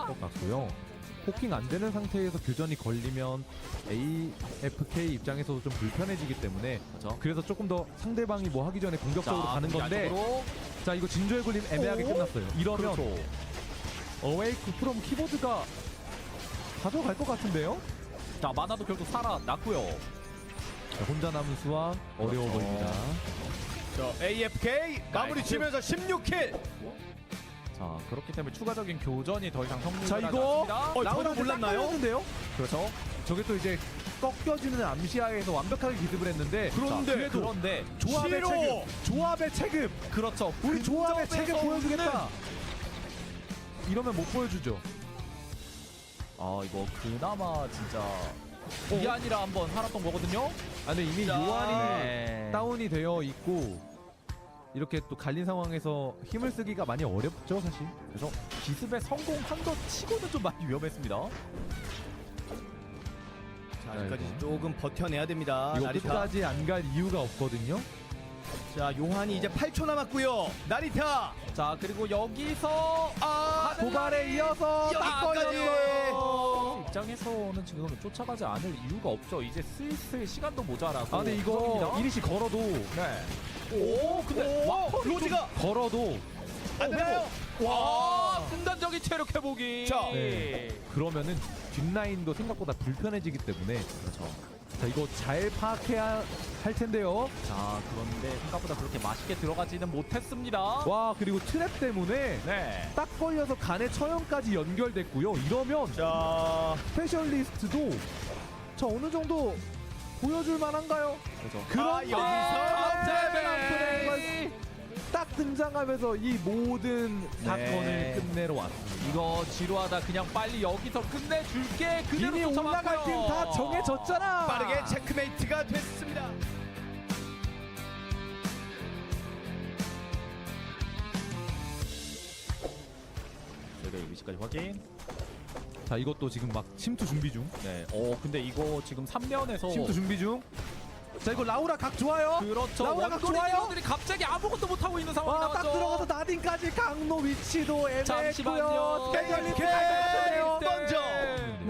것 같고요. 포킹 안 되는 상태에서 교전이 걸리면 AFK 입장에서도 좀 불편해지기 때문에 그렇죠. 그래서 조금 더 상대방이 뭐 하기 전에 공격적으로 자, 가는 건데 안쪽으로. 자 이거 진조의 굴림 애매하게 끝났어요. 이러면 그렇죠. 어웨이크 프롬 키보드가 가져갈 것 같은데요? 자, 마나도 결국 살아났고요. 자, 혼자 남은 수학 어려워 그렇죠. 보입니다. 자, AFK 마무리 지면서 16킬. 자, 그렇기 때문에 추가적인 교전이 더 이상 성립을 자 하지 이거 않습니다. 라우라한테 몰랐나요? 몰랐나요? 그렇죠. 저게 또 이제 꺾여지는 암시야에서 완벽하게 기습을 했는데 그런데, 그런데 조합의 싫어! 체급! 조합의 체급! 그렇죠. 우리 조합의 체급 근접에서 보여주겠다! 이러면 못 보여주죠. 아, 이거 그나마 진짜 이안이라 한번 살았던 거거든요. 아 근데 이미 자, 요한이 네. 다운이 되어 있고 이렇게 또 갈린 상황에서 힘을 쓰기가 많이 어렵죠 사실. 그래서 기습에 성공한 것 치고는 좀 많이 위험했습니다. 자, 아직까지 조금 버텨내야 됩니다. 이거 나리타. 끝까지 안 갈 이유가 없거든요. 자, 요한이 이제 8초 남았고요. 나리타. 자, 그리고 여기서 도발에 이어서 딱 여기까지. 걸렸어요. 입장에서는 지금 쫓아가지 않을 이유가 없죠. 이제 슬슬 시간도 모자라고. 아 근데 이거 구성입니다. 이리시 걸어도 네. 오, 근데 로지가 걸어도 안 되나요? 와, 순간적인 체력 회복이. 자, 네. 그러면은 뒷라인도 생각보다 불편해지기 때문에 그렇죠. 자 이거 잘 파악해야 할 텐데요. 자, 그런데 생각보다 그렇게 맛있게 들어가지는 못했습니다. 와 그리고 트랩 때문에 네. 딱 걸려서 간의 처형까지 연결됐고요. 이러면 자, 스페셜리스트도 자 어느 정도 보여줄 만한가요? 그렇죠. 그런데 여기서 네. 딱 등장하면서 이 모든 사건을 네. 끝내러 왔습니다. 이거 지루하다. 그냥 빨리 여기서 끝내줄게. 그대로 이미 올라갈 쫓아갔고요. 팀 다 정해졌잖아. 빠르게 체크메이트가 됐습니다. 저희가 위치까지 확인. 자 이것도 지금 막 침투 준비 중. 네. 근데 이거 지금 3면에서 침투 준비 중. 자 이거 라우라 각 좋아요. 그렇죠. 라우라 각 원거리 좋아요. 딜러들이 갑자기 아무것도 못하고 있는 상황이 와 딱 나왔죠. 들어가서 나딘까지 강로 위치도 애매했고요. 잠시만요. 스페셜리스트 이렇게 갈것 같은데요. 먼저.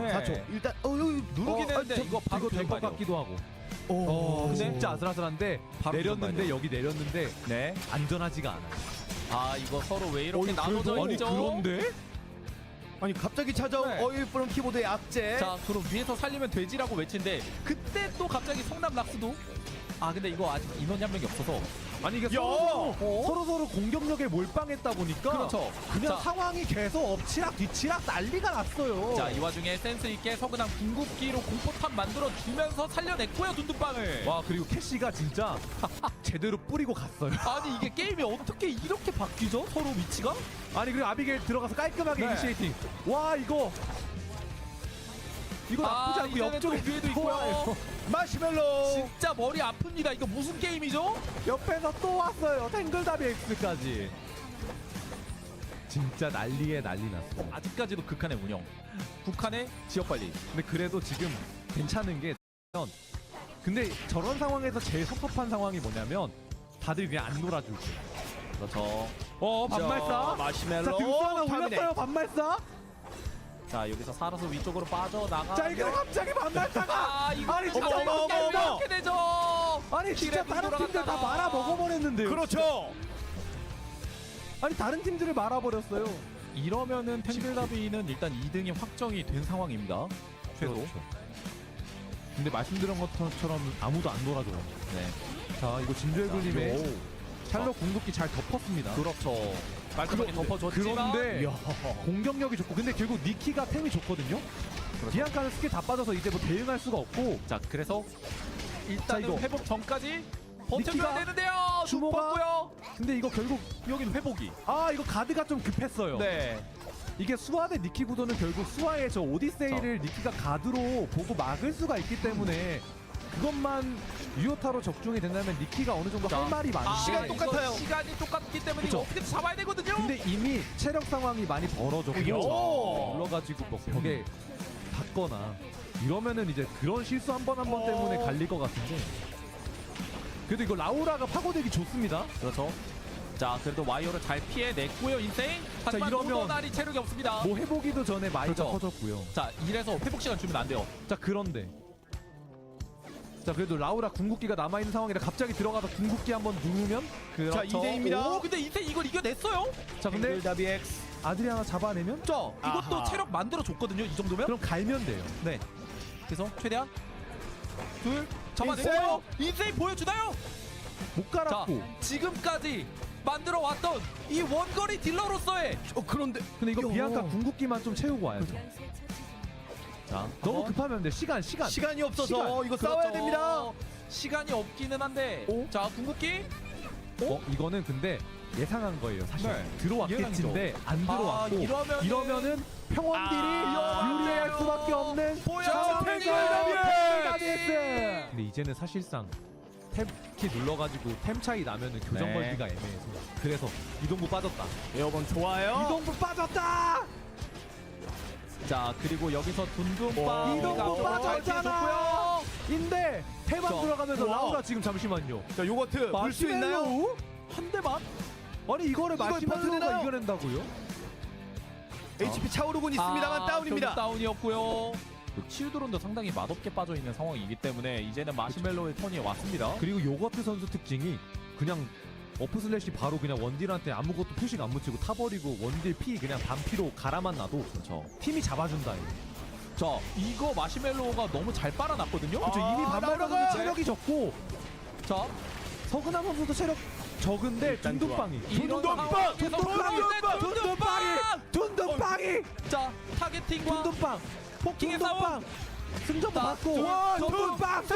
네. 4초. 일단 여기 누르긴 했는데 이거 바로 될것 될것 같기도 하고. 근데 진짜 아슬아슬한데 바로 내렸는데 전반이요. 여기 내렸는데 네. 안전하지가 않아요. 아, 이거 서로 왜 이렇게 나눠져 아니 있죠? 그런데 아니 갑자기 찾아온 네. 어일 프롬 키보드의 악재. 자, 그럼 위에서 살리면 돼지라고 외친데 그때 또 갑자기 성남 락스도 근데 이거 아직 인원이 한 명이 없어서 아니 이게 야! 서로 공격력에 몰빵했다 보니까 그렇죠. 그냥 자. 상황이 계속 엎치락 뒤치락 난리가 났어요. 자, 이 와중에 센스 있게 서그랑 궁극기로 공포탄 만들어 주면서 살려냈고요, 둔둔빵을. 와 그리고 캐시가 진짜 제대로 뿌리고 갔어요. 아니, 이게 게임이 어떻게 이렇게 바뀌죠? 서로 위치가? 아니 그리고 아비게일 들어가서 깔끔하게 네. 이니시에이팅. 와 이거 나쁘지 않고 이제는 옆쪽에 또 위에도 있고요. 좋아요. 마시멜로. 진짜 머리 아픕니다. 이거 무슨 게임이죠? 옆에서 또 왔어요. 탱글다비 X까지. 진짜 난리에 난리 났어. 아직까지도 극한의 운영. 북한의 지역 관리. 근데 그래도 지금 괜찮은 게 근데 저런 상황에서 제일 섭섭한 상황이 뭐냐면 다들 그냥 안 놀아주고. 그렇죠. 반말싸. 마시멜로. 자 등수 하나 타미네. 올렸어요. 반말싸. 자, 여기서 살아서 위쪽으로 빠져나가. 자 이게 갑자기 반말싸가. 이거 아니 진짜 어머, 어머, 이렇게 어머. 이렇게 되죠. 아니 진짜 길에 다른 팀들 다 돌아갔다가. 말아 먹어버렸는데요. 그렇죠. 아니 다른 팀들을 말아버렸어요. 이러면은 탱글다비는 일단 2등이 확정이 된 상황입니다. 최소. 그렇죠. 근데 말씀드린 것처럼 아무도 안 놀아줘요. 네. 자 이거 진주의 굴림에 요. 샬럿 궁극기 잘 덮었습니다. 그렇죠. 깔끔하게 덮어줬지만. 그런데 공격력이 좋고 근데 결국 니키가 템이 좋거든요. 비앙카는 스킬 다 빠져서 이제 뭐 대응할 수가 없고 자, 그래서 일단은 자, 이거. 회복 전까지 버텨줘야 니키가 되는데요. 주모가 죽었고요. 근데 이거 결국 여기는 회복이. 이거 가드가 좀 급했어요. 네. 이게 수아 대 니키 구도는 결국 수아의 저 오디세이를 니키가 가드로 보고 막을 수가 있기 때문에 그것만 유효타로 적중이 된다면 니키가 어느 정도 할 말이 많은데 시간 똑같아요. 이거 시간이 똑같기 때문에 그쵸. 이거 어떻게든 잡아야 되거든요. 근데 이미 체력 상황이 많이 벌어졌고 요. 올라가지고 뭐 벽에 닿거나 이러면은 이제 그런 실수 한 번 때문에 갈릴 것 같은데 그래도 이거 라우라가 파고들기 좋습니다. 그렇죠. 자, 그래도 와이어를 잘 피해냈고요, 인생. 하지만 이러면 노도날이 체력이 없습니다. 뭐 해보기도 전에 마이가 그렇죠. 터졌고요. 자, 이래서 회복 시간 주면 안 돼요. 자 그런데 자 그래도 라우라 궁극기가 남아있는 상황이라 갑자기 들어가서 궁극기 한번 누르면 자, 그렇죠. 2대2입니다. 오, 근데 이제 이걸 이겨냈어요? 자 근데 탱글다비 X. 아드리아나 잡아내면 자, 이것도 아하. 체력 만들어줬거든요. 이 정도면? 그럼 갈면 돼요. 네. 그래서 최대한 둘 인세이! 잡아내고요. 인세이 보여주나요? 못 자, 갈았고. 지금까지 만들어 왔던 이 원거리 딜러로서의 그런데 근데 이거 야. 비앙카 궁극기만 좀 채우고 와야죠. 자, 너무 한번. 급하면 안 돼. 시간이 없어서 시간. 이거 그렇죠. 싸워야 됩니다. 시간이 없기는 한데. 오? 자, 궁극기. 이거는 근데 예상한 거예요. 사실 네. 들어왔겠지인데 안 들어왔고 이러면은 평원들이 유리할 수밖에 없는 보여줘, 탱글다비 X. 근데 이제는 사실상 탭키 눌러가지고 템 차이 나면은 교정 네. 걸기가 애매해서 그래서 이동부 빠졌다. 에어본 좋아요. 이동부 빠졌다. 자, 그리고 여기서 둔둔빠 이동부 빠졌잖아. 인데 태만 자, 들어가면서 우와. 라우라 지금 잠시만요. 자, 요거트 볼 수 있나요? 마시멜로우? 한 대만? 아니 이거를 이걸 마시멜로우가 버텨내나요? 이겨낸다고요? HP 차오르곤 있습니다만 다운입니다. 다운이었고요. 치유드론도 상당히 맛없게 빠져 있는 상황이기 때문에 이제는 마시멜로의 턴이 왔습니다. 그리고 요거트 선수 특징이 그냥 어프 슬래시 바로 그냥 원딜한테 아무것도 표식 안 묻히고 타버리고 원딜 피 그냥 반피로 갈아만 놔도 그렇죠. 팀이 잡아준다. 이거. 자, 이거 마시멜로가 너무 잘 빨아놨거든요. 그렇죠. 이미 반발 나가요. 선수 체력이 적고 자, 서근함 선수도 체력 적은데 일단 둔둔빵이 이런 둔둔빵! 상황에서 둔둔빵이 자, 타겟팅과 둔둔빵 포킹의 싸움. 둔둔빵 승전도 자, 받고 둔둔빵!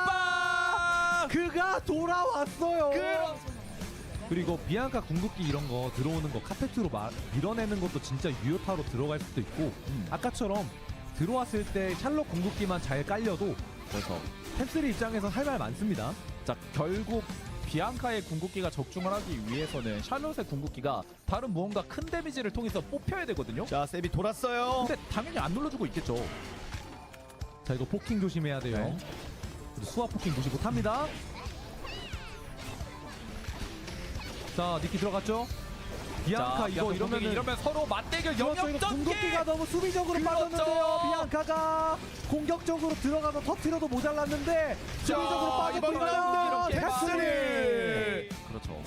둔둔빵! 그가 돌아왔어요. 그럼 그리고 비앙카 궁극기 이런 거 들어오는 거 카페트로 밀어내는 것도 진짜 유효타로 들어갈 수도 있고 아까처럼 들어왔을 때 샬롯 궁극기만 잘 깔려도 그래서 탭3 입장에서 할 말 많습니다. 자, 결국 비앙카의 궁극기가 적중을 하기 위해서는 샬롯의 궁극기가 다른 무언가 큰 데미지를 통해서 뽑혀야 되거든요. 자, 세비 돌았어요. 근데 당연히 안 눌러주고 있겠죠. 자 이거 포킹 조심해야 돼요. 네. 그리고 수화 포킹 무시 못합니다. 자 니키 들어갔죠? 비앙카 자, 이거 이러면 서로 맞대결 그렇죠, 이거 영역 궁극기가 전개. 너무 수비적으로 그렇죠. 빠졌는데요. 비앙카가 공격적으로 들어가서 터트려도 모자랐는데 수비적으로 빠졌고 이번에는 이러면 탭3. 그렇죠.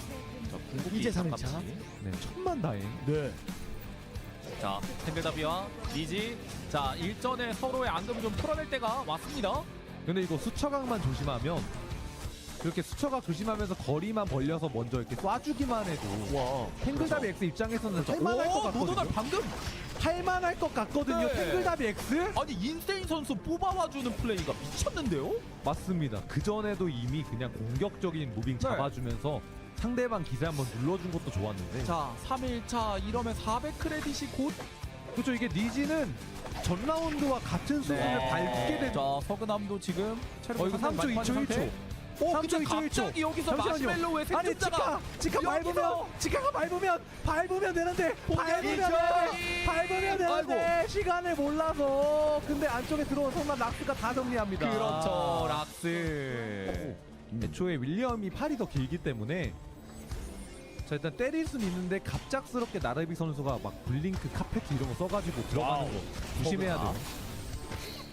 자, 궁극기 이제 3일 차. 가깝지. 네, 천만다행. 네. 자, 탱글다비와 리지. 자, 일전에 서로의 앙금을 좀 풀어낼 때가 왔습니다. 근데 이거 수처각만 조심하면 이렇게 수처각 조심하면서 거리만 벌려서 먼저 이렇게 쏴주기만 해도 와. 탱글다비 X 입장에서는 할만할 것 노도날 같거든요. 방금 할만할 것 같거든요. 네. 탱글다비 X? 아니 인세인 선수 뽑아와주는 플레이가 미쳤는데요? 맞습니다. 그 전에도 이미 그냥 공격적인 무빙 잡아주면서 상대방 기세 한번 눌러준 것도 좋았는데. 자, 3일차 이러면 400 크레딧이 곧. 그렇죠. 이게 니지는 전 라운드와 같은 수준을 밟게 된. 자, 서근함도 지금 체력 이거 3초, 2초, 1초. 오, 3초, 근데 2초, 1초. 갑자기 여기서 마시멜로의 아니 생존자가 치카 밟으면 되는데 밟으면 되는데 시간을 몰라서 근데 안쪽에 들어온 선만 락스가 다 정리합니다. 그렇죠, 락스. 애초에 윌리엄이 팔이 더 길기 때문에 자 일단 때릴 수는 있는데 갑작스럽게 나르비 선수가 막 블링크 카페트 이런 거 써가지고 들어가는 거 조심해야 돼요.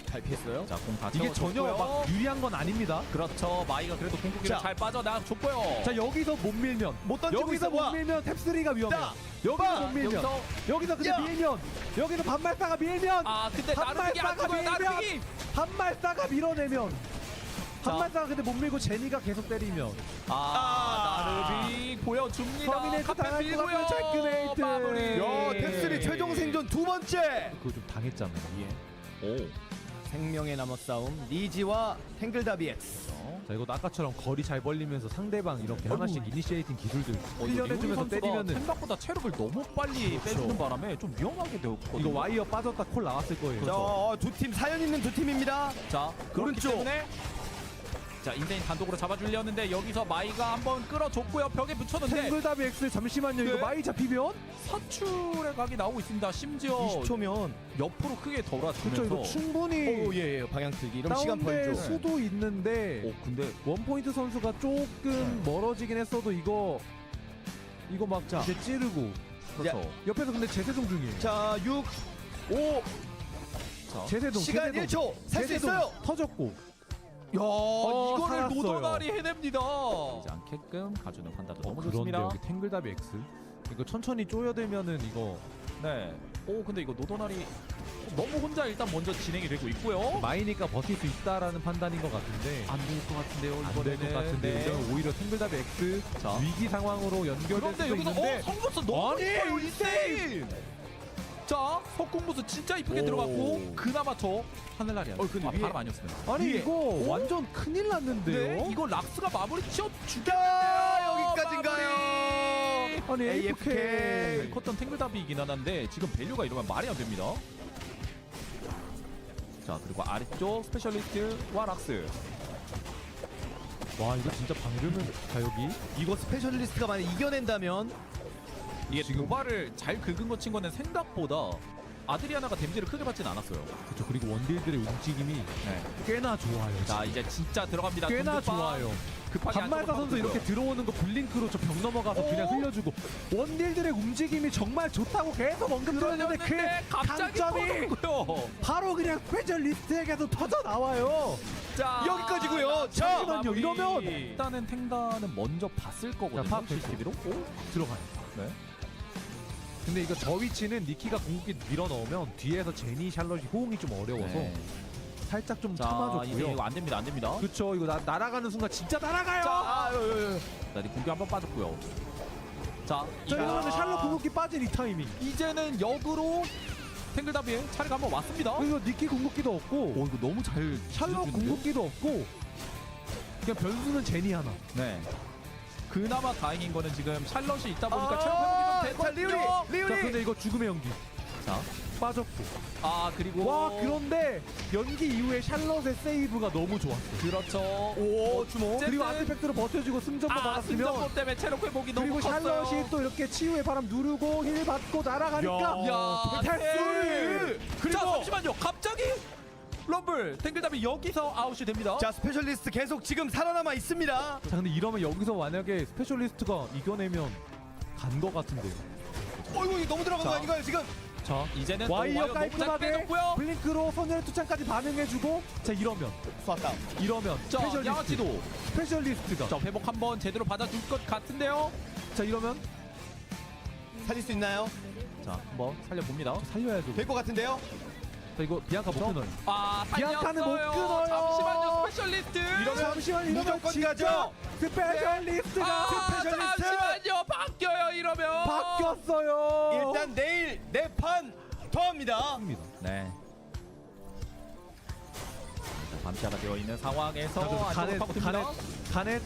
잘 피했어요. 자, 공 다 이게 전혀 막 유리한 건 아닙니다. 그렇죠. 마이가 그래도 공격기를 자. 잘 빠져나줬고요. 자 여기서 못 밀면 못 던지고 여기서 있어 못 봐. 밀면 탭3가 위험해. 자, 여기서 못 밀면 여기서 근데 야. 밀면 여기서 반말싸가 밀면 근데 나르빅이 안 죽어요. 나르빅이. 반말싸가 밀어내면 자. 반말싸가 근데 못 밀고 제니가 계속 때리면 나르빅 보여줍니다. 서민에서 당할 것 같은 체크메이트. 마무리. 야, 탭3 최종 생존 두 번째. 그거 좀 당했잖아요. 오. 생명의 나머 싸움 리지와 탱글다비 X. 자 이거 아까처럼 거리 잘 벌리면서 상대방 이렇게 하나씩 이니시에이팅 기술들 훈련해주면서 때리면은 생각보다 체력을 너무 빨리 빼주는 바람에 좀 위험하게 되었거든요. 이거 와이어 빠졌다 콜 나왔을 거예요. 자, 두 팀 사연 있는 두 팀입니다. 자, 그렇기 오른쪽. 때문에 자, 인세인 단독으로 잡아주려는데 여기서 마이가 한번 끌어줬고요. 벽에 붙였는데 탱글다비 X 잠시만요. 네. 이거 마이 잡히면 사출의 각이 나오고 있습니다. 심지어 20초면 옆으로 크게 그렇죠. 돌아주면서 이거 충분히 예, 방향 틀기. 이러면 시간 다운될 벌죠. 수도 있는데 근데 원포인트 선수가 조금 멀어지긴 했어도 이거 이거 막 자. 이제 찌르고. 그렇죠. 옆에서 근데 제세동 중이에요. 자, 6, 5, 자, 제세동. 시간 제세동. 1초. 살 수 제세동 있어요. 터졌고. 야, 이거를 살았어요. 노도나리 해냅니다. 이지 않게끔 가주는 판단도 너무 그런데 좋습니다. 여기 탱글답이 X. 이거 천천히 쪼여들면은 이거 네. 오, 근데 이거 노도나리 너무 혼자 일단 먼저 진행이 되고 있고요. 마이니까 버틸 수 있다라는 판단인 것 같은데 안 될 것 같은데요. 안 될 것 이번에는. 같은데 네. 이거는 오히려 탱글답이 X 자. 위기 상황으로 연결될 그런데 수도 여기서 있는데 성공수 너무 아니, 이뻐요. 인세인. 자, 석공무수 진짜 이쁘게 오. 들어갔고 그나마 저 하늘날이 아니에요. 근데 아, 위에- 바람 아니었습니다. 아니 위에. 이거 오? 완전 큰일 났는데요. 네, 이거 락스가 마무리 치어 죽여. 여기까지인가요? 아니 AFK 컸던 탱글답이긴 하는데 지금 밸류가 이러면 말이 안 됩니다. 자, 그리고 아래쪽 스페셜리스트와 락스. 와 이거 진짜 방금은 자 여기 이거 스페셜리스트가 만약 이겨낸다면 이게 도발을 잘 긁은 거 친 거는 생각보다 아드리아나가 데미지를 크게 받진 않았어요. 그렇죠. 그리고 원딜들의 움직임이 네. 꽤나 좋아요. 자, 이제 진짜 들어갑니다. 꽤나 돈드바. 좋아요. 급하게 반말사 선수 이렇게 들어오는 거 블링크로 저 벽 넘어가서 그냥 흘려주고 원딜들의 움직임이 정말 좋다고 계속 언급드렸는데 그 갑자기 강점이 터졌고요. 바로 그냥 스페셜리스트에게서 터져 나와요. 자, 여기까지고요. 자, 잠시만요. 마무리. 이러면 일단은 탱단은 먼저 봤을 거거든요. 자, 파악 CCTV로. 들어가요. 네. 근데 이거 저 위치는 니키가 궁극기 밀어 넣으면 뒤에서 제니 샬럿이 호응이 좀 어려워서 네. 살짝 좀 자, 이제 참아줬고요. 이거 안 됩니다. 안 됩니다. 그쵸. 이거 날아가는 순간 진짜 날아가요. 자, 자, 공기 한번 빠졌고요. 자, 자 이러면 이거- 샬럿 궁극기 빠진 이 타이밍. 이제는 역으로 탱글다비에 차례가 한번 왔습니다. 그리고 니키 궁극기도 없고 이거 너무 잘 샬럿 찢어주는데요? 궁극기도 없고 그냥 변수는 제니 하나. 네. 그나마 다행인 거는 지금 샬럿이 있다 보니까 체력 자, 회복이 좀 리우리, 되거든요. 리우리. 자 근데 이거 죽음의 연기 자, 빠졌고. 그리고 와 그런데 연기 이후에 샬럿의 세이브가 너무 좋았어요. 그렇죠. 오, 주먹. 그리고 아트팩트로 버텨주고 승전보 받았으면 승전보 때문에 체력 회복이 너무 그리고 컸어요. 샬럿이 또 이렇게 치유의 바람 누르고 힐 받고 날아가니까 야, 패스! 그리고 자, 잠시만요. 갑자기 럼블 탱글답이 여기서 아웃이 됩니다. 자, 스페셜리스트 계속 지금 살아남아 있습니다. 자 근데 이러면 여기서 만약에 스페셜리스트가 이겨내면 간 거 같은데요. 어이구, 이거 너무 들어간 거 자. 아닌가요, 지금? 자, 이제는 또 와이어 너무 잘 깔끔하게 빼줬고요. 블링크로 선열의 투창까지 반응해주고 자 이러면 쐈다. 자, 스페셜리스트 양아치도 스페셜리스트가 자, 회복 한번 제대로 받아줄 것 같은데요. 자 이러면 살릴 수 있나요? 자, 한번 살려봅니다. 살려야죠. 될 것 같은데요? 자 이거 비앙카 못 끊어요. 살렸어요. 비앙카는 못 끊어요. 잠시만요, 스페셜리스트. 잠시만 이러면 무조건 진짜 가죠. 스페셜리스트가 스페셜리스트! 잠시만요, 바뀌어요 이러면. 바뀌었어요. 일단 내일 4판 더합니다. 입니다. 네. 밤시아가 되어 있는 상황에서 가넷 안쪽으로 파고듭니다. 가넷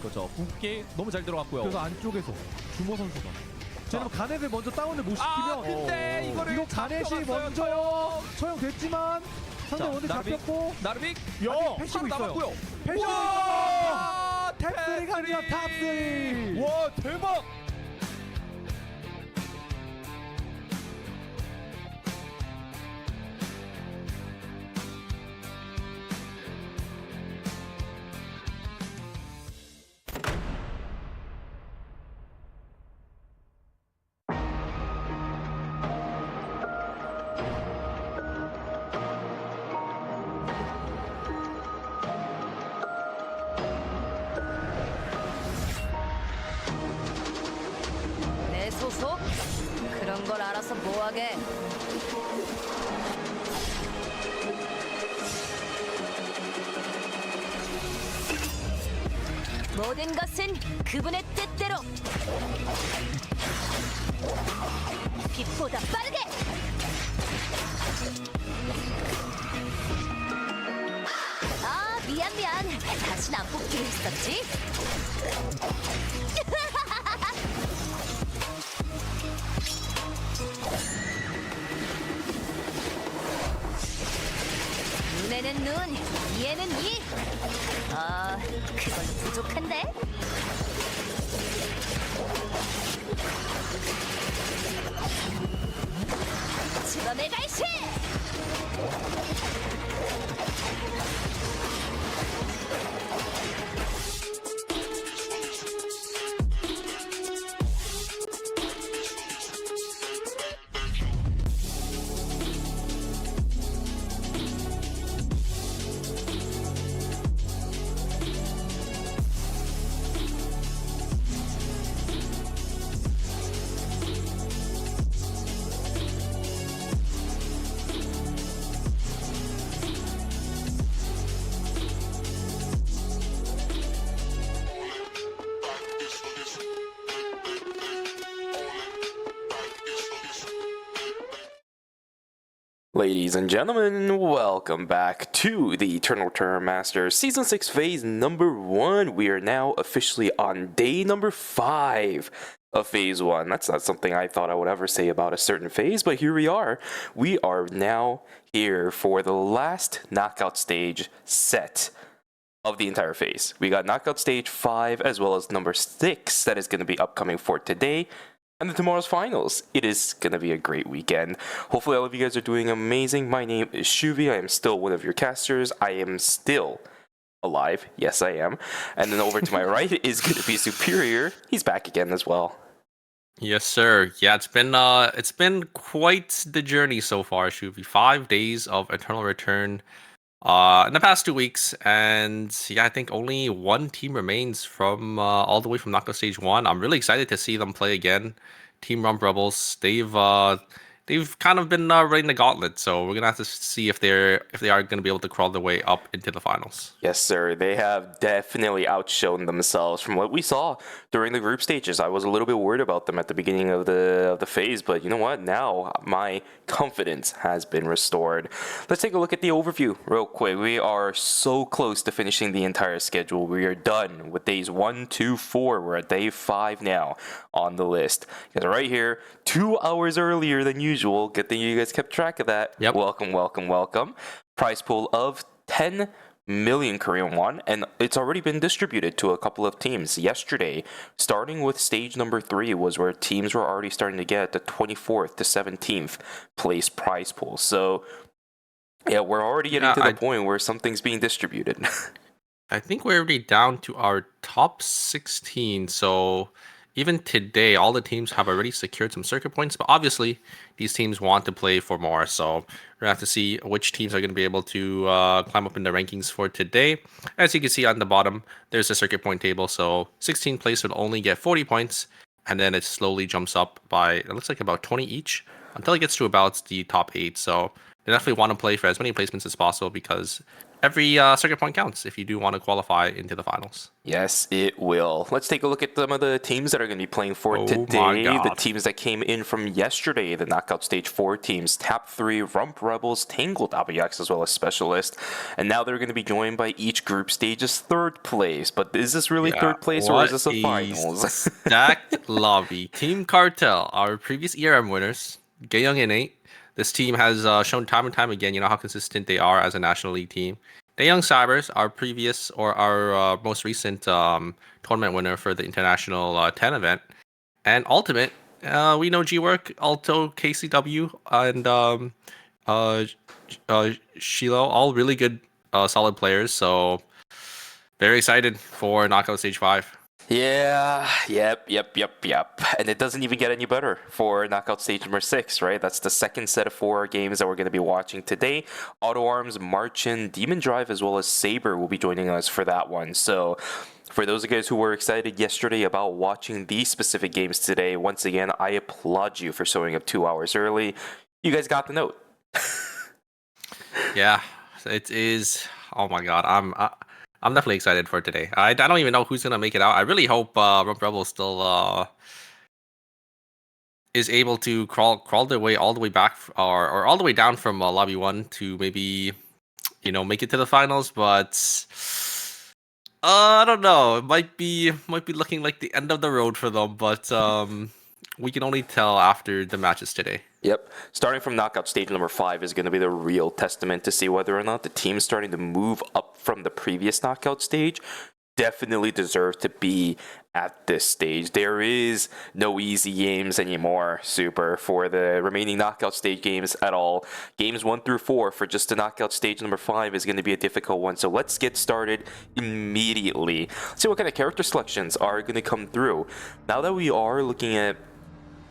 그렇죠. 궁극기 너무 잘 들어갔고요. 그래서 안쪽에서 주모 선수가 자 가넷을 먼저 다운을 못 시키면 근데 이거를 이거 가넷이 잡혀갔어요, 먼저요. 처형됐지만 상대 자, 원딜 나르빅. 잡혔고 나르빅 패시브 있어요. 남았고요. 패시브 있어요. 와, 탑3가 아니라 탑3. 와, 대박! 내 소속? 그런 걸 알아서 뭐하게? 모든 것은 그분의 뜻대로 빛보다 빠르게! 미안 다신 안 뽑기로 했었지? 눈에는 눈, 이에는 이. 그걸로 부족한데? 지범의 갈시! Ladies and gentlemen, welcome back to the Eternal Return Masters Season 6 Phase number 1. We are now officially on day number 5 of Phase 1. That's not something I thought I would ever say about a certain phase, but here we are. We are now here for the last knockout stage set of the entire phase. We got knockout stage 5 as well as number 6 that is going to be upcoming for today. And then tomorrow's finals. It is going to be a great weekend. Hopefully all of you guys are doing amazing. My name is Shuvi. I am still one of your casters. I am still alive. Yes, I am. And then over to my right is going to be Superior. He's back again as well. Yes, sir. Yeah, it's been quite the journey so far, Shuvi. 5 days of Eternal Return in the past 2 weeks, and yeah, I think only one team remains from all the way from knockout stage 1. I'm really excited to see them play again. Team Rump Rebels. They've kind of been running the gauntlet, so we're gonna have to see if they are gonna be able to crawl their way up into the finals. Yes, sir. They have definitely outshone themselves from what we saw during the group stages. I was a little bit worried about them at the beginning of the phase, but you know what? Now my confidence has been restored. Let's take a look at the overview real quick. We are so close to finishing the entire schedule. We are done with days 1, 2, 4. We're at day 5 now on the list. Because right here, 2 hours earlier than usual. Good thing you guys kept track of that. Yep. Welcome, welcome, welcome. Prize pool of 10 million Korean won, and it's already been distributed to a couple of teams. Yesterday, starting with stage number 3, was where teams were already starting to get the 24th to 17th place prize pool. So, yeah, we're already getting to the point where something's being distributed. I think we're already down to our top 16, so even today, all the teams have already secured some circuit points, but obviously, these teams want to play for more, so we're going to have to see which teams are going to be able to climb up in the rankings for today. As you can see on the bottom, there's a circuit point table, so 16th place will only get 40 points, and then it slowly jumps up by, it looks like about 20 each, until it gets to about the top 8, so they definitely want to play for as many placements as possible, because every circuit point counts if you do want to qualify into the finals. Yes, it will. Let's take a look at some of the teams that are going to be playing for today. The teams that came in from yesterday, the knockout stage 4 teams, Tap 3, Rump Rebels, Tangled Abiyax, as well as Specialist. And now they're going to be joined by each group stage's 3rd place. But is this really 3rd place, or is this a finals? Stacked lobby. Team Cartel, our previous ERM winners, Gayyoung Innate. This team has shown time and time again, how consistent they are as a National League team. Daeyoung Cybers, our most recent tournament winner for the International 10 event. And Ultimate, we know G-Work, Alto, KCW, and Shilo, all really good, solid players. So very excited for Knockout Stage 5. Yeah, yep. And it doesn't even get any better for knockout stage number 6, right? That's the second set of 4 games that we're going to be watching today. Auto Arms, Marchin, Demon Drive, as well as Saber will be joining us for that one. So for those of you guys who were excited yesterday about watching these specific games today, once again, I applaud you for showing up 2 hours early. You guys got the note. Yeah, it is. Oh my God, I'm definitely excited for today. I don't even know who's gonna make it out. I really hope Rump Rebel still is able to crawl their way all the way back, or all the way down from lobby 1 to maybe make it to the finals. But I don't know. It might be looking like the end of the road for them. But we can only tell after the matches today. Yep. Starting from knockout stage number 5 is going to be the real testament to see whether or not the teams starting to move up from the previous knockout stage definitely deserve to be at this stage. There is no easy games anymore, Super, for the remaining knockout stage games at all. Games 1 through 4 for just the knockout stage number 5 is going to be a difficult one. So let's get started immediately. Let's see what kind of character selections are going to come through. Now that we are looking at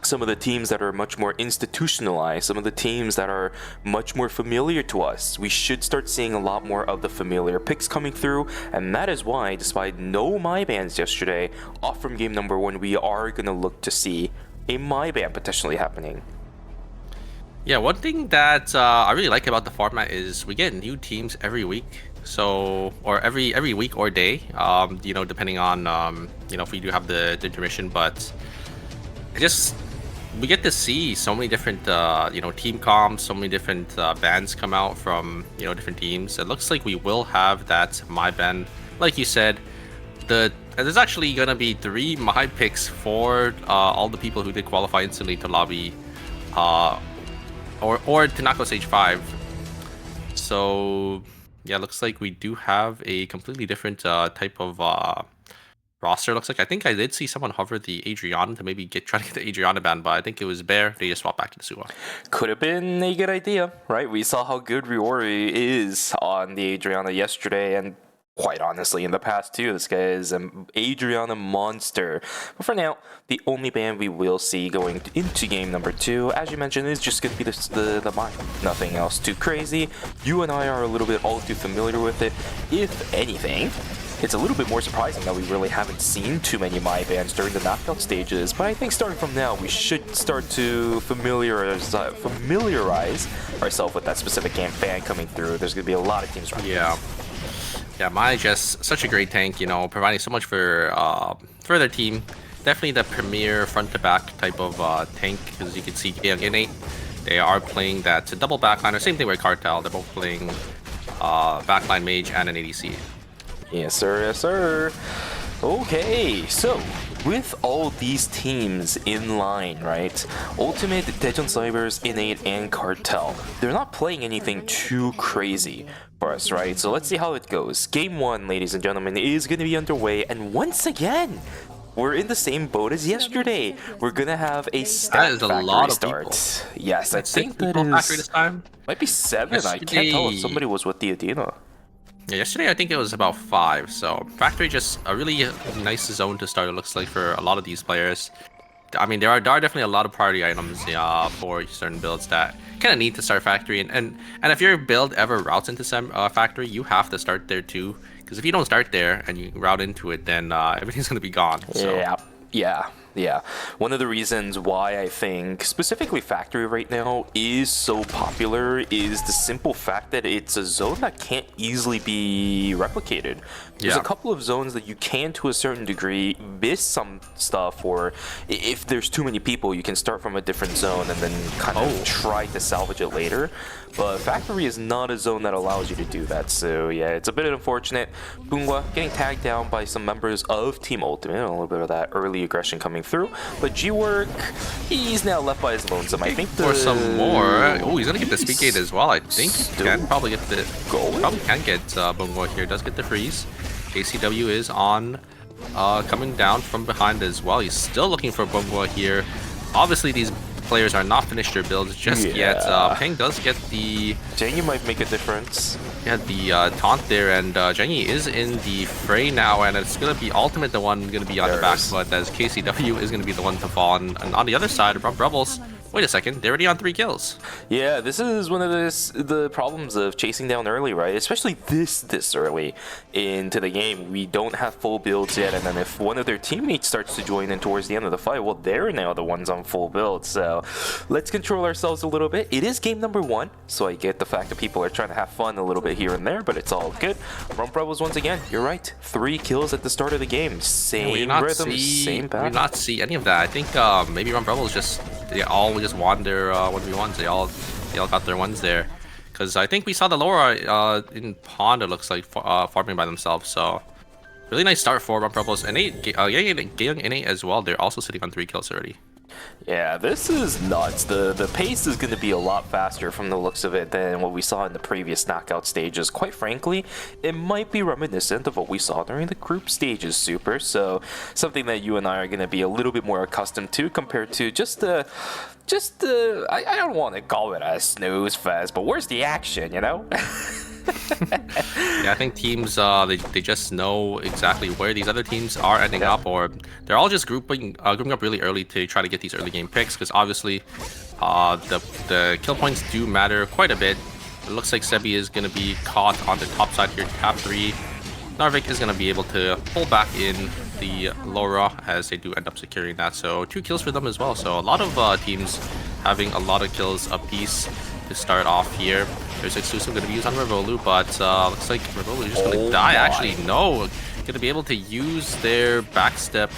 some of the teams that are much more institutionalized, some of the teams that are much more familiar to us, we should start seeing a lot more of the familiar picks coming through, and that is why, despite no my bans yesterday, off from game number 1, we are going to look to see a my ban potentially happening. Yeah, one thing that I really like about the format is we get new teams every week. So, or every week or day, depending on, if we do have the intermission, but we get to see so many different, team comps, so many different bands come out from, different teams. It looks like we will have that my band. Like you said, there's actually gonna be 3 my picks for all the people who did qualify instantly to lobby, or to knockout stage 5. So yeah, looks like we do have a completely different type of roster. Looks like I think I did see someone hover the Adriana to maybe try to get the Adriana banned, but I think it was Bear. They just swapped back to the Suwa. Could have been a good idea, right? We saw how good Riori is on the Adriana yesterday, and quite honestly, in the past too, this guy is an Adriana monster. But for now, the only ban we will see going into game number 2, as you mentioned, is just going to be the mine. Nothing else too crazy. You and I are a little bit all too familiar with it. If anything, it's a little bit more surprising that we really haven't seen too many my bans during the knockout stages. But I think starting from now, we should start to familiarize ourselves with that specific game ban coming through. There's going to be a lot of teams running. Yeah, Mai just such a great tank, providing so much for their team. Definitely the premier front-to-back type of tank, because you can see Young Innate, they are playing that double backliner. Same thing with Cartel, they're both playing backline mage and an ADC. Yes, sir. Yes, sir. Okay, so with all these teams in line, right? Ultimate, Daejeon Cybers, Innate, and Cartel. They're not playing anything too crazy for us, right? So let's see how it goes. Game 1, ladies and gentlemen, is going to be underway, and once again, we're in the same boat as yesterday. We're gonna have a stack factory start. Yes, I think that factory this time. Might be 7. I can't tell if somebody was with the Adina. Yeah, yesterday I think it was about 5. So factory just a really nice zone to start. It looks like for a lot of these players. I mean, there are definitely a lot of party items for certain builds that kind of need to start factory. And if your build ever routes into factory, you have to start there too. Because if you don't start there and you route into it, then everything's gonna be gone. So. Yeah. One of the reasons why I think specifically factory right now is so popular is the simple fact that it's a zone that can't easily be replicated. There's a couple of zones that you can, to a certain degree, miss some stuff, or if there's too many people, you can start from a different zone and then kind of try to salvage it later. But factory is not a zone that allows you to do that, so yeah, it's a bit unfortunate. Bunghwa getting tagged down by some members of Team Ultimate, a little bit of that early aggression coming through. But G-Work, he's now left by his lonesome. I think for some more. Oh, he's gonna get the speed gate as well. I think he can probably get the probably can get Bunghwa here. Does get the freeze. ACW is on, coming down from behind as well. He's still looking for Bunghwa here. Obviously, these players are not finished their builds just yet. Peng does get the... Jenny might make a difference. Yeah, the taunt there, and Jenny is in the fray now, and it's going to be Ultimate the one going to be on the back foot, as KCW is going to be the one to fall. And on the other side, Rebels, wait a second, they're already on 3 kills. Yeah, this is one of the problems of chasing down early, right? Especially this early into the game. We don't have full builds yet, and then if one of their teammates starts to join in towards the end of the fight, well, they're now the ones on full build. So let's control ourselves a little bit. It is game number 1, so I get the fact that people are trying to have fun a little bit here and there, but it's all good. Rump Rebels, once again, you're right. 3 kills at the start of the game. Same rhythm, same path. We did not see any of that. I think maybe Rump Rebels they all just won their 1v1s. They all got their ones there, because I think we saw the Laura in Pond, it looks like, farming by themselves. So really nice start for Rump Rebels. And Innate as well. They're also sitting on 3 kills already. Yeah, this is nuts. The pace is going to be a lot faster from the looks of it than what we saw in the previous knockout stages. Quite frankly, it might be reminiscent of what we saw during the group stages, Super. So something that you and I are going to be a little bit more accustomed to compared to just the I don't want to call it a snooze fest, but where's the action, you know? Yeah, I think teams they just know exactly where these other teams are ending up, or they're all just grouping up really early to try to get these early game picks, because obviously the kill points do matter quite a bit. It looks like Sebi is going to be caught on the top side here, tab 3. Narvik is going to be able to pull back in the Laura as they do end up securing that. So 2 kills for them as well. So a lot of teams having a lot of kills apiece to start off here. There's exclusive going to be used on Revolu, but looks like Revolu is just going to die. Actually, no. Going to be able to use their backstep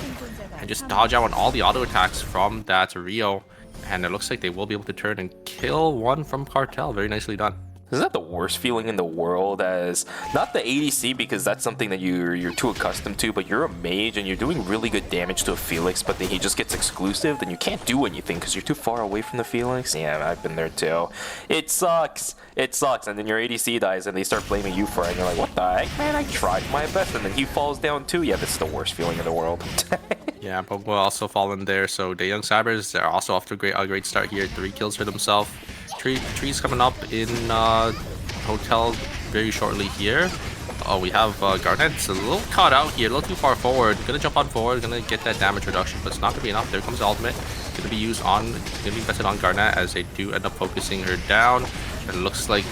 and just dodge out on all the auto attacks from that Rio. And it looks like they will be able to turn and kill one from Cartel. Very nicely done. Isn't that the worst feeling in the world? As not the ADC, because that's something that you're too accustomed to, but you're a mage and you're doing really good damage to a Felix, but then he just gets exclusive, then you can't do anything because you're too far away from the Felix. Yeah, I've been there too. It sucks. It sucks. And then your ADC dies and they start blaming you for it. And you're like, what the heck, man? I tried my best. And then he falls down too. Yeah, this is the worst feeling in the world. Yeah, Pogba also fallen there. So the Young Sabers, they're also off to a great start here. 3 kills for themselves. Trees coming up in Hotel very shortly here. Oh, we have Garnet's a little caught out here, a little too far forward. Gonna jump on forward, gonna get that damage reduction, but it's not gonna be enough. There comes the ultimate. Gonna be used on, gonna be invested on Garnet as they do end up focusing her down. It looks like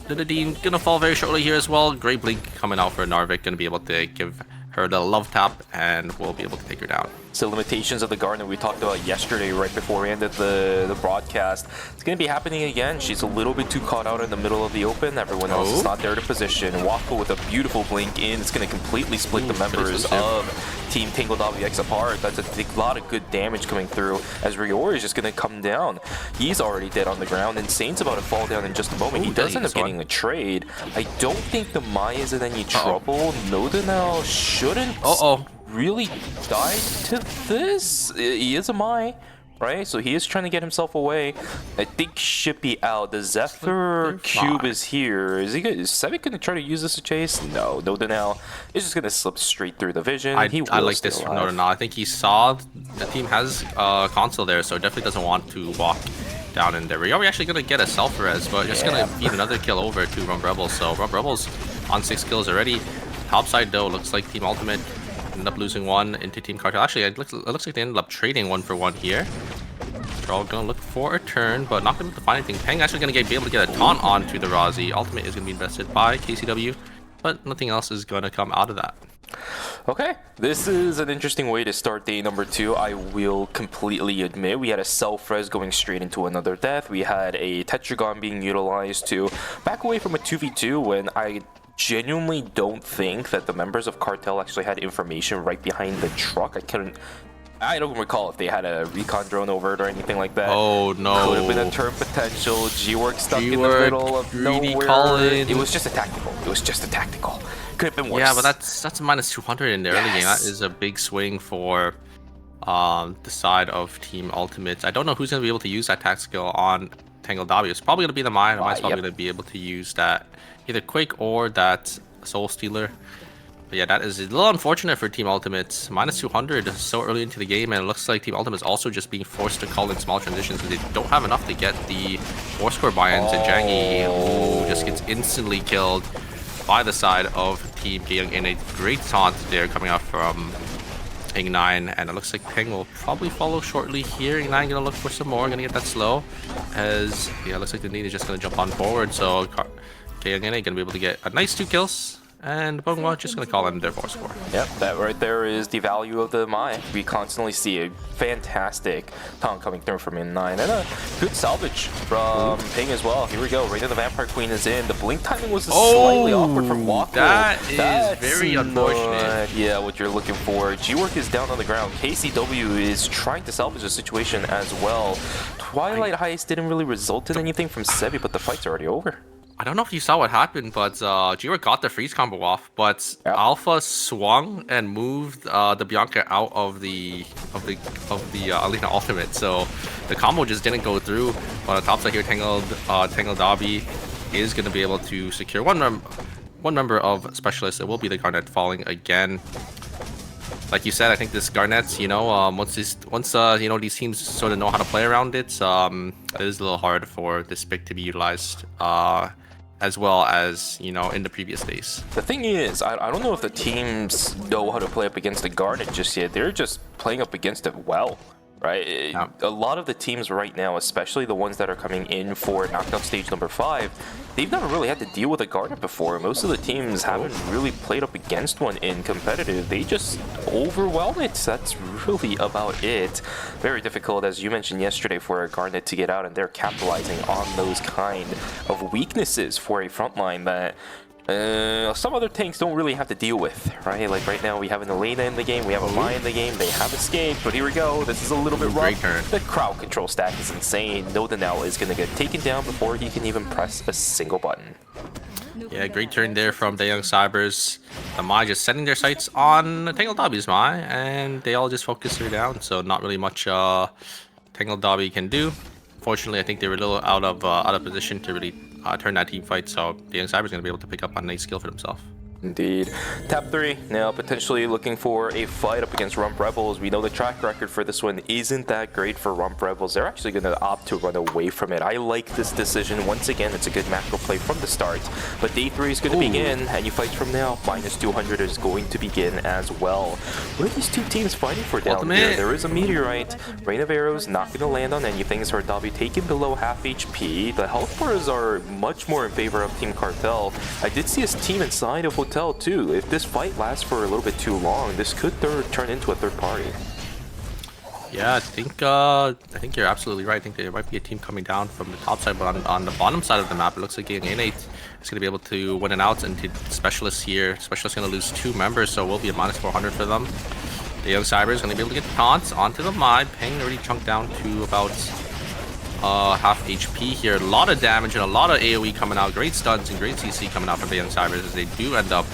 Dean gonna fall very shortly here as well. Great blink coming out for Narvik, gonna be able to give her the love tap and we'll be able to take her down. So limitations of the Garnet we talked about yesterday right before we ended the broadcast. It's going to be happening again. She's a little bit too caught out in the middle of the open. Everyone else is not there to position. Waffle with a beautiful blink in. It's going to completely split the members of Team Tangled WX apart. That's a lot of good damage coming through as Rior is just going to come down. He's already dead on the ground. Insane's about to fall down in just a moment. He does end up getting a trade. I don't think the Mai is in any trouble. Nodanel shouldn't really died to this. He is a Mai, right? So he is trying to get himself away. I think should be out. The Zephyr Cube is here. Is Sevic gonna try to use this to chase? No, Nodanel is just gonna slip straight through the vision. I like this from Nodanel. I think he saw the team has console there, so definitely doesn't want to walk down in there. We're actually gonna get a self-res, but just gonna feed another kill over to Rump Rebels. So Rump Rebels on 6 kills already. Top side though, looks like Team Ultimate ended up losing one into Team Cartel. Actually, it looks like they ended up trading 1-for-1 here. They're all gonna look for a turn, but not gonna be able to find anything. Peng actually gonna be able to get a taunt onto the Razi. Ultimate is gonna be invested by KCW, but nothing else is gonna come out of that. Okay, this is an interesting way to start day number 2. I will completely admit we had a self-res going straight into another death. We had a Tetragon being utilized to back away from a 2v2 when I genuinely don't think that the members of Cartel actually had information right behind the truck. I don't recall if they had a recon drone over it or anything like that. Oh no. Could have been a turn potential. G-Work stuck in the middle of nowhere. It was just a tactical. It was just a tactical. Could have been worse. Yeah, but that's a -200 in the early game. That is a big swing for the side of Team Ultimate. I don't know who's going to be able to use that tact skill on Tangled W. It's probably going to be the Mai. The Mai's probably going to be able to use that either Quake or that Soul Stealer. But yeah, that is a little unfortunate for Team Ultimate. -200 so early into the game, and it looks like Team Ultimate is also just being forced to call in small transitions because they don't have enough to get the 4-score buy-ins. And Jangi just gets instantly killed by the side of Team Young in a great taunt there coming out from Ing9, and it looks like Peng will probably follow shortly here. Ing9 gonna look for some more, gonna get that slow, as yeah, looks like the need is just gonna jump on forward. So Young gonna be able to get a nice 2 kills. And Bongwa just going to call in their 4-score. Yep, that right there is the value of the Mai. We constantly see a fantastic taunt coming through from Ing9 and a good salvage from Ping as well. Here we go. Right now the Vampire Queen is in. The blink timing was slightly awkward from Waku. That's very unfortunate. Yeah, what you're looking for. G-Work is down on the ground. KCW is trying to salvage the situation as well. Twilight Heist didn't really result in anything from Sebi, but the fight's already over. I don't know if you saw what happened, but G-Work got the freeze combo off, but Alpha swung and moved the Bianca out of the Alina ultimate, so the combo just didn't go through. But on top side here, Tangled Dobby is going to be able to secure one member of Specialists. It will be the Garnet falling again. Like you said, I think this Garnet, you know, once you know, these teams sort of know how to play around it, it is a little hard for this pick to be utilized. As well as, you know, in the previous days. The thing is, I don't know if the teams know how to play up against the Garnet just yet. They're just playing up against it well, right? Yeah. A lot of the teams right now, especially the ones that are coming in for knockout stage number 5, they've never really had to deal with a Garnet before. Most of the teams haven't really played up against one in competitive. They just overwhelm it. That's really about it. Very difficult, as you mentioned yesterday, for a Garnet to get out, and they're capitalizing on those kind of weaknesses for a frontline that Some other tanks don't really have to deal with, right? Like right now we have an Elena in the game, we have a Maya in the game, they have escaped, but here we go. This is a little bit Great rough. turn. The crowd control stack is insane. No Danelle is going to get taken down before he can even press a single button. Yeah, great turn there from the Young Cybers. The Mai just setting their sights on Tangled Dobby's Mai, and they all just focus her down, so not really much Tangled Dobby can do. Fortunately, I think they were a little out of position to really turn that team fight, so the Young Cyber's going to be able to pick up on a nice skill for themselves. Indeed. Tap 3 now potentially looking for a fight up against Rump Rebels. We know the track record for this one isn't that great for Rump Rebels. They're actually going to opt to run away from it. I like this decision. Once again, it's a good macro play from the start. But day 3 is going to begin, and you fight from now. Minus 200 is going to begin as well. What are these two teams fighting for down here? There is a meteorite. Rain of Arrows not going to land on anything. So Dobby taken below half HP. The health bars are much more in favor of Team Cartel. I did see his team inside of Hotel too. If this fight lasts for a little bit too long, this could turn into a third party. Yeah, I think you're absolutely right. I think there might be a team coming down from the top side, but on the bottom side of the map, it looks like Gang 8 is going to be able to win it out. And the Specialists here, Specialists going to lose 2 members, so it will be a minus 400 for them. The Young Cyber is going to be able to get the taunts onto the Mai. Peng already chunked down to about half HP here. A lot of damage and a lot of AoE coming out. Great stuns and great CC coming out from the Young Cybers as they do end up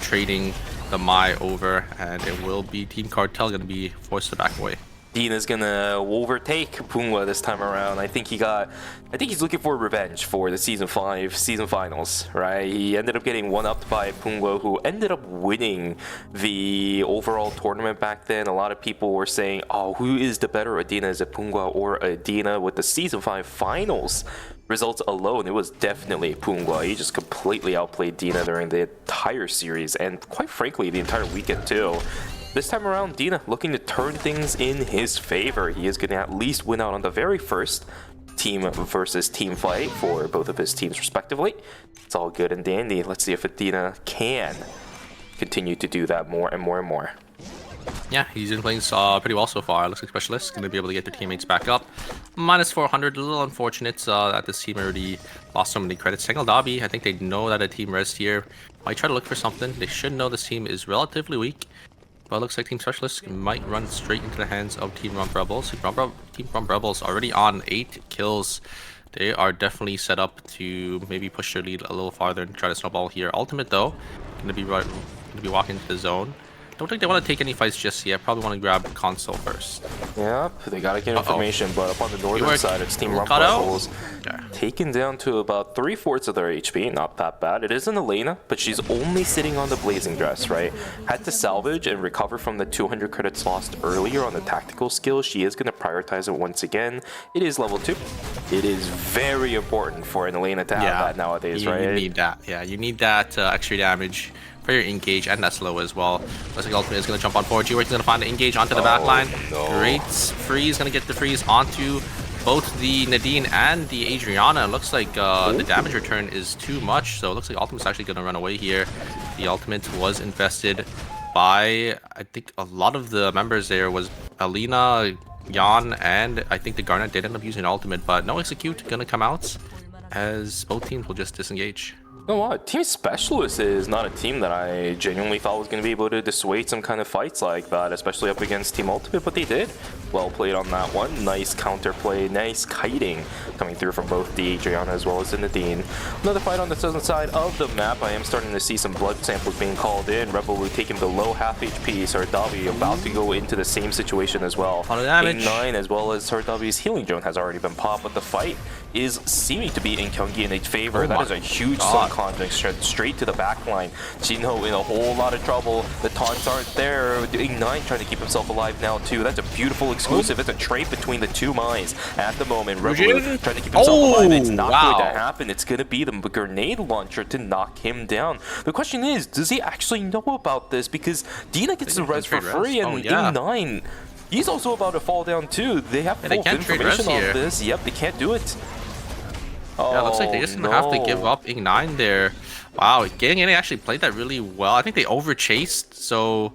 trading the Mai over, and it will be Team Cartel going to be forced to back away. Dina's gonna overtake Pungwa this time around. I think he's looking for revenge for the season 5 season finals, right? He ended up getting one-upped by Pungwa, who ended up winning the overall tournament back then. A lot of people were saying, oh, who is the better Adina? Is it Pungwa or Adina? With the season 5 finals results alone, it was definitely Pungwa. He just completely outplayed Dina during the entire series, and quite frankly, the entire weekend too. This time around, Dina looking to turn things in his favor. He is going to at least win out on the very first team versus team fight for both of his teams respectively. It's all good and dandy. Let's see if Dina can continue to do that more and more and more. Yeah, he's been playing pretty well so far. Looks like Specialists going to be able to get their teammates back up. Minus 400, a little unfortunate that this team already lost so many credits. Tangled Dobby, I think they know that a team rest here might try to look for something. They should know this team is relatively weak. But it looks like Team Specialists might run straight into the hands of Team Rump Rebels. Team Rump Rebels already on 8 kills. They are definitely set up to maybe push their lead a little farther and try to snowball here. Ultimate though, gonna be walking into the zone. Don't think they want to take any fights just yet. Probably want to grab console first. Yep, they gotta get information, but up on the northern side, it's Team Rump Rebels taken down to about 3/4 of their HP. Not that bad. It is an Elena, but she's only sitting on the Blazing Dress, right? Had to salvage and recover from the 200 credits lost earlier on the tactical skill. She is gonna prioritize it once again. It is level 2. It is very important for an Elena to have that nowadays, right? You need that. Yeah, you need that extra damage for your engage, and that's low as well. Looks like Ultimate is going to jump on forward. G-Work is going to find the engage onto the back line. No. Great freeze, going to get the freeze onto both the Nadine and the Adriana. It looks like the damage return is too much, so it looks like Ultimate's actually going to run away here. The Ultimate was invested by, I think a lot of the members there was Alina, Jan, and I think the Garnet did end up using Ultimate, but no execute going to come out as both teams will just disengage. You know what? Team Specialist is not a team that I genuinely thought was going to be able to dissuade some kind of fights like that, especially up against Team Ultimate, but they did. Well played on that one. Nice counterplay, nice kiting coming through from both the Adriana as well as the Nadine. Another fight on the southern side of the map. I am starting to see some blood samples being called in. Rebel will taking below half HP. Sardavi about to go into the same situation as well. 9 as well as Sardavi's healing drone has already been popped, but the fight is seeming to be in Kyunggi in its favor. That is a huge Sun Conjunct straight to the back line. Chino in a whole lot of trouble. The taunts aren't there. Ignite trying to keep himself alive now too. That's a beautiful exclusive. It's a trade between the two Mines at the moment. Rebel trying to keep himself alive. It's not going to happen. It's going to be the grenade launcher to knock him down. The question is, does he actually know about this? Because Dina gets the res for free, and Ignite, he's also about to fall down too. They have full information on this. Yep, they can't do it. Yeah, it looks like they're just gonna have to give up Ing9 there. Wow, Gang 8 actually played that really well. I think they overchased, so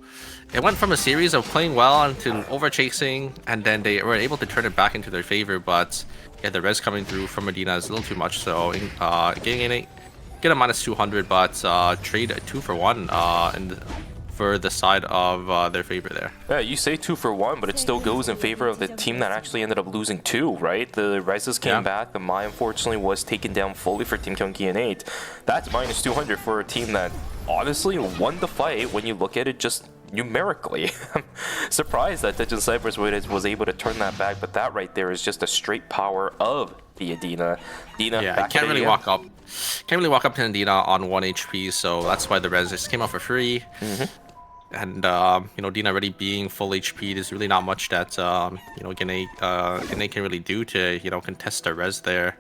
it went from a series of playing well into overchasing, and then they were able to turn it back into their favor. But yeah, the res coming through from Medina is a little too much, so Gang 8 gonna get a minus 200, but trade a 2-for-1 for the side of their favor there. Yeah, you say 2-for-1, but it still goes in favor of the team that actually ended up losing 2, right? The Rises came back. The Mai, unfortunately, was taken down fully for Team Kyungki and 8. That's minus 200 for a team that honestly won the fight when you look at it just numerically. I'm surprised that Legend Cypress was able to turn that back, but that right there is just a straight power of the Adina. Dina, Yeah, I can't really walk up. Can't really walk up to Adina on 1 HP, so that's why the res just came out for free. And you know, Dina already being full HP, there's really not much that you know, Gane can really do to, you know, contest the res there.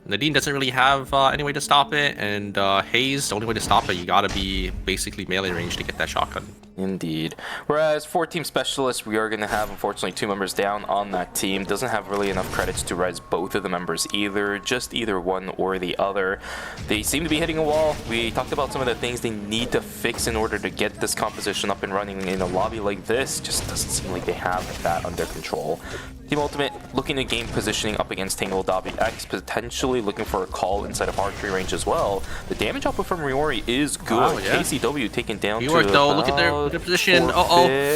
Nadine doesn't really have any way to stop it, and Hayes, the only way to stop it, you gotta be basically melee range to get that shotgun. Indeed. Whereas for Team Specialists, we are going to have, unfortunately, 2 members down on that team. Doesn't have really enough credits to res both of the members either, just either one or the other. They seem to be hitting a wall. We talked about some of the things they need to fix in order to get this composition up and running in a lobby like this. Just doesn't seem like they have that under control. Team Ultimate looking to gain positioning up against Tangle Dobby X, potentially looking for a call inside of archery range as well. The damage output from Riori is good. Wow, yeah. KCW taken down Riori, to though, look at their position.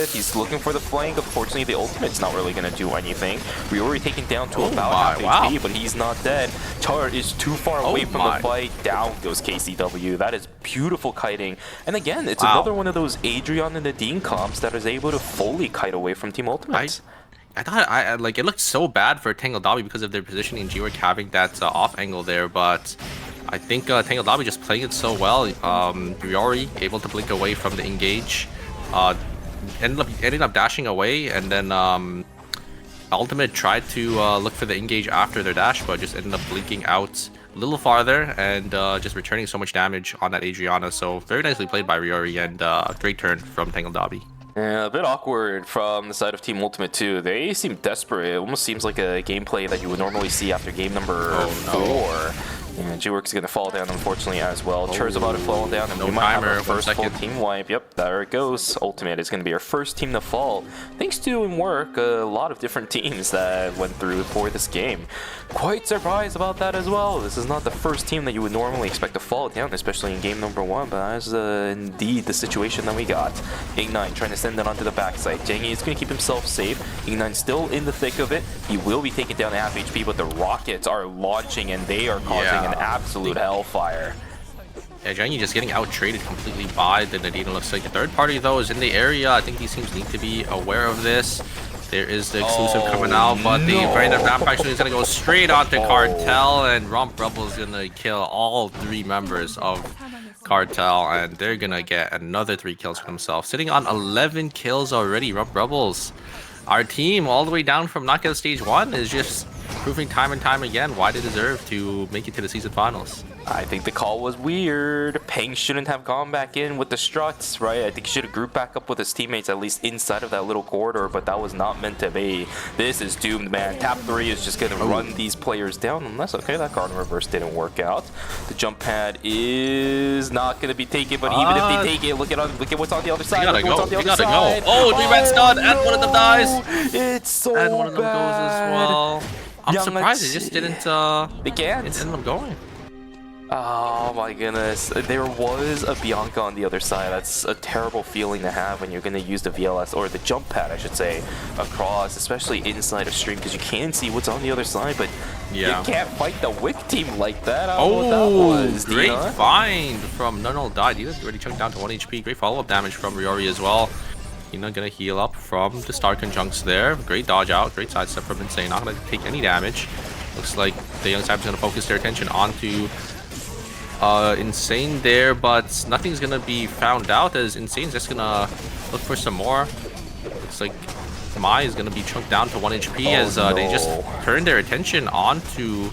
He's looking for the flank. Unfortunately, the ultimate's not really going to do anything. Riori taken down to about half HP, but he's not dead. Char is too far away from the fight. Down goes KCW. That is beautiful kiting. And again, it's another one of those Adrian and Nadine comps that is able to fully kite away from Team Ultimate. I thought like it looked so bad for Tangle Dobby because of their positioning, G-Work having that off angle there, but I think Tangle Dobby just playing it so well. Riori able to blink away from the engage, ended up dashing away, and then Ultimate tried to look for the engage after their dash, but just ended up blinking out a little farther and just returning so much damage on that Adriana. So very nicely played by Riori, and great turn from Tangle Dobby. Yeah, a bit awkward from the side of Team Ultimate too. They seem desperate. It almost seems like a gameplay that you would normally see after game number 4. And G-Work's going to fall down, unfortunately, as well. Chur's about to fall down, and we might have our first full team wipe. Yep, there it goes. Ultimate is going to be our first team to fall. Thanks to work, a lot of different teams that went through for this game. Quite surprised about that as well. This is not the first team that you would normally expect to fall down, especially in game number 1, but that's indeed the situation that we got. Ignite trying to send it onto the backside. Jengi is going to keep himself safe. Ignite still in the thick of it. He will be taken down to half HP, but the rockets are launching, and they are causing an absolute hellfire. Yeah, Jengi just getting out-traded completely by the Nadine. Looks like the third party, though, is in the area. I think these teams need to be aware of this. There is the exclusive coming out, but the Brandon Ramp actually is going to go straight onto Cartel, and Rump Rebel is going to kill all 3 members of Cartel, and they're going to get another 3 kills for themselves. Sitting on 11 kills already, Rump Rebels. Our team, all the way down from Knockout Stage 1, is just proving time and time again why they deserve to make it to the season finals. I think the call was weird. Peng shouldn't have gone back in with the struts, right? I think he should have grouped back up with his teammates at least inside of that little corridor, but that was not meant to be. This is doomed, man. Tap 3 is just going to run these players down, unless, okay, that card in reverse didn't work out. The jump pad is not going to be taken, but even if they take it, look at what's on the other side. Look what's on the other side. Oh, 3-man stun, and one of them dies. It's so And one of them goes as well. I'm surprised it just didn't they can't. it ended up going. Oh my goodness, there was a Bianca on the other side. That's a terrible feeling to have when you're going to use the VLS, or the jump pad I should say, across, especially inside of stream, because you can see what's on the other side, but you can't fight the Wick team like that. I don't know what that was. Great find from Nunal died. He was already chunked down to 1 HP. Great follow-up damage from Riori as well. Hina gonna heal up from the Star Conjuncts there. Great dodge out, great sidestep from Insane. Not gonna take any damage. Looks like the Young Cyber's gonna focus their attention onto Insane there, but nothing's gonna be found out as Insane's just gonna look for some more. Looks like Mai is gonna be chunked down to 1 HP as they just turn their attention onto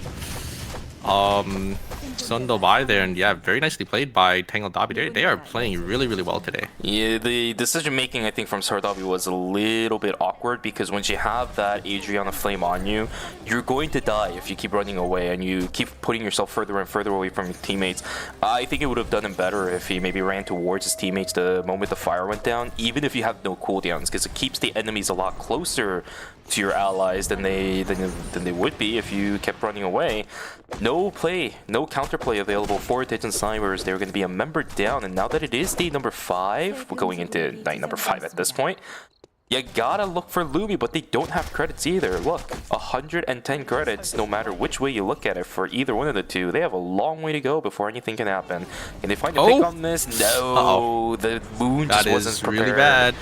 Sundo by there, and yeah, very nicely played by Tangle Dobby. They are playing really, really well today. Yeah, the decision making I think from Star Dobby was a little bit awkward, because once you have that Adriana Flame on you, you're going to die if you keep running away and you keep putting yourself further and further away from your teammates. I think it would have done him better if he maybe ran towards his teammates the moment the fire went down, even if you have no cooldowns, because it keeps the enemies a lot closer to your allies than they would be if you kept running away. No play, no counter roster play available for Attention Cybers. They're going to be a member down, and now that it is day number 5, we're going into night number 5 at this point. You gotta look for Luby, but they don't have credits either. Look, 110 credits, no matter which way you look at it for either one of the two. They have a long way to go before anything can happen. Can they find a pick on this? No, the moon just wasn't prepared. Really bad.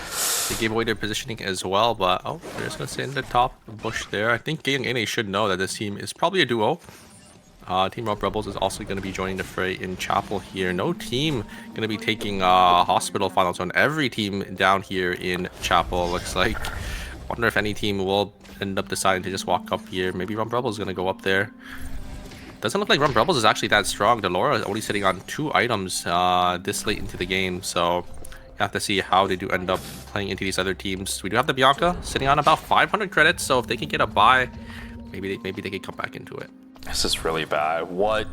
They gave away their positioning as well, but they're just gonna sit in the top bush there. I think Gang NA should know that this team is probably a duo. Team Rump Rebels is also going to be joining the fray in Chapel here. No team going to be taking Hospital Final Zone. Every team down here in Chapel looks like. Wonder if any team will end up deciding to just walk up here. Maybe Rump Rebels is going to go up there. Doesn't look like Rump Rebels is actually that strong. Delora is only sitting on 2 items this late into the game. So you have to see how they do end up playing into these other teams. We do have the Bianca sitting on about 500 credits. So if they can get a buy, maybe they can come back into it. This is really bad. What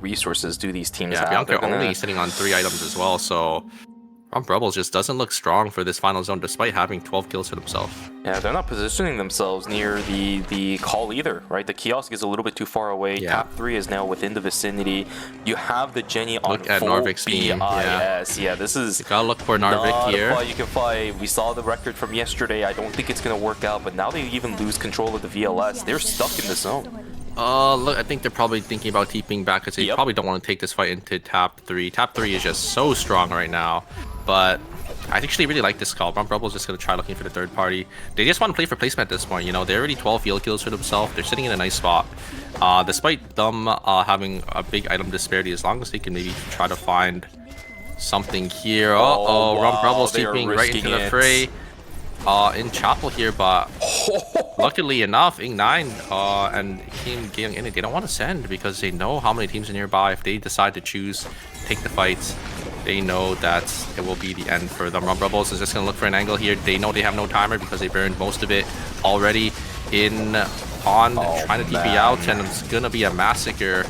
resources do these teams have? Yeah, Bianca only sitting on 3 items as well, so Rump Rebels just doesn't look strong for this final zone despite having 12 kills for themselves. Yeah, they're not positioning themselves near the call either, right? The kiosk is a little bit too far away. Yeah. Top 3 is now within the vicinity. You have the Jenny on Look at full Narvik's team. BIS. Yeah, this is You gotta look for Narvik not here. a fight you can fight. We saw the record from yesterday. I don't think it's going to work out, but now they even lose control of the VLS. They're stuck in the zone. Look, I think they're probably thinking about TPing back because they probably don't want to take this fight into Top 3. Top 3 is just so strong right now, but I actually really like this call. Rump Rebels just going to try looking for the third party. They just want to play for placement at this point. You know, they're already 12 field kills for themselves. They're sitting in a nice spot. Despite them having a big item disparity, as long as they can maybe try to find something here. Wow, Rump Rebels they are TPing right into the fray. In Chapel here, but luckily enough, Ing9 and Team Gang in it, they don't want to send because they know how many teams are nearby. If they decide to choose take the fights, they know that it will be the end for them. Rump Rebels is just going to look for an angle here. They know they have no timer because they burned most of it already in on trying to TP out, and it's going to be a massacre.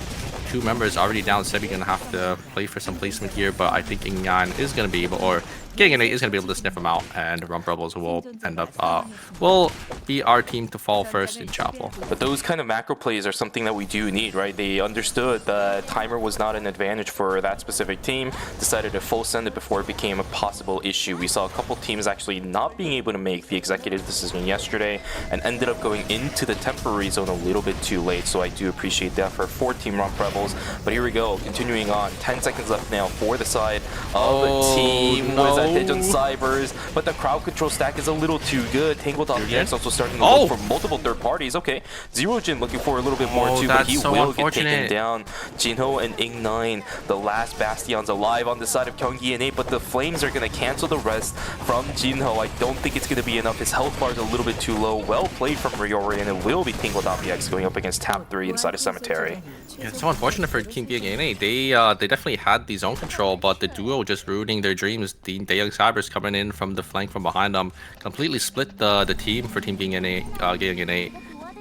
2 members already down. Sebi going to have to play for some placement here, but I think Ing9 is going to be able, or Gang NA is going to be able to sniff him out, and Rump Rebels will end up, will be our team to fall first in Chapel. But those kind of macro plays are something that we do need, right? They understood the timer was not an advantage for that specific team, decided to full send it before it became a possible issue. We saw a couple teams actually not being able to make the executive decision yesterday and ended up going into the temporary zone a little bit too late, so I do appreciate that for Team Rump Rebels. But here we go, continuing on. 10 seconds left now for the side of the team with Attention Cybers, but the crowd control stack is a little too good. Tangled off the X also starting to look for multiple third parties. Okay, Zero Jin looking for a little bit more too, but he will get taken down. Jinho and Ing9, the last Bastions alive on the side of Gyeonggi and 8, but the Flames are going to cancel the rest from Jinho. I don't think it's going to be enough. His health bar is a little bit too low. Well played from Ryori, and it will be Tangled off the X going up against Top 3 inside a cemetery. Yeah, it's so unfortunate for Team Gang NA. They definitely had the zone control, but the duo just ruining their dreams. The Young Cybers coming in from the flank from behind them completely split the team for Team Gang NA.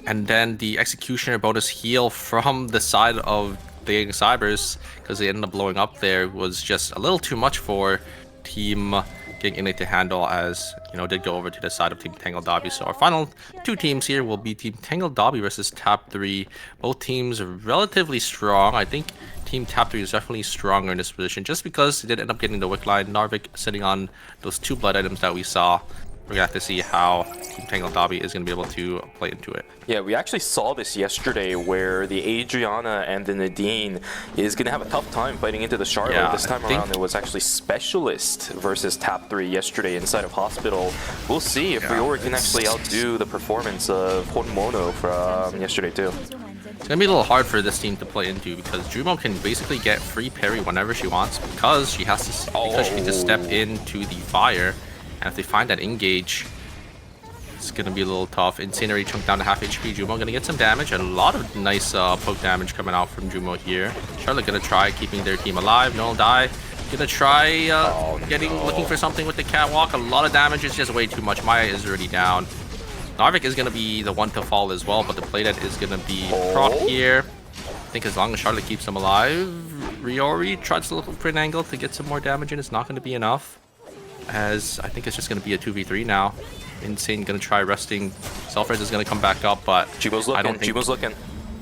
And then the Executioner bonus heal from the side of the Young Cybers, because they ended up blowing up there, was just a little too much for Team Gang NA to handle, as you know, did go over to the side of Team Tangled Dobby. So our final 2 teams here will be Team Tangled Dobby versus Top 3. Both teams are relatively strong. I think Team Top 3 is definitely stronger in this position just because they did end up getting the wick line. Narvik sitting on those 2 blood items that we saw. We're going to have to see how Team Tangled Dobby is going to be able to play into it. Yeah, we actually saw this yesterday where the Adriana and the Nadine is going to have a tough time fighting into the Charlotte. Yeah, this time around, it was actually Specialist versus Top 3 yesterday inside of Hospital. We'll see if Ryori can actually outdo the performance of Honmono from yesterday too. It's going to be a little hard for this team to play into because Jumo can basically get free parry whenever she wants because she has to, because she can just step into the fire. And if they find that engage, it's going to be a little tough. Incinerate chunked down to half HP. Jumo going to get some damage. A lot of nice poke damage coming out from Jumo here. Charlotte going to try keeping their team alive. No die. Going to try looking for something with the catwalk. A lot of damage is just way too much. Maya is already down. Narvik is going to be the one to fall as well, but the playdead is going to be proc here. I think as long as Charlotte keeps him alive, Ryori tries to look for an angle to get some more damage in. It's not going to be enough, as I think it's just going to be a 2v3 now. Insane going to try resting. Selfres is going to come back up, but Jumo's looking. I don't think... Jumo's looking.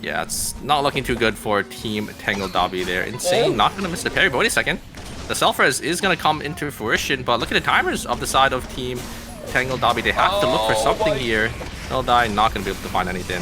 Yeah, it's not looking too good for Team Tangle Dobby there. Insane, not gonna miss the parry, but wait a second. The self-res is gonna come into fruition, but look at the timers of the side of Team Tangle Dobby. They have to look for something here. They'll die, not gonna be able to find anything.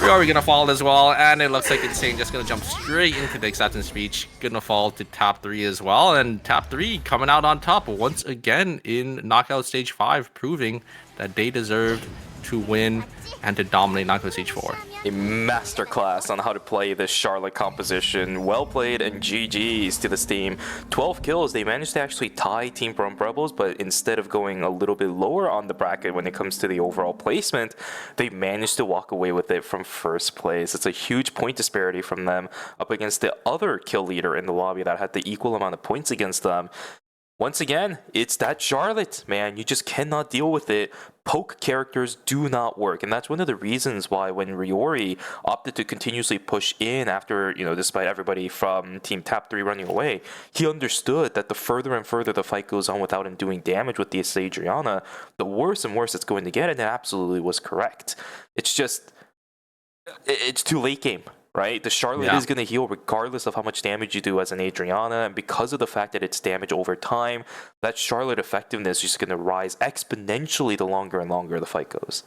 Rory gonna fall as well, and it looks like Insane just gonna jump straight into the acceptance speech. Gonna fall to top 3 as well, and top 3 coming out on top once again in Knockout Stage 5, proving that they deserved to win and to dominate Knockout Stage 4. A masterclass on how to play this Charlotte composition. Well played, and GG's to this team. 12 kills. They managed to actually tie Team Brump Rebels, but instead of going a little bit lower on the bracket when it comes to the overall placement, they managed to walk away with it from first place. It's a huge point disparity from them up against the other kill leader in the lobby that had the equal amount of points against them. Once again, it's that Charlotte, man. You just cannot deal with it. Poke characters do not work, and that's one of the reasons why when Riori opted to continuously push in after, despite everybody from Team Tap 3 running away, he understood that the further and further the fight goes on without him doing damage with the Adriana, the worse and worse it's going to get, and it absolutely was correct. It's too late game. Right? The Charlotte is going to heal regardless of how much damage you do as an Adriana, and because of the fact that it's damage over time, that Charlotte effectiveness is just going to rise exponentially the longer and longer the fight goes.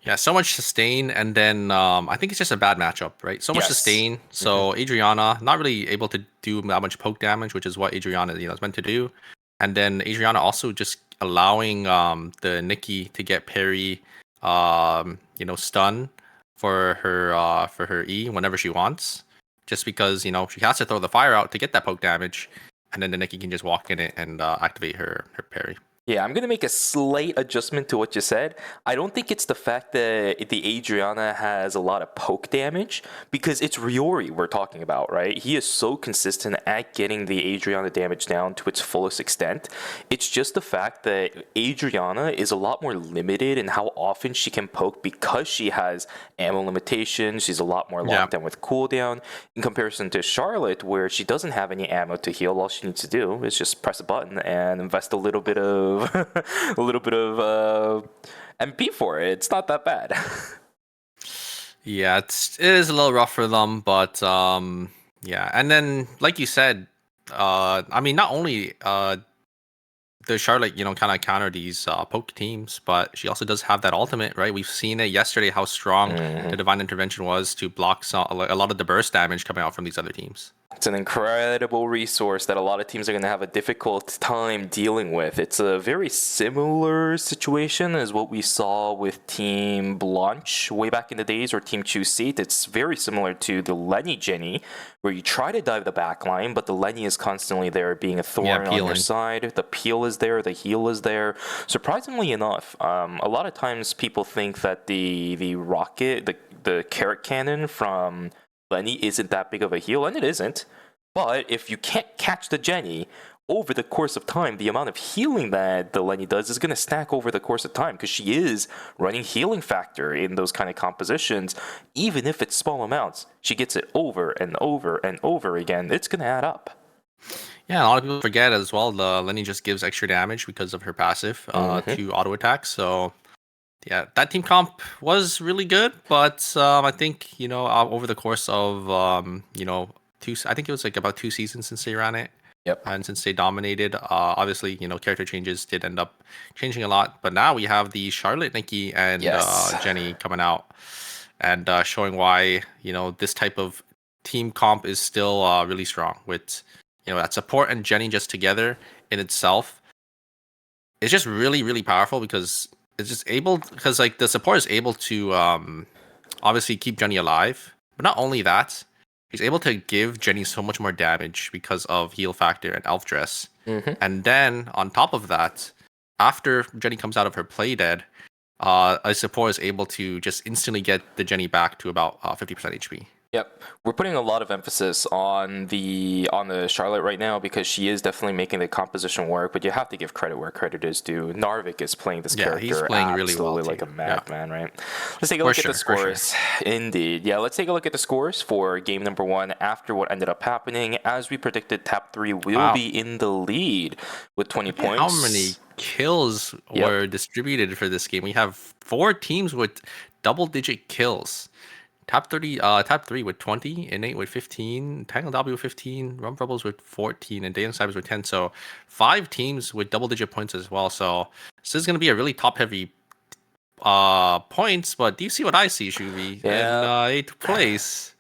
Yeah, so much sustain, and then I think it's just a bad matchup, right? So much sustain, so Adriana not really able to do that much poke damage, which is what Adriana is meant to do, and then Adriana also just allowing the Nikki to get parry, stun for her E whenever she wants, just because she has to throw the fire out to get that poke damage, and then the Nikki can just walk in it and activate her parry. Yeah, I'm going to make a slight adjustment to what you said. I don't think it's the fact that the Adriana has a lot of poke damage, because it's Riori we're talking about, right? He is so consistent at getting the Adriana damage down to its fullest extent. It's just the fact that Adriana is a lot more limited in how often she can poke because she has ammo limitations. She's a lot more locked down with cooldown in comparison to Charlotte, where she doesn't have any ammo to heal. All she needs to do is just press a button and invest a little bit of MP for it. It's not that bad. Yeah, it is a little rough for them, but yeah. And then, like you said, I mean, not only the Charlotte, kind of counter these poke teams, but she also does have that ultimate, right? We've seen it yesterday how strong the Divine Intervention was to block a lot of the burst damage coming out from these other teams. It's an incredible resource that a lot of teams are going to have a difficult time dealing with. It's a very similar situation as what we saw with Team Blanche way back in the days, or Team Choose Seat. It's very similar to the Lenny Jenny, where you try to dive the back line, but the Lenny is constantly there being a thorn on your side. The peel is there, the heal is there. Surprisingly enough, a lot of times people think that the rocket, the carrot cannon from Lenny isn't that big of a heal, and it isn't. But if you can't catch the Jenny over the course of time, the amount of healing that the Lenny does is going to stack over the course of time, because she is running healing factor in those kind of compositions. Even if it's small amounts, she gets it over and over and over again. It's going to add up. Yeah, a lot of people forget as well, the Lenny just gives extra damage because of her passive to auto attack. So yeah, that team comp was really good, but I think over the course of I think it was like about 2 seasons since they ran it. Yep. And since they dominated, obviously character changes did end up changing a lot. But now we have the Charlotte, Nikki, and Jenny coming out and showing why this type of team comp is still really strong. With that support and Jenny just together in itself, it's just really, really powerful, because it's just like the support is able to obviously keep Jenny alive, but not only that, he's able to give Jenny so much more damage because of heal factor and elf dress. And then on top of that, after Jenny comes out of her play dead, a support is able to just instantly get the Jenny back to about 50% HP. Yep, we're putting a lot of emphasis on the Charlotte right now, because she is definitely making the composition work. But you have to give credit where credit is due. Narvik is playing this character he's playing really well, like a madman, right? Let's take a look at the scores. Indeed, yeah. Let's take a look at the scores for game number 1 after what ended up happening. As we predicted, Tap 3 will be in the lead with 20 points. How many kills were distributed for this game? We have 4 teams with double-digit kills. Top 3 with 20, Innate with 15, Tangle W with 15, Rum Rebels with 14, and Dayton Cybers with 10. So 5 teams with double-digit points as well. So this is going to be a really top-heavy points. But do you see what I see, Shuvi? Yeah. In 8th place.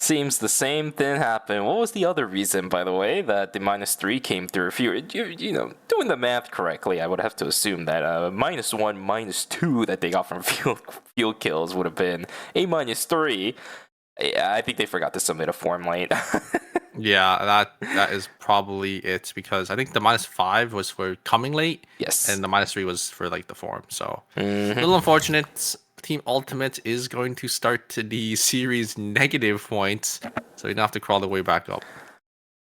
Seems the same thing happened. What was the other reason, by the way, that the -3 came through? If you know, doing the math correctly, I would have to assume that -1, -2 that they got from field kills would have been a -3. I think they forgot to submit a form late. Yeah, that is probably it, because I think the -5 was for coming late. Yes. And the -3 was for like the form. So a little unfortunate. Team Ultimate is going to start to the series negative points, so you don't have to crawl the way back up.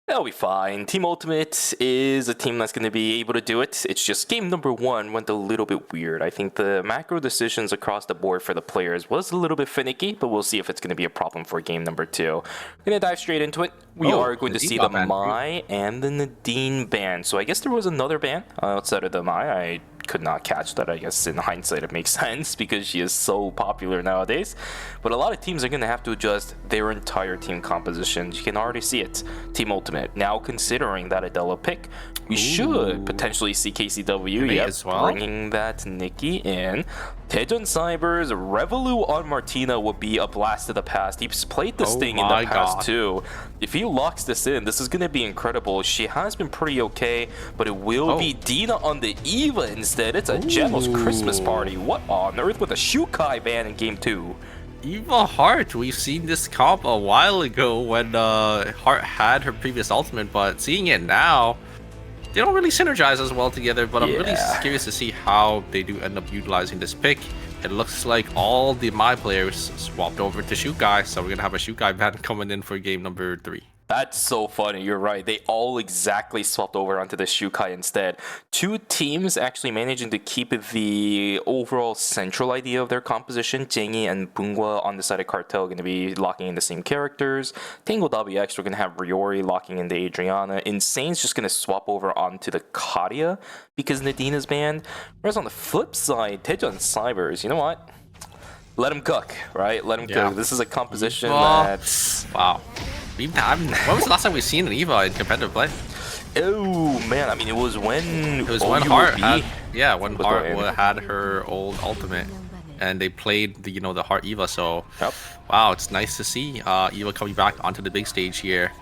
That'll be fine. Team Ultimate is a team that's going to be able to do it. It's just game number 1 went a little bit weird. I think the macro decisions across the board for the players was a little bit finicky, but we'll see if it's going to be a problem for game number 2. We're going to dive straight into it. We are going to see the Mai and the Nadine ban. So I guess there was another ban outside of the Mai. I could not catch that. I guess in hindsight it makes sense because she is so popular nowadays. But a lot of teams are going to have to adjust their entire team composition. You can already see it. Team Ultimate now considering that Adela pick, we should potentially see KCW as well. bringing that Nikki in. Tejon Cybers, Revolu on Martina would be a blast of the past. He's played this thing in the past too. If he locks this in, this is going to be incredible. She has been pretty okay, but it will be Dina on the Eva instead. It's a Gemo's Christmas party. What on earth with a Shukai ban in game 2? Eva Hart, we've seen this comp a while ago when Hart had her previous ultimate, but seeing it now, they don't really synergize as well together. But I'm really curious to see how they do end up utilizing this pick. It looks like all the My players swapped over to Shukai, so we're gonna have a Shukai ban coming in for game number 3. That's so funny. You're right. They all exactly swapped over onto the Shukai instead. 2 teams actually managing to keep the overall central idea of their composition. Jengi and Bungwa on the side of Cartel going to be locking in the same characters. Tango WX, we're going to have Riori locking in the Adriana. Insane's just going to swap over onto the Kadia because Nadina's banned. Whereas on the flip side, Tejon Cybers, you know what? Let him cook, right? Let him cook. This is a composition that's... Wow. When was the last time we've seen an Eva in competitive play? Oh man, I mean it was when when Hart had, when Hart had her old ultimate, and they played the the Hart Eva. So wow, it's nice to see Eva coming back onto the big stage here.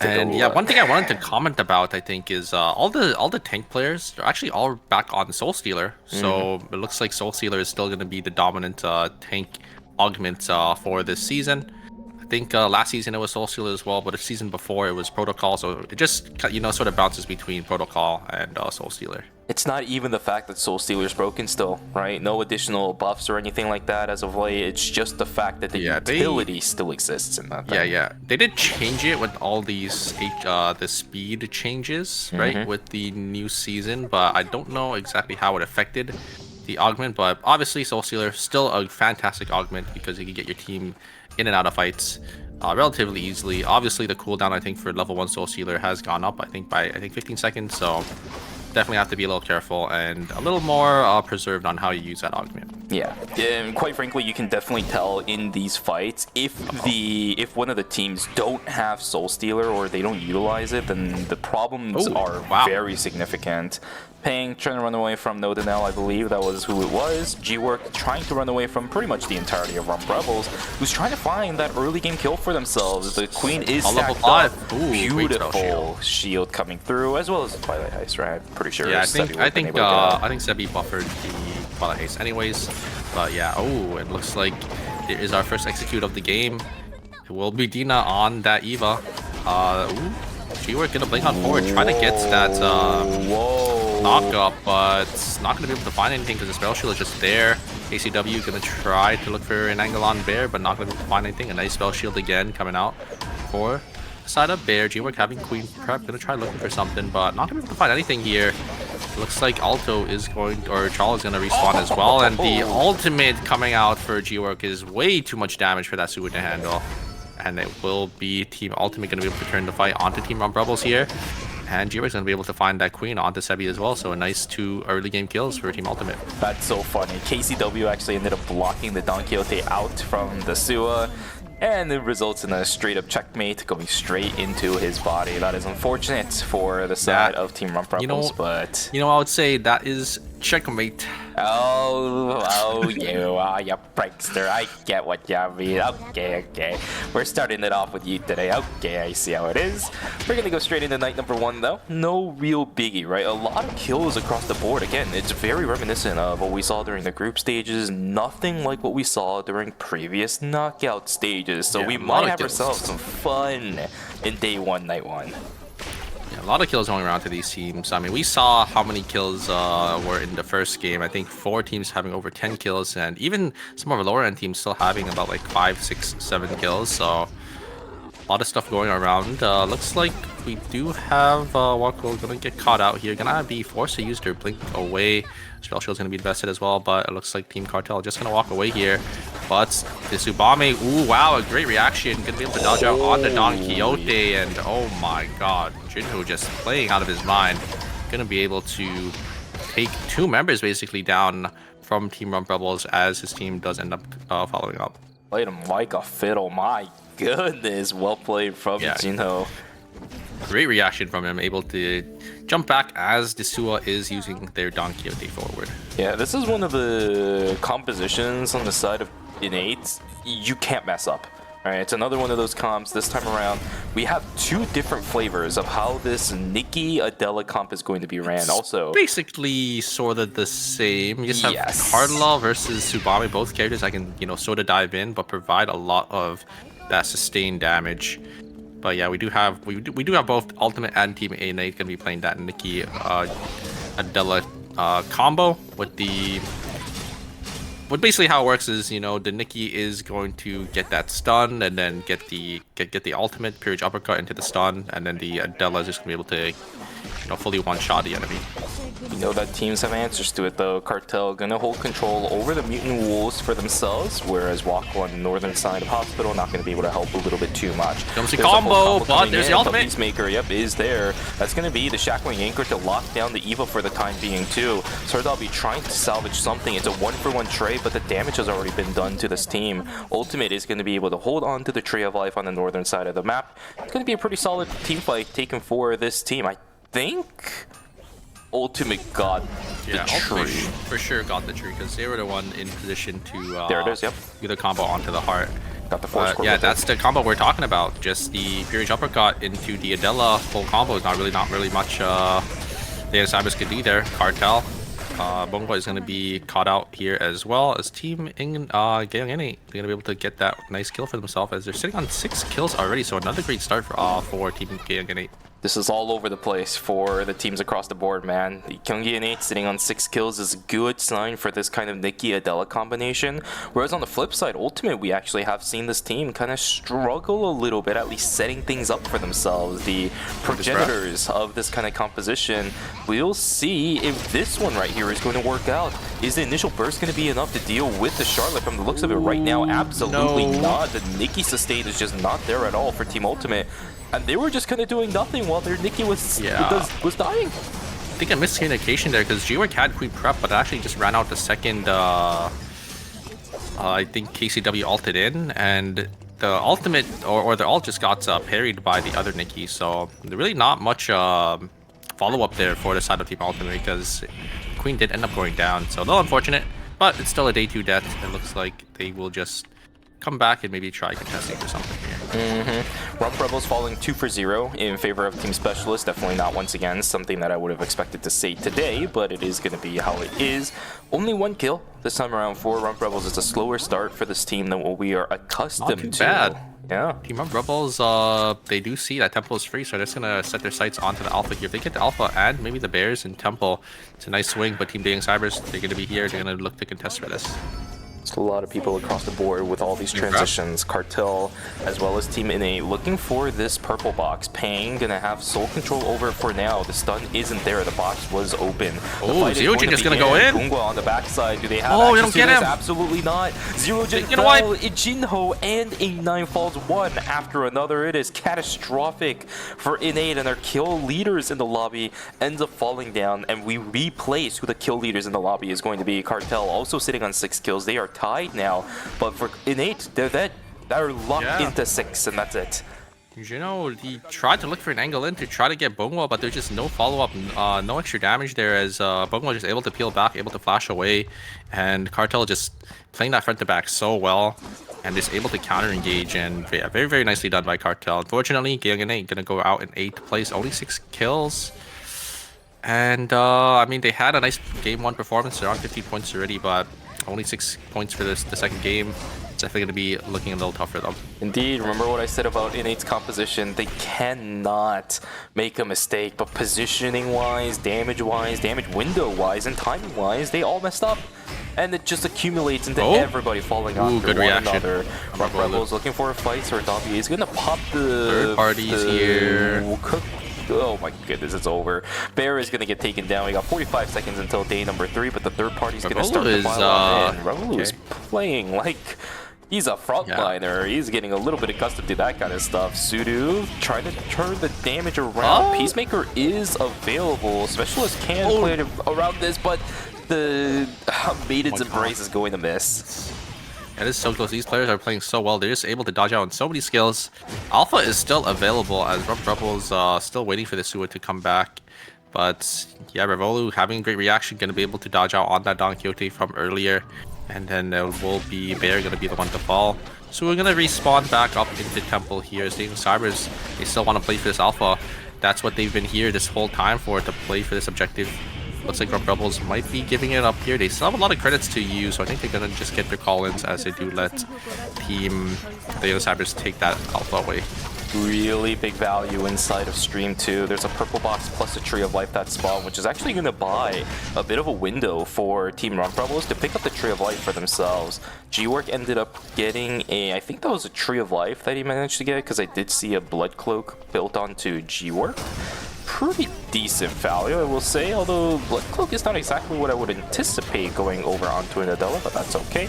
And yeah, one thing I wanted to comment about, I think, is all the tank players are actually all back on Soul Stealer. So it looks like Soul Stealer is still going to be the dominant tank augment for this season. I think last season it was Soul Stealer as well, but the season before it was Protocol. So it just sort of bounces between Protocol and Soul Stealer. It's not even the fact that Soul Stealer's broken still, right? No additional buffs or anything like that as of late. It's just the fact that the utility still exists in that thing. Yeah. They did change it with all these the speed changes, right? With the new season, but I don't know exactly how it affected the augment. But obviously Soul Stealer still a fantastic augment because you can get your team in and out of fights relatively easily. Obviously the cooldown I think for level 1 Soul Stealer has gone up by 15 seconds, so definitely have to be a little careful and a little more preserved on how you use that augment. Yeah, and quite frankly, you can definitely tell in these fights if one of the teams don't have Soul Stealer or they don't utilize it, then the problems are very significant. Pang trying to run away from Nodanel, I believe that was who it was. G-Work trying to run away from pretty much the entirety of Rum Rebels, who's trying to find that early game kill for themselves. The Queen is stacked up. Beautiful shield coming through, as well as the Twilight Heist, right? I'm pretty sure. Yeah, I think Sebi buffered the Twilight Heist anyways. But yeah, it looks like it is our first execute of the game. It will be Dina on that Eva. G-Work gonna blink on forward, trying to get that knock up, but not gonna be able to find anything because the spell shield is just there. KCW gonna try to look for an angle on Bear, but not gonna be able to find anything. A nice spell shield again coming out for the side of Bear. G-Work having Queen prep, gonna try looking for something, but not gonna be able to find anything here. Looks like Alto is going, or Charles is gonna respawn as well, and the ultimate coming out for G-Work is way too much damage for that Suwu to handle. And it will be Team Ultimate going to be able to turn the fight onto Team Rum Rebels here. And Jiwa's going to be able to find that queen onto Sebi as well. So a nice 2 early game kills for Team Ultimate. That's so funny. KCW actually ended up blocking the Don Quixote out from the Sua, and it results in a straight-up checkmate going straight into his body. That is unfortunate for the side of Team Rump Rebels, but... You know, I would say that is checkmate. Oh, you prankster. I get what you mean. Okay. We're starting it off with you today. Okay, I see how it is. We're going to go straight into night number 1, though. No real biggie, right? A lot of kills across the board. Again, it's very reminiscent of what we saw during the group stages. Nothing like what we saw during previous knockout stages. So Yeah, we a lot might of have kills. ourselves some fun in day 1, night 1. Yeah, a lot of kills going around to these teams. I mean, we saw how many kills were in the first game. I think 4 teams having over 10 kills, and even some of the lower end teams still having about like 5, 6, 7 kills. So a lot of stuff going around. Looks like we do have Wako gonna get caught out here. Gonna be forced to use their blink away. Spell Shield's gonna be invested as well, but it looks like Team Cartel just gonna walk away here. But the Tsubame, ooh, wow, a great reaction. Gonna be able to dodge out on the Don Quixote, and oh my god, Jinho just playing out of his mind. Gonna be able to take 2 members basically down from Team Rump Rebels as his team does end up following up. Played him like a fiddle. My goodness. Well played from Jinho. Great reaction from him, able to jump back as the Sua is using their Don Quixote forward. Yeah, this is one of the compositions on the side of Innate you can't mess up. Alright, it's another one of those comps. This time around, we have 2 different flavors of how this Nikki Adela comp is going to be ran. Also, basically sort of the same. You just have Cardinal versus Tsubame, both characters I can, sort of dive in, but provide a lot of that sustained damage. But yeah, we do have both Ultimate and Team A-Nate gonna be playing that Nikki Adela combo with the. But basically how it works is, the Nikki is going to get that stun and then get the ultimate Peerage uppercut into the stun, and then the Adela is just gonna be able to, fully one-shot the enemy. You know that teams have answers to it though. Cartel gonna hold control over the mutant wolves for themselves, whereas Wako on the northern side of Hospital not gonna be able to help a little bit too much. Comes the combo, but there's the ultimate. Peacemaker, yep, is there. That's gonna be the Shackling Anchor to lock down the Eva for the time being too. Sardal be trying to salvage something. It's a 1-for-1 trade, but the damage has already been done to this team. Ultimate is gonna be able to hold on to the Tree of Life on the northern side of the map. It's gonna be a pretty solid team fight taken for this team. I think Ultimate got the tree. Ultimate for sure got the tree because they were the one in position to there it is, yep. do the combo onto the heart. Got the force yeah, that's the combo we're talking about. Just the Peerage uppercut into the Adela full combo is not really much the Cybers could do there. Cartel. Bongo is going to be caught out here as well as Team Gayong Innate. They're going to be able to get that nice kill for themselves as they're sitting on 6 kills already. So another great start for Team Gayong Innate. This is all over the place for the teams across the board, man. The Gyeonggi and 8 sitting on 6 kills is a good sign for this kind of Nikki Adela combination. Whereas on the flip side, Ultimate, we actually have seen this team kind of struggle a little bit, at least setting things up for themselves. The progenitors of this kind of composition. We'll see if this one right here is going to work out. Is the initial burst going to be enough to deal with the Charlotte? From the looks of it right now, absolutely not. The Nikki sustain is just not there at all for Team Ultimate. And they were just kind of doing nothing while their Nikki was dying. I think a miscommunication there because G-Work had Queen Prep, but actually just ran out the second, I think KCW ulted in, and the ultimate, or the ult just got parried by the other Nikki, so really not much follow-up there for the side of Team Ultimate because Queen did end up going down, so a little unfortunate, but it's still a day 2 death. It looks like they will just come back and maybe try contesting for something here. Rump Rebels falling 2 for 0 in favor of Team Specialist. Definitely not once again something that I would have expected to see today, but it is going to be how it is. Only 1 kill this time around for Rump Rebels. It's a slower start for this team than what we are accustomed Not too to. bad. Yeah. Team Rump Rebels, they do see that Temple is free, so they're just going to set their sights onto the Alpha here. If they get the Alpha and maybe the Bears and Temple, it's a nice swing, but Team Dating Cybers, they're going to be here. They're going to look to contest for this. A lot of people across the board with all these transitions. Cartel as well as Team Innate looking for this purple box. Pang gonna have sole control over it for now. The stun isn't there. The box was open. Oh, Zerojin is gonna go in. Gungwa on the backside. Do they have Oh, you access don't to get this? him. Absolutely not. Zerojin Get fell. Jinho and A9 falls one after another. It is catastrophic for Innate, and their kill leaders in the lobby ends up falling down, and we replace who the kill leaders in the lobby is going to be. Cartel also sitting on 6 kills. They are tied now, but for Innate, they're locked into 6, and that's it. You know, he tried to look for an angle in to try to get Bongwa, but there's just no follow-up, no extra damage there, as Bongwa just able to peel back, able to flash away, and Cartel just playing that front to back so well, and just able to counter-engage, and yeah, very, very nicely done by Cartel. Unfortunately, Innate gonna go out in 8th place, only 6 kills. And, I mean, they had a nice game 1 performance. They're on 15 points already, but only 6 points for the second game. It's definitely going to be looking a little tough for them. Indeed, remember what I said about Innate's composition. They cannot make a mistake, but positioning-wise, damage-wise, damage window-wise, and timing-wise, they all messed up. And it just accumulates into everybody falling after one another. Rebels looking for a fight, so Dobby is going to pop the... Third parties here. Oh my goodness, it's over. Bear is going to get taken down. We got 45 seconds until day number 3, but the third party's going to start to pile on in. Revolu is playing like he's a frontliner. He's getting a little bit accustomed to that kind of stuff. Sudo trying to turn the damage around. Peacemaker is available. Specialist can play around this, but the Maiden's Embrace is going to miss. It is so close. These players are playing so well. They're just able to dodge out on so many skills. Alpha is still available as Rebel's still waiting for the Suwa to come back. But yeah, Revolu having a great reaction, going to be able to dodge out on that Don Quixote from earlier. And then it will be Bear going to be the one to fall. So we're going to respawn back up into Temple here. Staying Cybers, they still want to play for this Alpha. That's what they've been here this whole time for, to play for this objective. Looks like Rebels might be giving it up here. They still have a lot of credits to use, so I think they're going to just get their call-ins as they do let Team the Cybers take that Alpha away. Really big value inside of Stream 2. There's a purple box plus a Tree of Life that spawn, which is actually going to buy a bit of a window for Team Rebels to pick up the Tree of Life for themselves. G-Work ended up getting I think that was a Tree of Life that he managed to get, because I did see a Blood Cloak built onto G-Work. Pretty decent value, I will say, although Blood Cloak is not exactly what I would anticipate going over onto an Adela, but that's okay.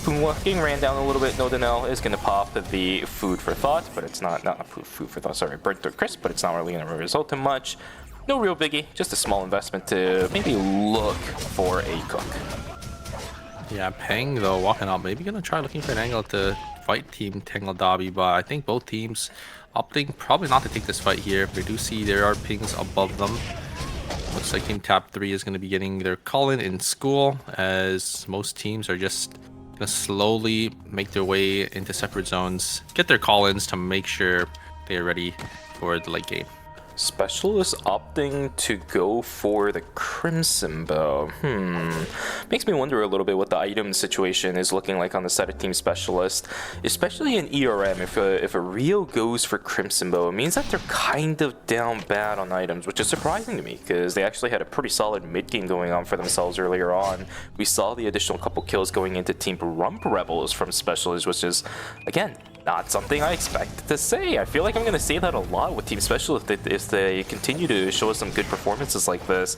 Getting ran down a little bit. Nodanel is going to pop the Food for Thought, but it's not Food for Thought, sorry, Burnt or Crisp, but it's not really going to result in much. No real biggie, just a small investment to maybe look for a cook. Yeah, Peng though, walking up, maybe going to try looking for an angle to fight Team Tangle Dobby, but I think both teams opting probably not to take this fight here. We do see there are pings above them. Looks like Team Tap 3 is going to be getting their call-in in school, as most teams are just going to slowly make their way into separate zones, get their call-ins to make sure they are ready for the late game. Specialist opting to go for the Crimson Bow. Makes me wonder a little bit what the item situation is looking like on the side of Team Specialist, especially in ERM. If a Rio goes for Crimson Bow, it means that they're kind of down bad on items, which is surprising to me because they actually had a pretty solid mid game going on for themselves earlier on. We saw the additional couple kills going into Team Rump Rebels from Specialist, which is, again, not something I expected to say. I feel like I'm going to say that a lot with Team Specialist if they continue to show us some good performances like this.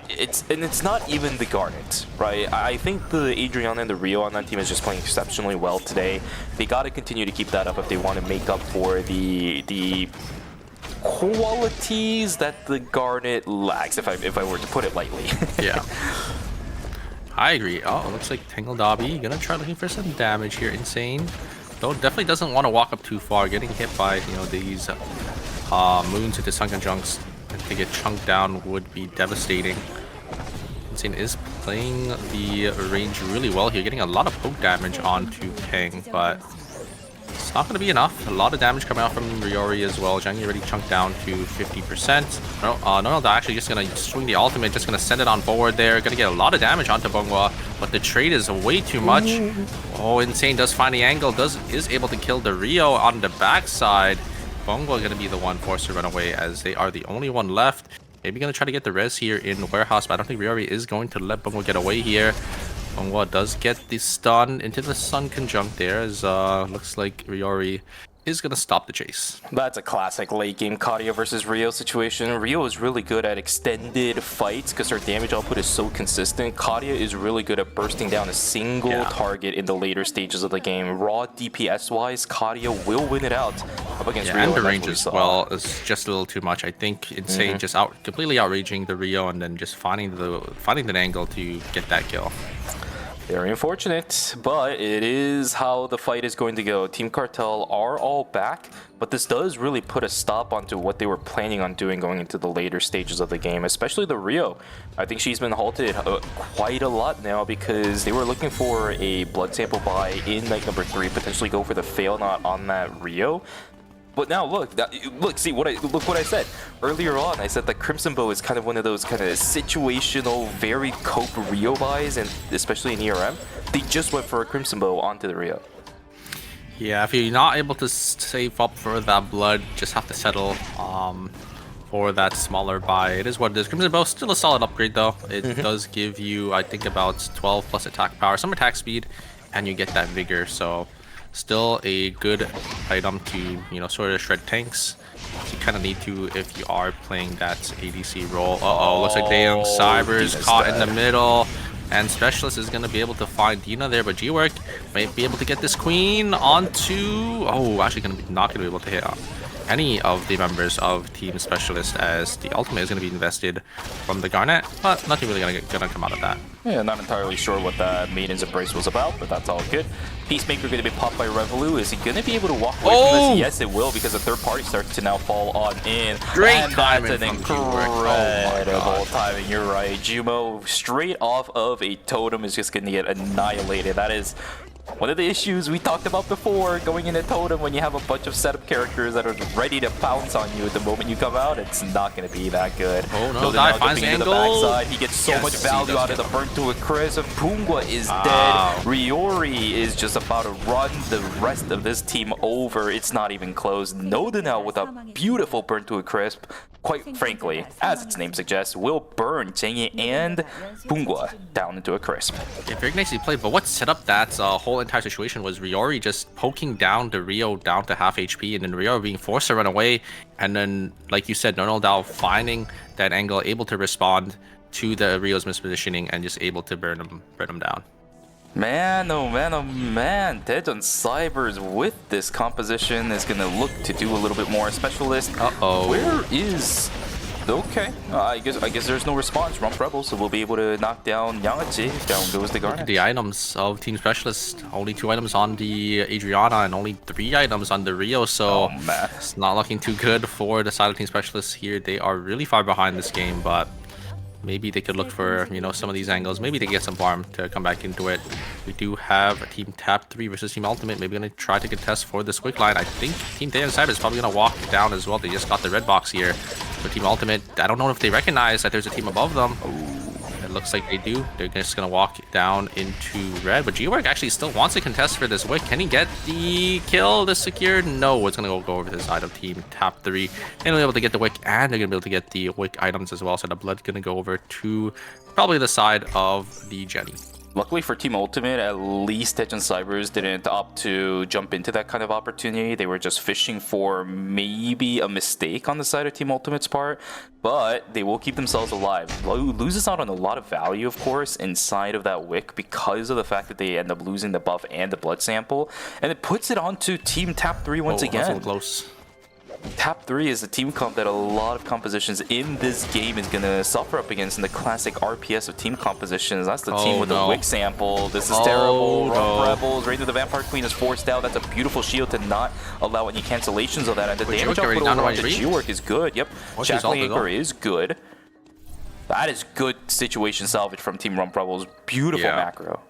It's not even the Garnet, right? I think the Adriana and the Rio on that team is just playing exceptionally well today. They got to continue to keep that up if they want to make up for the qualities that the Garnet lacks, if I were to put it lightly. Yeah. I agree. Oh, it looks like Tangle Dobby gonna try looking for some damage here. Insane. Though definitely doesn't want to walk up too far. Getting hit by, these moons into sunken junks and to get chunked down would be devastating. Insane is playing the range really well here, getting a lot of poke damage onto Peng, but it's not going to be enough. A lot of damage coming out from Riori as well. Zhang already chunked down to 50%. No, they're actually just going to swing the ultimate, just going to send it on forward there. Going to get a lot of damage onto Bongwa, but the trade is way too much. Oh, Insane does find the angle, is able to kill the Rio on the backside. Bongwa going to be the one forced to run away, as they are the only one left. Maybe going to try to get the res here in Warehouse, but I don't think Riori is going to let Bongwa get away here. Hongwa does get the stun into the Sun Conjunct there, as looks like Riori is going to stop the chase. That's a classic late game Kadia versus Rio situation. Rio is really good at extended fights because her damage output is so consistent. Kadia is really good at bursting down a single target in the later stages of the game. Raw DPS wise, Kadia will win it out up against Rio. And the range as well is just a little too much. I think Insane just completely outraging the Rio and then just finding the angle to get that kill. Very unfortunate, but it is how the fight is going to go. Team Cartel are all back, but this does really put a stop onto what they were planning on doing going into the later stages of the game, especially the Rio. I think she's been halted quite a lot now because they were looking for a blood sample buy in night number 3, potentially go for the fail not on that Rio. But now look, look what I said earlier on. I said that Crimson Bow is kind of one of those kind of situational, very cope Rio buys, and especially in ERM, they just went for a Crimson Bow onto the Rio. Yeah, if you're not able to save up for that blood, just have to settle for that smaller buy. It is what it is. Crimson Bow still a solid upgrade though. It does give you, I think, about 12 plus attack power, some attack speed, and you get that vigor. So still a good item to, you know, sort of shred tanks. You kind of need to if you are playing that ADC role. Looks like Daeum Cyber's caught in the middle. And Specialist is going to be able to find Dina there, but G-Work might be able to get this Queen onto... Oh, actually not going to be able to hit any of the members of Team Specialist, as the ultimate is going to be invested from the Garnet, but nothing really going to come out of that. Yeah, not entirely sure what that Maiden's Embrace was about, but that's all good. Peacemaker going to be popped by Revolu. Is he going to be able to walk away from this? Yes, it will, because the third party starts to now fall on in. Great timing that's an incredible timing. You're right. Jumo, straight off of a totem, is just going to get annihilated. That is one of the issues we talked about before, going into Totem when you have a bunch of setup characters that are ready to pounce on you at the moment you come out. It's not going to be that good. Oh no, Dai finds the angle. Backside. He gets so much value out of the burn to a Chris, and Pungwa is dead. Riori is just about to run the rest of this team over. It's not even close. Noda now with a beautiful burn to a crisp. Quite frankly, as its name suggests, will burn Chengi and Pungwa down into a crisp. Yeah, very nicely played, but what set up that whole entire situation was Riori just poking down the Rio down to half HP, and then Riori being forced to run away, and then, like you said, Nonaldao finding that angle, able to respond to the Rio's mispositioning, and just able to burn him down. Man, oh man, oh man. Daejeon Cybers with this composition is going to look to do a little bit more. Specialist. Where is... Okay, I guess there's no response. Rump Rebels, so we'll be able to knock down Yangtze. Down goes the Garnet. The items of Team Specialist. Only 2 items on the Adriana and only 3 items on the Rio, so it's not looking too good for the side of Team Specialist here. They are really far behind this game, but maybe they could look for, you know, some of these angles. Maybe they get some farm to come back into it. We do have a Team Tap 3 versus Team Ultimate. Maybe going to try to contest for this quick line. I think Team Daejeon Cyber is probably going to walk down as well. They just got the red box here for Team Ultimate. I don't know if they recognize that there's a team above them. It looks like they do. They're just going to walk down into red. But G-Work actually still wants to contest for this wick. Can he get the kill, the secure? No, it's going to go over to the side of Team Tap 3. They're going to be able to get the wick, and they're going to be able to get the wick items as well. So the blood's going to go over to probably the side of the Jenny. Luckily for Team Ultimate, at least Daejeon Cybers didn't opt to jump into that kind of opportunity. They were just fishing for maybe a mistake on the side of Team Ultimate's part, but they will keep themselves alive. Loses out on a lot of value, of course, inside of that wick because of the fact that they end up losing the buff and the blood sample, and it puts it onto Team Tap 3 once again. That's a little close. Tap 3 is a team comp that a lot of compositions in this game is going to suffer up against in the classic RPS of team compositions. That's the team with the wick sample. This is terrible. Rebels, right to the Vampire Queen is forced out. That's a beautiful shield to not allow any cancellations of that. And the damage output over the G-Work is good. Yep, Shackling Anchor is good. That is good situation salvage from Team Rump Rebels. Beautiful macro.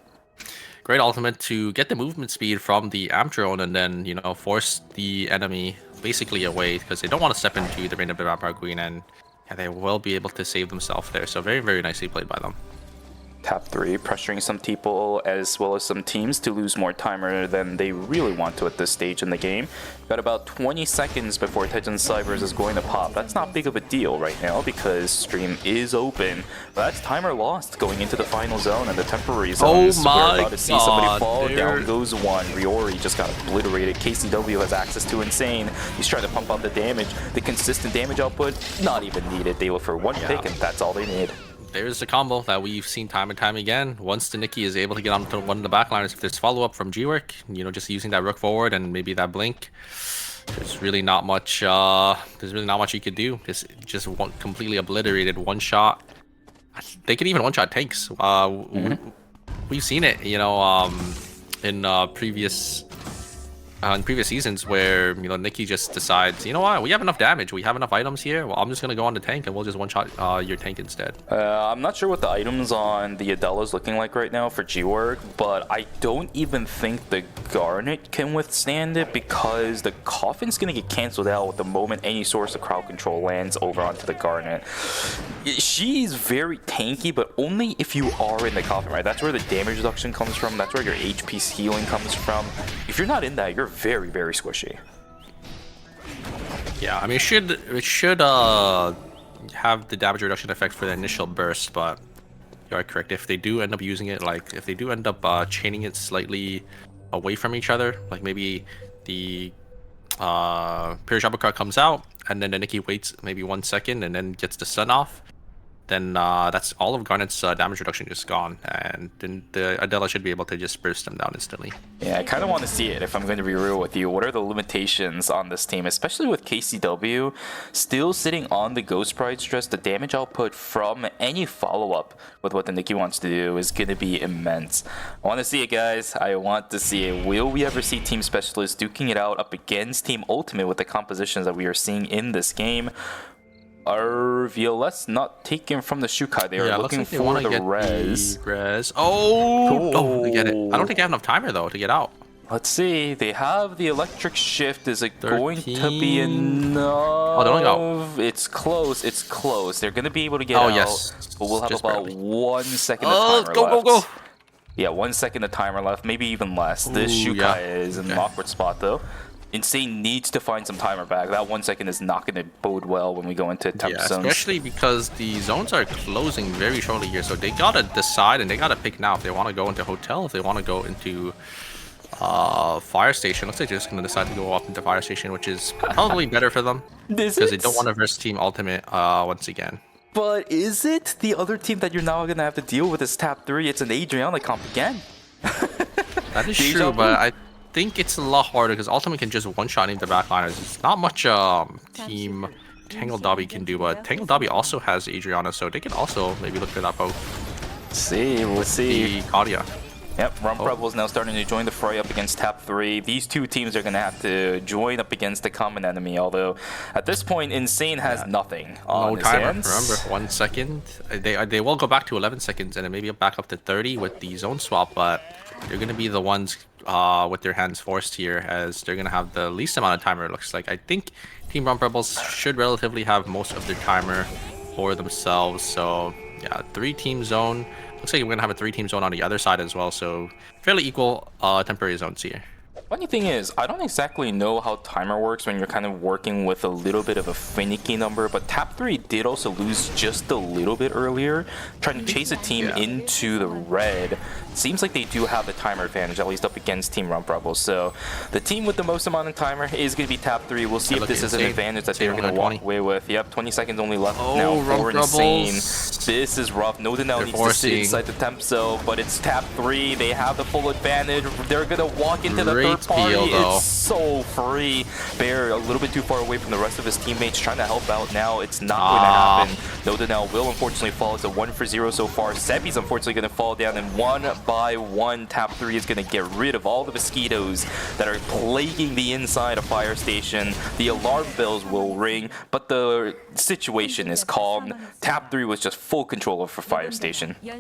Great ultimate to get the movement speed from the Amp Drone and then, you know, force the enemy basically away because they don't want to step into the Reign of the Vampire Queen, and they will be able to save themselves there. So very, very nicely played by them. Tap 3, pressuring some people as well as some teams to lose more timer than they really want to at this stage in the game. Got about 20 seconds before Tejan Cybers is going to pop. That's not big of a deal right now because stream is open. But that's timer lost going into the final zone and the temporary zones. We're about to see somebody fall. Down goes one. Riori just got obliterated. KCW has access to Insane. He's trying to pump out the damage. The consistent damage output, not even needed. They look for one pick and that's all they need. There's a combo that we've seen time and time again. Once the Nikki is able to get onto one of the backliners, if there's follow-up from G-Work, you know, just using that rook forward and maybe that blink, there's really not much. You could do. Just one completely obliterated one shot. They could even one-shot tanks. We've seen it, you know, in previous seasons where, you know, Nikki just decides, you know what, we have enough damage, we have enough items here, well, I'm just gonna go on the tank and we'll just one-shot your tank instead. I'm not sure what the items on the Adela is looking like right now for G-Work, but I don't even think the Garnet can withstand it because the Coffin's gonna get cancelled out with the moment any source of crowd control lands over onto the Garnet. She's very tanky, but only if you are in the Coffin, right? That's where the damage reduction comes from, that's where your HP healing comes from. If you're not in that, you're very, very squishy. Yeah, I mean, it should have the damage reduction effect for the initial burst, but you are correct. If they do end up using it, like if they do end up chaining it slightly away from each other, like maybe the Pure Uppercut comes out and then the Nikki waits maybe 1 second and then gets the stun off, then that's all of Garnet's damage reduction just gone, and then the Adela should be able to just burst them down instantly. Yeah, I kind of want to see it, if I'm going to be real with you. What are the limitations on this team, especially with KCW still sitting on the Ghost Pride stress? The damage output from any follow-up with what the Nikki wants to do is going to be immense. I want to see it, guys. I want to see it. Will we ever see Team Specialists duking it out up against Team Ultimate with the compositions that we are seeing in this game? Are VLS not taken from the Shukai? They are looking for the res. Oh, they get it. I don't think they have enough timer though to get out. Let's see. They have the electric shift. Is it going to be enough? Oh, they only got... It's close. It's close. They're going to be able to get out. Yes. But we'll have Just about barely. 1 second of timer left. Go. Yeah, 1 second of timer left. Maybe even less. This Shukai is in an awkward spot though. Insane needs to find some timer back. That 1 second is not going to bode well when we go into temp zones. Especially because the zones are closing very shortly here, so they gotta decide and they gotta pick now if they want to go into hotel, if they want to go into fire station. Looks like they're just gonna decide to go off into fire station, which is probably better for them because they don't want to verse Team Ultimate once again. But is it? The other team that you're now going to have to deal with is Tap 3. It's an Adriana comp again. That is true, but I think it's a lot harder because Ultimate can just one-shot into the backliners. It's not much Team Tangle Dobby can do, but Tangle Dobby also has Adriana, so they can also maybe look for that boat. We'll see. The Claudia. Yep, Rump Rebels now starting to join the fray up against Tap 3. These two teams are going to have to join up against the common enemy, although at this point, Insane has nothing on his timer. hands. Remember, 1 second. They will go back to 11 seconds and then maybe back up to 30 with the zone swap, but they're going to be the ones with their hands forced here, as they're going to have the least amount of timer, it looks like. I think Team Rump Rebels should relatively have most of their timer for themselves, so yeah, 3-team zone. Looks like we're going to have a 3-team zone on the other side as well, so fairly equal temporary zones here. Funny thing is, I don't exactly know how timer works when you're kind of working with a little bit of a finicky number, but Tap 3 did also lose just a little bit earlier, trying to chase a team into the red. Seems like they do have the timer advantage, at least up against Team Rump Rebels. So the team with the most amount of timer is going to be Tap 3. We'll see if this is an advantage that they're going to walk away with. Yep, 20 seconds only left now for Insane. This is rough. No Denial needs to sit inside the temp zone, but it's Tap 3. They have the full advantage. They're going to walk into the third party. It's so free. Bear a little bit too far away from the rest of his teammates, trying to help out now. It's not going to happen. No Denial will unfortunately fall. It's a 1-for-0 so far. Sebi's unfortunately going to fall down, and 1 by 1, Tap 3 is going to get rid of all the mosquitoes that are plaguing the inside of Fire Station. The alarm bells will ring, but the situation is calm. Tap 3 was just full control over Fire Station. Yeah,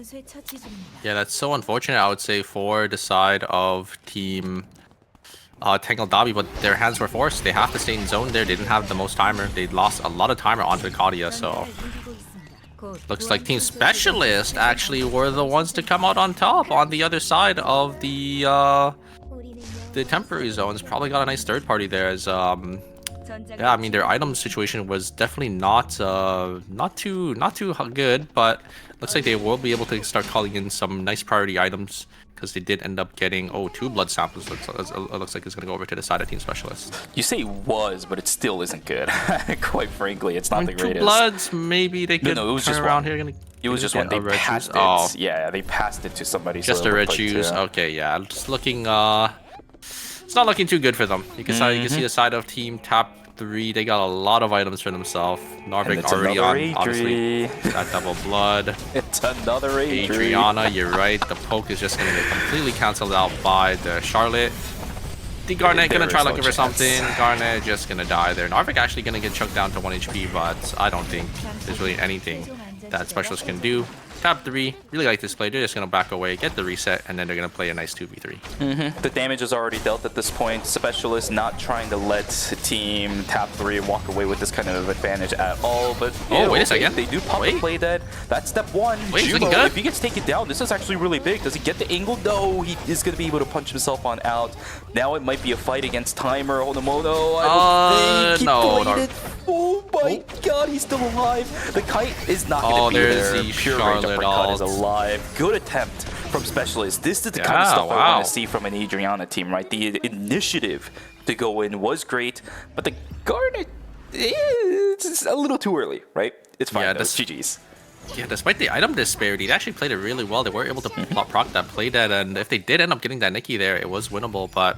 that's so unfortunate, I would say, for the side of Team Tangle Dobby, but their hands were forced. They have to stay in zone there. They didn't have the most timer. They lost a lot of timer onto Kadia, so Looks like Team Specialist actually were the ones to come out on top on the other side of the temporary zones. Probably got a nice third party there as yeah, I mean their item situation was definitely not too good, but looks like they will be able to start calling in some nice priority items because they did end up getting 2 blood samples. Looks like it's gonna go over to the side of Team Specialist. You say was, but it still isn't good. Quite frankly, it's not the 2 greatest. bloods, maybe they could No, it was turn just around one. here. It was just when they passed it. Oh, Yeah, they passed it to somebody. just so a it red looked like shoes. two. Okay, yeah, just looking. It's not looking too good for them. You can see the side of Team Tap 3. They got a lot of items for themselves. And Narvik it's already another on, obviously. That double blood. It's another Adriana, you're right. The poke is just gonna get completely cancelled out by the Charlotte. The Garnet There gonna try is no looking for chance. something. Garnet just gonna die there. Narvik actually gonna get chucked down to 1 HP, but I don't think there's really anything that Specialist can do. Tab 3, really like this play. They're just gonna back away, get the reset, and then they're gonna play a nice 2v3. The damage is already dealt at this point. Specialist not trying to let Team Tap 3 walk away with this kind of advantage at all. But Oh, wait a second. They do pop the play dead. That's step 1. Wait, he's Jumo, looking good. if he gets taken down, this is actually really big. Does he get the angle? No, he is going to be able to punch himself on out. Now it might be a fight against Timer. Onomono, I don't think he no, played it. Oh my god, he's still alive. The kite is not going to be there's there. the Pure range Charlotte uppercut is ult. alive. Good attempt from Specialist. This is the kind of Yeah, stuff I wow. want to see from an Adriana team, right? The initiative to go in was great, but the Garnet, it's a little too early, right? It's fine, Yeah, though. this- GG's. Yeah, despite the item disparity, they actually played it really well. They were able to proc that play dead, and if they did end up getting that Nikki there, it was winnable, but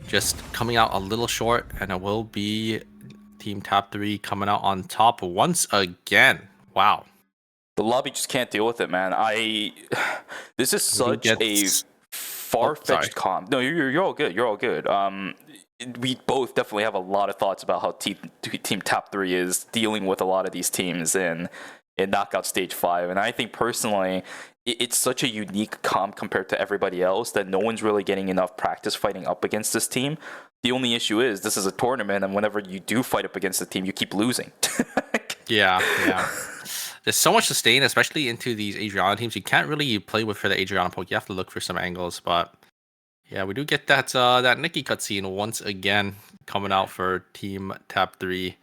just coming out a little short, and it will be Team Tap 3 coming out on top once again. Wow. The lobby just can't deal with it, man. This is such get- a far-fetched comp. No, you're all good. You're all good. We both definitely have a lot of thoughts about how Team Tap 3 is dealing with a lot of these teams in Knockout Stage 5. And I think personally, it's such a unique comp compared to everybody else that no one's really getting enough practice fighting up against this team. The only issue is this is a tournament, and whenever you do fight up against the team, you keep losing. Yeah. There's so much sustain, especially into these Adriana teams. You can't really play with for the Adriana poke. You have to look for some angles, but yeah, we do get that Nikki cutscene once again coming out for Team Tap 3.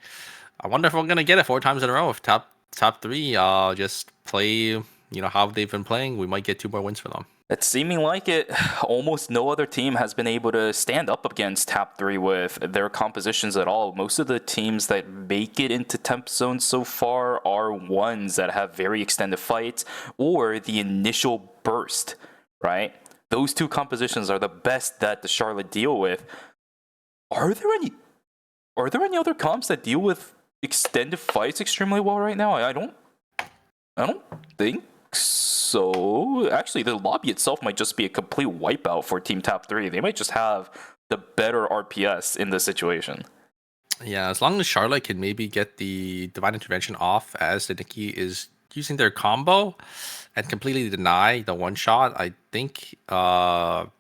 I wonder if we're gonna get it 4 times in a row. If Tap 3 just play, how they've been playing, we might get 2 more wins for them. It's seeming like it. Almost no other team has been able to stand up against Tap 3 with their compositions at all. Most of the teams that make it into temp zone so far are ones that have very extended fights or the initial burst, right? Those 2 compositions are the best that the Charlotte deal with. Are there any other comps that deal with extended fights extremely well right now? I don't think so. Actually, the lobby itself might just be a complete wipeout for Team Tap 3. They might just have the better RPS in this situation. Yeah, as long as Charlotte can maybe get the Divine Intervention off as the Nikki is using their combo and completely deny the one shot, I think Tap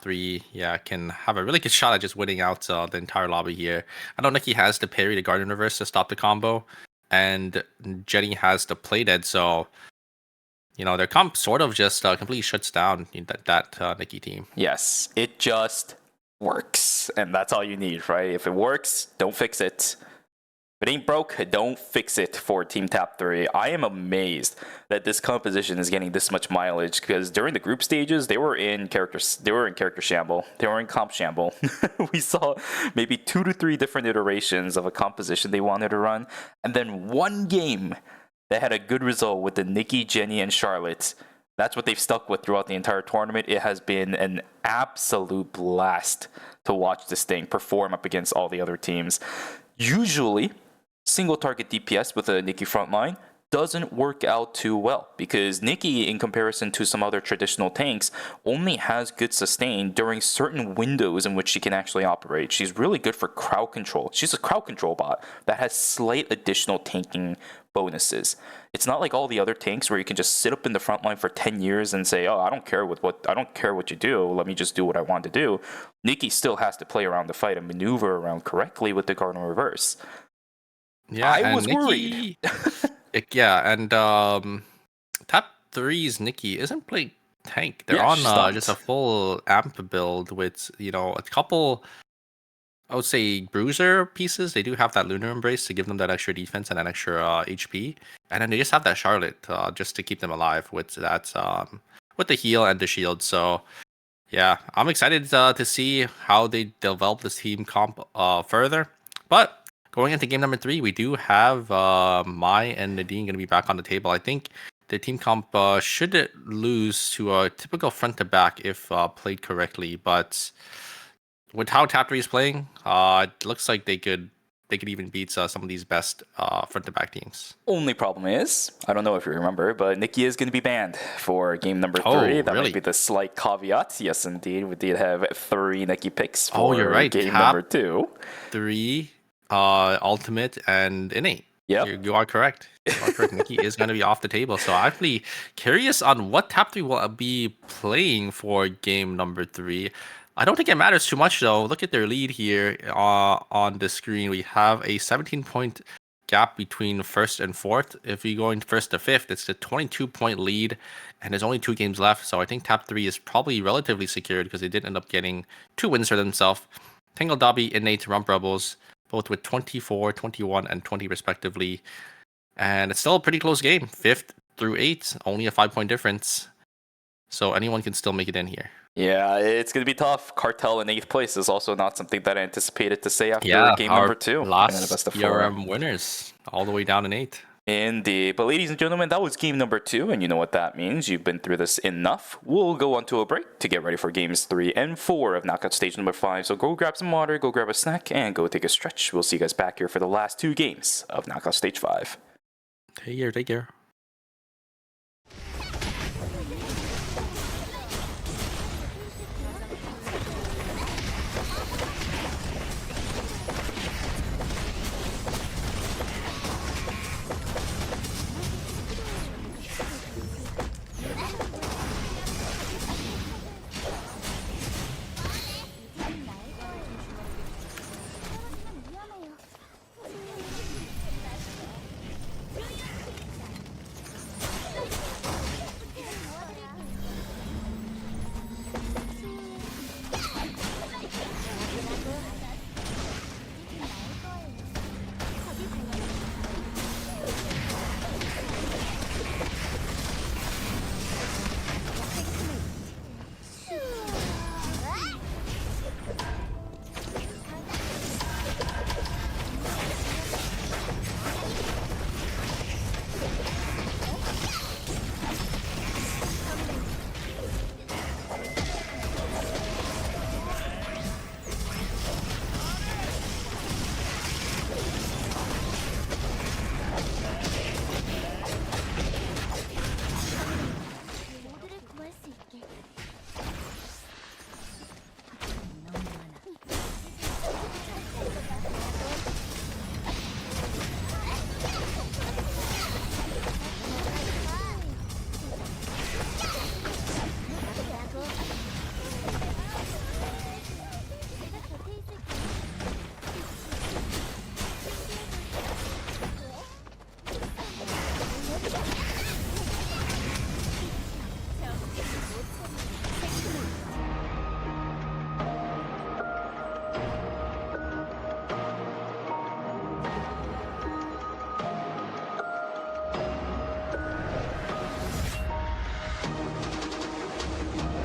3 can have a really good shot at just winning out the entire lobby here. I know Nikki has the parry, the Guardian Reverse to stop the combo, and Jenny has the play dead, so their comp sort of just completely shuts down that Nikki team. Yes, it just works, and that's all you need, right? If it works, don't fix it. If it ain't broke, don't fix it for Team Tap 3. I am amazed that this composition is getting this much mileage because during the group stages, they were in character shamble. They were in comp shamble. We saw maybe 2 to 3 different iterations of a composition they wanted to run, and then one game that had a good result with the Nikki, Jenny, and Charlotte. That's what they've stuck with throughout the entire tournament. It has been an absolute blast to watch this thing perform up against all the other teams. Usually, single target DPS with a Nikki frontline doesn't work out too well because Nikki, in comparison to some other traditional tanks, only has good sustain during certain windows in which she can actually operate. She's really good for crowd control. She's a crowd control bot that has slight additional tanking bonuses. It's not like all the other tanks where you can just sit up in the front line for 10 years and say, "Oh, I don't care what you do. Let me just do what I want to do." Nikki still has to play around the fight and maneuver around correctly with the Guardian Reverse. Yeah, I and was worried. Yeah, and top three's Nikki isn't playing tank. They're Yeah, on she's not. just a full amp build with a couple. I would say bruiser pieces. They do have that lunar embrace to give them that extra defense and that extra HP, and then they just have that Charlotte just to keep them alive with that with the heal and the shield. So yeah, I'm excited to see how they develop this team comp further. But going into game number 3, we do have Mai and Nadine going to be back on the table. I think the team comp should lose to a typical front to back if played correctly, but with how Tap 3 is playing, it looks like they could even beat some of these best front to back teams. Only problem is, I don't know if you remember, but Nikki is going to be banned for game number 3. Oh, That really? might be the slight caveat. Yes, indeed. We did have 3 Nikki picks for Oh, you're right. game Tap number 2. 3, ultimate, and innate. Yep. You are correct. You are correct. Nikki is going to be off the table. So I'm actually curious on what Tap 3 will be playing for game number 3. I don't think it matters too much, though. Look at their lead here on the screen. We have a 17-point gap between first and fourth. If we go in first to fifth, it's a 22-point lead, and there's only 2 games left. So I think Tap 3 is probably relatively secured because they did end up getting 2 wins for themselves. Tangle Dobby, Innate, Rump Rebels, both with 24, 21, and 20 respectively. And it's still a pretty close game. 5th through 8th, only a 5-point difference. So anyone can still make it in here. Yeah, it's going to be tough. Cartel in 8th place is also not something that I anticipated to say after game our number 2. Last And the best of 4. ERM winners, all the way down in 8th. Indeed. But ladies and gentlemen, that was game number 2, and you know what that means. You've been through this enough. We'll go on to a break to get ready for games 3 and 4 of knockout stage number 5. So go grab some water, go grab a snack, and go take a stretch. We'll see you guys back here for the last 2 games of knockout stage 5. Take care.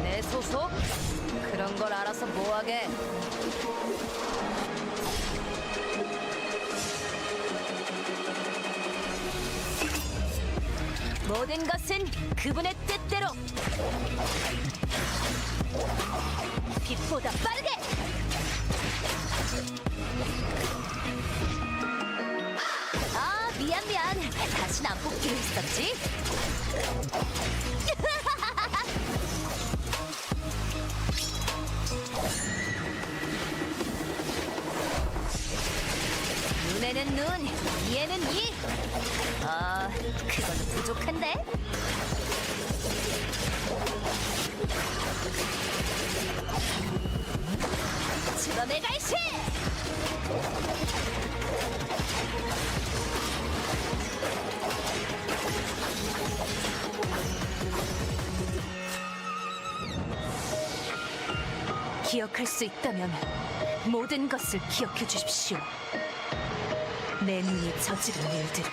내 소속? 그런 걸 알아서 뭐하게. 모든 것은 그분의 뜻대로. 빛보다 빠르게. 아, 미안. 다신 안 뽑기로 했었지? 눈에는 눈, 이에는 이. 아, 그건 부족한데? 주범의 갈시! 기억할 수 있다면 모든 것을 기억해 주십시오. 내 눈이 저지른 일들을,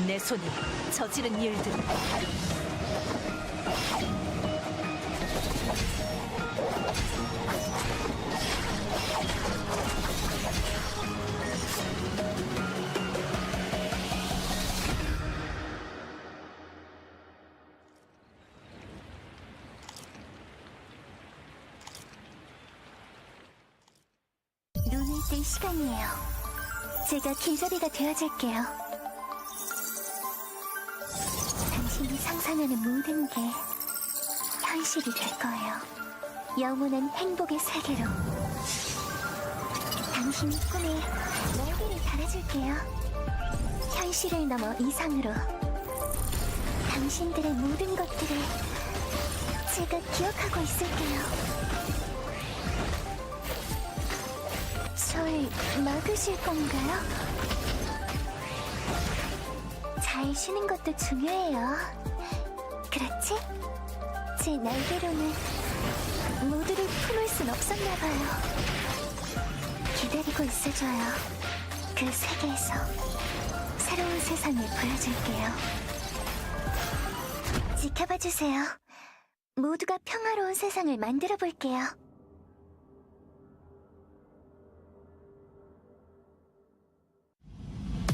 내 손이 저지른 일들을. 눈을 뜰 시간이에요. 제가 길잡이가 되어줄게요. 당신이 상상하는 모든 게 현실이 될 거예요. 영원한 행복의 세계로. 당신의 꿈에 날개를 달아줄게요. 현실을 넘어 이상으로. 당신들의 모든 것들을 제가 기억하고 있을게요. 절 막으실 건가요? 잘 쉬는 것도 중요해요. 그렇지? 제 날개로는 모두를 품을 순 없었나 봐요. 기다리고 있어줘요. 그 세계에서 새로운 세상을 보여줄게요. 지켜봐 주세요. 모두가 평화로운 세상을 만들어 볼게요.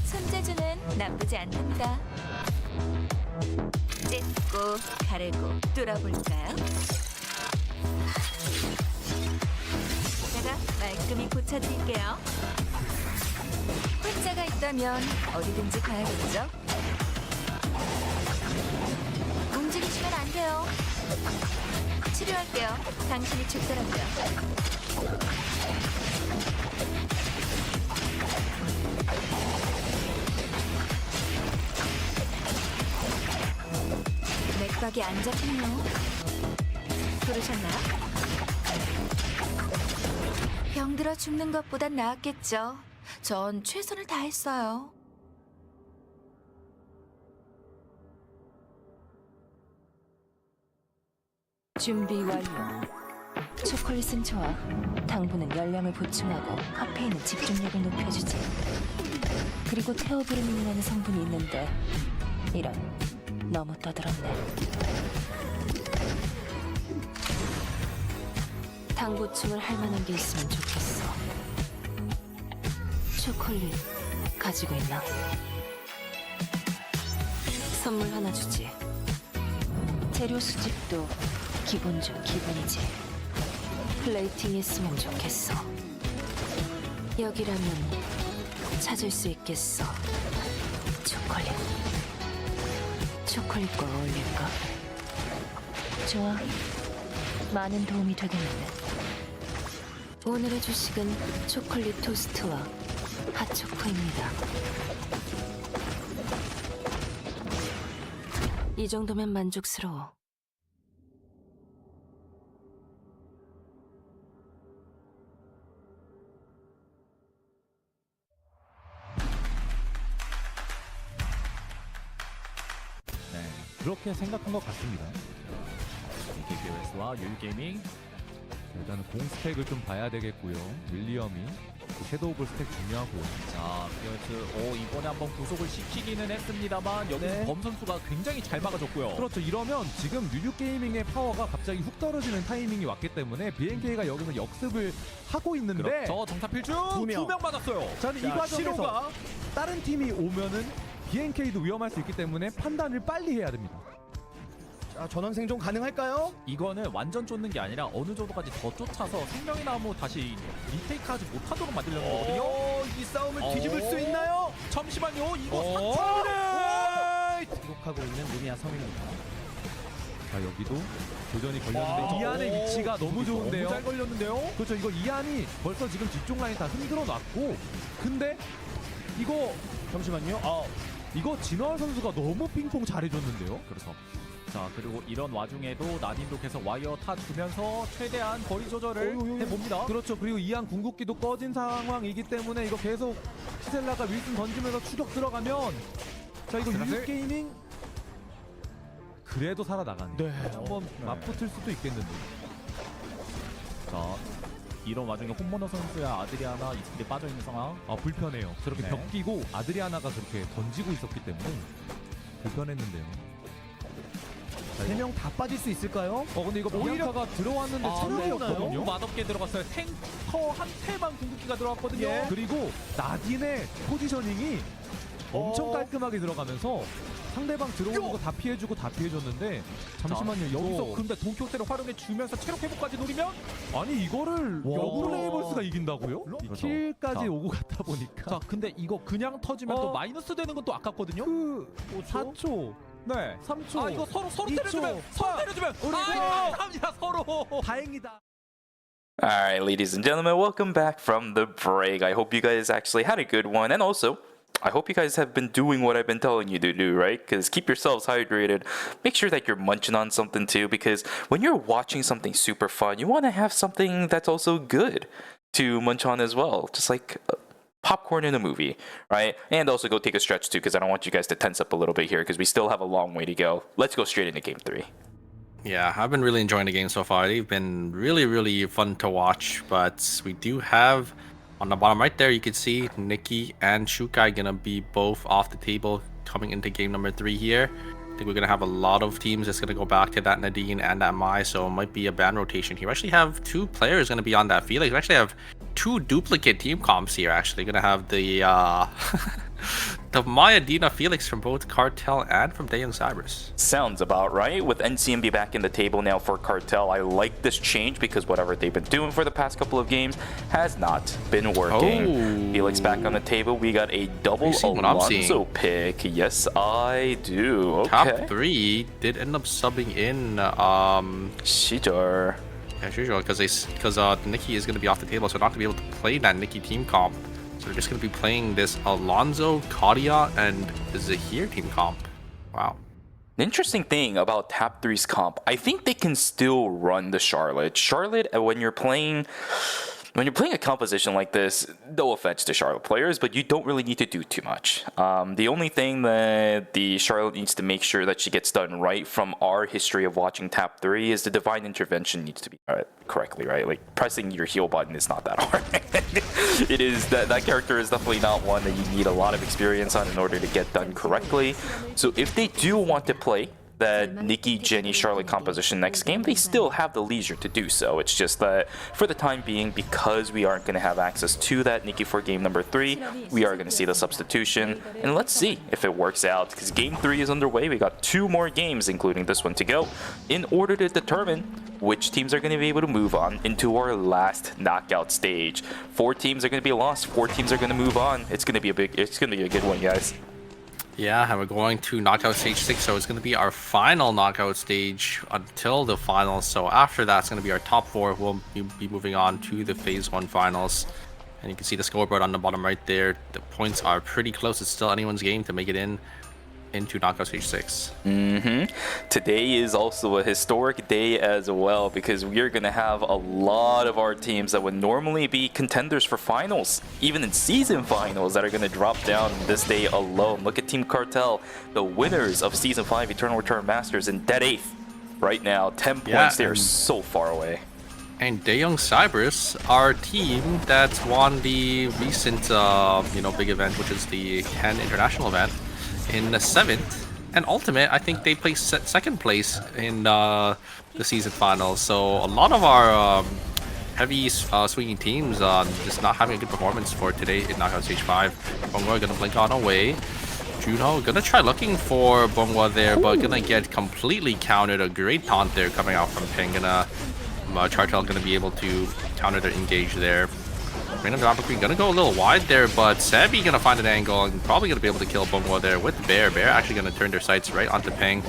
손재주는 나쁘지 않답니다. 찢고 가르고 뚫어볼까요? 제가 말끔히 고쳐드릴게요. 환자가 있다면 어디든지 가야겠죠? 움직이시면 안 돼요. 치료할게요. 당신이 죽더라고요. 맥박이 안 잡히네요. 부르셨나요? 병들어 죽는 것보단 나았겠죠. 전 최선을 다했어요. 준비 완료. 초콜릿은 좋아. 당분은 열량을 보충하고 카페인은 집중력을 높여주지. 그리고 테오브르민이라는 성분이 있는데 이런, 너무 떠들었네. 당 보충을 할 만한 게 있으면 좋겠어. 초콜릿 가지고 있나? 선물 하나 주지. 재료 수집도 기본 중 기본이지. 플레이팅 했으면 좋겠어. 여기라면 찾을 수 있겠어. 초콜릿. 초콜릿과 어울릴까? 좋아. 많은 도움이 되겠는데. 오늘의 주식은 초콜릿 토스트와 핫초코입니다. 이 정도면 만족스러워. 네, 그렇게 생각한 것 같습니다. KBOS와 유유게이밍. 일단은 공 스택을 좀 봐야 되겠고요. 윌리엄이 그 섀도우 볼 스택 중요하고요. 자, BOS 이번에 한번 구속을 시키기는 했습니다만 여기 네. 범 선수가 굉장히 잘 막아줬고요. 그렇죠. 이러면 지금 유유게이밍의 파워가 갑자기 훅 떨어지는 타이밍이 왔기 때문에 BNK가 여기서 역습을 하고 있는데 그렇죠. 정타 필중 두 명. 2명 맞았어요. 저는 이 자, 과정에서 신호가 다른 팀이 오면은 BNK도 위험할 수 있기 때문에 판단을 빨리 해야 됩니다. 자, 전원 생존 가능할까요? 이거는 완전 쫓는 게 아니라 어느 정도까지 더 쫓아서 생명의 나무 다시 리테이크하지 못하도록 만들려는 거거든요. 이 싸움을 뒤집을 수 있나요? 잠시만요. 이거 오! 3차원에 기록하고 있는 루미아 섬입니다. 자, 여기도 교전이 걸렸는데 와. 이안의 위치가 너무 좋은데요. 너무 잘 걸렸는데요. 그렇죠. 이거 이안이 벌써 지금 뒤쪽 라인 다 흔들어 놨고, 근데 이거 잠시만요. 이거 진월 선수가 너무 핑퐁 잘해줬는데요. 그래서 자, 그리고 이런 와중에도 나딘도 계속 와이어 타주면서 최대한 거리 조절을 해봅니다. 그렇죠. 그리고 이안 궁극기도 꺼진 상황이기 때문에 이거 계속 시셀라가 윌슨 던지면서 추격 들어가면, 자, 이거 스라슬. 유유게이밍 그래도 살아나가네. 네. 한번 맞붙을 수도 있겠는데. 자, 이런 와중에 홈모너 선수야 아드리아나 이스킬이 빠져있는 상황. 아 불편해요. 저렇게 네. 벽 끼고 아드리아나가 그렇게 던지고 있었기 때문에 불편했는데요. 3명 다 빠질 수 있을까요? 근데 이거 오히려- 비앙카가 들어왔는데 체력이 네, 없거든요. 너무 맛없게 들어갔어요. 탱커 한 태만 궁극기가 들어갔거든요. 예. 그리고 나딘의 포지셔닝이 엄청 깔끔하게 들어가면서 상대방 들어오는 거 다 피해주고 다 피해줬는데 잠시만요. 여기서 여기서 근데 동키호테를 활용해 주면서 체력 회복까지 노리면 아니 이거를 와. 역으로 레이벌스가 이긴다고요? 그렇죠. 킬까지 자. 오고 갔다 보니까 자, 근데 이거 그냥 터지면 또 마이너스 되는 건 또 아깝거든요. 그 4초, 네. 3초. 아, 이거 서로 2초. 때려주면 서로 때려주면 우리 감사합니다 서로. 다행이다. Alright, ladies and gentlemen, welcome back from the break. I hope you guys actually had a good one, and also, I hope you guys have been doing what I've been telling you to do, right? Because keep yourselves hydrated. Make sure that you're munching on something too, because when you're watching something super fun, you want to have something that's also good to munch on as well, just like popcorn in a movie, right? And also go take a stretch too, because I don't want you guys to tense up a little bit here, because we still have a long way to go. Let's go straight into game 3. Yeah, I've been really enjoying the game so far. They've been really, really fun to watch. But we do have, on the bottom right there, you can see Nikki and Shukai gonna be both off the table coming into game number 3 here. I think we're gonna have a lot of teams that's gonna go back to that Nadine and that Mai, so it might be a ban rotation here. We actually have 2 players gonna be on that Felix. We actually have 2 duplicate team comps here. Actually, gonna have the the Maya Dina Felix from both Cartel and from Daeyoung Cybers. Sounds about right. With NCMB back in the table now for Cartel, I like this change because whatever they've been doing for the past couple of games has not been working. Oh. Felix back on the table. We got a double You see what I'm Alonso seeing? pick. Yes, I do. Okay. Top 3 did end up subbing in Shijar. as usual because Nikki is going to be off the table, so not to be able to play that Nikki team comp. So they're just going to be playing this Alonso, Kadia, and Zahir team comp. Wow. The interesting thing about Tap 3's comp, I think they can still run the Charlotte. Charlotte, when you're playing a composition like this, no offense to Charlotte players, but you don't really need to do too much. The only thing that the Charlotte needs to make sure that she gets done right from our history of watching Tap 3 is the Divine Intervention needs to be correctly, right? Like, pressing your heal button is not that hard. It is, that character is definitely not one that you need a lot of experience on in order to get done correctly. So if they do want to play that Nikki, Jenny, Charlotte composition next game, they still have the leisure to do so. It's just that for the time being, because we aren't going to have access to that Nikki for game number 3, we are going to see the substitution, and let's see if it works out, because game 3 is underway. We got 2 more games, including this one, to go in order to determine which teams are going to be able to move on into our last knockout stage. 4 teams are going to be lost, 4 teams are going to move on. It's going to be a good one, guys. Yeah, and we're going to knockout stage 6, so it's going to be our final knockout stage until the finals. So after that, it's going to be our top 4. We'll be moving on to the phase 1 finals. And you can see the scoreboard on the bottom right there. The points are pretty close. It's still anyone's game to make it into knockout stage 6. Today is also a historic day as well, because we are going to have a lot of our teams that would normally be contenders for finals, even in season finals, that are going to drop down this day alone. Look at Team Cartel, the winners of Season 5 Eternal Return Masters, in dead 8th right now. 10 points, they are so far away. And Daeyoung Cybers, our team that won the recent big event, which is the 10 international event, in the 7th, and Ultimate, I think they placed second place in the season finals. So a lot of our heavy swinging teams just not having a good performance for today in knockout stage 5. Bongwa gonna blink on away. Juno gonna try looking for Bongwa there, but gonna get completely countered. A great taunt there coming out from Ping. Chartel gonna be able to counter the engage there. Random Dropper Queen gonna go a little wide there, but Sabi gonna find an angle and probably gonna be able to kill Bongwa there with Bear. Bear actually gonna turn their sights right onto Ping.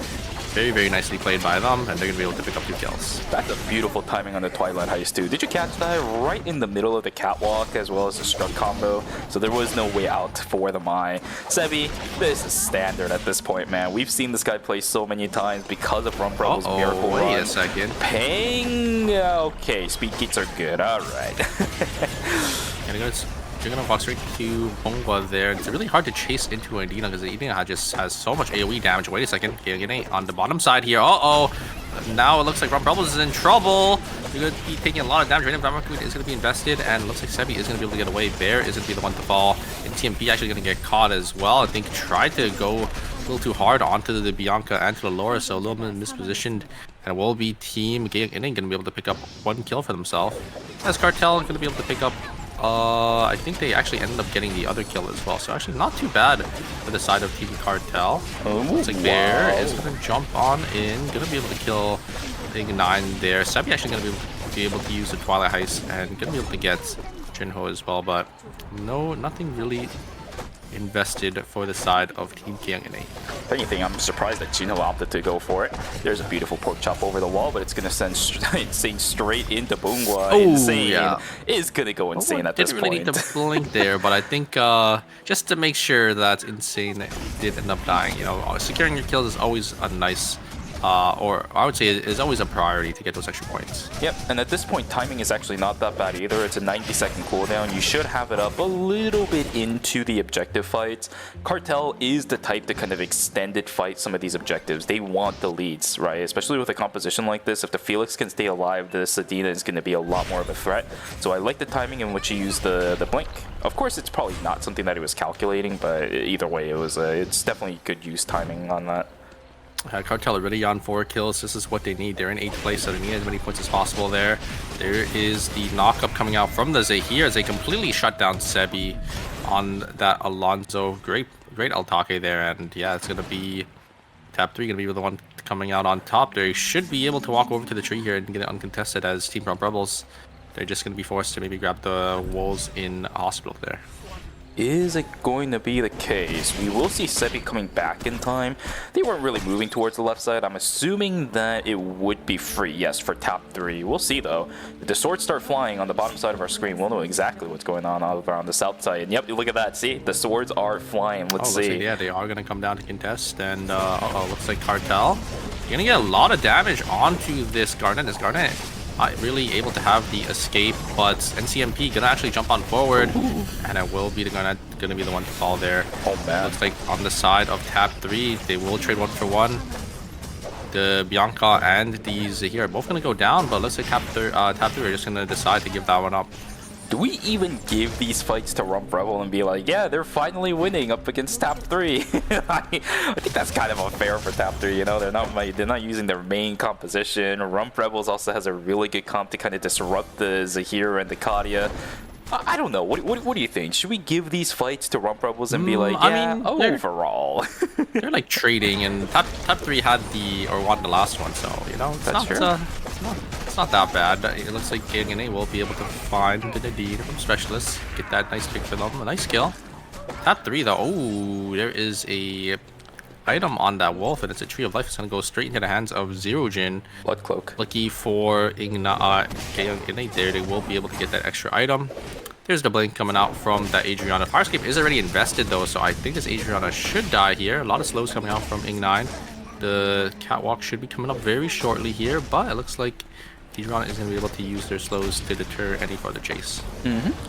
Very, very nicely played by them, and they're gonna be able to pick up 2 kills. That's a beautiful timing on the Twilight Heist too. Did you catch that? Right in the middle of the catwalk, as well as the strut combo. So there was no way out for the Mai. Sebi, this is standard at this point, man. We've seen this guy play so many times because of Run Pro's miracle run. Wait a second. Ping. Okay, speed kits are good. All right. You're gonna walk straight to Bongwa there. It's really hard to chase into Adina because Adina just has so much AoE damage. Wait a second. Getting on the bottom side here. Uh-oh. Now it looks like Rum Bubbles is in trouble. You're going to be taking a lot of damage. Random Dynamite is going to be invested, and it looks like Sebi is going to be able to get away. Bear is going to be the one to fall, and TMP actually going to get caught as well. I think tried to go a little too hard onto the Bianca and to the Laura, so a little bit mispositioned. And it will be Team Gayang going to be able to pick up 1 kill for themselves. As Cartel going to be able to pick up, I think they actually ended up getting the other kill as well. So actually not too bad for the side of Team Cartel. Looks like Bear is going to jump on in, going to be able to kill Ing9 there. Sebi actually going to be able to use the Twilight Heist and going to be able to get Jinho as well, but nothing really invested for the side of Team Gayang. If anything, I'm surprised that Jinho opted to go for it. There's a beautiful pork chop over the wall, but it's going to send Insane straight into Bungwa. Insane is going to go insane at this point. Didn't really need to blink there, but I think just to make sure that Insane did end up dying, you know, securing your kills is always a nice or I would say it is always a priority to get those extra points. Yep, and at this point, timing is actually not that bad either. It's a 90-second cooldown. You should have it up a little bit into the objective fights. Cartel is the type to kind of extended fight some of these objectives. They want the leads, right? Especially with a composition like this. If the Felix can stay alive, the Sedina is going to be a lot more of a threat. So I like the timing in which he used the blink. Of course, it's probably not something that he was calculating, but either way, it's definitely good use timing on that. Cartel already on 4 kills. This is what they need. They're in 8th place, so they need as many points as possible there. There is the knock-up coming out from the Zahir as they completely shut down Sebi on that Alonso. Great Altake there, and yeah, it's going to be Tab 3 going to be the one coming out on top. They should be able to walk over to the tree here and get it uncontested as Team Rump Rebels. They're just going to be forced to maybe grab the wolves in hospital there. Is it going to be the case? We will see Sebi coming back in time. They weren't really moving towards the left side. I'm assuming that it would be free, yes, for top 3. We'll see, though. If the swords start flying on the bottom side of our screen, we'll know exactly what's going on over on the south side. And yep, look at that. See? The swords are flying. Let's see. Like, yeah, they are going to come down to contest. And, looks like Cartel. You're going to get a lot of damage onto this Garnet. This Garnet not really able to have the escape, but NCMP gonna actually jump on forward, and it will be gonna be the one to fall there. Oh man! Looks like on the side of Tab 3, they will trade 1 for 1. The Bianca and the Zahir are both gonna go down, but looks like Tab 3 are just gonna decide to give that one up. Do we even give these fights to Rump Rebel and be like, yeah, they're finally winning up against Tab 3? I think that's kind of unfair for Tab 3, you know? They're not using their main composition. Rump Rebels also has a really good comp to kind of disrupt the Zahir and the Kadia. I don't know. What do you think? Should we give these fights to Rump Rebels and be like, yeah, I mean, overall? They're like trading, and Tab 3 had won the last one, so, you know, it's not that bad. It looks like Gayang will be able to find the Nadine from Specialists, get that nice pick for them. A nice kill. Tab 3 though, oh, there is a item on that wolf, and it's a Tree of Life. It's gonna go straight into the hands of Zero Jin. Blood Cloak. Lucky for Gayang there, they will be able to get that extra item. There's the blink coming out from that Adriana. Farscape is already invested though, so I think this Adriana should die here. A lot of slows coming out from Ing9. The catwalk should be coming up very shortly here, but it looks like Adriana is going to be able to use their slows to deter any further chase.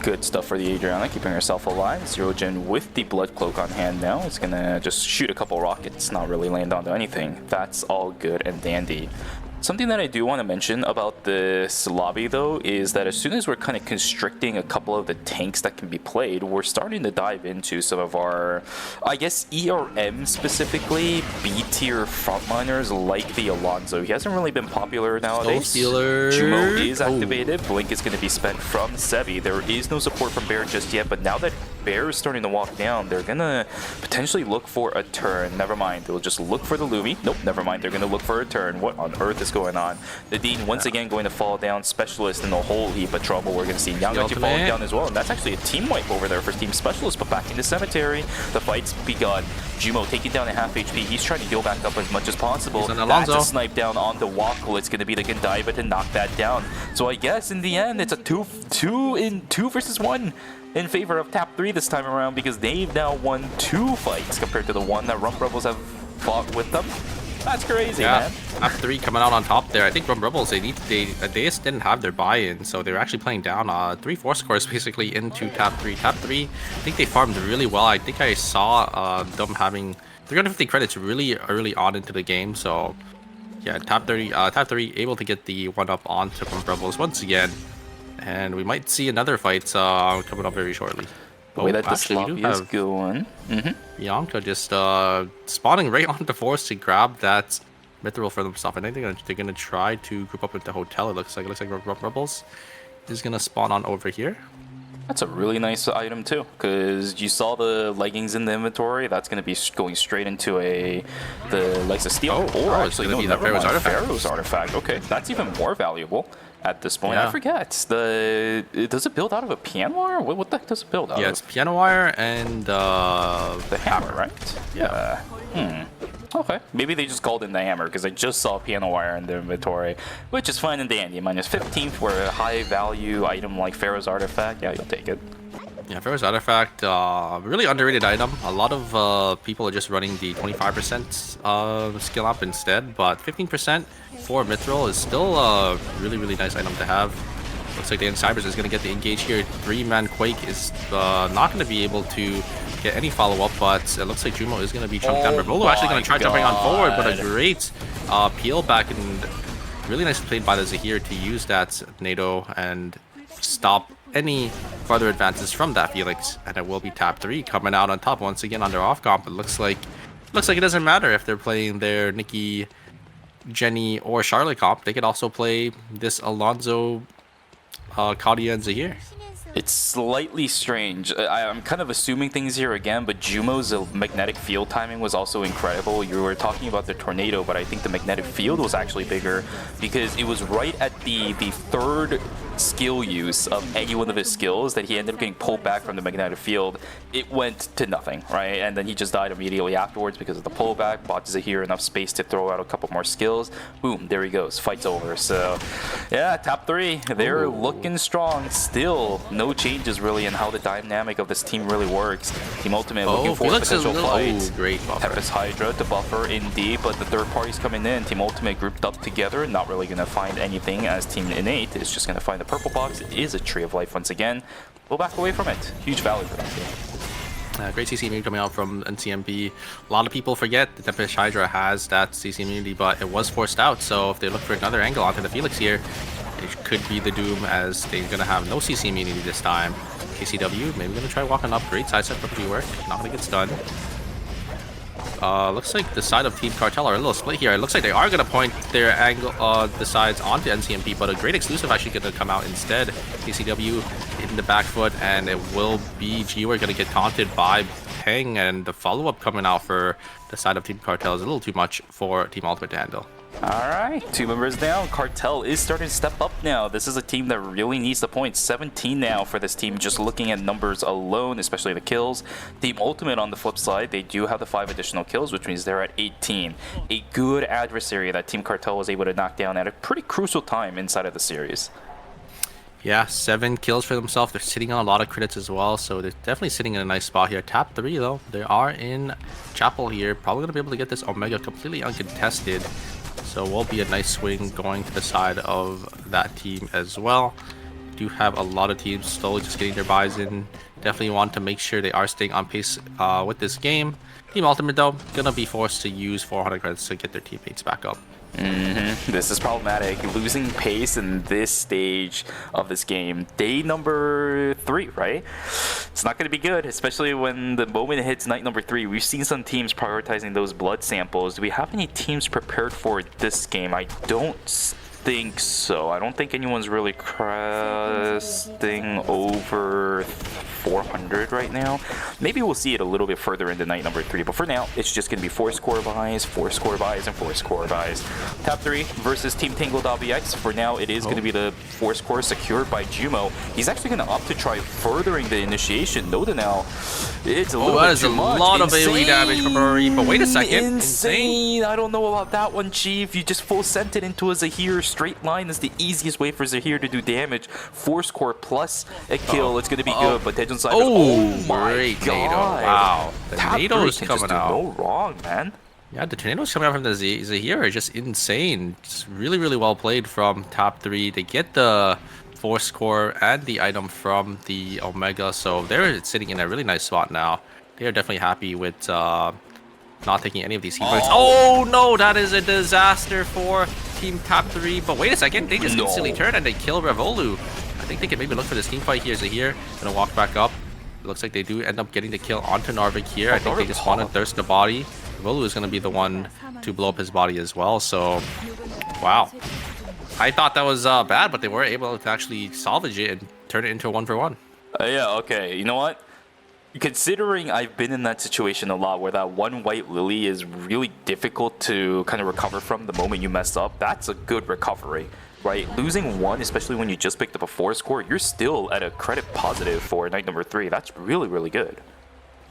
Good stuff for the Adriana, keeping herself alive. Zero Jin with the Blood Cloak on hand now. It's going to just shoot a couple rockets, not really land onto anything. That's all good and dandy. Something that I do want to mention about this lobby, though, is that as soon as we're kind of constricting a couple of the tanks that can be played, we're starting to dive into some of our, I guess, ERM specifically, B-tier frontliners like the Alonso. He hasn't really been popular nowadays. Jumo is activated. Blink is going to be spent from Sebi. There is no support from Bear just yet, but now that Bear is starting to walk down, they're going to potentially look for a turn. Never mind. They'll just look for the Lumi. Nope, never mind. They're going to look for a turn. What on earth is going on? Nadine once again going to fall down. Specialist in a whole heap of trouble. We're going to see Nyang'achi falling down as well. And that's actually a team wipe over there for Team Specialist, but back in the cemetery. The fight's begun. Jumo taking down at half HP. He's trying to heal back up as much as possible. That's a snipe down on the Wackle. It's going to be the Gandaiva to knock that down. So I guess in the end, it's a 2 versus 1 in favor of Tab 3 this time around, because they've now won 2 fights compared to the one that Rump Rebels have fought with them. That's crazy, man. Tab 3 coming out on top there. I think Rump Rebels, they just didn't have their buy-in, so they're actually playing down 3-4 scores basically into Tab 3. Tab 3, I think they farmed really well. I think I saw them having 350 credits really early on into the game, so yeah, top 3 able to get the 1-up onto Rebels once again. And we might see another fight coming up very shortly. The way that this actually, we lobby do is have going. Bianca just spawning right onto Force to grab that mithril for themselves. I think they're gonna try to group up with the hotel. It looks like Rebels is gonna spawn on over here. That's a really nice item too, because you saw the leggings in the inventory. That's going to be going straight into the legs of steel. Actually, no, never mind. Pharaoh's artifact. Okay, that's even more valuable at this point. Yeah. I forget. Does it build out of a piano wire? What the heck does it build out of? Yeah, it's piano wire and the hammer, right? Yeah. Okay, maybe they just called in the hammer because I just saw piano wire in the inventory, which is fine and dandy. Minus 15 for a high value item like Pharaoh's artifact. Yeah, you'll take it. yeah, Pharaoh's artifact, really underrated item. A lot of people are just running the 25% skill up instead, but 15% for mithril is still a really nice item to have. Looks like the Cybers is going to get the engage here. 3-man Quake is not going to be able to get any follow-up, but it looks like Jumo is going to be chunked down. Revolo actually going to try jumping on forward, but a great peel back and really nice played by the Zahir to use that NATO and stop any further advances from that Felix. And it will be top 3 coming out on top once again under off comp. It looks like it doesn't matter if they're playing their Nikki, Jenny, or Charlotte comp. They could also play this Alonzo, Claudia, and Zahir. It's slightly strange. I'm kind of assuming things here again, but Jumo's magnetic field timing was also incredible. You were talking about the tornado, but I think the magnetic field was actually bigger because it was right at the third skill use of any one of his skills that he ended up getting pulled back from the magnetic field. It went to nothing, right? And then he just died immediately afterwards because of the pullback. Bought Zahir enough space to throw out a couple more skills. Boom, there he goes. Fight's over. So, yeah, top 3. They're looking strong. Still, no changes really in how the dynamic of this team really works. Team Ultimate looking for a potential fight. Great buffer. Tempest Hydra to buffer indeed, but the third party's coming in. Team Ultimate grouped up together, not really going to find anything as Team Innate is just going to find the purple box. It is a Tree of Life once again. We'll back away from it. Huge value for that team. Great CC immunity coming out from NCMP. A lot of people forget the Tempest Hydra has that CC immunity, but it was forced out. So if they look for another angle onto the Felix here, it could be the doom as they're going to have no CC immunity this time. KCW, maybe going to try walking up. Great side step for work. Not going to get stunned. Looks like the side of Team Cartel are a little split here. It looks like they are going to point their angle, the sides onto NCMP, but a great exclusive actually going to come out instead. KCW in the back foot, and it will be G-Ware going to get taunted by Peng, and the follow-up coming out for the side of Team Cartel is a little too much for Team Ultimate to handle. Alright, 2 members down. Cartel is starting to step up now. This is a team that really needs the points. 17 now for this team, just looking at numbers alone, especially the kills. Team Ultimate on the flip side, they do have the 5 additional kills, which means they're at 18. A good adversary that Team Cartel was able to knock down at a pretty crucial time inside of the series. Yeah, 7 kills for themselves. They're sitting on a lot of crits as well, so they're definitely sitting in a nice spot here. Top 3 though, they are in Chapel here. Probably going to be able to get this Omega completely uncontested. So will be a nice swing going to the side of that team as well. Do have a lot of teams slowly just getting their buys in. Definitely want to make sure they are staying on pace with this game. Team Ultimate though, gonna be forced to use 400 credits to get their teammates back up. This is problematic. Losing pace in this stage of this game. Day number 3, right? It's not going to be good, especially when the moment it hits night number 3. We've seen some teams prioritizing those blood samples. Do we have any teams prepared for this game? I don't think so. I don't think anyone's really cresting over 400 right now. Maybe we'll see it a little bit further into night number 3, but for now, it's just going to be 4 score buys, 4 score buys, and 4 score buys. Top 3 versus Team Tangled.bx. For now, it is going to be the 4 score secured by Jumo. He's actually going to opt to try furthering the initiation. Noda now, it's a little bit too much. That is a lot of AoE damage from Murray, but wait a second. Insane. I don't know about that one, Chief. You just full sent it into a Zahir. Straight line is the easiest way for Zahir to do damage. 4 score plus a kill. It's going to be good, but Dejan Cybers, oh my great god. NATO. Wow. The NATO's coming out. No wrong, man. Yeah, the tornadoes coming out from the Zahir are just insane. Just really well played from top 3. They get the 4 score and the item from the Omega, so they're sitting in a really nice spot now. They are definitely happy with not taking any of these team points. Oh no, that is a disaster for Team Tap 3. But wait a second, they just instantly turn and they kill Revolu. I think they can maybe look for this team fight here. Zahir gonna walk back up. It looks like they do end up getting the kill onto Narvik here. I think they just want to thirst the body. Revolu is gonna be the one to blow up his body as well. So, wow. I thought that was bad, but they were able to actually salvage it and turn it into a 1-for-1. Yeah, okay. You know what? Considering I've been in that situation a lot where that one white lily is really difficult to kind of recover from the moment you mess up, that's a good recovery, right? Losing one, especially when you just picked up a 4 score, you're still at a credit positive for night number 3. That's really, really good.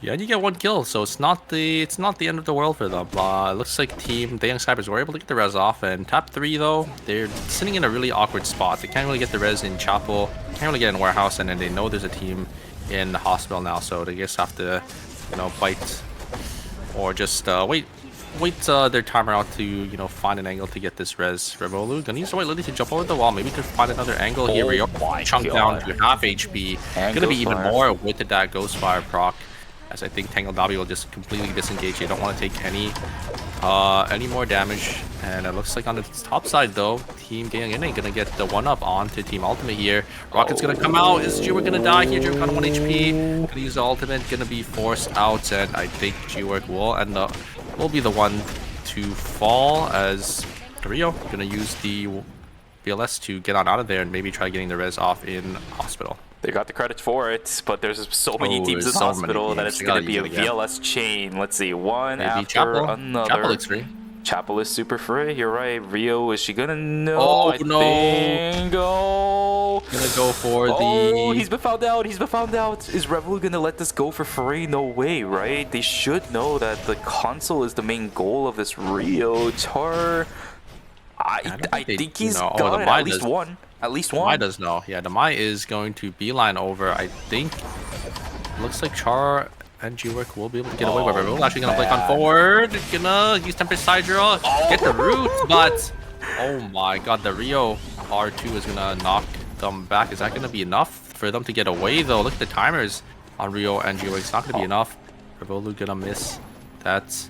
Yeah, and you get 1 kill, so it's not the end of the world for them. It looks like Team The Young Snipers were able to get the res off, and Tap 3 though, they're sitting in a really awkward spot. They can't really get the res in Chapel, can't really get in Warehouse, and then they know there's a team in the hospital now, so they just have to, you know, fight or just wait their timer out to, you know, find an angle to get this res. Revolu gonna use the white lily to jump over the wall, maybe to find another angle. Here we go, chunk down to half HP. Gonna be even more with that Ghost Fire proc, as I think Tangled Dobby will just completely disengage. You don't want to take any more damage. And it looks like on the top side though, Team Gyeongnam gonna get the 1-up onto Team Ultimate here. Rocket's gonna come out. Is Jiwork gonna die here? Jiwork on 1 HP. Gonna use the ultimate, gonna be forced out, and I think Jiwork will be the one to fall, as Rio gonna use the VLS to get on out of there and maybe try getting the res off in hospital. They got the credits for it, but there's so many teams in the hospital that it's going to be a VLS chain. Let's see, one maybe after Chapel. another. Chapel looks free. Chapel is super free. You're right. Rio, is she gonna know? Oh, I no. think. Oh. Gonna go for Oh, he's been found out. He's been found out. Is Revolu gonna let this go for free? No way, right? They should know that the console is the main goal of this Rio. Char. I think he's got it. At least one. At least one. Mai does know. Yeah, the Mai is going to beeline over. I think. Looks like Char and Jiwork will be able to get away with it. We're actually gonna blink on forward. Gonna use Tempest Side Draw. Get the root, but oh my god, the Rio R2 is gonna knock them back. Is that gonna be enough for them to get away though? Look at the timers on Rio and Jiwork. It's not gonna be enough. Revolu gonna miss that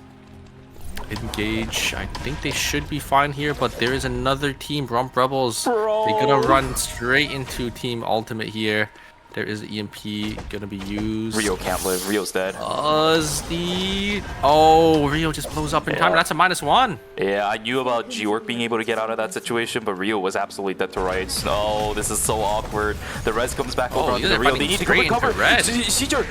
engage. I think they should be fine here, but there is another team, Rump Rebels. They're gonna run straight into Team Ultimate here. There is an EMP gonna be used. Rio can't live. Rio's dead. Oh, Rio just blows up in time. That's a -1. Yeah, I knew about Georg being able to get out of that situation, but Rio was absolutely dead to rights. No, this is so awkward. The res comes back over onto the Rio. They need to go recover. Seizure!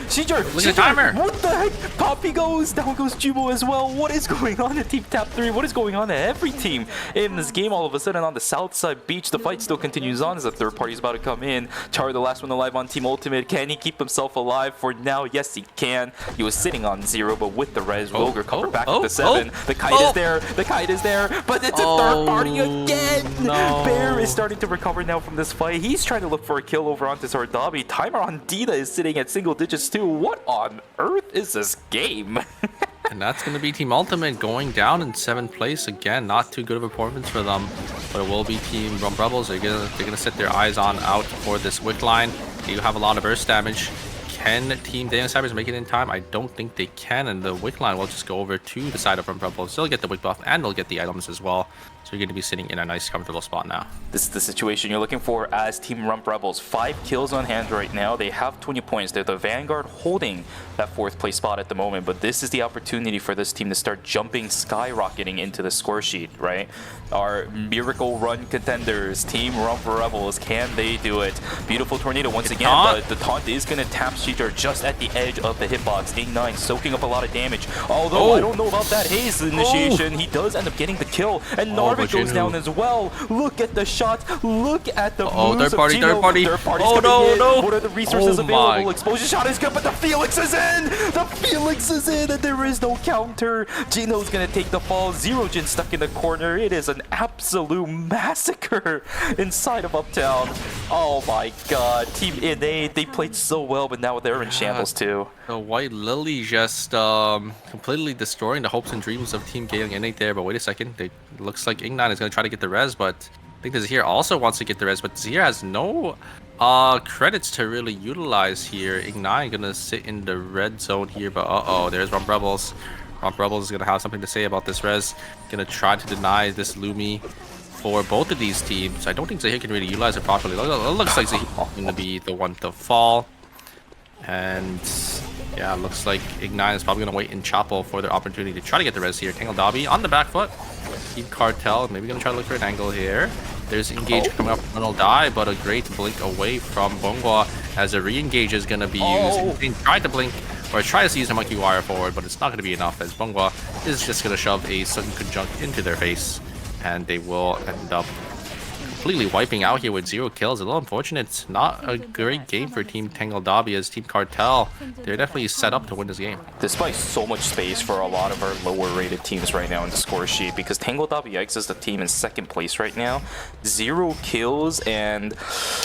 Look at the timer. What the heck? Poppy goes. Down goes Jubo as well. What is going on at Team Tap 3? What is going on at every team in this game? All of a sudden on the south side beach, the fight still continues on as the third party is about to come in. Char, the last one alive on Team Ultimate. Can he keep himself alive for now? Yes, he can. He was sitting on 0, but with the res, will recover back up to 7. The kite is there. The kite is there, but it's a third party again. No. Bear is starting to recover now from this fight. He's trying to look for a kill over onto Sardabi. Timer on Dita is sitting at single digits too. What on earth is this game? And that's going to be Team Ultimate going down in 7th place. Again, not too good of a performance for them, but it will be Team Rump Rebels. They're gonna set their eyes on out for this wick line. They do have a lot of burst damage. Can Team Daniel Cybers make it in time? I don't think they can, and the wick line will just go over to the side of Rump Rebels. They'll get the wick buff, and they'll get the items as well. So you're going to be sitting in a nice, comfortable spot now. This is the situation you're looking for as Team Rump Rebels. 5 kills on hand right now. They have 20 points. They're the Vanguard holding that 4th place spot at the moment, but this is the opportunity for this team to start jumping, skyrocketing into the score sheet, right? Our Miracle Run contenders, Team Rump Rebels, can they do it? Beautiful tornado once again, but the taunt is going to tap Sheeter just at the edge of the hitbox. 8-9 soaking up a lot of damage. Although I don't know about that haze initiation, he does end up getting the kill, and Narvik goes down as well. Look at the shot. Look at the moves third party, of Gino. third party. Oh no. What are the resources available? Exposure shot is good, but the Felix is in. The Felix is in, and there is no counter. Gino's gonna take the fall. Zero Jin stuck in the corner. It is an absolute massacre inside of Uptown. Oh my god. Team NA, they played so well, but now they're in shambles too. The White Lily just completely destroying the hopes and dreams of Team Gyeongnam there. But wait a second, it looks like Ignan is going to try to get the res, but I think Zahir also wants to get the res, but Zahir has no credits to really utilize here. Ignan gonna sit in the red zone here, but there's Rump Rebels. Rump Rebels is going to have something to say about this res. Going to try to deny this Lumi for both of these teams. I don't think Zahir can really utilize it properly. It looks like Zahir is going to be the one to fall. And yeah, looks like Ignite is probably going to wait in Chapel for their opportunity to try to get the res here. Tangle Dobby on the back foot. Team Cartel maybe going to try to look for an angle here. There's Engage coming up, and it'll die, but a great blink away from Bongwa as a re-engage is going to be used. He tried to blink, or tries to use a monkey wire forward, but it's not going to be enough as Bongwa is just going to shove a sudden conjunct into their face, and they will end up completely wiping out here with 0 kills. A little unfortunate. Not a great game for Team Tangle Dobby as Team Cartel. They're definitely set up to win this game. Despite so much space for a lot of our lower rated teams right now in the score sheet, because Tangle Dobby X is the team in 2nd place right now. 0 kills, and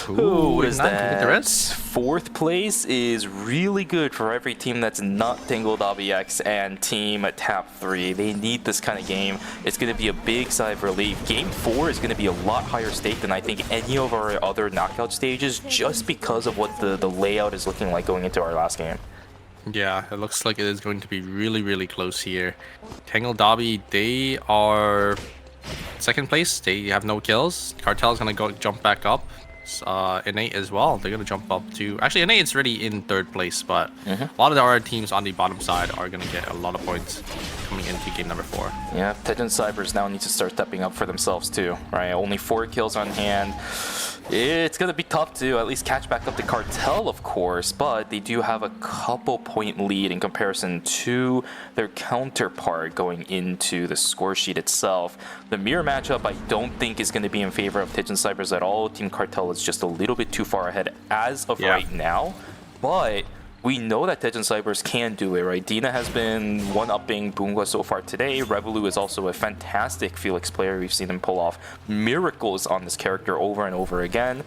what is that? 4th place is really good for every team that's not Tangle Dobby X and Team Tap 3. They need this kind of game. It's going to be a big sigh of relief. Game 4 is going to be a lot higher stake than I think any of our other knockout stages, just because of what the layout is looking like going into our last game. Yeah, it looks like it is going to be really, really close here. Tangle Dobby, they are 2nd place. They have no kills. Cartel is going to go jump back up. Innate as well. They're going to jump up to... Actually, Innate is already in 3rd place, but a lot of the other teams on the bottom side are going to get a lot of points coming into game number 4. Yeah, Tejan Cybers now need to start stepping up for themselves too, right? Only 4 kills on hand. It's going to be tough to at least catch back up the Cartel, of course, but they do have a couple point lead in comparison to their counterpart going into the score sheet itself. The mirror matchup I don't think is going to be in favor of Tejan Cybers at all. Team Cartel is just a little bit too far ahead as of right now, but we know that Tejan Cybers can do it, right? Dina has been one-upping Boongwa so far today. Revolu is also a fantastic Felix player. We've seen him pull off miracles on this character over and over again.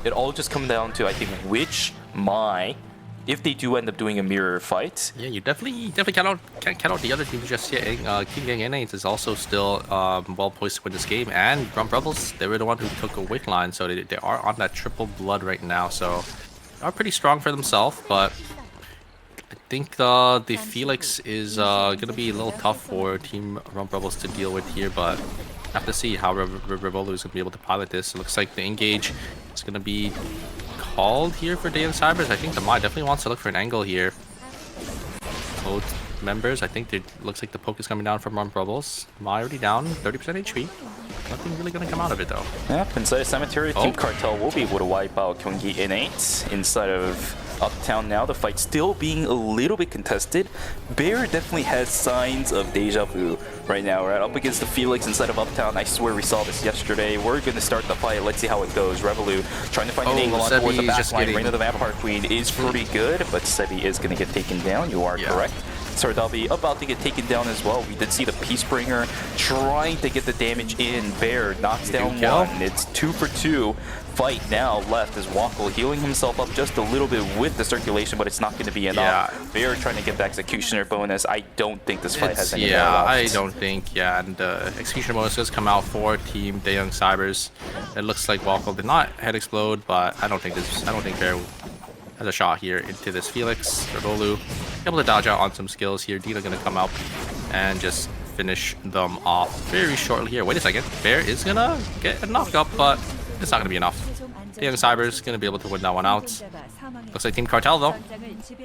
It all just comes down to, I think, which Mai, if they do end up doing a mirror fight. Yeah, you definitely can't count out the other teams just yet. King Gang Innate is also still well poised to win this game, and Rump Rebels, they were the one who took a weak line, so they are on that triple blood right now, so are pretty strong for themselves, but I think the Felix is going to be a little tough for Team Rump Rebels to deal with here, but have to see how Revolu is going to be able to pilot this. It looks like the engage is going to be called here for Day and Cybers. I think the Mai definitely wants to look for an angle here. Both members, I think it looks like the poke is coming down from Rump Rebels. Mai already down, 30% HP. Nothing really going to come out of it though. Yeah, inside a cemetery, Team Cartel will be able to wipe out Kyunggi Innate inside of Uptown now. The fight still being a little bit contested. Bear definitely has signs of deja vu right now. Right up against the Felix inside of Uptown. I swear we saw this yesterday. We're going to start the fight. Let's see how it goes. Revolu trying to find an angle on towards the back line. Reign of the Vampire Queen is pretty good, but Sebi is going to get taken down. You are correct. Sardabi about to get taken down as well. We did see the Peacebringer trying to get the damage in. Bear knocks down one. It's 2 for 2. Fight now left as Wackle healing himself up just a little bit with the circulation, but it's not going to be enough. Bear trying to get the Executioner bonus. I don't think this fight has any more left. I don't think, and the Executioner bonus does come out for Team Daeyoung Cybers. It looks like Wackle did not head explode, but I don't think Bear has a shot here into this Felix. Revolu able to dodge out on some skills here. Dina gonna come out and just finish them off very shortly here. Wait a second. Bear is gonna get a knockup, but it's not gonna be enough. Daeyoung Cybers gonna be able to win that one out. Looks like Team Cartel though.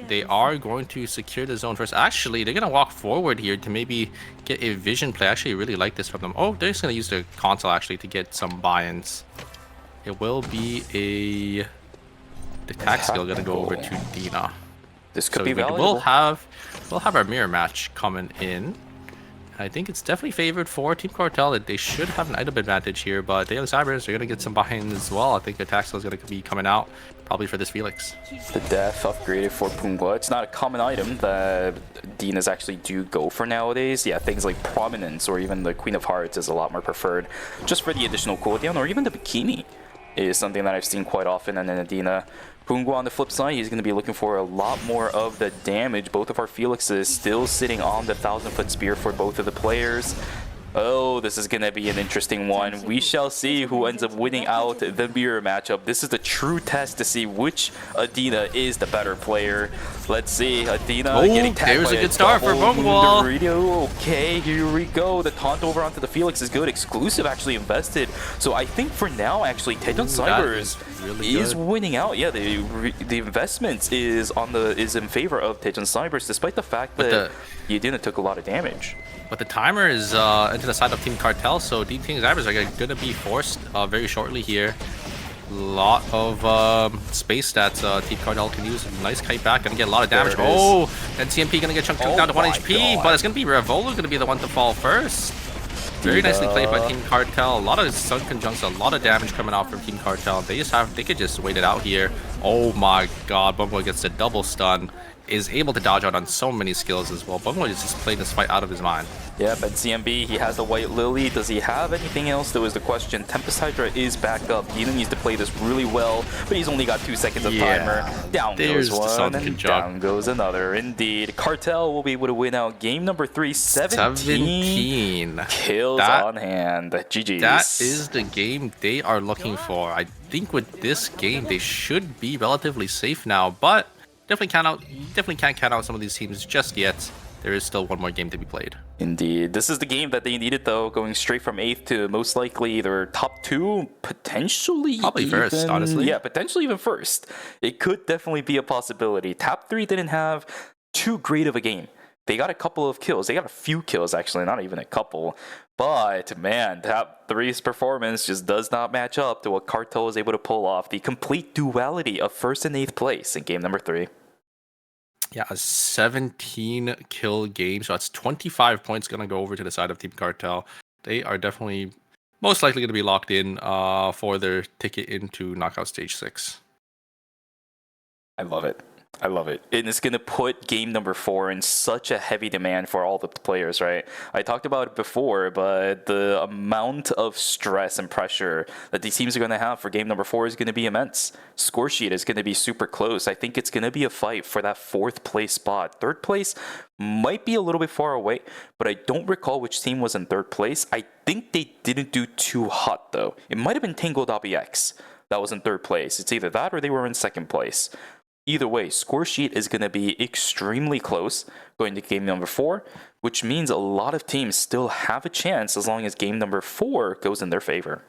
They are going to secure the zone first. Actually, they're gonna walk forward here to maybe get a vision play. I actually really like this from them. Oh, they're just gonna use the console actually to get some buy-ins. It will be the attack skill gonna go over to Dina. This could be valuable. We'll have our mirror match coming in. I think it's definitely favored for Team Cartel. That they should have an item advantage here, but Daeyoung Cybers are gonna get some buy-ins as well. I think the attack skill is gonna be coming out probably for this Felix. The death upgraded for Boongwa. It's not a common item that Dinas actually do go for nowadays. Yeah, things like Prominence or even the Queen of Hearts is a lot more preferred. Just for the additional cooldown, or even the Bikini is something that I've seen quite often in Adina. Boongwa on the flip side, he's going to be looking for a lot more of the damage. Both of our Felixes still sitting on the 1,000-foot spear for both of the players. Oh, this is going to be an interesting one. We shall see who ends up winning out the mirror matchup. This is the true test to see which Adina is the better player. Let's see. Adina getting tagged there's by a good start for double Bungwall. Dorito. Okay, here we go. The taunt over onto the Felix is good. Exclusive actually invested. So I think for now, actually, Tejon Cybers is winning out. Yeah, the investment is in favor of Tejon Cybers, despite the fact that Adina took a lot of damage. But the timer is into the side of Team Cartel, so Team Cybers are going to be forced very shortly here. Lot of space that Team Cartel can use. Nice kite back, gonna get a lot of damage. Oh, and CMP gonna get chunked down to 1 HP, but it's gonna be Revolo gonna be the one to fall first. Very nicely played by Team Cartel. A lot of stun conjuncts, a lot of damage coming out from Team Cartel. They could just wait it out here. Oh my god, Bumbo gets a double stun. Is able to dodge out on so many skills as well. Bumbo is just playing this fight out of his mind. Yep, and CMB, he has the White Lily. Does he have anything else? That was the question. Tempest Hydra is back up. He needs to play this really well, but he's only got 2 seconds of timer. Down goes one, and down goes another. Indeed. Cartel will be able to win out game number 3, 17 kills on hand. GG's. That is the game they are looking for. I think with this game, they should be relatively safe now, but definitely can't count out some of these teams just yet. There is still one more game to be played. Indeed. This is the game that they needed, though, going straight from 8th to most likely either top 2, potentially probably even, first, honestly. Yeah, potentially even first. It could definitely be a possibility. Top 3 didn't have too great of a game. They got a couple of kills. They got a few kills, actually, not even a couple. But, man, Top 3's performance just does not match up to what Cartel was able to pull off. The complete duality of 1st and 8th place in game number 3. Yeah, a 17 kill game. So that's 25 points going to go over to the side of Team Cartel. They are definitely most likely going to be locked in for their ticket into Knockout Stage 6. I love it. I love it. And it's going to put game number 4 in such a heavy demand for all the players, right? I talked about it before, but the amount of stress and pressure that these teams are going to have for game number 4 is going to be immense. Score sheet is going to be super close. I think it's going to be a fight for that 4th place spot. 3rd place might be a little bit far away, but I don't recall which team was in 3rd place. I think they didn't do too hot, though. It might have been Tangled.bx that was in 3rd place. It's either that or they were in 2nd place. Either way, score sheet is going to be extremely close going to game number 4, which means a lot of teams still have a chance as long as game number 4 goes in their favor.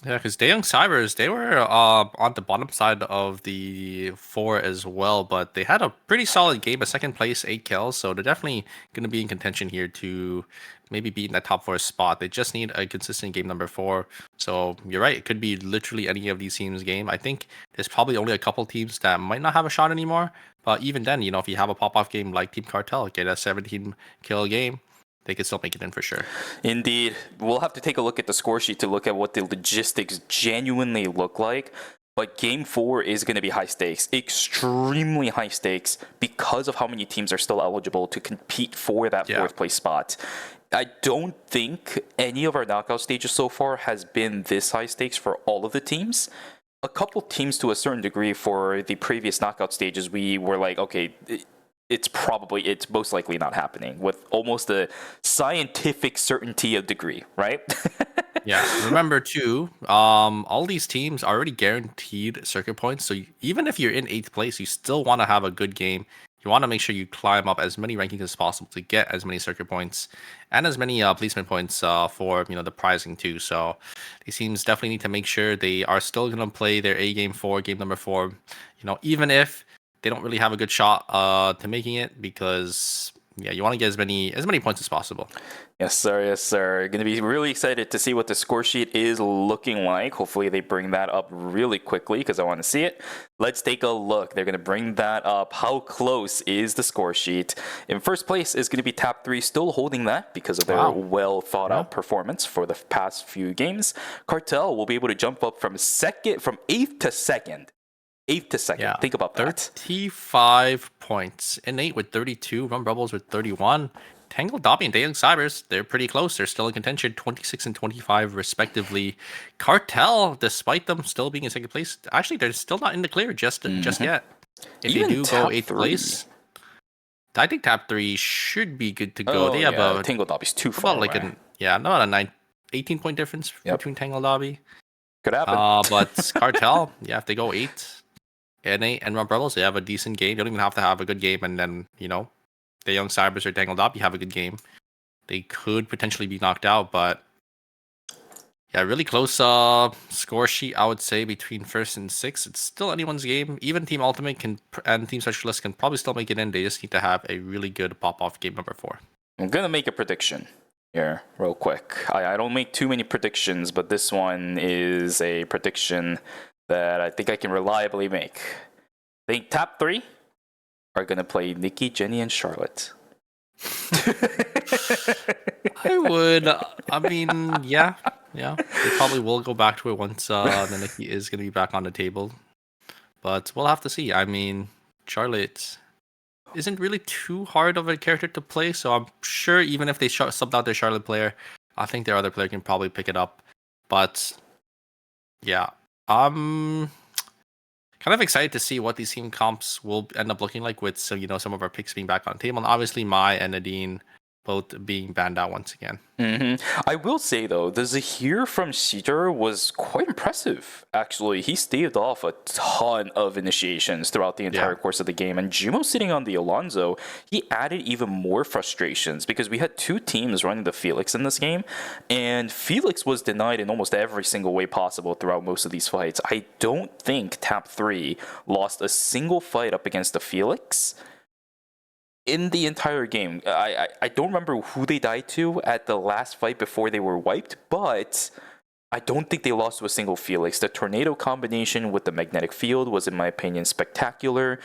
Yeah, because Daeyoung Cybers, they were on the bottom side of the 4 as well, but they had a pretty solid game, a 2nd place, 8 kills, so they're definitely going to be in contention here to maybe be in that top 4 spot. They just need a consistent game number 4. So you're right, it could be literally any of these teams' game. I think there's probably only a couple teams that might not have a shot anymore, but even then, if you have a pop-off game like Team Cartel, get a 17 kill game, they could still make it in for sure. Indeed. We'll have to take a look at the score sheet to look at what the logistics genuinely look like. But game 4 is going to be high stakes, extremely high stakes, because of how many teams are still eligible to compete for that 4th place spot. I don't think any of our knockout stages so far has been this high stakes for all of the teams. A couple teams to a certain degree for the previous knockout stages, we were like, okay, it's most likely not happening with almost a scientific certainty of degree, right? Yeah, remember too, all these teams are already guaranteed circuit points. So even if you're in 8th place, you still want to have a good game. You want to make sure you climb up as many rankings as possible to get as many circuit points and as many placement points for the prizing too. So these teams definitely need to make sure they are still going to play their A game 4, game number 4. Even if they don't really have a good shot to making it, because you want to get as many points as possible. Yes, sir. Yes, sir. Going to be really excited to see what the score sheet is looking like. Hopefully they bring that up really quickly because I want to see it. Let's take a look. They're going to bring that up. How close is the score sheet? In 1st place is going to be Top 3, still holding that because of their well thought out performance for the past few games. Cartel will be able to jump up from 8th to 2nd. 8th to 2nd. Yeah. Think about that. 35 points. Innate with 32. Rum Rebels with 31. Tangled Dobby and Daeyoung Cybers, they're pretty close. They're still in contention, 26 and 25 respectively. Cartel, despite them still being in 2nd place, actually they're still not in the clear just yet. If Even they do go 8th 3. place, I think Top 3 should be good to go. They have a Tangled Dobby's too far away. Yeah, not a 18-point difference Yep. between Tangled Lobby. Could happen. But Cartel, yeah, if they go 8 and 8 and run Rebels, they have a decent game. You don't even have to have a good game, and then the Young Cybers or Tangled Lobby have a good game. They could potentially be knocked out, but yeah, really close score sheet, I would say, between 1st and 6th. It's still anyone's game. Even Team Ultimate and Team Specialist can probably still make it in. They just need to have a really good pop-off game number 4. I'm going to make a prediction here real quick. I don't make too many predictions, but this one is a prediction that I think I can reliably make. I think top 3 are going to play Nikki, Jenny, and Charlotte. I would. I mean, yeah. They probably will go back to it once the Nikki is going to be back on the table. But we'll have to see. I mean, Charlotte isn't really too hard of a character to play, so I'm sure even if they subbed out their Charlotte player, I think their other player can probably pick it up. But yeah, I'm kind of excited to see what these team comps will end up looking like with some of our picks being back on the table, and obviously Mai and Nadine both being banned out once again. I will say, though, the Zahir from Cedar was quite impressive, actually. He staved off a ton of initiations throughout the entire course of the game. And Jumo sitting on the Alonzo, he added even more frustrations because we had 2 teams running the Felix in this game. And Felix was denied in almost every single way possible throughout most of these fights. I don't think Tap 3 lost a single fight up against the Felix in the entire game. I don't remember who they died to at the last fight before they were wiped, but I don't think they lost to a single Felix. The tornado combination with the magnetic field was, in my opinion, spectacular.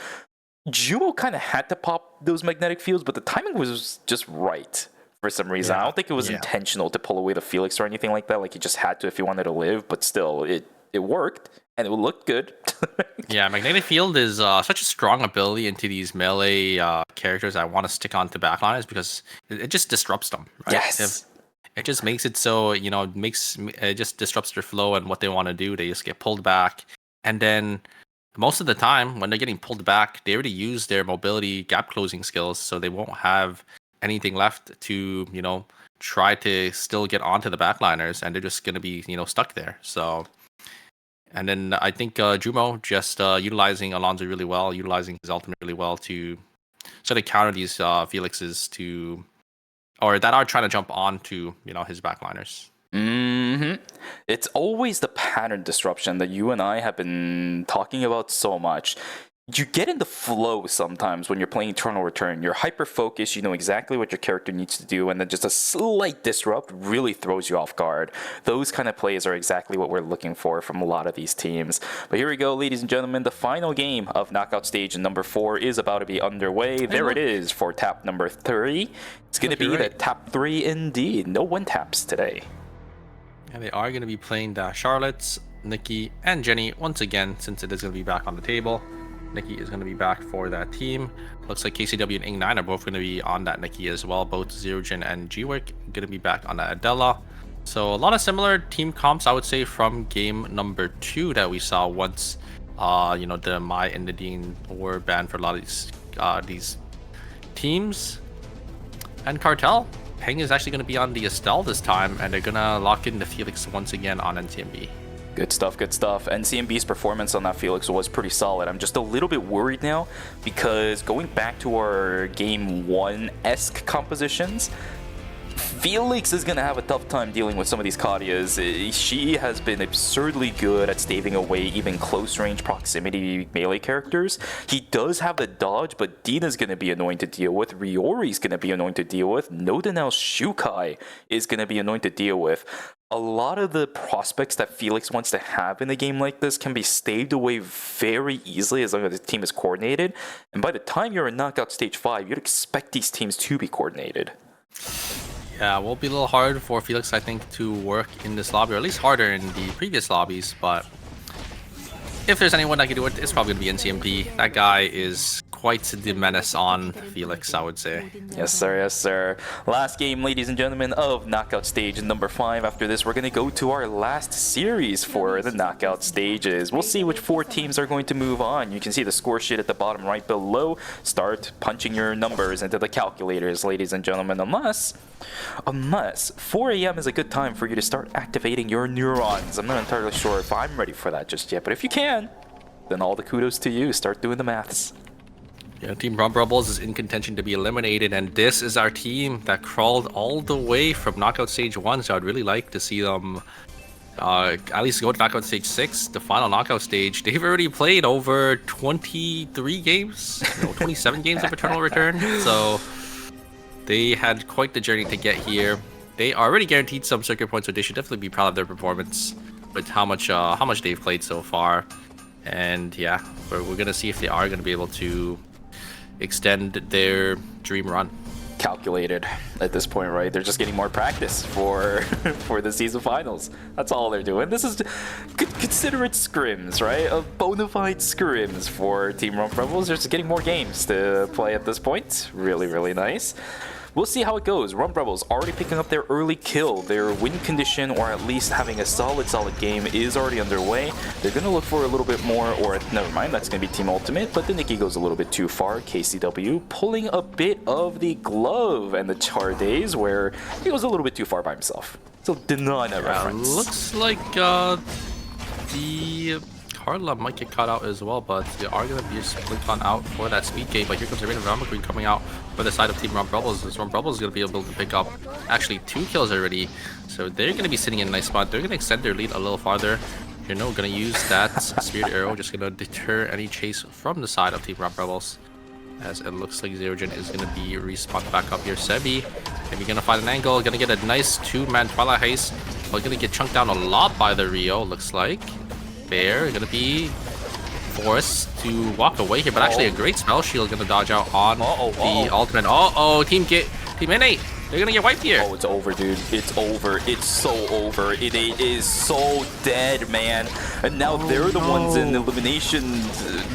Jumo kind of had to pop those magnetic fields, but the timing was just right for some reason. I don't think it was intentional to pull away the Felix or anything like that. Like, he just had to if he wanted to live, but still, it worked. And it looked good. Yeah, Magnetic Field is such a strong ability into these melee characters I want to stick on to backliners because it just disrupts them. Right? Yes. It just makes it so, it just disrupts their flow and what they want to do. They just get pulled back. And then most of the time, when they're getting pulled back, they already use their mobility gap closing skills, so they won't have anything left to, try to still get onto the backliners, and they're just going to be, stuck there. So. And then I think Jumo just utilizing Alonzo really well, utilizing his ultimate really well to sort of counter these Felixes or that are trying to jump onto his backliners. It's always the pattern disruption that you and I have been talking about so much. You get in the flow sometimes when you're playing Eternal Return. You're hyper-focused, you know exactly what your character needs to do, and then just a slight disrupt really throws you off guard. Those kind of plays are exactly what we're looking for from a lot of these teams. But here we go, ladies and gentlemen. The final game of Knockout Stage number 4 is about to be underway. There it is for tap number 3. It's going to be the tap 3 indeed. No one taps today. And they are going to be playing the Charlottes, Nikki, and Jenny once again, since it is going to be back on the table. Nikki is going to be back for that team. Looks like KCW and Ing9 are both going to be on that Nikki as well. Both Zerojin and Gwork going to be back on that Adela. So a lot of similar team comps, I would say, from game number 2 that we saw once, the Mai and Nadine were banned for a lot of these teams. And Cartel, Peng is actually going to be on the Estelle this time, and they're going to lock in the Felix once again on NCMB. Good stuff, good stuff. NCMB's performance on that Felix was pretty solid. I'm just a little bit worried now because going back to our game 1-esque compositions, Felix is going to have a tough time dealing with some of these Kadias. She has been absurdly good at staving away even close-range proximity melee characters. He does have the dodge, but Dina's going to be annoying to deal with. Riori's going to be annoying to deal with. Nodanel Shukai is going to be annoying to deal with. A lot of the prospects that Felix wants to have in a game like this can be staved away very easily as long as the team is coordinated. And by the time you're in Knockout Stage 5, you'd expect these teams to be coordinated. Yeah, it will be a little hard for Felix, I think, to work in this lobby, or at least harder in the previous lobbies, but if there's anyone that can do it, it's probably going to be NCMD. That guy is quite the menace on Felix, I would say. Yes, sir. Yes, sir. Last game, ladies and gentlemen, of knockout stage number 5. After this, we're going to go to our last series for the knockout stages. We'll see which 4 teams are going to move on. You can see the score sheet at the bottom right below. Start punching your numbers into the calculators, ladies and gentlemen, unless 4 a.m. is a good time for you to start activating your neurons. I'm not entirely sure if I'm ready for that just yet, but if you can, then all the kudos to you. Start doing the maths. Yeah, Team Rump Rebels is in contention to be eliminated, and this is our team that crawled all the way from Knockout Stage 1, so I'd really like to see them at least go to Knockout Stage 6, the final Knockout Stage. They've already played over 23 games, 27 games of Eternal Return, so they had quite the journey to get here. They already guaranteed some circuit points, so they should definitely be proud of their performance with how much they've played so far. And yeah, we're going to see if they are going to be able to extend their dream run. Calculated at this point, right? They're just getting more practice for the season finals. That's all they're doing. This is considerate scrims, right? A bona fide scrims for Team Rump Rebels. They're just getting more games to play at this point. Really, really nice. We'll see how it goes. Rump Rebels already picking up their early kill. Their win condition, or at least having a solid game, is already underway. They're going to look for a little bit more, or never mind, that's going to be Team Ultimate, but the Nikki goes a little bit too far. KCW pulling a bit of the glove and the Char days, where he goes a little bit too far by himself. So deny that reference. Looks like the Carla might get caught out as well, but they are going to be split on out for that speed game. But here comes Arena Valkyrie coming out for the side of Team Rump Rebels. This Rump Rebels is going to be able to pick up actually 2 kills already. So they're going to be sitting in a nice spot. They're going to extend their lead a little farther. You know, going to use that Spirit Arrow, just going to deter any chase from the side of Team Rump Rebels. As it looks like Zerogen is going to be respawned back up here. Sebi, maybe going to find an angle. Going to get a nice 2-man Twilight Haste. But going to get chunked down a lot by the Rio, looks like. Bear going to be forced to walk away here, but actually a great spell shield going to dodge out on the ultimate. Team Innate, they're going to get wiped here. Oh, it's over, dude. It's over. It's so over. Innate is so dead, man. And now they're the ones in elimination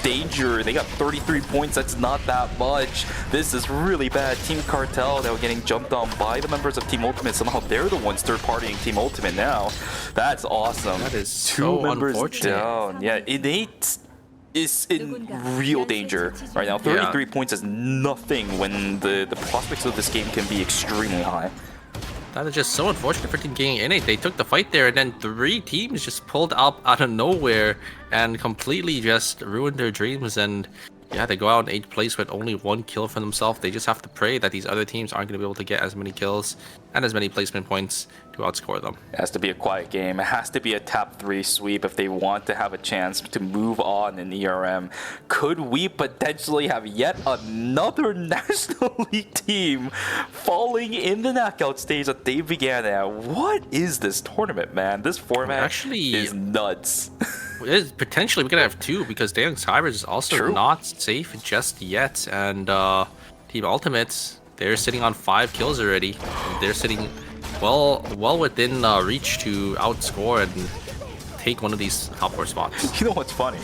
danger. They got 33 points. That's not that much. This is really bad. Team Cartel now getting jumped on by the members of Team Ultimate. Somehow they're the ones third-partying Team Ultimate now. That's awesome. That is 2 so members unfortunate. down. Yeah, Innate is in real danger right now. 33 points is nothing when the prospects of this game can be extremely high. That is just so unfortunate for Team Gang Innate. They took the fight there, and then 3 teams just pulled up out of nowhere and completely just ruined their dreams. And yeah, they go out in 8th place with only 1 kill for themselves. They just have to pray that these other teams aren't going to be able to get as many kills and as many placement points to outscore them. It has to be a quiet game. It has to be a top 3 sweep if they want to have a chance to move on in ERM. Could we potentially have yet another National League team falling in the knockout stage that they began at? What is this tournament, man? This format actually is nuts. Potentially, we're going to have 2 because Daring Cybers is also not safe just yet. And Team Ultimates, they're sitting on 5 kills already. They're sitting well within reach to outscore and take one of these top 4 spots. You know what's funny?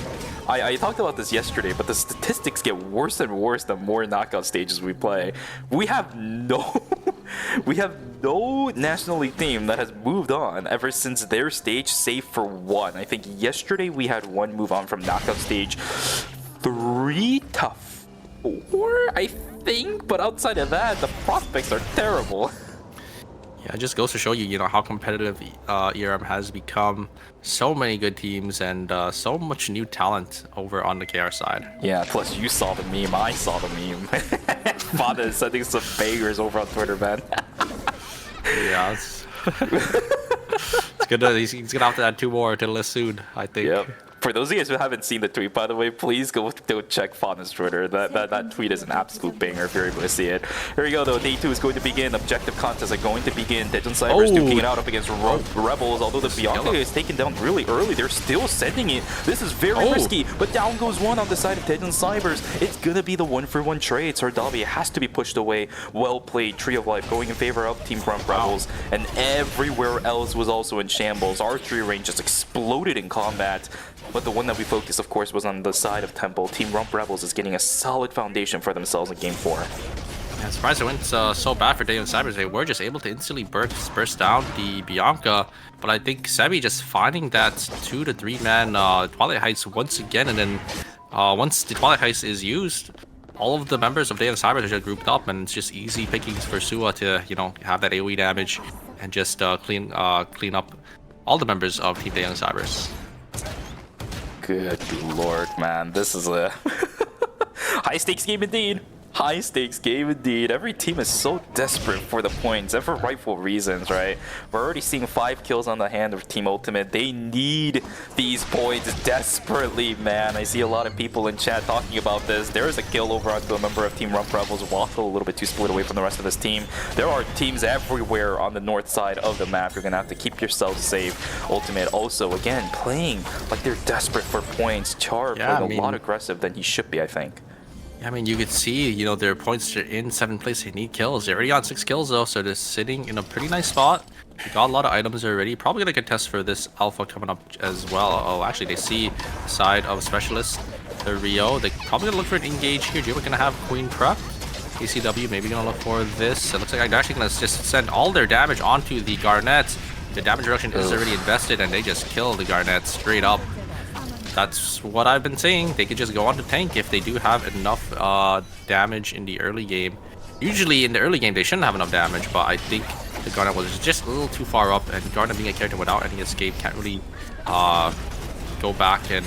I talked about this yesterday, but the statistics get worse and worse the more knockout stages we play. We have no National League team that has moved on ever since their stage, save for 1. I think yesterday we had 1 move on from knockout stage 3 to 4, I think, but outside of that, the prospects are terrible. Yeah, it just goes to show you, you know, how competitive ERM has become. So many good teams and so much new talent over on the KR side. Yeah, plus you saw the meme, I saw the meme. Fada is sending some bangers over on Twitter, man. Yeah, it's good. He's gonna have to add 2 more to the list soon, I think. Yep. For those of you guys who haven't seen the tweet, by the way, please go check Fauna's Twitter. That tweet is an absolute banger if you're able to see it. Here we go, though. Day 2 is going to begin. Objective contests are going to begin. Dejan Cybers duking it out up against Rebels. Although the Bianca is taken down really early, they're still sending it. This is very risky, but down goes 1 on the side of Dejan Cybers. It's going to be the 1-for-1 trade. Sardavi has to be pushed away. Well played. Tree of Life going in favor of Team Rump Rebels. And everywhere else was also in shambles. Archery range just exploded in combat. But the one that we focused, of course, was on the side of Temple. Team Rump Rebels is getting a solid foundation for themselves in Game 4. Yeah, surprised it went so bad for Day and Cybers. They were just able to instantly burst down the Bianca, but I think Sebi just finding that 2 to 3 man Twilight Heights once again, and then once the Twilight Heist is used, all of the members of Day and Cybers are just grouped up, and it's just easy pickings for Sua to, you know, have that AoE damage and just clean up all the members of Team Day and Cybers. Good lord, man. This is a high stakes game indeed. High stakes game indeed. Every team is so desperate for the points and for rightful reasons, right? We're already seeing 5 kills on the hand of Team Ultimate. They need these points desperately, man. I see a lot of people in chat talking about this. There is a kill over onto a member of Team Rump Rebels. Waffle a little bit too split away from the rest of this team. There are teams everywhere on the north side of the map. You're gonna have to keep yourself safe. Ultimate also, again, playing like they're desperate for points. Char playing a lot aggressive than he should be, I think. I mean, you could see, you know, their points are in 7th place. They need kills. They're already on 6 kills, though, so they're sitting in a pretty nice spot. They got a lot of items already. Probably going to contest for this alpha coming up as well. Oh, actually, they see the side of Specialist, the Rio. They're probably going to look for an engage here. We're going to have Queen prep. ACW maybe going to look for this. It looks like they're actually going to just send all their damage onto the Garnet. The damage reduction is already invested, and they just kill the Garnet straight up. That's what I've been saying. They could just go on to tank if they do have enough damage in the early game. Usually in the early game they shouldn't have enough damage, but I think the Garnet was just a little too far up, and Garnet being a character without any escape can't really go back and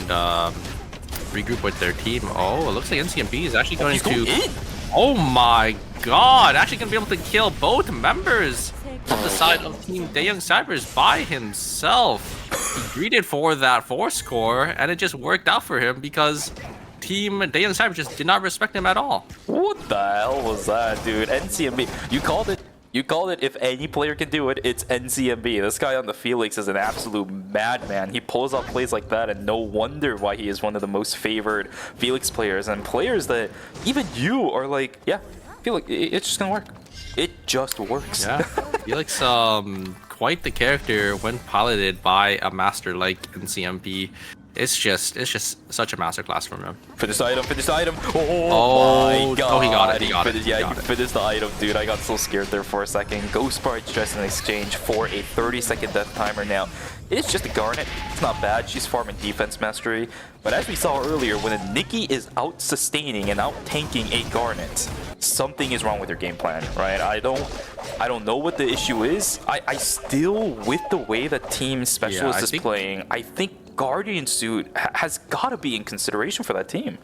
regroup with their team. Oh, it looks like NCMB is actually going to... Oh my god! Actually going to be able to kill both members on the side of Team Daeyoung Cybers by himself. He greeted for that 4 score, and it just worked out for him because Team Daeyoung Cybers just did not respect him at all. What the hell was that, dude? NCMB. You called it. You called it. If any player can do it, it's NCMB. This guy on the Felix is an absolute madman. He pulls off plays like that, and no wonder why he is one of the most favored Felix players, and players that even you are like, yeah, Felix, it's just gonna work. It just works. Yeah, Felix, quite the character when piloted by a master like NCMB. It's just such a masterclass from him. Finish the item, finish the item. Oh my god. Oh, he got it, he got it. He finished the item, dude. I got so scared there for a second. Ghost Barge just in exchange for a 30-second death timer now. It's just a Garnet. It's not bad. She's farming defense mastery. But as we saw earlier, when a Nikki is out sustaining and out tanking a Garnet, something is wrong with your game plan, right? I don't know what the issue is. I still, with the way that Team Specialist is playing, I think Guardian Suit has got to be in consideration for that team.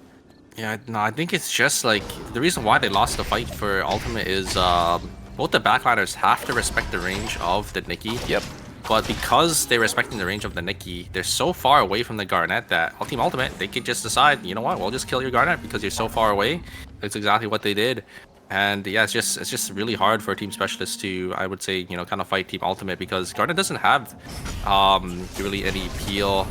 Yeah, no, I think it's just like the reason why they lost the fight for Ultimate is both the backliners have to respect the range of the Nikki. Yep. But because they're respecting the range of the Nikki, they're so far away from the Garnet that Team Ultimate, they could just decide, you know what, we'll just kill your Garnet because you're so far away. That's exactly what they did. And yeah, it's just really hard for Team Specialist to, I would say, you know, kind of fight Team Ultimate because Garnet doesn't have really any peel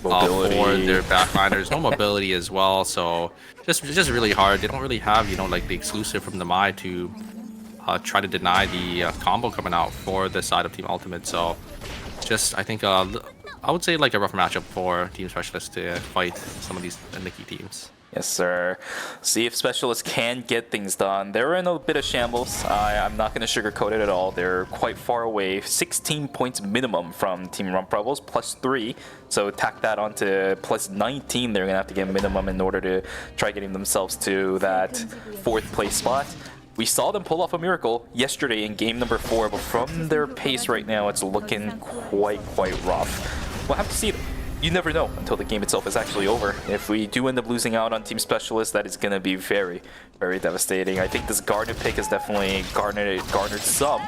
mobility for their backliners, no mobility as well. So just really hard. They don't really have, you know, like the exclusive from the Mai to try to deny the combo coming out for the side of Team Ultimate. So just I think I would say like a rough matchup for Team Specialist to fight some of these Nikki teams. Yes, sir. See if Specialists can get things done. They're in a bit of shambles. I'm not going to sugarcoat it at all. They're quite far away. 16 points minimum from Team Rump Rebels, +3. So tack that onto +19. They're going to have to get minimum in order to try getting themselves to that 4th place spot. We saw them pull off a miracle yesterday in game number 4, but from their pace right now, it's looking quite rough. We'll have to see. You never know until the game itself is actually over. If we do end up losing out on Team Specialist, that is going to be very devastating. I think this Garnet pick has definitely garnered some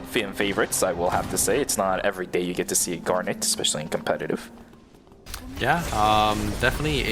fan favorites, I will have to say. It's not every day you get to see a Garnet, especially in competitive. Yeah, definitely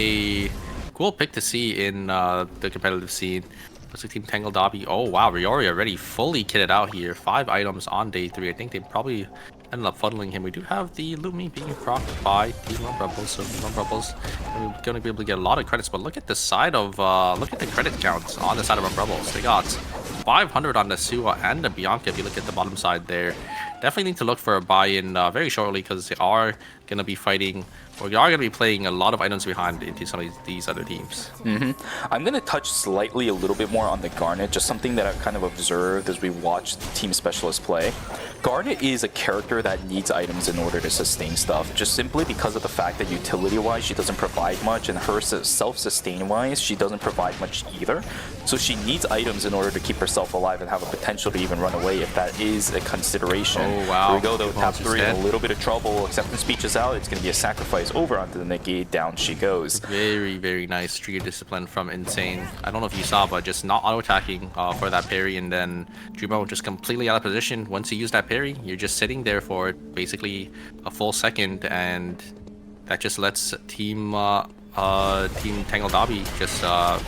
a cool pick to see in the competitive scene. Looks like Team Tangle Dobby. Oh wow, Riori already fully kitted out here. 5 items on day 3. I think they probably ended up funneling him. We do have the Lumi being procced by Team Rump Rebels, so Rump Rebels are going to be able to get a lot of credits. But look at the side of look at the credit counts on the side of Rump Rebels. They got 500 on the Sua and the Bianca. If you look at the bottom side there, definitely need to look for a buy-in very shortly because they are going to be fighting we are going to be playing a lot of items behind into some of these other teams. I'm going to touch slightly a little bit more on the Garnet, just something that I've kind of observed as we watch Team Specialist play. Garnet is a character that needs items in order to sustain stuff, just simply because of the fact that utility-wise she doesn't provide much, and her self-sustain-wise she doesn't provide much either. So she needs items in order to keep herself alive and have a potential to even run away if that is a consideration. Oh, wow. Here we go though, top She's 3 in dead. a little bit of trouble. Acceptance speech is out. It's going to be a sacrifice over onto the Nikki. Down she goes. Very, very nice trigger discipline from Insane. I don't know if you saw, but just not auto-attacking for that parry, and then Jumo just completely out of position. Once you use that parry, you're just sitting there for basically a full second, and that just lets Team Tangle Dobby just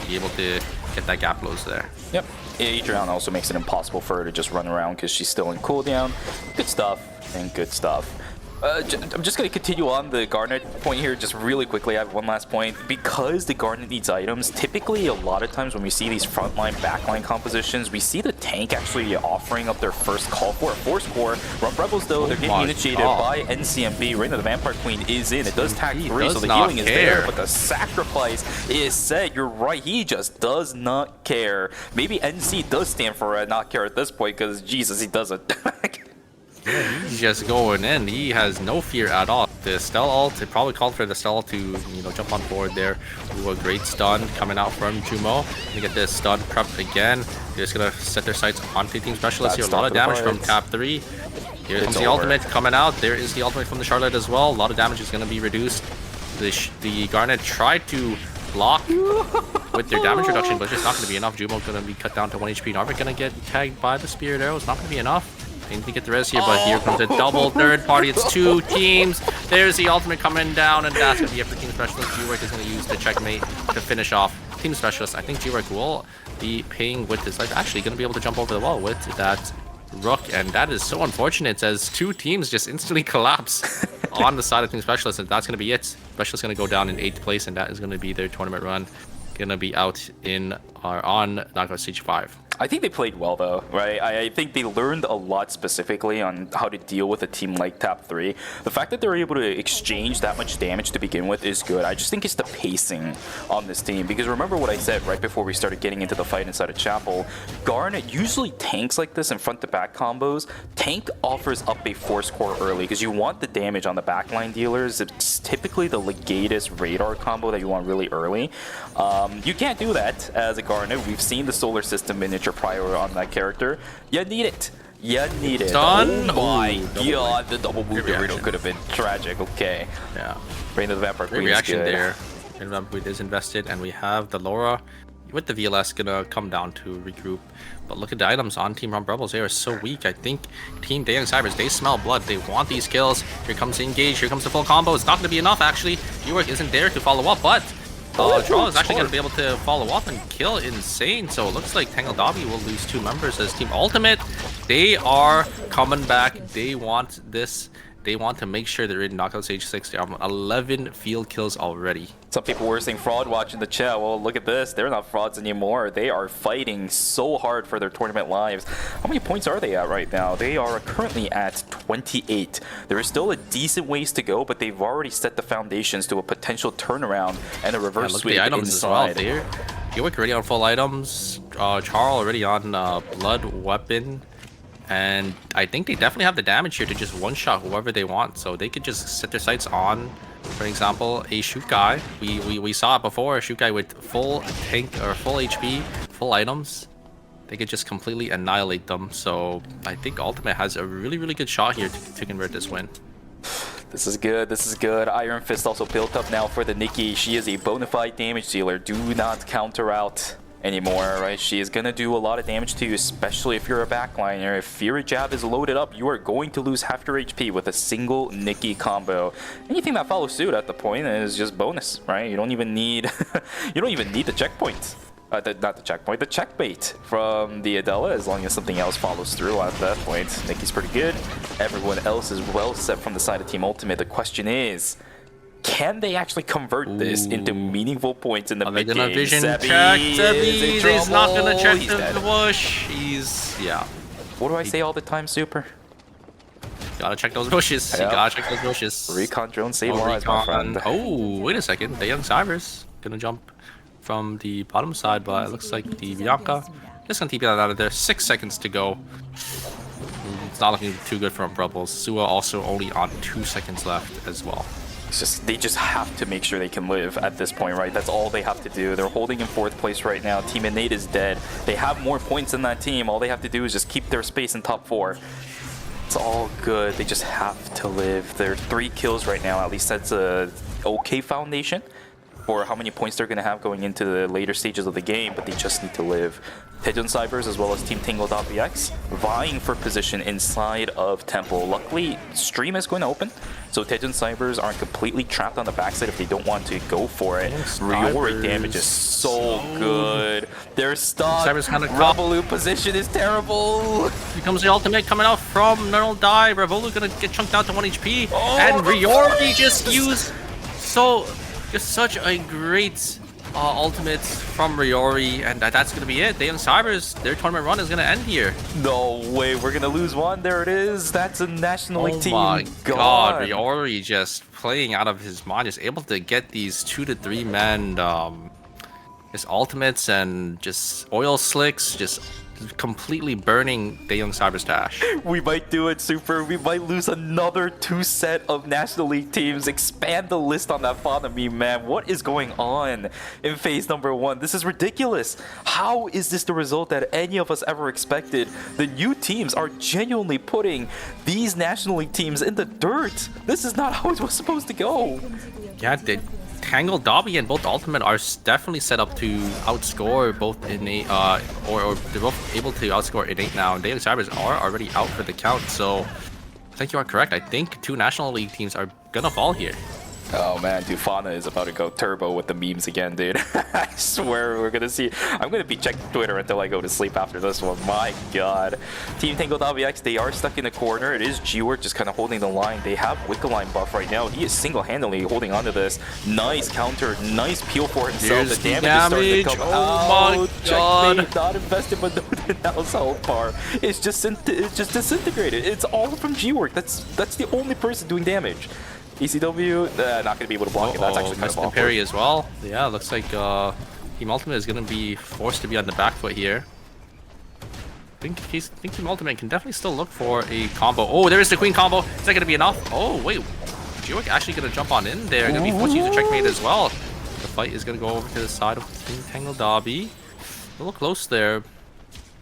be able to get that gap closed there. Yep. Adrian also makes it impossible for her to just run around because she's still in cooldown. Good stuff and good stuff. I'm just going to continue on the Garnet point here just really quickly. I have one last point. Because the Garnet needs items, typically a lot of times when we see these frontline, backline compositions, we see the tank actually offering up their first call for a force core. Rump Rebels, though, they're getting initiated by NCMB. Reign of the Vampire Queen is in. It does tag 3, so the healing is there, but the sacrifice is set. You're right, he just does not care. Maybe NC does stand for a not care at this point, because Jesus, he doesn't. He's just going in. He has no fear at all. The Stell ult, it probably called for the Stell to, jump on board there. Ooh, a great stun coming out from Jumo. Gonna get this stun prepped again. They're just gonna set their sights onto Team Specialist here. A lot of damage from Tap 3. Here comes the ultimate coming out. There is the ultimate from the Charlotte as well. A lot of damage is gonna be reduced. The Garnet tried to block with their damage reduction, but it's just not gonna be enough. Jumo gonna be cut down to 1 HP. Narvik gonna get tagged by the Spirit Arrow. It's not gonna be enough. They need to get the res here, but here comes a double third party. It's 2 teams. There's the ultimate coming down, and that's going to be it for Team Specialist. G-Work is going to use the checkmate to finish off Team Specialist. I think G-Work will be paying with his life. Actually, going to be able to jump over the wall with that Rook, and that is so unfortunate as 2 teams just instantly collapse on the side of Team Specialist, and that's going to be it. Specialist going to go down in 8th place, and that is going to be their tournament run. Going to be out on Knockout Stage 5. I think they played well, though, right? I think they learned a lot specifically on how to deal with a team like Tap 3. The fact that they're able to exchange that much damage to begin with is good. I just think it's the pacing on this team, because remember what I said right before we started getting into the fight inside of Chapel. Garnet usually tanks like this in front-to-back combos. Tank offers up a force core early because you want the damage on the backline dealers. It's typically the Legatus Radar combo that you want really early. You can't do that as a Garnet. We've seen the Solar System miniature prior on that character. You need it. You need it. Done. Oh my Ooh, god, the double move Dorito could have been tragic. Okay. Yeah. Reign of the Vampire Great Queen reaction is good. there. And Vampire is invested, and we have the Laura with the VLS gonna come down to regroup. But look at the items on Team Rump Rebels. They are so weak. I think Team Daring Cybers, they smell blood. They want these kills. Here comes the engage. Here comes the full combo. It's not gonna be enough, actually. York isn't there to follow up, but Charles is actually going to be able to follow up and kill Insane. So it looks like Tangle Dobby will lose 2 members as Team Ultimate. They are coming back. They want this. They want to make sure they're in Knockout Stage 6. They have 11 field kills already. Some people were saying fraud watch in the chat. Well, look at this. They're not frauds anymore. They are fighting so hard for their tournament lives. How many points are they at right now? They are currently at 28. There is still a decent ways to go, but they've already set the foundations to a potential turnaround and a reverse sweep inside. There. York already on full items. Charles already on blood weapon. And I think they definitely have the damage here to just one-shot whoever they want. So they could just set their sights on, for example, a Shoot Guy. We saw it before, a Shoot Guy with full tank or full HP, full items. They could just completely annihilate them. So I think Ultimate has a really, really good shot here to convert this win. This is good. This is good. Iron Fist also built up now for the Nikki. She is a bona fide damage dealer. Do not counter out anymore, right? She is going to do a lot of damage to you, especially if you're a backliner. If Fury Jab is loaded up, you are going to lose half your HP with a single Nikki combo. Anything that follows suit at the point is just bonus, right? You don't even need you don't even need the checkpoint. Not the checkpoint, the checkmate from the Adela, as long as something else follows through at that point. Nikki's pretty good. Everyone else is well set from the side of Team Ultimate. The question is, can they actually convert this into meaningful points in the mid game? They're gonna vision check. He's not gonna check the bush. Yeah. What do I say all the time, Super? Gotta check those bushes. Yeah. You gotta check those bushes. Recon drone save Oh, lives, my recon. friend. Oh, wait a second. The young Cybers gonna jump from the bottom side, but it looks like the Bianca just gonna TP that out of there. 6 seconds to go. It's not looking too good for Umbrellas. Sua also only on 2 seconds left as well. It's just, they just have to make sure they can live at this point, right? That's all they have to do. They're holding in 4th place right now. Team Innate is dead. They have more points than that team. All they have to do is just keep their space in top 4. It's all good. They just have to live. They're 3 kills right now. At least that's a okay foundation for how many points they're going to have going into the later stages of the game, but they just need to live. Taejun Cybers as well as Team Tango.vx vying for position inside of Temple. Luckily, stream is going to open, so Taejun Cybers aren't completely trapped on the backside if they don't want to go for it. Ryori damage is so good. They're stuck. Cybers kinda caught. Revolu position is terrible. Here comes the ultimate coming out from Neural Die. Revolu gonna get chunked out to 1 HP. And Ryori just used just such a great ultimate from Ryori, and that's gonna be it. Daeyoung Cybers, their tournament run is gonna end here. No way, we're gonna lose one. There it is. That's a National League team. Oh my god, Ryori just playing out of his mind, just able to get these 2 to 3 man his ultimates and just oil slicks, just completely burning Daeyoung Cybers dash. We might do it, Super. We might lose another 2 set of National League teams. Expand the list on that bottom meme, man. What is going on in phase number 1? This is ridiculous. How is this the result that any of us ever expected? The new teams are genuinely putting these National League teams in the dirt. This is not how it was supposed to go. Yeah, Tangle, Dobby, and both Ultimate are definitely set up to outscore both Innate, or they're both able to outscore Innate now. And Daeyoung Cybers are already out for the count, so I think you are correct. I think 2 National League teams are gonna fall here. Oh man, Dufana is about to go turbo with the memes again, dude. I swear we're gonna see. I'm gonna be checking Twitter until I go to sleep after this one. My god. Team Tango.vx, they are stuck in the corner. It is G-Work just kind of holding the line. They have Wiccaline buff right now. He is single-handedly holding onto this. Nice counter, nice peel for himself. There's the damage is starting to come oh my god. Checkmate, not invested, but no now's health bar. It's just disintegrated. It's all from G-Work. That's the only person doing damage. ECW, not going to be able to block it. That's actually kind of awkward. Parry as well. Yeah, looks like Team Ultimate is going to be forced to be on the back foot here. I think Team Ultimate can definitely still look for a combo. Oh, there is the Queen combo. Is that going to be enough? Oh, wait. G-Work actually going to jump on in there. Going to be forced to use a checkmate as well. The fight is going to go over to the side of Team Tangle Dobby. A little close there. A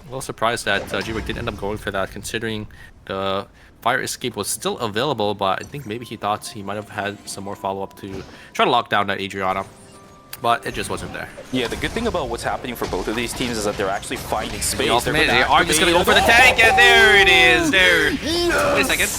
little surprised that G-Work didn't end up going for that, considering the fire escape was still available, but I think maybe he thought he might have had some more follow-up to try to lock down that Adriana, but it just wasn't there. Yeah, the good thing about what's happening for both of these teams is that they're actually finding space. They are just going to go for the tank, and there it is. There. Yes! Wait a second.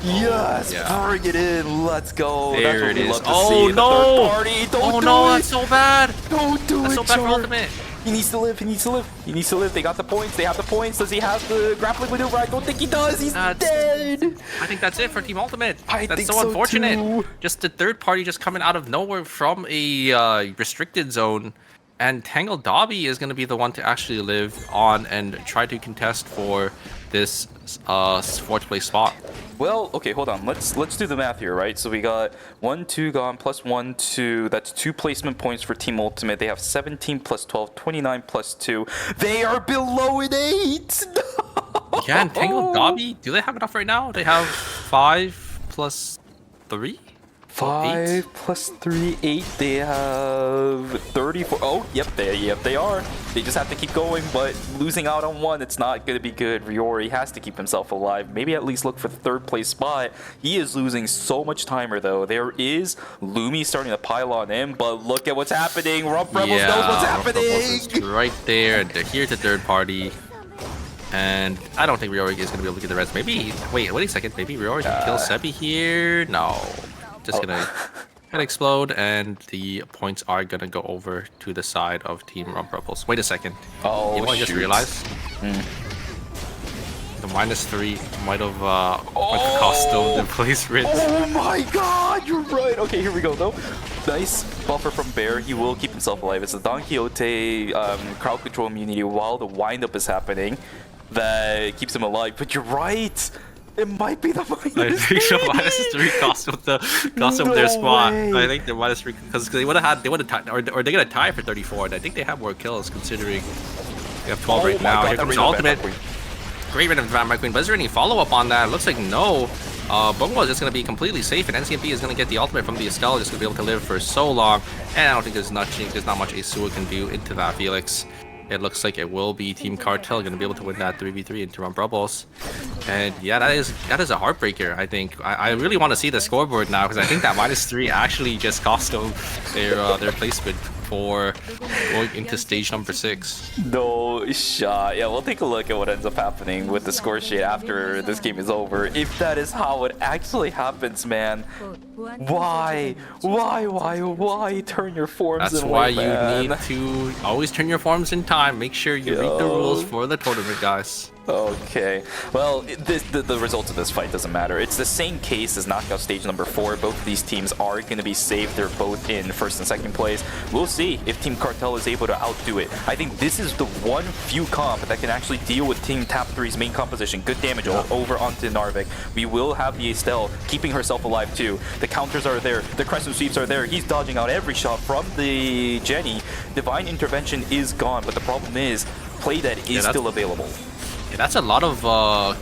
Yes! Yeah. Bring it in. Let's go. There That's what it we is. love to Oh see. no! The third party. Don't do no, it. that's so bad. Don't do That's it, so bad for Char. Ultimate. He needs to live. He needs to live. He needs to live. They got the points. They have the points. Does he have the grappling maneuver? I don't think he does. He's dead. I think that's it for Team Ultimate. I That's think so so unfortunate. too. Just the third party just coming out of nowhere from a restricted zone. And Tangle Dobby is going to be the one to actually live on and try to contest for this 4th place spot. Well, okay, hold on. Let's do the math here, right? So we got 1, 2 gone, plus 1, 2. That's 2 placement points for Team Ultimate. They have 17 plus 12, 29 plus 2. They are below an 8. No! Yeah, and Tangle Dobby, do they have enough right now? They have 5 plus 3? 5 plus 3, 8. They have 34. Oh, yep, they are. They just have to keep going, but losing out on 1, it's not going to be good. Ryori has to keep himself alive. Maybe at least look for the 3rd place spot. He is losing so much timer, though. There is Lumi starting to pile on him, but look at what's happening. Rump Rebels knows what's happening. Right there, and here's the third party. And I don't think Ryori is going to be able to get the rest. Maybe, wait a second. Maybe Ryori can kill Sebi here? No. Just gonna explode, and the points are gonna go over to the side of Team Rump Rebels. Wait a second. Oh, you know what I just realized? The -3 might have cost them the place rinse. Oh my god, you're right. Okay, here we go, though. Nice buffer from Bear. He will keep himself alive. It's a Don Quixote crowd control immunity while the windup is happening that keeps him alive. But you're right. It might be the I minus think the three. -3 cost them No their spot. way. I think the -3 because they would have tied, or they get a tie for 34. And I think they have more kills considering they have 12 right my now. God, Here that comes Reno ultimate. Vampire Queen. Great rid of Vampire Queen, but is there any follow-up on that? It looks like no. Bungo is just going to be completely safe, and NCMP is going to get the ultimate from the Estelle, just going to be able to live for so long. And I don't think there's not much Asua can do into that Felix. It looks like it will be Team Cartel going to be able to win that 3v3 into run Bubbles. And yeah, that is a heartbreaker, I think. I really want to see the scoreboard now, because I think that -3 actually just cost them their placement for going into stage number 6. No shot. Yeah, we'll take a look at what ends up happening with the score sheet after this game is over. If that is how it actually happens, man. Why turn your forms That's in why way, you man? need to always turn your forms in time. Make sure you read the rules for the tournament, guys. Okay, well, the results of this fight doesn't matter. It's the same case as knockout stage number 4. Both of these teams are going to be safe. They're both in first and second place. We'll see if Team Cartel is able to outdo it. I think this is the one few comp that can actually deal with Team Tap 3's main composition. Good damage over onto Narvik. We will have the Estelle keeping herself alive too. The counters are there. The crescent sweeps are there. He's dodging out every shot from the Jenny. Divine Intervention is gone, but the problem is Play Dead is still available. Yeah, that's a lot of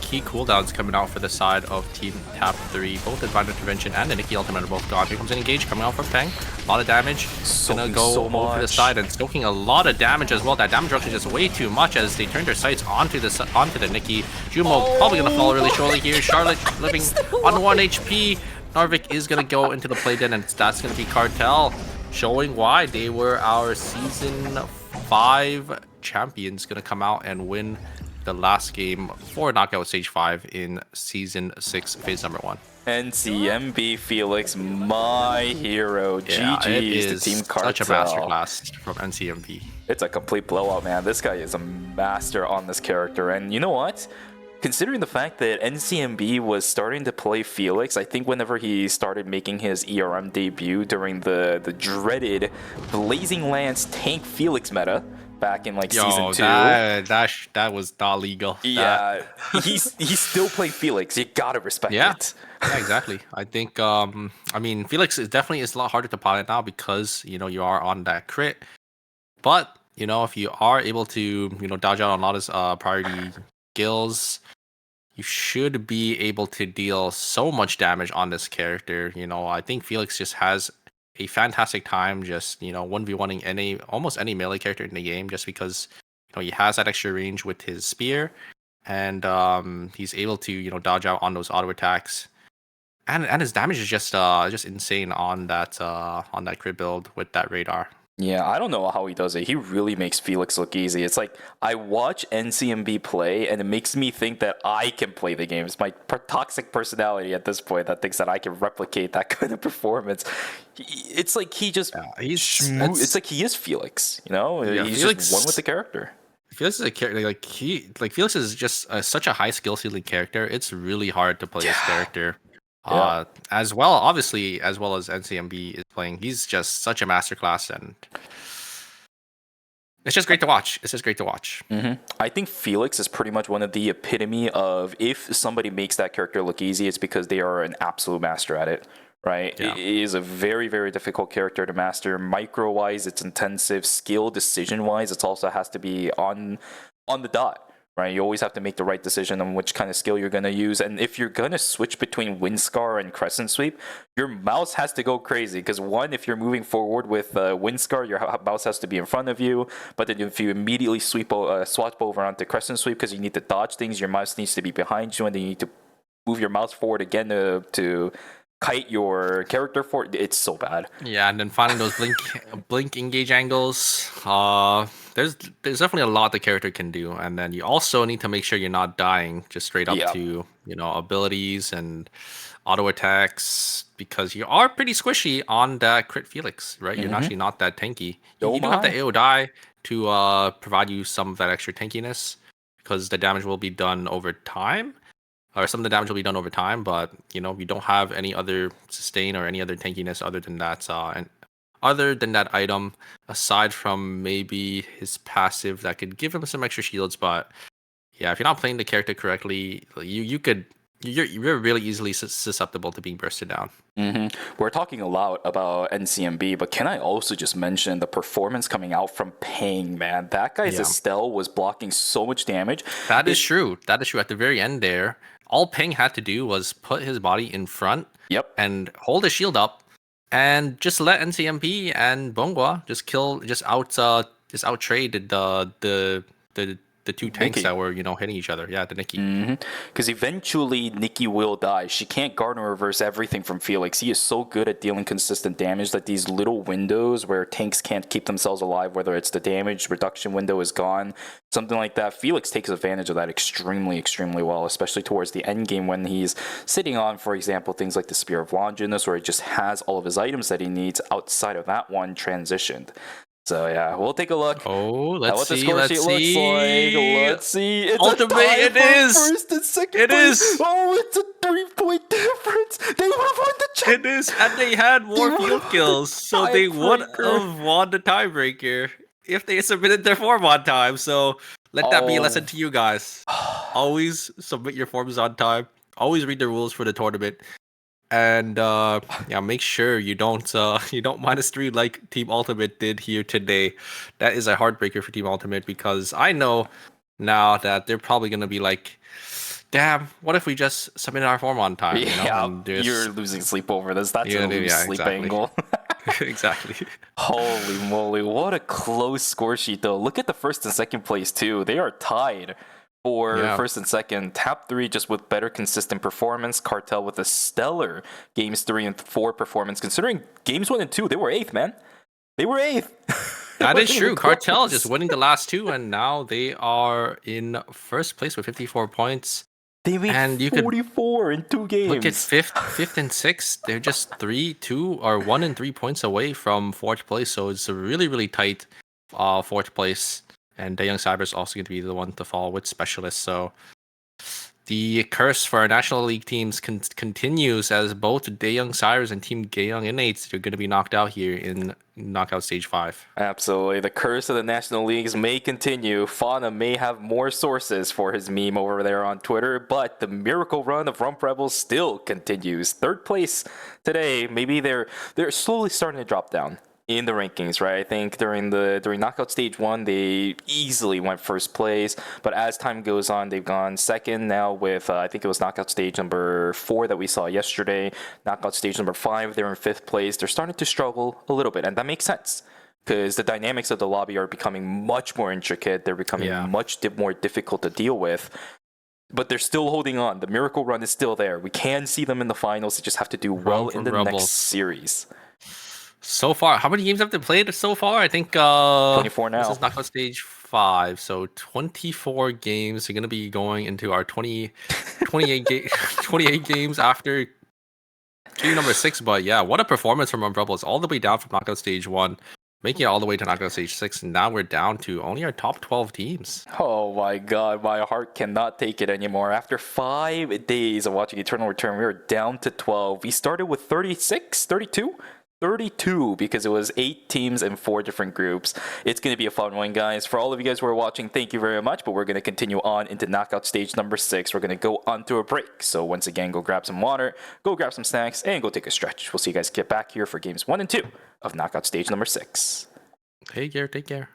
key cooldowns coming out for the side of Team Tap 3. Both Divine Intervention and the Nikki Ultimate are both gone. Here comes an engage coming out from Peng. A lot of damage. Gonna go over the side and stoking a lot of damage as well. That damage reduction is just way too much as they turn their sights onto the Nikki. Jumo probably gonna fall really shortly here. Charlotte living on 1 HP. Narvik is gonna go into the play den, and that's gonna be Cartel, showing why they were our Season 5 champions. Gonna come out and win the last game for Knockout Stage 5 in Season 6, Phase number 1. NCMB Felix, my hero. Yeah, it GG's is to Team Cartel. such a masterclass from NCMB. It's a complete blowout, man. This guy is a master on this character. And you know what? Considering the fact that NCMB was starting to play Felix, I think whenever he started making his ERM debut during the dreaded Blazing Lance tank Felix meta, back in like season 2. That was not legal. Yeah, he's still playing Felix. You gotta respect it. Yeah, exactly. I think I mean Felix is definitely a lot harder to pilot now because you are on that crit. But if you are able to dodge out on a lot of priority skills, you should be able to deal so much damage on this character. I think Felix just has a fantastic time just 1v1ing almost any melee character in the game, just because he has that extra range with his spear, and he's able to dodge out on those auto attacks, and his damage is just insane on that crit build with that radar. Yeah, I don't know how he does it. He really makes Felix look easy. It's like I watch NCMB play, and it makes me think that I can play the game. It's my toxic personality at this point that thinks that I can replicate that kind of performance. It's like he just it's like he is Felix. Yeah, he's Felix, just one with the character. Felix is a character Felix is just such a high skill ceiling character. It's really hard to play this character. Yeah. As well as NCMB is playing. He's just such a masterclass, and it's just great to watch. I think Felix is pretty much one of the epitome of if somebody makes that character look easy, it's because they are an absolute master at it, right? Yeah. It is a very, very difficult character to master. Micro-wise, it's intensive. Skill, decision-wise, it also has to be on the dot. Right, you always have to make the right decision on which kind of skill you're going to use. And if you're going to switch between Windscar and Crescent Sweep, your mouse has to go crazy. Because one, if you're moving forward with Windscar, your mouse has to be in front of you. But then if you immediately swap over onto Crescent Sweep because you need to dodge things, your mouse needs to be behind you. And then you need to move your mouse forward again to kite your character forward. It's so bad. Yeah, and then finding those blink engage angles. There's definitely a lot the character can do, and then you also need to make sure you're not dying just straight up to abilities and auto attacks, because you are pretty squishy on that crit Felix, right? You're actually not that tanky. You do have the AO die to provide you some of that extra tankiness, because the damage will be done over time. Or some of the damage will be done over time, but you don't have any other sustain or any other tankiness other than that, item, aside from maybe his passive that could give him some extra shields. But yeah, if you're not playing the character correctly, you could you're really easily susceptible to being bursted down. We're talking a lot about NCMB, but can I also just mention the performance coming out from Peng, man? That guy's Yeah. Estelle was blocking so much damage. That is true. That is true. At the very end there, all Peng had to do was put his body in front. Yep. And hold his shield up, and just let NCMP and Bonghua just out trade the two tanks Nikki. that were hitting each other. Yeah, the Nikki. Because eventually Nikki will die. She can't guard and reverse everything from Felix. He is so good at dealing consistent damage that these little windows where tanks can't keep themselves alive, whether it's the damage reduction window is gone, something like that, Felix takes advantage of that extremely, extremely well, especially towards the end game when he's sitting on, for example, things like the Spear of Longinus, where he just has all of his items that he needs outside of that one transitioned. So yeah, we'll take a look. Oh, at let's what the see. score Let's sheet see. looks like. Let's see. It's Ultimate, a tie it for is. first and second It place. is. Oh, it's a 3-point difference. They would have won the It champ. is, and they had more They field won kills, the so they would tiebreaker. have won the tiebreaker if they submitted their form on time. So let that be a lesson to you guys. Always submit your forms on time. Always read the rules for the tournament, and yeah, make sure you don't -3 like Team Ultimate did here today. That is a heartbreaker for Team Ultimate, because I know now that they're probably gonna be like, damn, what if we just submitted our form on time? Yeah, and just- you're losing sleep over this. That's Yeah, a lose yeah, sleep exactly. angle. Exactly. Holy moly, what a close score sheet though. Look at the first and second place too. They are tied for first and second. Tap 3 just with better consistent performance. Cartel with a stellar games 3 and 4 performance. Considering games 1 and 2, they were 8th, man. They were 8th. That is true. Cartel just winning the last two, and now they are in first place with 54 points. They made And you could 44 in 2 games. Look at fifth and sixth. They're just 1 and 3 points away from fourth place. So it's a really, really tight fourth place. And Daeyoung Cyber is also going to be the one to fall with Specialists. So the curse for our National League teams continues, as both Daeyoung Cyrus and Team Gaeyoung Innates are going to be knocked out here in Knockout Stage 5. Absolutely. The curse of the National Leagues may continue. Fauna may have more sources for his meme over there on Twitter, but the miracle run of Rump Rebels still continues. Third place today. Maybe they're slowly starting to drop down in the rankings, right? I think during Knockout Stage 1, they easily went first place, but as time goes on, they've gone second now with, I think it was Knockout Stage number 4 that we saw yesterday. Knockout Stage number 5, they're in 5th place. They're starting to struggle a little bit, and that makes sense, because the dynamics of the lobby are becoming much more intricate. They're becoming much more difficult to deal with. But they're still holding on. The miracle run is still there. We can see them in the finals. They just have to do well in the next series. So far, how many games have they played so far? I think 24 now. This is Knockout Stage 5, so 24 games are going to be going into our 28 games after game number 6. But yeah, what a performance from Rebels, all the way down from Knockout Stage 1, making it all the way to Knockout Stage 6, and now we're down to only our top 12 teams. Oh my god, my heart cannot take it anymore. After 5 days of watching Eternal Return, we are down to 12. We started with 36, 32? 32, because it was 8 teams in 4 different groups. It's going to be a fun one, guys. For all of you guys who are watching, thank you very much, but we're going to continue on into Knockout Stage number 6. We're going to go onto a break. So once again, go grab some water, go grab some snacks, and go take a stretch. We'll see you guys get back here for games 1 and 2 of Knockout Stage number 6. Take care, take care.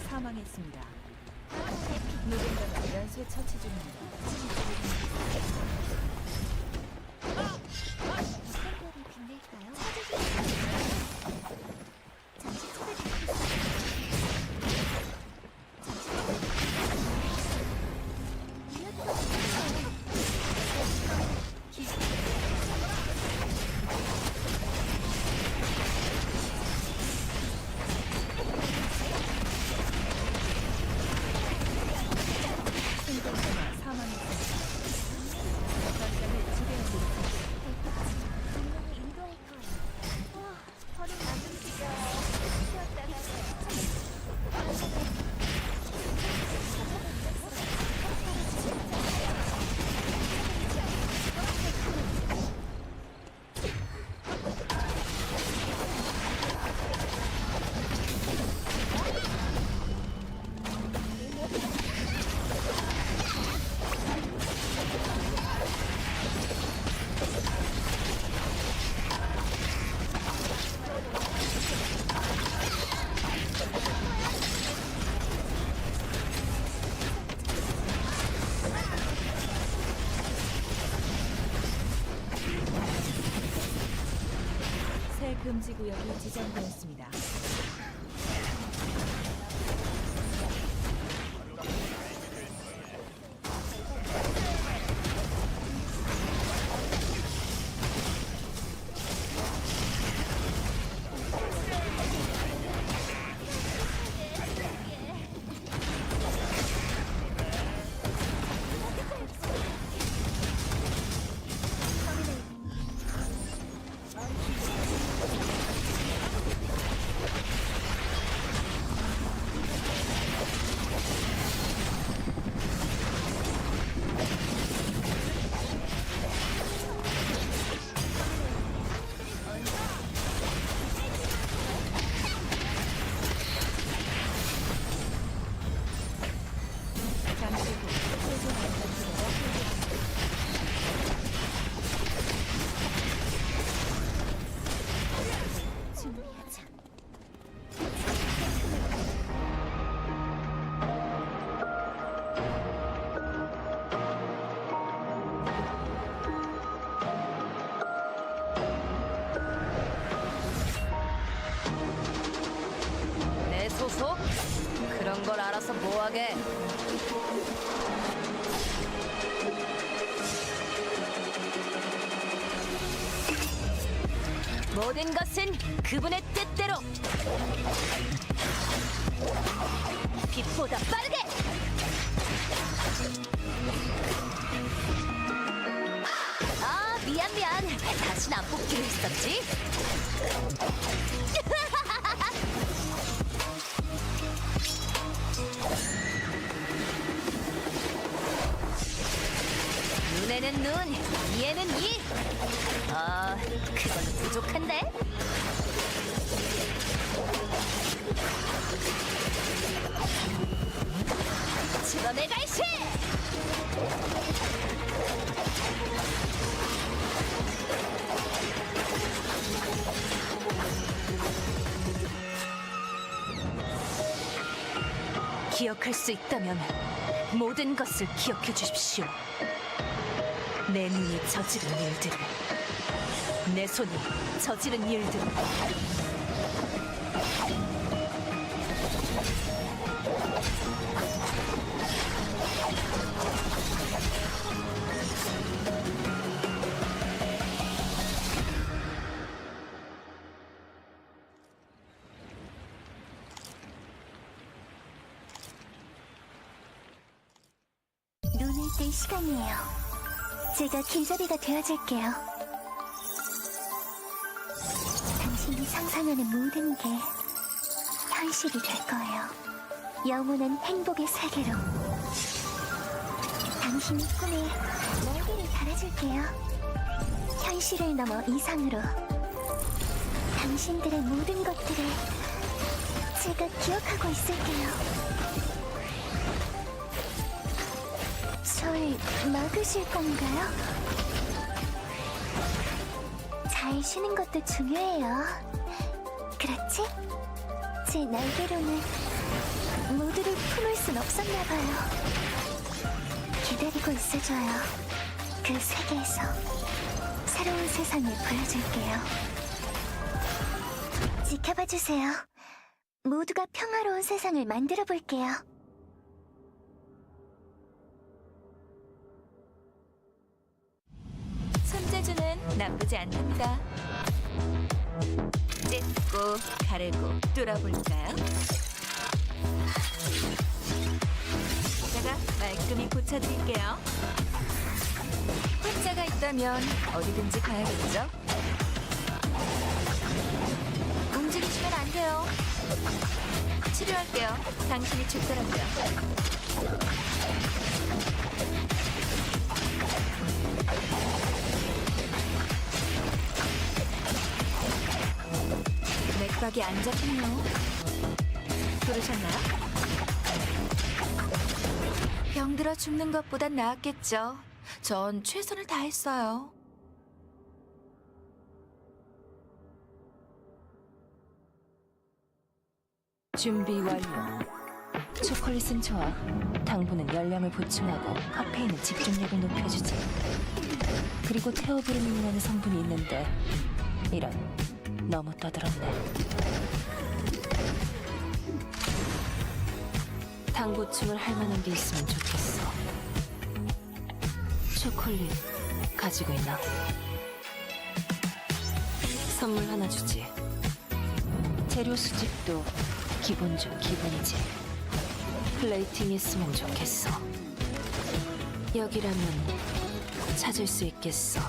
사망했습니다. 누군가가 연쇄 처치 중입니다. 금지 구역이 지정되었습니다. 잠시 후 최종 안전지대가 준비하자. 내 소속? 그런 걸 알아서 뭐하게? 모든 것은 그분의 뜻대로 빛보다 빠르게! 아, 미안. 다신 안 뽑기로 했었지? 눈에는 눈, 이에는 이. 아, 그건 부족한데? 집어내 갈시! 기억할 수 있다면 모든 것을 기억해 주십시오. 내 눈이 저지른 일들을, 내 손이 저지른 일들을. 눈을 뜰 시간이에요. 제가 길잡이가 되어줄게요. 당신이 상상하는 모든 게 현실이 될 거예요. 영원한 행복의 세계로. 당신의 꿈에 날개를 달아줄게요. 현실을 넘어 이상으로. 당신들의 모든 것들을 제가 기억하고 있을게요. 절 막으실 건가요? 잘 쉬는 것도 중요해요. 그렇지? 제 날개로는 모두를 품을 순 없었나 봐요. 기다리고 있어줘요. 그 세계에서 새로운 세상을 보여줄게요. 지켜봐 주세요. 모두가 평화로운 세상을 만들어 볼게요. 손재주는 나쁘지 않답니다. 찢고 가르고 뚫어볼까요? 제가 말끔히 고쳐드릴게요. 환자가 있다면 어디든지 가야겠죠? 움직이시면 안 돼요. 치료할게요. 당신이 죽더라고요. 맥박이 안 잡히네요. 부르셨나요? 병들어 죽는 것보단 나았겠죠. 전 최선을 다했어요. 준비 완료. 초콜릿은 좋아. 당분은 열량을 보충하고 카페인은 집중력을 높여주지. 그리고 테오브르민이라는 성분이 있는데 이런 너무 떠들었네. 당 보충을 할 만한 게 있으면 좋겠어. 초콜릿 가지고 있나? 선물 하나 주지. 재료 수집도 기본 중 기본이지. 플레이팅 했으면 좋겠어. 여기라면 찾을 수 있겠어.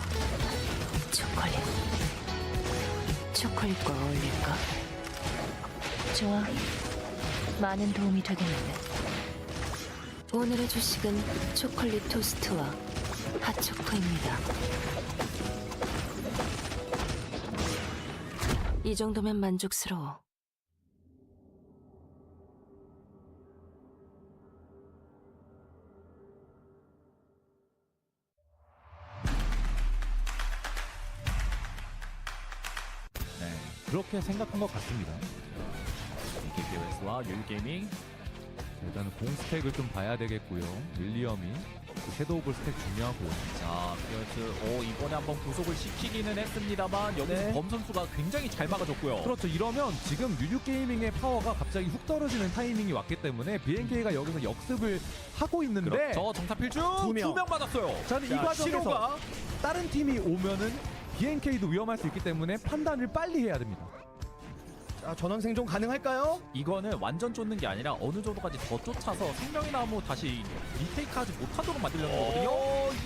초콜릿. 초콜릿과 어울릴까? 좋아. 많은 도움이 되겠는데. 오늘의 주식은 초콜릿 토스트와 핫초코입니다. 이 정도면 만족스러워. 네, 그렇게 생각한 것 같습니다. KBS와 유유게이밍. 일단은 공 스택을 좀 봐야 되겠고요. 윌리엄이 섀도우 볼 스택 중요하고요. 자, BS 이번에 한번 구속을 시키기는 했습니다만 여기서 네. 범 선수가 굉장히 잘 막아줬고요. 그렇죠. 이러면 지금 유유게이밍의 파워가 갑자기 훅 떨어지는 타이밍이 왔기 때문에 BNK가 여기서 역습을 하고 있는데 그렇죠. 정타 필중 두 명. 2명 맞았어요. 저는 이 자, 과정에서 시로가 다른 팀이 오면은 BNK도 위험할 수 있기 때문에 판단을 빨리 해야 됩니다. 자, 전원 생존 가능할까요? 이거는 완전 쫓는 게 아니라 어느 정도까지 더 쫓아서 생명의 나무 다시 리테이크하지 못하도록 만들려는 거거든요.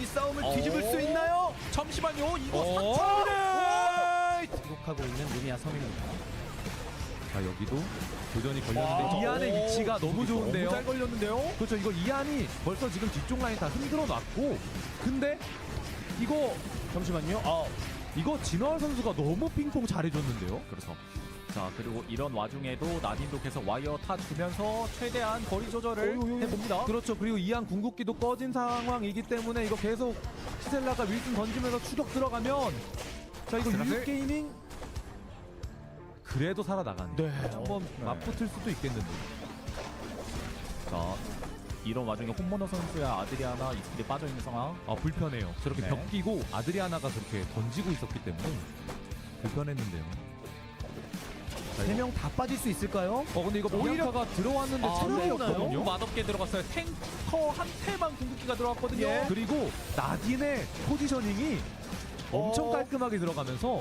이 싸움을 뒤집을 수 있나요? 잠시만요. 이거 오! 상처를 기록하고 있는 루미아 섬입니다. 자, 여기도 교전이 걸렸는데 와. 이안의 위치가 너무 좋은데요. 너무 잘 걸렸는데요. 그렇죠. 이거 이안이 벌써 지금 뒤쪽 라인 다 흔들어 놨고, 근데 이거 잠시만요. 이거 진월 선수가 너무 핑퐁 잘해줬는데요. 그래서 자, 그리고 이런 와중에도 나딘도 계속 와이어 타주면서 최대한 거리 조절을 해봅니다. 그렇죠. 그리고 이안 궁극기도 꺼진 상황이기 때문에 이거 계속 시셀라가 윌슨 던지면서 추격 들어가면, 자, 이거 스라슬. 유유게이밍 그래도 살아나가네. 네. 한번 맞붙을 수도 있겠는데. 자, 이런 와중에 홈모너 선수야 아드리아나 이 스킬에 빠져있는 상황. 아, 불편해요. 저렇게 네. 벽 끼고 아드리아나가 그렇게 던지고 있었기 때문에 불편했는데요. 세 명 다 빠질 수 있을까요? 근데 이거 비앙카가 들어왔는데 체력이 오나요? 없거든요. 너무 맛없게 들어갔어요. 탱커 한 태만 궁극기가 들어갔거든요. 예. 그리고 나딘의 포지셔닝이 엄청 깔끔하게 들어가면서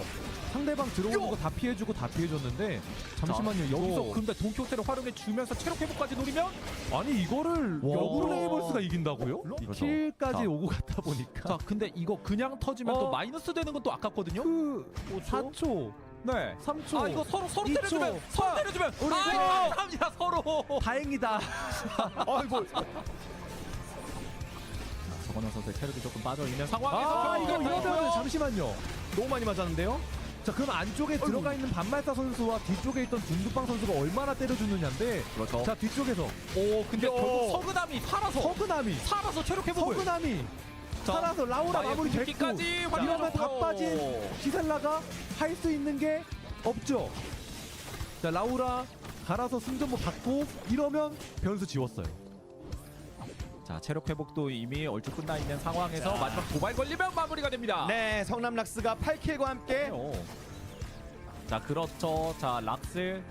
상대방 들어오는 거 다 피해주고 다 피해줬는데, 잠시만요. 자, 여기서 이거 근데 동키호테를 활용해 주면서 체력 회복까지 노리면 아니 이거를 와. 역으로 레이벌스가 이긴다고요? 그렇죠. 킬까지 자. 오고 갔다 보니까 자, 근데 이거 그냥 터지면 또 마이너스 되는 건 또 아깝거든요. 그 4초, 네. 3초. 아, 이거 서로 2초. 때려주면 서로 때려주면 우리 감사합니다 서로. 다행이다. 아이고. 정원영 선수의 체력이 조금 빠져있는 상황에서 이거 이러면 잠시만요. 너무 많이 맞았는데요. 자, 그럼 안쪽에 들어가 있는 반말사 선수와 뒤쪽에 있던 둔두빵 선수가 얼마나 때려주느냐인데, 그렇죠. 자, 뒤쪽에서 근데 결국 서그남이 살아서 체력 회복을. 서그남이 자, 살아서 라우라 마이어 마무리 됐고, 궁극기까지 이러면 다 완료하고요. 빠진 시셀라가 할 수 있는 게 없죠. 자, 라우라 갈아서 승전보 받고 이러면 변수 지웠어요. 자, 체력 회복도 이미 얼추 끝나 있는 상황에서 마지막 도발 걸리면 마무리가 됩니다. 네, 성남 락스가 8킬과 함께 자, 그렇죠. 자, 락스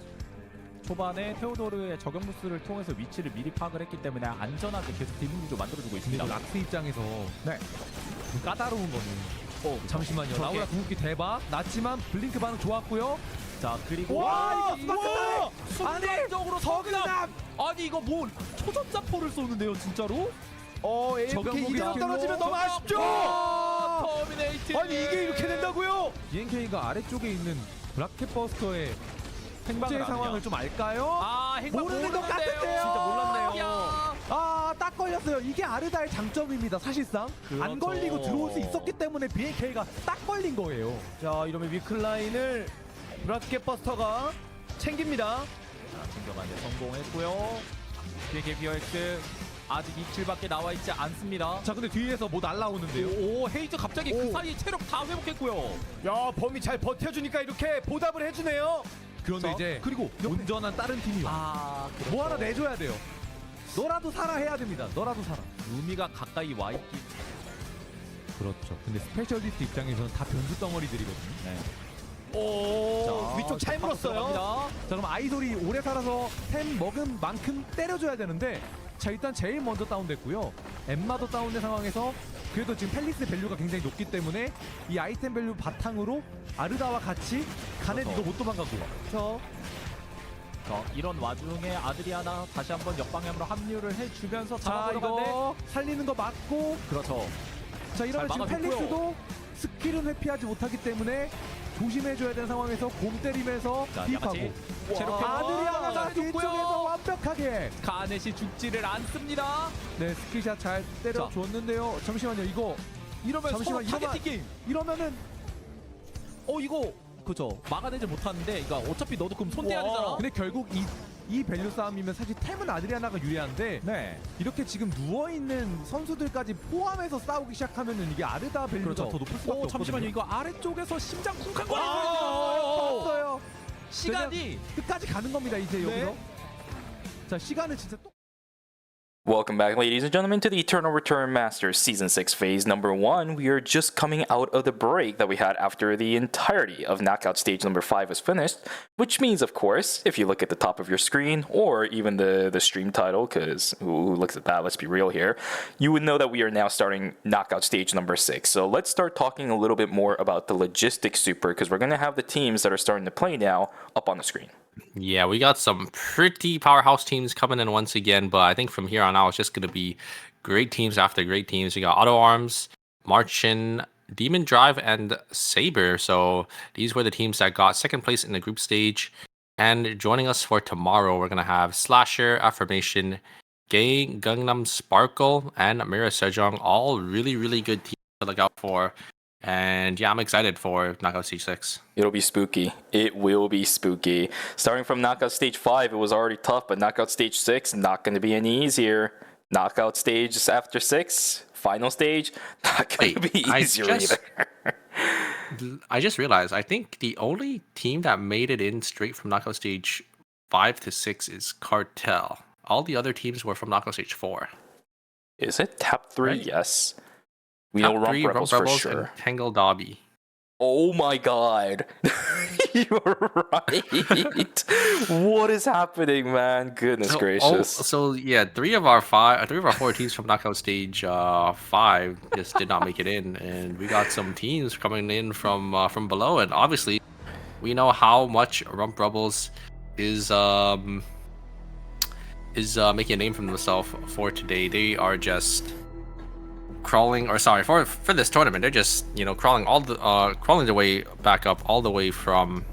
초반에 테오도르의 저격 무스를 통해서 위치를 미리 파악을 했기 때문에 안전하게 계속 딜링 구조 만들어주고 근데 있습니다. 이거 락스 입장에서 네. 좀 까다로운 거는, 잠시만요. 저게- 라우라 궁극기 대박 났지만 블링크 반응 좋았고요. 자, 그리고 와, 이거 스마트하네. 순간적으로 서그남. 아니 이거 뭐 초전자포를 쏘는데요, 진짜로? AFK 이대로 떨어지면 너무 아쉽죠. 터미네이트. 아니 이게 이렇게 된다고요? BNK가 아래쪽에 있는 브라켓 버스터의 행방을 현재 상황을 아느냐? 좀 알까요? 행방 모르는 것 모르는데요. 같은데요. 진짜 몰랐네요. 야. 딱 걸렸어요. 이게 아르다의 장점입니다. 사실상 안 그렇죠. 걸리고 들어올 수 있었기 때문에 BNK가 딱 걸린 거예요. 자, 이러면 위클라인을 브라켓 버스터가 챙깁니다. 자, 챙겨가는데 성공했고요. BNK BOX 아직 2킬밖에 나와 있지 않습니다. 자, 근데 뒤에서 뭐 날라오는데요? 오, 헤이즈 갑자기 그 사이에 체력 다 회복했고요. 야, 범이 잘 버텨주니까 이렇게 보답을 해주네요. 그런데 자, 이제 그리고 온전한 다른 팀이 와. 그렇죠. 뭐 하나 내줘야 돼요. 너라도 살아 해야 됩니다. 너라도 살아. 루미가 가까이 와 있기. 그렇죠. 근데 스페셜리스트 입장에서는 다 변수 덩어리들이거든요. 네. 오, 위쪽 잘 물었어요. 자, 그럼 아이돌이 오래 살아서 템 먹은 만큼 때려줘야 되는데, 자, 일단 제일 먼저 다운됐고요. 엠마도 다운된 상황에서 그래도 지금 펠리스 밸류가 굉장히 높기 때문에 이 아이템 밸류 바탕으로 아르다와 같이 가넷 이거 못 도망가고. 그래서 이런 와중에 아드리아나 다시 한번 역방향으로 합류를 해주면서 자, 잡아보러 가는데 이거 살리는 거 맞고. 그렇죠. 자, 이러면 잘 지금 막아줬고요. 펠리스도 스킬은 회피하지 못하기 때문에 조심해줘야 되는 상황에서 곰 때리면서 자, 힙하고. 양아치 체력 아드리아나가 잘해줬고요. 뒤쪽에서 완벽하게. 가넷이 죽지를 않습니다. 네, 스킬샷 잘 때려줬는데요. 잠시만요, 이거. 이러면 잠시만, 서로 타겟팅 게임. 이러면은 이거 그죠. 막아내지 못하는데 이거 어차피 너도 그럼 손 떼야 되잖아. 근데 결국 이 밸류 싸움이면 사실 템은 아드리아나가 유리한데, 네. 이렇게 지금 누워있는 선수들까지 포함해서 싸우기 시작하면은 이게 아르다 밸류가 그렇죠. 더 높을 수밖에 없거든요. 잠시만요. 이거 아래쪽에서 심장 쿵쾅 없어요. 거리고 시간이 끝까지 가는 겁니다, 이제 네. 여기서. 자, 시간을 진짜 또. Welcome back, ladies and gentlemen, to the Eternal Return Masters Season 6 Phase Number 1. We are just coming out of the break that we had after the entirety of Knockout Stage Number 5 was finished, which means, of course, if you look at the top of your screen, or even the stream title, because who looks at that, let's be real here, you would know that we are now starting Knockout Stage Number 6. So let's start talking a little bit more about the logistics super, because we're going to have the teams that are starting to play now up on the screen. Yeah, we got some pretty powerhouse teams coming in once again, but I think from here on out, it's just going to be great teams after great teams. We got Auto Arms, Marchin, Demon Drive, and Saber. So these were the teams that got second place in the group stage. And joining us for tomorrow, we're going to have Slasher, Affirmation, Gay, Gangnam Sparkle, and Mira Sejong. All really, really good teams to look out for. And yeah, I'm excited for Knockout Stage 6. It'll be spooky. It will be spooky. Starting from Knockout Stage 5, it was already tough, but Knockout Stage 6, not going to be any easier. Knockout Stage after 6, final stage, not going to be easier either. I just realized, I think the only team that made it in straight from Knockout Stage 5 to 6 is Cartel. All the other teams were from Knockout Stage 4. Is it? Top 3? Right. Yes. We know Rump Rebels for sure. And Tangle Dobby. Oh my god. You're right. What is happening, man? Goodness gracious. So yeah, three of our four teams from Knockout Stage 5 just did not make it in, and we got some teams coming in from below. And obviously, we know how much Rump Rebels is making a name for themselves for today. They are just crawling, or sorry, for this tournament, they're just crawling their way back up all the way from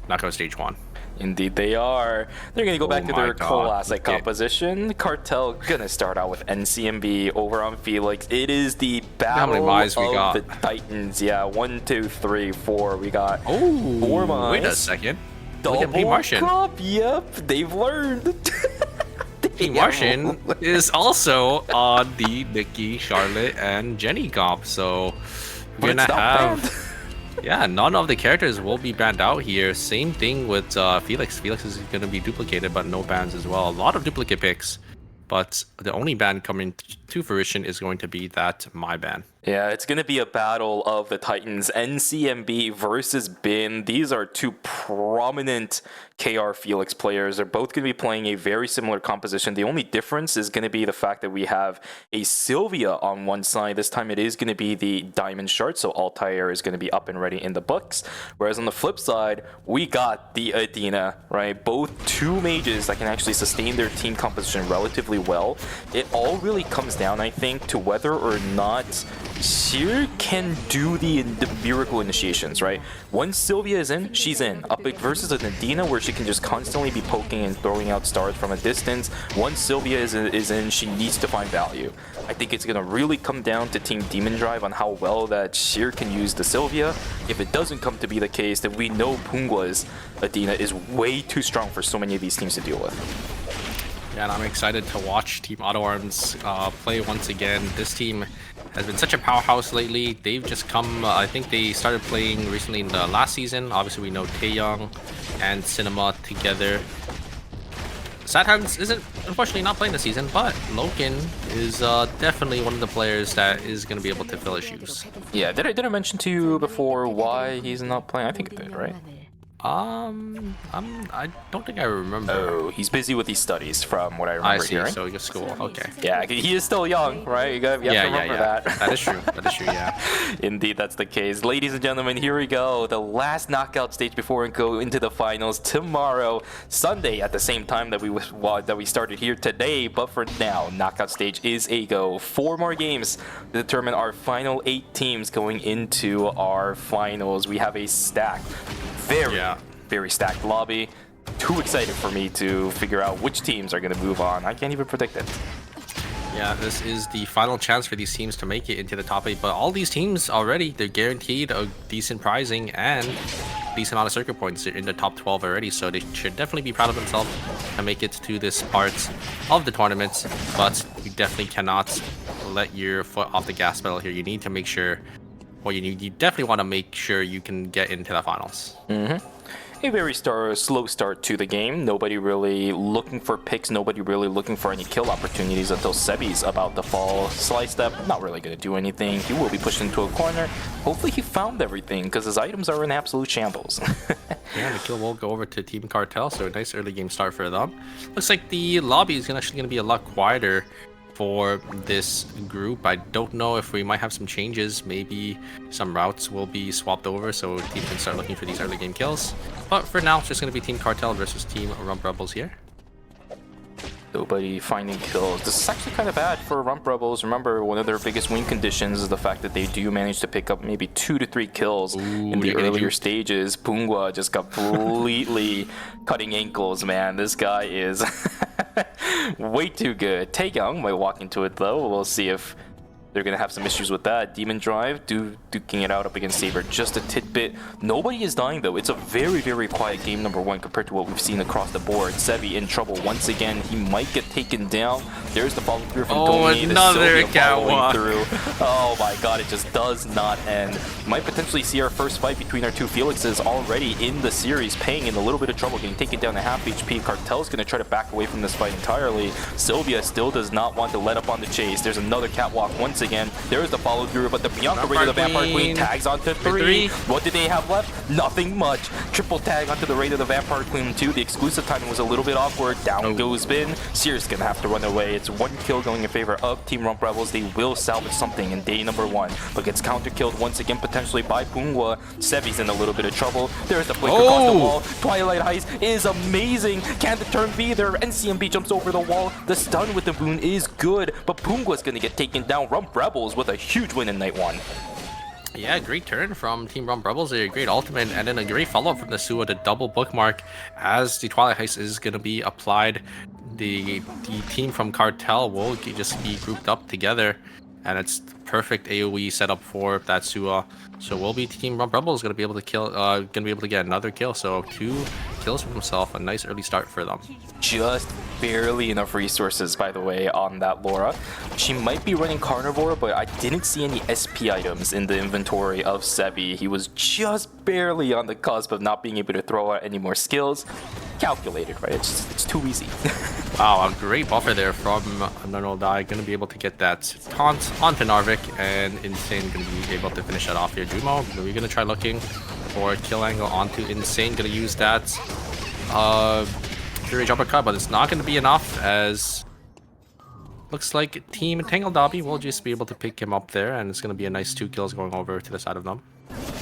Knockout Stage 1. Indeed they are. They're gonna go back to their God. classic Okay. composition. Cartel gonna start out with NCMB over on Felix. It is the How many battle buys of we got? the Titans. Yeah, 1, 2, 3, 4. We got Oh, 4 buys. wait a second. Look at P Double Martian. crop. Yep, they've learned. P Martian is also on the Nikki, Charlotte, and Jenny comp. So But we're it's gonna not have banned. yeah, none of the characters will be banned out here. Same thing with Felix. Felix is gonna be duplicated, but no bans as well. A lot of duplicate picks, but the only ban coming to fruition is going to be that my ban. Yeah, it's going to be a battle of the Titans. NCMB versus Bin. These are two prominent KR Felix players. They're both going to be playing a very similar composition. The only difference is going to be the fact that we have a Sylvia on one side. This time it is going to be the Diamond Shard, so Altair is going to be up and ready in the books. Whereas on the flip side, we got the Adina, right? Both two mages that can actually sustain their team composition relatively well. It all really comes down, I think, to whether or not Seer can do the miracle initiations, right? Once Sylvia is in, she's in. Up versus an Adina where she can just constantly be poking and throwing out stars from a distance. Once Sylvia is in, she needs to find value. I think it's gonna really come down to Team Demon Drive on how well that Seer can use the Sylvia. If it doesn't come to be the case, then we know Pungwa's Adina is way too strong for so many of these teams to deal with. Yeah, and I'm excited to watch Team Auto Arms play once again. This team has been such a powerhouse lately. They've just come, I think they started playing recently in the last season. Obviously, we know Taeyong and Cinema together. Sad Hands isn't unfortunately not playing this season, but Loken is definitely one of the players that is going to be able to fill his shoes. Yeah, did I mention to you before why he's not playing? I think I did, right? I don't think I remember. Oh, he's busy with his studies, from what I remember I see. hearing. So your school, okay. Yeah, he is still young, right? You have to remember that. That is true. That is true. Yeah. Indeed, that's the case. Ladies and gentlemen, here we go. The last knockout stage before we go into the finals tomorrow, Sunday, at the same time that we started here today. But for now, knockout stage is a go. 4 more games to determine our final 8 teams going into our finals. We have a stacked, very stacked lobby. Too excited for me to figure out which teams are going to move on. I can't even predict it. Yeah, this is the final chance for these teams to make it into the top 8, but all these teams already, they're guaranteed a decent prizing and decent amount of circuit points. They're in the top 12 already, so they should definitely be proud of themselves to make it to this part of the tournament, but you definitely cannot let your foot off the gas pedal here. You need to make sure, well, you definitely want to make sure you can get into the finals. A very slow start to the game. Nobody really looking for picks. Nobody really looking for any kill opportunities until Sebi's about to fall. Slice step, not really going to do anything. He will be pushed into a corner. Hopefully he found everything because his items are in absolute shambles. Yeah, the kill will go over to Team Cartel, so a nice early game start for them. Looks like the lobby is actually going to be a lot quieter for this group. I don't know if we might have some changes. Maybe some routes will be swapped over so teams can start looking for these early game kills. But for now, it's just going to be Team Cartel versus Team Rump Rebels here. Nobody finding kills. This is actually kind of bad for Rump Rebels. Remember, one of their biggest win conditions is the fact that they do manage to pick up maybe 2 to 3 kills in the earlier stages. Pungwa just completely cutting ankles, man. This guy is way too good. Taekyung might walk into it, though. We'll see if they're going to have some issues with that. Demon Drive, duking it out up against Saber. Just a tidbit. Nobody is dying, though. It's a very, very quiet game number 1 compared to what we've seen across the board. Sebi in trouble once again. He might get taken down. There's the follow through from Domi. Another catwalk. Oh my god, it just does not end. Might potentially see our first fight between our 2 Felixes already in the series. Paying in a little bit of trouble, getting taken down to half HP. Cartel's going to try to back away from this fight entirely. Sylvia still does not want to let up on the chase. There's another catwalk once again. There's the follow through, but the Bianca Raider, the Vampire Queen, tags onto 3. What did they have left? Nothing much. Triple tag onto the Raider, the Vampire Queen 2. The exclusive timing was a little bit awkward. Down goes Bin. Sears gonna have to run away. It's 1 kill going in favor of Team Rump Rebels. They will salvage something in day number 1, but gets counter killed once again potentially by Pungwa. Sebi's in a little bit of trouble. There's the flick across the wall. Twilight Heist is amazing. Can the turn be there? NCMB jumps over the wall. The stun with the boon is good, but Pungwa's gonna get taken down. Rump Rebels with a huge win in night 1. Yeah, great turn from Team Rump Rebels. A great ultimate and then a great follow-up from the Suwa to double bookmark as the Twilight Heist is going to be applied. The team from Cartel will just be grouped up together, and it's perfect AoE setup for that Suwa. So will be Team Rump Rebels going to be able to kill, get another kill. So 2 kills for himself. A nice early start for them. Just barely enough resources, by the way, on that Laura. She might be running Carnivore, but I didn't see any SP items in the inventory of Sebi. He was just barely on the cusp of not being able to throw out any more skills. Calculated, right? It's too easy. Wow, a great buffer there from Nanodai. Going to be able to get that taunt onto Narvik, and Insane going to be able to finish that off here. Jumo, we're going to try looking for a kill angle onto Insane. Going to use that Fury Uppercut, but it's not going to be enough, as looks like Team Tangle Dobby will just be able to pick him up there, and it's going to be a nice 2 kills going over to the side of them.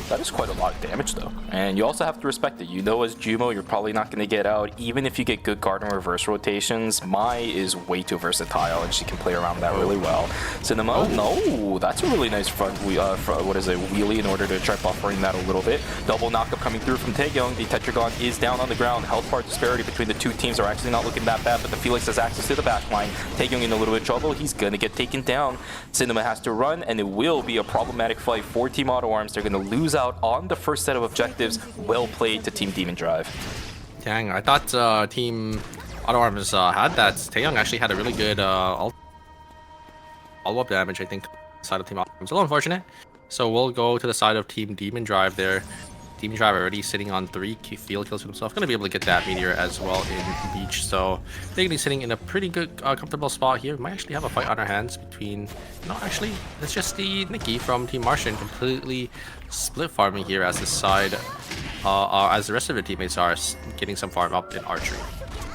That is quite a lot of damage, though. And you also have to respect it. You know, as Jumo, you're probably not going to get out. Even if you get good guard and reverse rotations, Mai is way too versatile, and she can play around that really well. Cinema, no, that's a really nice wheelie in order to try buffering that a little bit. Double knockup coming through from Taekyung. The Tetragon is down on the ground. Health bar disparity between the 2 teams are actually not looking that bad, but the Felix has access to the bash line. Taekyung in a little bit of trouble. He's going to get taken down. Cinema has to run, and it will be a problematic fight for Team Auto Arms. They're going to lose out on the first set of objectives. Well played to Team Demon Drive. Dang, I thought Team Auto Arms had that. Taeyong actually had a really good follow-up damage, I think, side of Team Auto Arms. A little unfortunate. So we'll go to the side of Team Demon Drive there. Team Drive already sitting on 3 field kills for himself. Going to be able to get that Meteor as well in Beach. So they're going to be sitting in a pretty good, comfortable spot here. Might actually have a fight on our hands between... No, actually, it's just the Nikki from Team Martian completely split farming here as the side... as the rest of their teammates are getting some farm up in archery.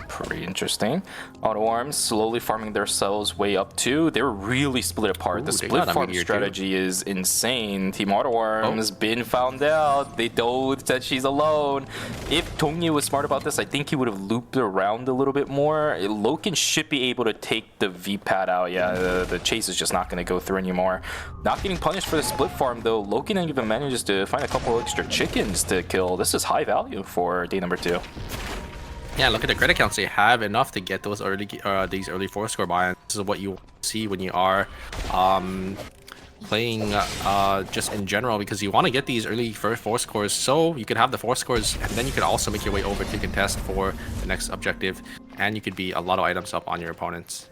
Pretty interesting. Auto Arms slowly farming themselves way up too. They're really split apart. Ooh, the they split got a farm Meteor strategy is insane. Team Auto Arms been found out. They know that she's alone. If Tongyi was smart about this, I think he would have looped around a little bit more. Loken should be able to take the V-pad out. Yeah, the chase is just not going to go through anymore. Not getting punished for the split farm though. Loken even manages to find a couple extra chickens to kill. This is high value for day number 2. Yeah, look at the credit counts. They have enough to get those early, these early 4-score buy-ins. This is what you see when you are playing just in general, because you want to get these early first 4 scores so you could have the 4 scores, and then you could also make your way over to contest for the next objective, and you could be a lot of items up on your opponents.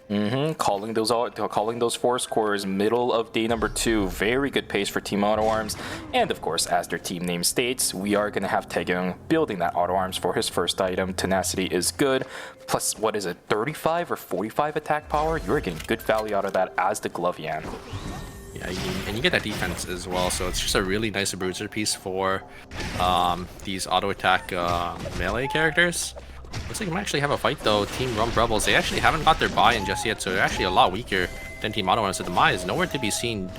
Calling those 4 scores middle of day number 2. Very good pace for Team Auto Arms. And of course, as their team name states, we are going to have Taegyung building that Auto Arms for his first item. Tenacity is good. Plus, what is it, 35 or 45 attack power? You're getting good value out of that as the Glovian. Yeah, and you get that defense as well, so it's just a really nice bruiser piece for these auto attack melee characters. Looks like we might actually have a fight though. Team Rump Rebels, they actually haven't got their buy-in just yet, so they're actually a lot weaker than Team Auto Arms. So the Mai is nowhere to be seen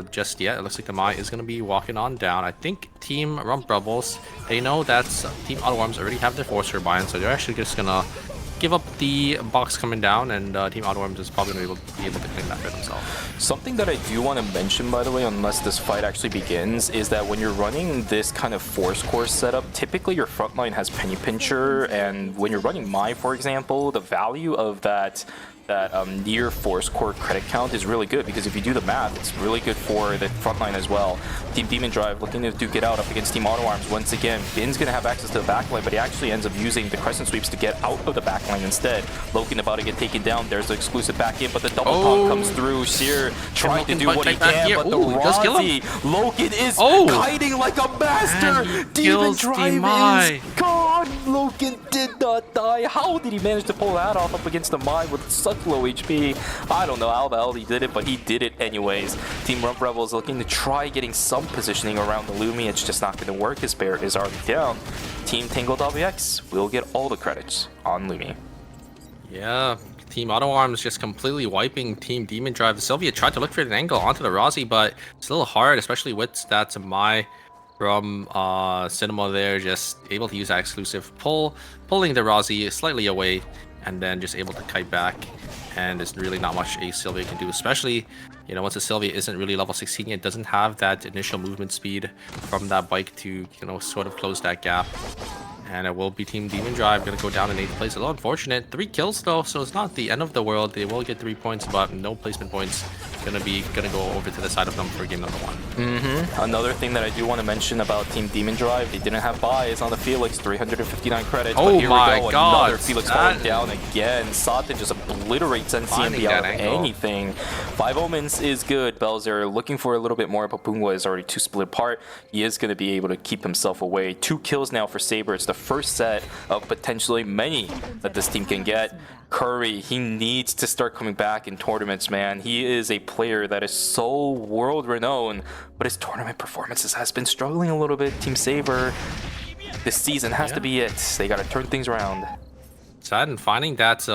just yet. It looks like the Mai is going to be walking on down. I think Team Rump Rebels, they know that Team Auto Arms already have their 4-star buy-in, so they're actually just going to give up the box coming down, and Team Auto Arms is probably going to be able to claim that for themselves. Something that I do want to mention, by the way, unless this fight actually begins, is that when you're running this kind of 4-score setup, typically your front line has Penny Pincher, and when you're running Mai, for example, the value of that near 4-score credit count is really good, because if you do the math, it's really good for the front line as well. Team Demon Drive looking to duke it out up against Team Auto Arms. Once again, Bin's going to have access to the backline, but he actually ends up using the Crescent Sweeps to get out of the backline instead. Loken about to get taken down. There's the exclusive back in, but the double taunt comes through. Seer trying to do what he can, but the Razi, Loken is kiting like a master. Demon Drive is gone. Loken did not die. How did he manage to pull that off up against the Mai with such low HP? I don't know how the hell he did it, but he did it anyways. Team Rump Rebels looking to try getting some positioning around the Lumi. It's just not going to work. His bear is already down. Team Tangle WX will get all the credits on Lumi. Yeah, Team Auto Arms just completely wiping Team Demon Drive. Sylvia tried to look for an angle onto the Razi, but it's a little hard, especially with stats of Mai from Cinema there, just able to use that exclusive pulling the Razi slightly away, and then just able to kite back. And there's really not much a Sylvia can do, especially, you know, once a Sylvia isn't really level 16, it doesn't have that initial movement speed from that bike to, you know, sort of close that gap. And it will be Team Demon Drive going to go down in 8th place. A little unfortunate. 3 kills though, so it's not the end of the world. They will get 3 points, but no placement points. Gonna go over to the side of them for game number 1. Another thing that I do want to mention about Team Demon Drive, they didn't have buys on the Felix, 359 credits. But here we go, another Felix falling down again. Satan just obliterates NCMB out of anything. 5 Omens is good. Belzer looking for a little bit more, but Pungwa is already too split apart. He is going to be able to keep himself away. 2 kills now for Saber. It's the first set of potentially many that this team can get. Curry, he needs to start coming back in tournaments, man. He is a player that is so world-renowned, but his tournament performances has been struggling a little bit. Team Saber, this season has to be it. They got to turn things around. Sad, and finding that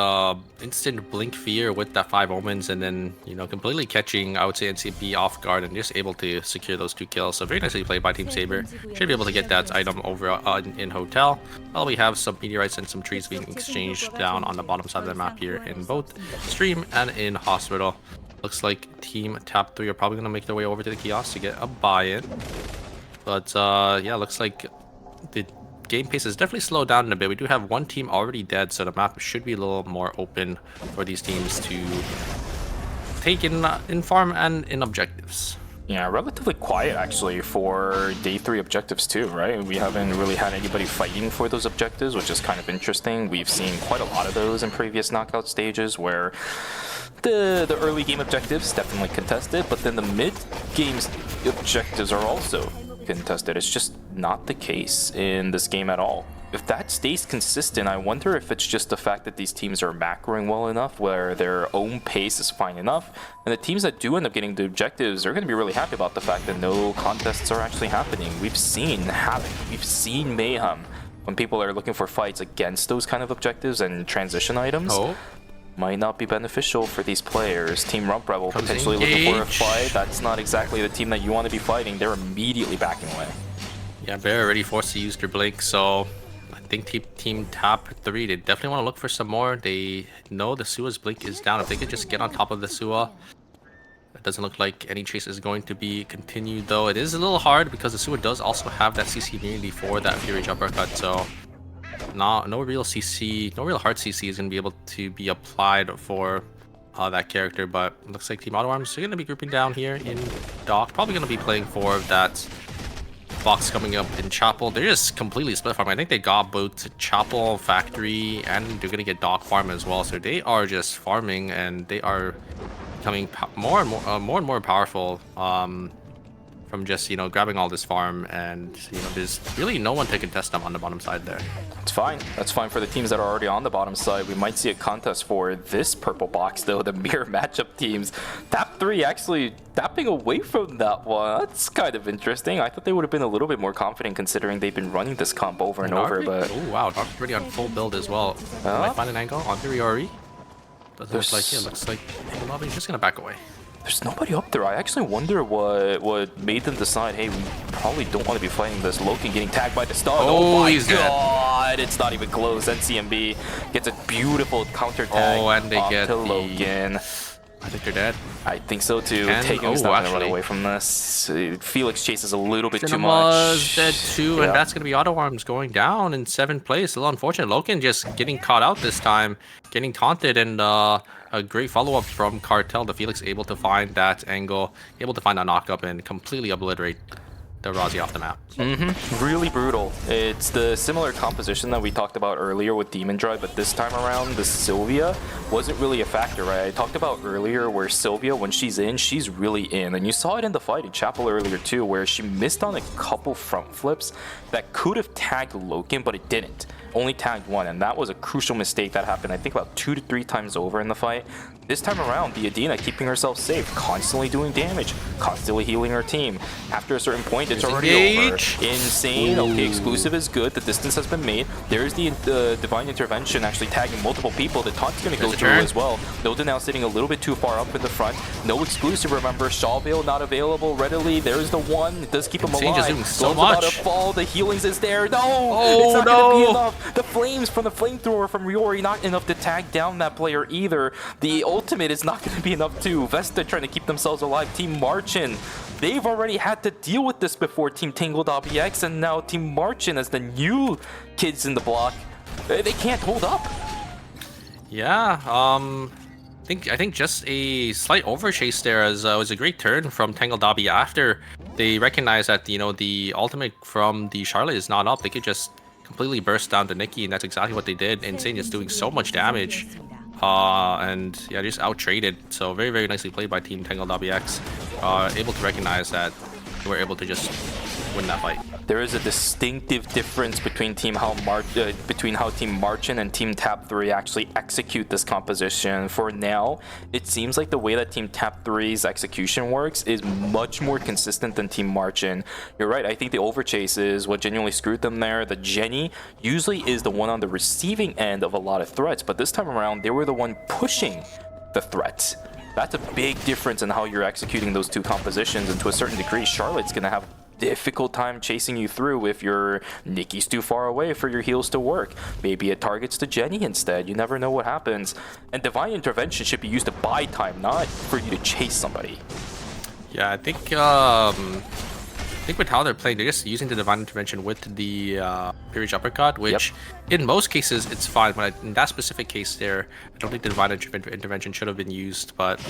instant blink fear with that 5 Omens, and then, you know, completely catching, I would say, NCP off guard and just able to secure those 2 kills. So very nicely played by Team Saber. Should be able to get that item over in Hotel. Well, we have some meteorites and some trees being exchanged down on the bottom side of the map here in both Stream and in Hospital. Looks like Team Tap 3 are probably going to make their way over to the kiosk to get a buy-in. But yeah, looks like the game pace is definitely slowed down a bit. We do have 1 team already dead, so the map should be a little more open for these teams to take in farm and in objectives. Yeah, relatively quiet actually for day 3 objectives too, right? We haven't really had anybody fighting for those objectives, which is kind of interesting. We've seen quite a lot of those in previous knockout stages where the early game objectives definitely contested, but then the mid game objectives are also contested. It's just not the case in this game at all. If that stays consistent, I wonder if it's just the fact that these teams are macroing well enough where their own pace is fine enough, and the teams that do end up getting the objectives are going to be really happy about the fact that no contests are actually happening. We've seen havoc, we've seen mayhem when people are looking for fights against those kind of objectives and transition items. Might not be beneficial for these players. Team Rump Rebel potentially looking for a fight. That's not exactly the team that you want to be fighting. They're immediately backing away. Yeah, they're already forced to use their blink, so I think team top 3, they definitely want to look for some more. They know the Sua's blink is down. If they could just get on top of the Sua, it doesn't look like any chase is going to be continued, though. It is a little hard because the Sua does also have that CC immunity for that Fury uppercut, so no real CC, no real hard CC is going to be able to be applied for that character, but it looks like Team Auto Arms are going to be grouping down here in Dock. Probably going to be playing for that box coming up in Chapel. They're just completely split farm. I think they got both Chapel, Factory, and they're going to get Dock farm as well. So they are just farming, and they are becoming more and more powerful from just, you know, grabbing all this farm, and, you know, there's really no one to contest them on the bottom side there. It's fine. That's fine for the teams that are already on the bottom side. We might see a contest for this purple box, though. The mirror matchup teams. Top 3 actually tapping away from that one. That's kind of interesting. I thought they would have been a little bit more confident considering they've been running this comp over and over, but... Oh, wow. Dark's already on full build as well. Might find an angle on the Riori. Doesn't look like it. Looks like Lobby's just going to back away. There's nobody up there. I actually wonder what made them decide, hey, we probably don't want to be fighting this. Loken getting tagged by the stun. Oh my god! It's not even close. NCMB gets a beautiful counter tag and they get to Loken. I think they're dead. I think so too. Taken's not going to run away from this. Felix chases a little bit too much. Dead too, and that's going to be Auto Arms going down in 7th place. A little unfortunate. Loken just getting caught out this time, getting taunted, and a great follow-up from Cartel. The Felix able to find that angle, able to find that knock-up, and completely obliterate the Razi off the map. Really brutal. It's the similar composition that we talked about earlier with Demon Drive, but this time around, the Sylvia wasn't really a factor, right? I talked about earlier where Sylvia, when she's in, she's really in. And you saw it in the fight in Chapel earlier too, where she missed on a couple front flips that could have tagged Loken, but it didn't. Only tagged one, and that was a crucial mistake that happened, I think, about 2 to 3 times over in the fight. This time around, the Adina keeping herself safe, constantly doing damage, constantly healing her team. After a certain point, it's already over. Insane. Okay, exclusive is good. The distance has been made. There's the Divine Intervention actually tagging multiple people. The taunt's going to go through as well. Noda now sitting a little bit too far up in the front. No exclusive, remember. Shawvale not available readily. There's the one. It does keep him alive. Doing so Goes much. about to fall. The healings is there. No! It's not going to be enough. The flames from the flamethrower from Riori not enough to tag down that player either. The ultimate is not going to be enough too. Vesta trying to keep themselves alive. Team Marchin, they've already had to deal with this before. Team Tangled.bx, and now Team Marchin as the new kids in the block. They can't hold up. Yeah, I think just a slight overchase there, as it was a great turn from Tangled Dobby after they recognized that, you know, the ultimate from the Charlotte is not up. They could just completely burst down to Nikki, and that's exactly what they did. Insane is doing so much damage. And yeah, just out-traded. So very, very nicely played by Team Tangled.bx. Able to recognize that they were able to just win that fight. There is a distinctive difference between how Team Marchin and Team Tap 3 actually execute this composition. For now, it seems like the way that Team Tap 3's execution works is much more consistent than Team Marchin. You're right, I think the overchase is what genuinely screwed them there. The Jenny usually is the one on the receiving end of a lot of threats, but this time around, they were the one pushing the threats. That's a big difference in how you're executing those two compositions, and to a certain degree, Charlotte's going to have difficult time chasing you through if your Nikki's too far away for your heals to work. Maybe it targets the Jenny instead. You never know what happens. And Divine Intervention should be used to buy time, not for you to chase somebody. Yeah, I think with how they're playing, they're just using the Divine Intervention with the Peerage Uppercut, which in most cases it's fine, but in that specific case there, I don't think the Divine Intervention should have been used, but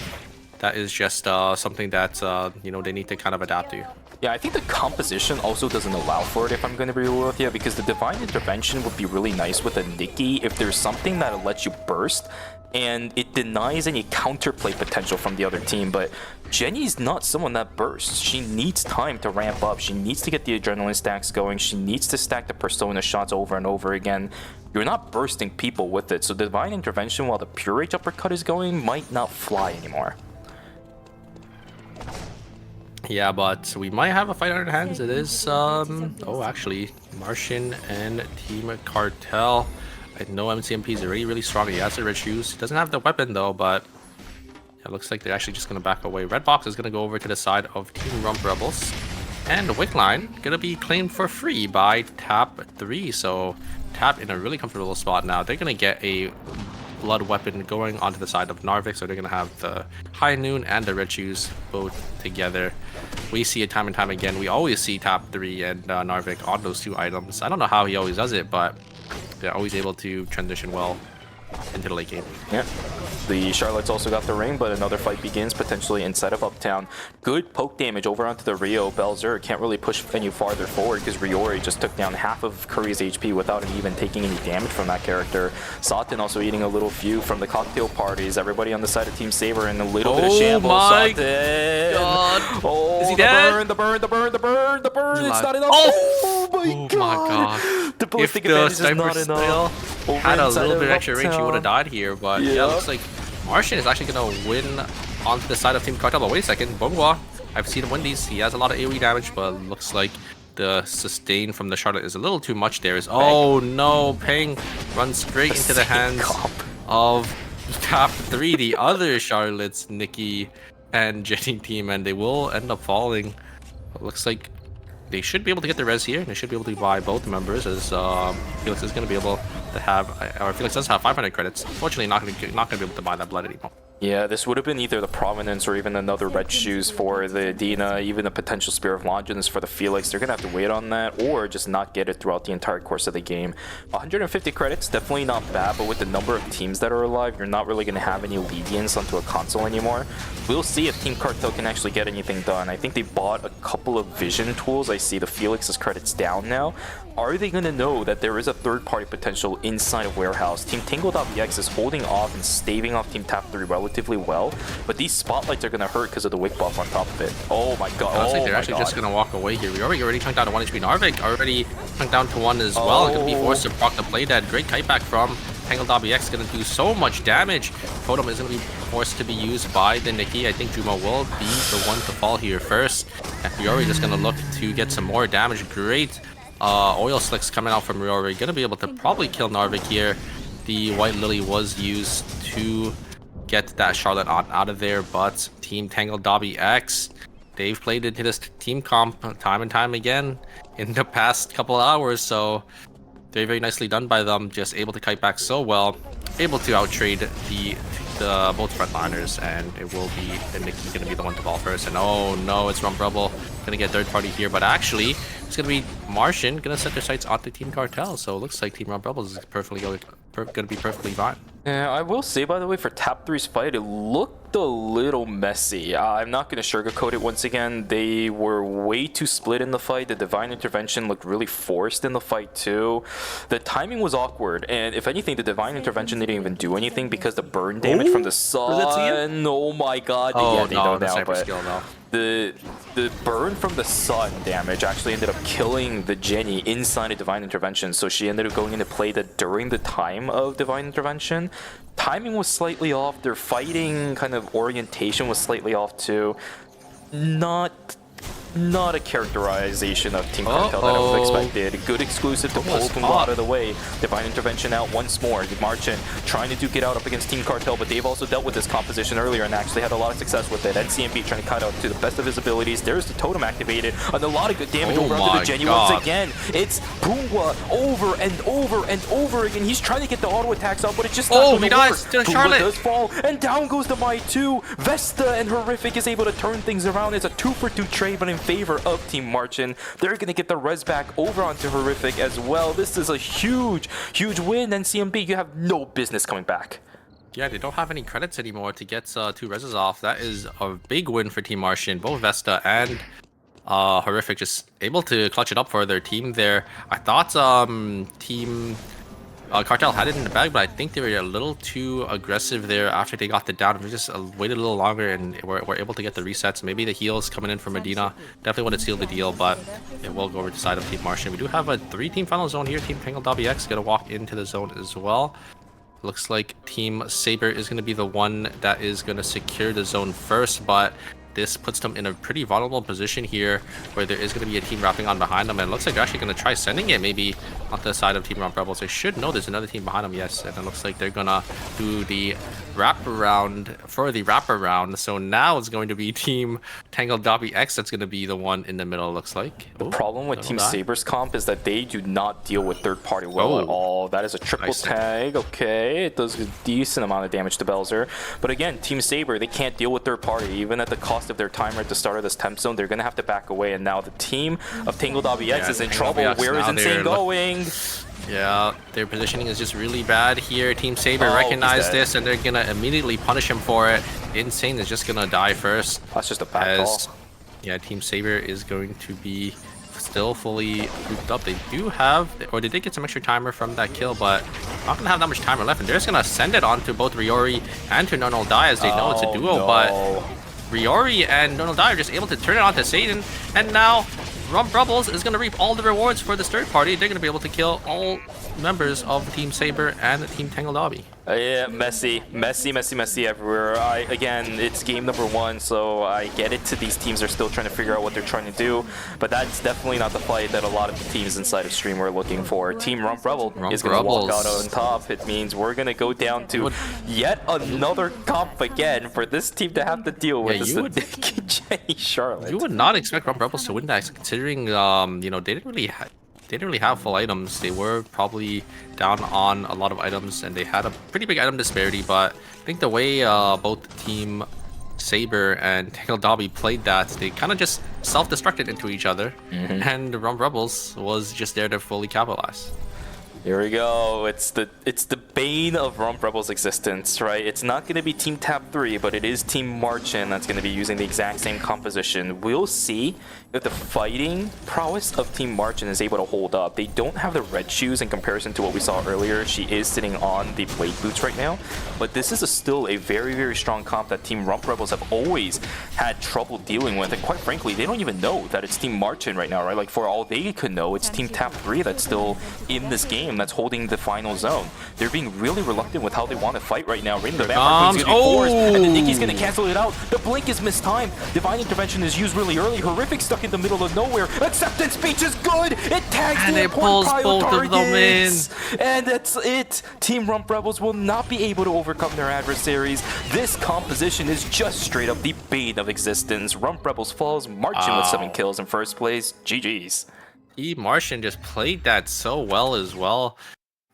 that is just something that you know, they need to kind of adapt to. Yeah, I think the composition also doesn't allow for it, if I'm going to be real with you, because the Divine Intervention would be really nice with a Nikki if there's something that lets you burst and it denies any counterplay potential from the other team. But Jenny's not someone that bursts. She needs time to ramp up. She needs to get the adrenaline stacks going. She needs to stack the persona shots over and over again. You're not bursting people with it, so Divine Intervention while the Pure Rage uppercut is going might not fly anymore. Yeah, but we might have a fight on our hands. It is, oh, actually, Martian and Team Cartel. I know MCMP is really strong. He has the red shoes. He doesn't have the weapon, though, but it looks like they're actually just going to back away. Red Box is going to go over to the side of Team Rump Rebels. And the Wick Line going to be claimed for free by Tap 3. So, Tap in a really comfortable spot now. They're going to get a blood weapon going onto the side of Narvik, so they're going to have the High Noon and the Red Shoes both together. We see it time and time again. We always see Tap 3 and Narvik on those two items. I don't know how he always does it, but they're always able to transition well into the late game. Yeah. The Charlotte's also got the ring, but another fight begins potentially inside of Uptown. Good poke damage over onto the Rio. Belzer can't really push any farther forward because Riori just took down half of Curry's HP without even taking any damage from that character. Satin also eating a little few from the cocktail parties. Everybody on the side of Team Saber in a little bit of shambles. My Satin. God. Oh, is he dead? The burn. It's not enough. Oh, my God. The ballistic advantage is not enough. Had a little bit extra range, he would have died here, but yeah, looks like Martian is actually going to win onto the side of Team Cartel. But wait a second, Bonghua, I've seen him win these. He has a lot of AoE damage, but looks like the sustain from the Charlotte is a little too much there. Oh no, Peng runs straight into the hands of Tap 3, the other Charlotte's, Nikki and Jenny team, and they will end up falling. It looks like they should be able to get the res here. They should be able to buy both members, as Felix is going to be able to have, or Felix does have 500 credits. Unfortunately, not going to be able to buy that blood anymore. Yeah, this would have been either the Prominence or even another Red Shoes for the Dina, even a potential Spear of Longinus for the Felix. They're going to have to wait on that or just not get it throughout the entire course of the game. 150 credits, definitely not bad, but with the number of teams that are alive, you're not really going to have any lenience onto a console anymore. We'll see if Team Cartel can actually get anything done. I think they bought a couple of vision tools. I see the Felix's credits down now. Are they going to know that there is a third-party potential inside of Warehouse? Team Tangle.bx is holding off and staving off Team Tap 3 relatively well, but these spotlights are going to hurt because of the wick buff on top of it. Oh my God. Looks like they're actually just going to walk away here. We already chunked down to 1 HP. Narvik already chunked down to 1 as well. Going to be forced to proc the play dead. Great kite back from Tangle.bx, going to do so much damage. Totem is going to be forced to be used by the Nikki. I think Juma will be the one to fall here first. And Riori just going to look to get some more damage. Great oil slicks coming out from Riori. Going to be able to probably kill Narvik here. The White Lily was used to get that Charlotte out of there, but Team Tangle.bx, they've played into this team comp time and time again in the past couple of hours, so very nicely done by them. Just able to kite back so well, able to outtrade the both frontliners, and it will be Nikki going to be the one to fall first. And oh no, it's Rump Rebel going to get third party here, but actually it's going to be Martian going to set their sights onto Team Cartel. So it looks like Team Rump Rebels is perfectly going to be perfectly fine. Yeah, I will say, by the way, for Tap 3's fight, it looked a little messy. I'm not going to sugarcoat it once again. They were way too split in the fight. The Divine Intervention looked really forced in the fight, too. The timing was awkward, and if anything, the Divine Intervention didn't even do anything because the burn damage from the sun... Oh my God. Oh, yeah, they no, know the now, sniper but skill, though. The burn from the sun damage actually ended up killing the Jenny inside of Divine Intervention, so she ended up going into play that during the time of Divine Intervention. Timing was slightly off, their fighting kind of orientation was slightly off too. Not a characterization of Team Cartel that I would have expected. Good exclusive to pull Pumba out of the way. Divine Intervention out once more. Marchand trying to duke it out up against Team Cartel, but they've also dealt with this composition earlier and actually had a lot of success with it. NCMB trying to cut out to the best of his abilities. There's the totem activated, and a lot of good damage over onto the Jenny once again. It's Pumba over and over and over again. He's trying to get the auto attacks out, but it's just not going to work. Pumba does fall, and down goes the Mai 2. Vesta and Horrific is able to turn things around. It's a 2-for-2 trade, but in favor of Team Marchand. They're going to get the res back over onto Horrific as well. This is a huge win. NCMB, you have no business coming back. Yeah, they don't have any credits anymore to get 2 reses off. That is a big win for Team Martian. Both Vesta and Horrific just able to clutch it up for their team there. I thought Team Cartel had it in the bag, but I think they were a little too aggressive there after they got the down. We just waited a little longer and were able to get the resets. Maybe the heals coming in from Medina definitely would have sealed the deal, but it will go over to the side of Team Martian. We do have a 3-team final zone here. Team Tangled WX going to walk into the zone as well. Looks like Team Saber is going to be the one that is going to secure the zone first, but this puts them in a pretty vulnerable position here where there is going to be a team wrapping on behind them, and it looks like they're actually going to try sending it maybe on the side of Team Rump Rebels. They should know there's another team behind them, yes, and it looks like they're going to do the wraparound for the wraparound. So now it's going to be Team Tangled X that's going to be the one in the middle, looks like. The problem with Team Saber's comp is that they do not deal with third party well at all. That is a triple tag. Okay, it does a decent amount of damage to Belzer. But again, Team Saber, they can't deal with third party. Even at the cost of their timer at the start of this temp zone, they're going to have to back away. And now the team of Tangled WX is in trouble. Where is Insane going? Yeah, their positioning is just really bad here. Team Saber recognize this and they're going to immediately punish him for it. Insane is just going to die first. That's just a bad call. Yeah, Team Saber is going to be still fully grouped up. They do have, or they did get some extra timer from that kill, but not gonna have that much timer left, and they're just gonna send it on to both Riori and to Nonal Dai, as they know it's a duo, but Riori and Nonal Dai are just able to turn it on to Satan, and now Rump Rebels is gonna reap all the rewards for this third party. They're gonna be able to kill all members of Team Saber and Team Tangled Obby. Yeah, messy everywhere. Again, it's game number 1, so I get it. These teams are still trying to figure out what they're trying to do, but that's definitely not the fight that a lot of the teams inside of Stream were looking for. Team Rump Rebel is going to walk out on top. It means we're going to go down to yet another comp again for this team to have to deal with. Yeah, Jenny Charlotte. You would not expect Rump Rebels to win that, considering you know, they didn't really have full items. They were probably down on a lot of items and they had a pretty big item disparity, but I think the way both Team Saber and Tangled Dobby played that, they kind of just self-destructed into each other, and the Rump Rebels was just there to fully capitalize. Here we go. It's the bane of Rump Rebels' existence, right? It's not going to be Team Tap 3, but it is Team Marchin that's going to be using the exact same composition. We'll see if the fighting prowess of Team Marchin is able to hold up. They don't have the red shoes in comparison to what we saw earlier. She is sitting on the blade boots right now, but this is still a very, very strong comp that Team Rump Rebels have always had trouble dealing with, and quite frankly, they don't even know that it's Team Marchin right now, right? Like, for all they could know, it's Team Tap 3 that's still in this game, that's holding the final zone. They're being really reluctant with how they want to fight right now. Rain the Vampire Queen's gonna be forced, and then Nikki's gonna cancel it out. The blink is mistimed. Divine Intervention is used really early. Horrific stuck in the middle of nowhere. Acceptance Speech is good. It tags and the it pulls both targets. of them in. And that's it. Team Rump Rebels will not be able to overcome their adversaries. This composition is just straight up the bane of existence. Rump Rebels falls, Marchin with 7 kills in first place. GG's. Martian just played that so well as well.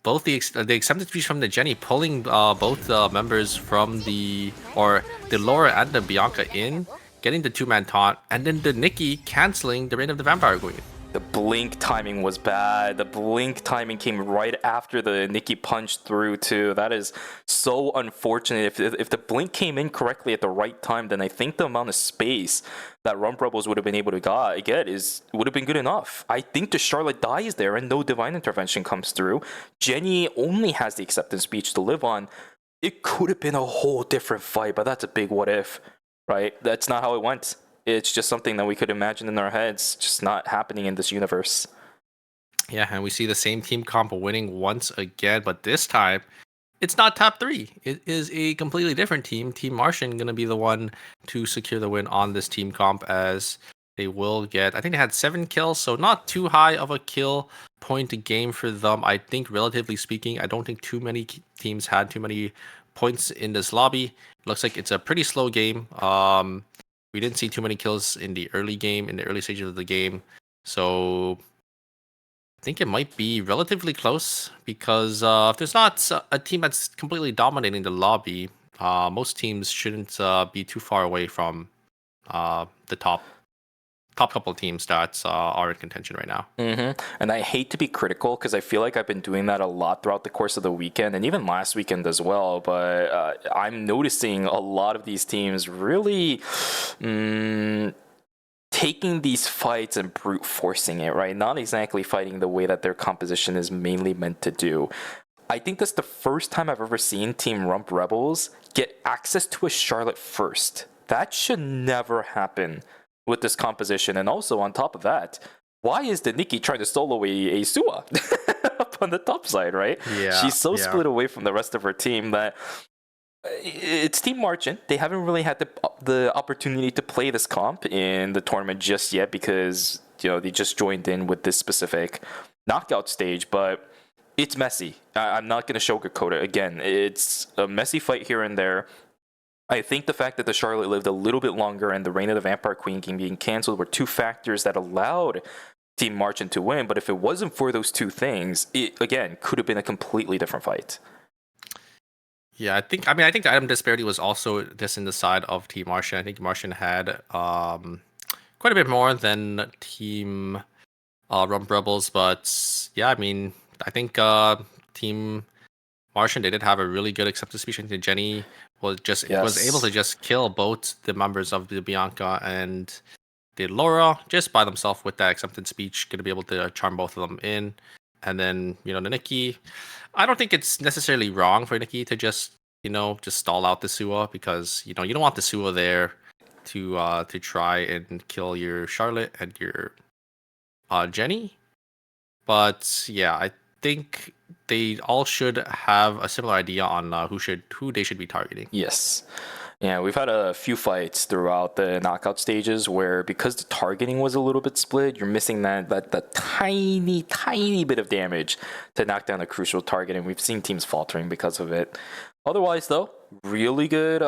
Both the acceptance speech from the Jenny pulling both members from the Laura and the Bianca in, getting the 2-man taunt, and then the Nikki canceling the Reign of the Vampire Queen. The blink timing was bad. The blink timing came right after the Nikki punched through too. That is so unfortunate. If the blink came in correctly at the right time, then I think the amount of space that Rump Rebels would have been able to get would have been good enough. I think the Charlotte dies there and no Divine Intervention comes through. Jenny only has the acceptance speech to live on. It could have been a whole different fight, but that's a big what if, right? That's not how it went. It's just something that we could imagine in our heads, just not happening in this universe. Yeah, and we see the same team comp winning once again, but this time, it's not top 3. It is a completely different team. Team Martian going to be the one to secure the win on this team comp, as they will get, I think they had 7 kills, so not too high of a kill point game for them. I think, relatively speaking, I don't think too many teams had too many points in this lobby. It looks like it's a pretty slow game. We didn't see too many kills in the early game, in the early stages of the game. So I think it might be relatively close, because if there's not a team that's completely dominating the lobby, most teams shouldn't be too far away from the top couple of teams that are in contention right now. And I hate to be critical, because I feel like I've been doing that a lot throughout the course of the weekend and even last weekend as well, but I'm noticing a lot of these teams really taking these fights and brute forcing it, right? Not exactly fighting the way that their composition is mainly meant to do. I think that's the first time I've ever seen Team Rump Rebels get access to a Charlotte first. That should never happen with this composition. And also on top of that, why is the Nikki trying to solo a Sua up on the top side, right? Yeah, She's so yeah. split away from the rest of her team that it's Team Marchant. They haven't really had the opportunity to play this comp in the tournament just yet because, you know, they just joined in with this specific knockout stage, but it's messy. I'm not going to sugarcoat it. Again, it's a messy fight here and there. I think the fact that the Charlotte lived a little bit longer and the Reign of the Vampire Queen game being canceled were two factors that allowed Team Marchant to win. But if it wasn't for those two things, it, again, could have been a completely different fight. Yeah, I think the item disparity was also just in the side of Team Martian. I think Martian had quite a bit more than Team Rump Rebels, but yeah, I mean, I think Team Martian, they did have a really good acceptance speech. I think Jenny was able to just kill both the members of the Bianca and the Laura just by themselves with that acceptance speech, gonna be able to charm both of them in. And then, you know, the Nikki, I don't think it's necessarily wrong for Nikki to just, you know, just stall out the Sua because, you know, you don't want the Sua there to try and kill your Charlotte and your Jenny. But yeah, I think they all should have a similar idea on who they should be targeting. Yes. Yeah, we've had a few fights throughout the knockout stages where because the targeting was a little bit split, you're missing that tiny bit of damage to knock down a crucial target, and we've seen teams faltering because of it. Otherwise, though, really good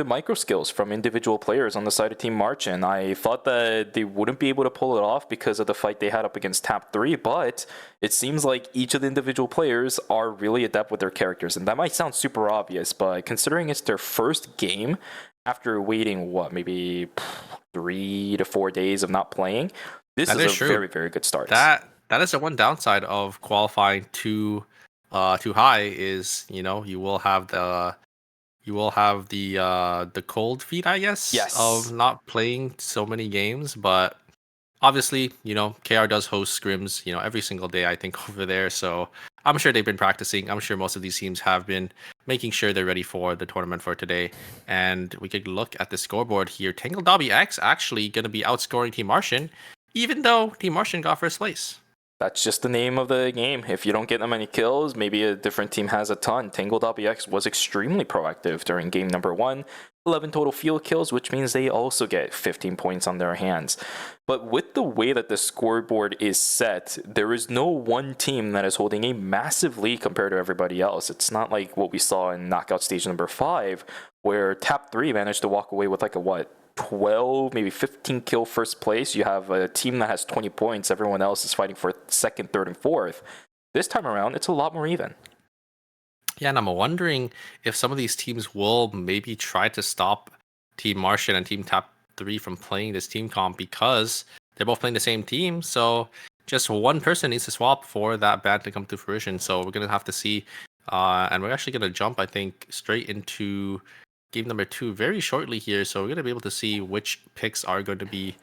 micro skills from individual players on the side of Team Marchant. I thought that they wouldn't be able to pull it off because of the fight they had up against Tap 3, but it seems like each of the individual players are really adept with their characters. And that might sound super obvious, but considering it's their first game after waiting, maybe 3 to 4 days of not playing, this is a very, very good start. That is the one downside of qualifying too high is, you know, you will have the cold feet, I guess, yes, of not playing so many games. But obviously, you know, KR does host scrims, you know, every single day, I think, over there. So I'm sure they've been practicing. I'm sure most of these teams have been making sure they're ready for the tournament for today. And we could look at the scoreboard here. Tangle Dobby X actually going to be outscoring Team Martian, even though Team Martian got first place. That's just the name of the game. If you don't get that many kills, maybe a different team has a ton. Tangled RBX was extremely proactive during game number 1. 11 total field kills, which means they also get 15 points on their hands. But with the way that the scoreboard is set, there is no one team that is holding a massive lead compared to everybody else. It's not like what we saw in knockout stage number 5, where Tap 3 managed to walk away with like a 12, maybe 15 kill first place. You have a team that has 20 points. Everyone else is fighting for second, third, and fourth. This time around, it's a lot more even. Yeah, and I'm wondering if some of these teams will maybe try to stop Team Martian and Team Tap 3 from playing this team comp because they're both playing the same team. So just one person needs to swap for that ban to come to fruition. So we're going to have to see. And we're actually going to jump, I think, straight into game number 2 very shortly here. So we're going to be able to see which picks are going to be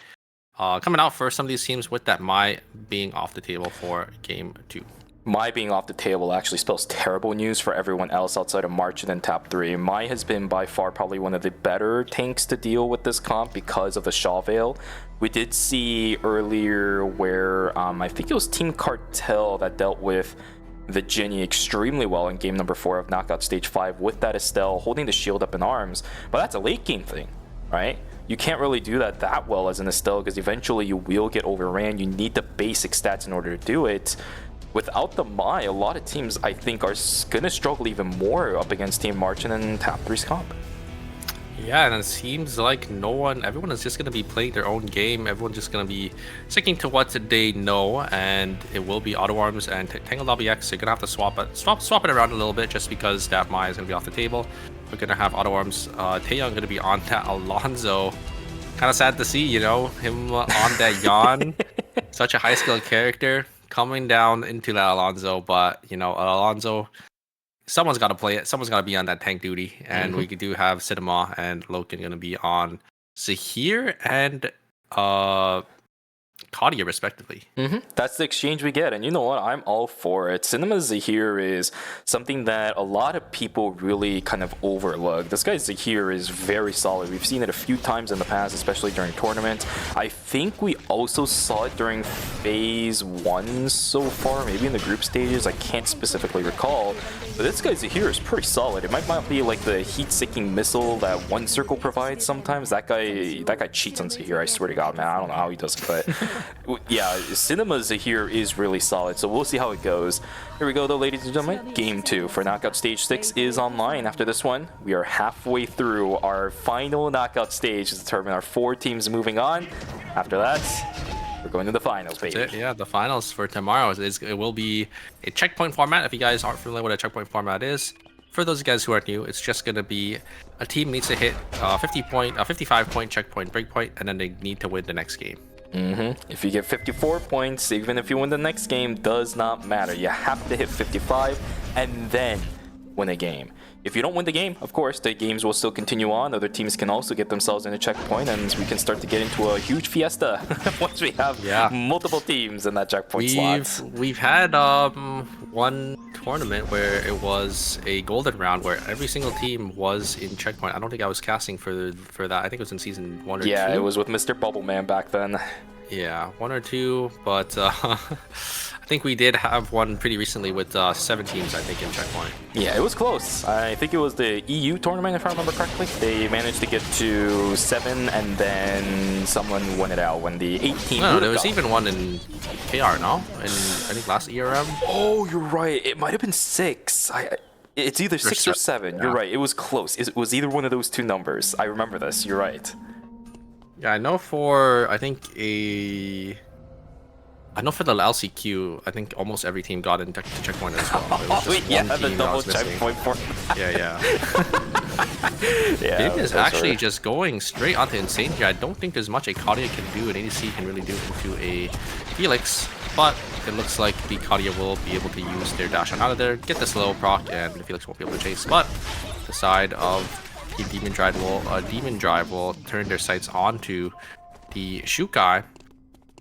coming out for some of these teams with that Mai being off the table for game 2. Mai being off the table actually spells terrible news for everyone else outside of March and then Tap 3. Mai has been by far probably one of the better tanks to deal with this comp because of the Shaw Veil. We did see earlier where I think it was Team Cartel that dealt with the Jinny extremely well in game number 4 of Knockout Stage 5 with that Estelle holding the shield up in arms. But that's a late game thing, right? You can't really do that well as an Estelle because eventually you will get overran. You need the basic stats in order to do it. Without the Mai, a lot of teams, I think, are going to struggle even more up against Team Marchant and Tap 3's comp. Yeah, and it seems like everyone is just going to be playing their own game. Everyone's just going to be sticking to what they know, and it will be Auto Arms and Tangled LBX. You're going to have to swap it around a little bit just because that Mai is going to be off the table. We're going to have Auto Arms. Taeyong going to be on that Alonzo. Kind of sad to see, you know, him on that Yon. Such a high-skilled character. Coming down into that Alonzo, but you know, Alonzo, someone's got to play it. Someone's got to be on that tank duty, and we do have Cinema and Loken going to be on Zahir and Kadia respectively. That's the exchange we get, and you know what? I'm all for it. Cinema Zahir is something that a lot of people really kind of overlook. This guy Zahir is very solid. We've seen it a few times in the past, especially during tournaments. I think we also saw it during phase 1 so far, maybe in the group stages. I can't specifically recall, but this guy Zahir is pretty solid. It might not be like the heat-seeking missile that 1ㅅ provides sometimes. That guy cheats on Zahir, I swear to God, man. I don't know how he does it, but yeah, Cinema Zahir is really solid, so we'll see how it goes. Here we go, though, ladies and gentlemen. Game 2 for Knockout Stage 6 is online. After this one, we are halfway through our final knockout stage to determine our 4 teams moving on. After that, we're going to the finals, baby. That's it, yeah, the finals for tomorrow it will be a checkpoint format. If you guys aren't familiar with what a checkpoint format is, for those guys who are new, it's just going to be a team needs to hit a 55-point checkpoint breakpoint, and then they need to win the next game. If you get 54 points, even if you win the next game, does not matter. You have to hit 55 and then win a game. If you don't win the game, of course, the games will still continue on. Other teams can also get themselves in a checkpoint, and we can start to get into a huge fiesta once we have multiple teams in that checkpoint slots. We've had one tournament where it was a golden round where every single team was in checkpoint. I don't think I was casting for that. I think it was in season 1 or 2. Yeah, it was with Mr. Bubbleman back then. Yeah, 1 or 2, but I think we did have one pretty recently with 7 teams, I think, in checkpoint. Yeah, it was close. I think it was the EU tournament, if I remember correctly. They managed to get to 7, and then someone won it out when the 18. No, there was even one in KR, no? In I think last ERM. Oh, you're right. It might have been 6. It's either 6 or 7. Yeah. You're right. It was close. It was either one of those 2 numbers. I remember this. You're right. Yeah, I know for for the LCQ, I think almost every team got into checkpoint as well. The double checkpoint for. Yeah. Bid is actually just going straight onto Insane here. I don't think there's much a Kadia can do, an ADC can really do into a Felix, but it looks like the Kadia will be able to use their dash on out of there, get the slow proc, and the Felix won't be able to chase. But the side of Team Demon Drive will turn their sights onto the Shukai,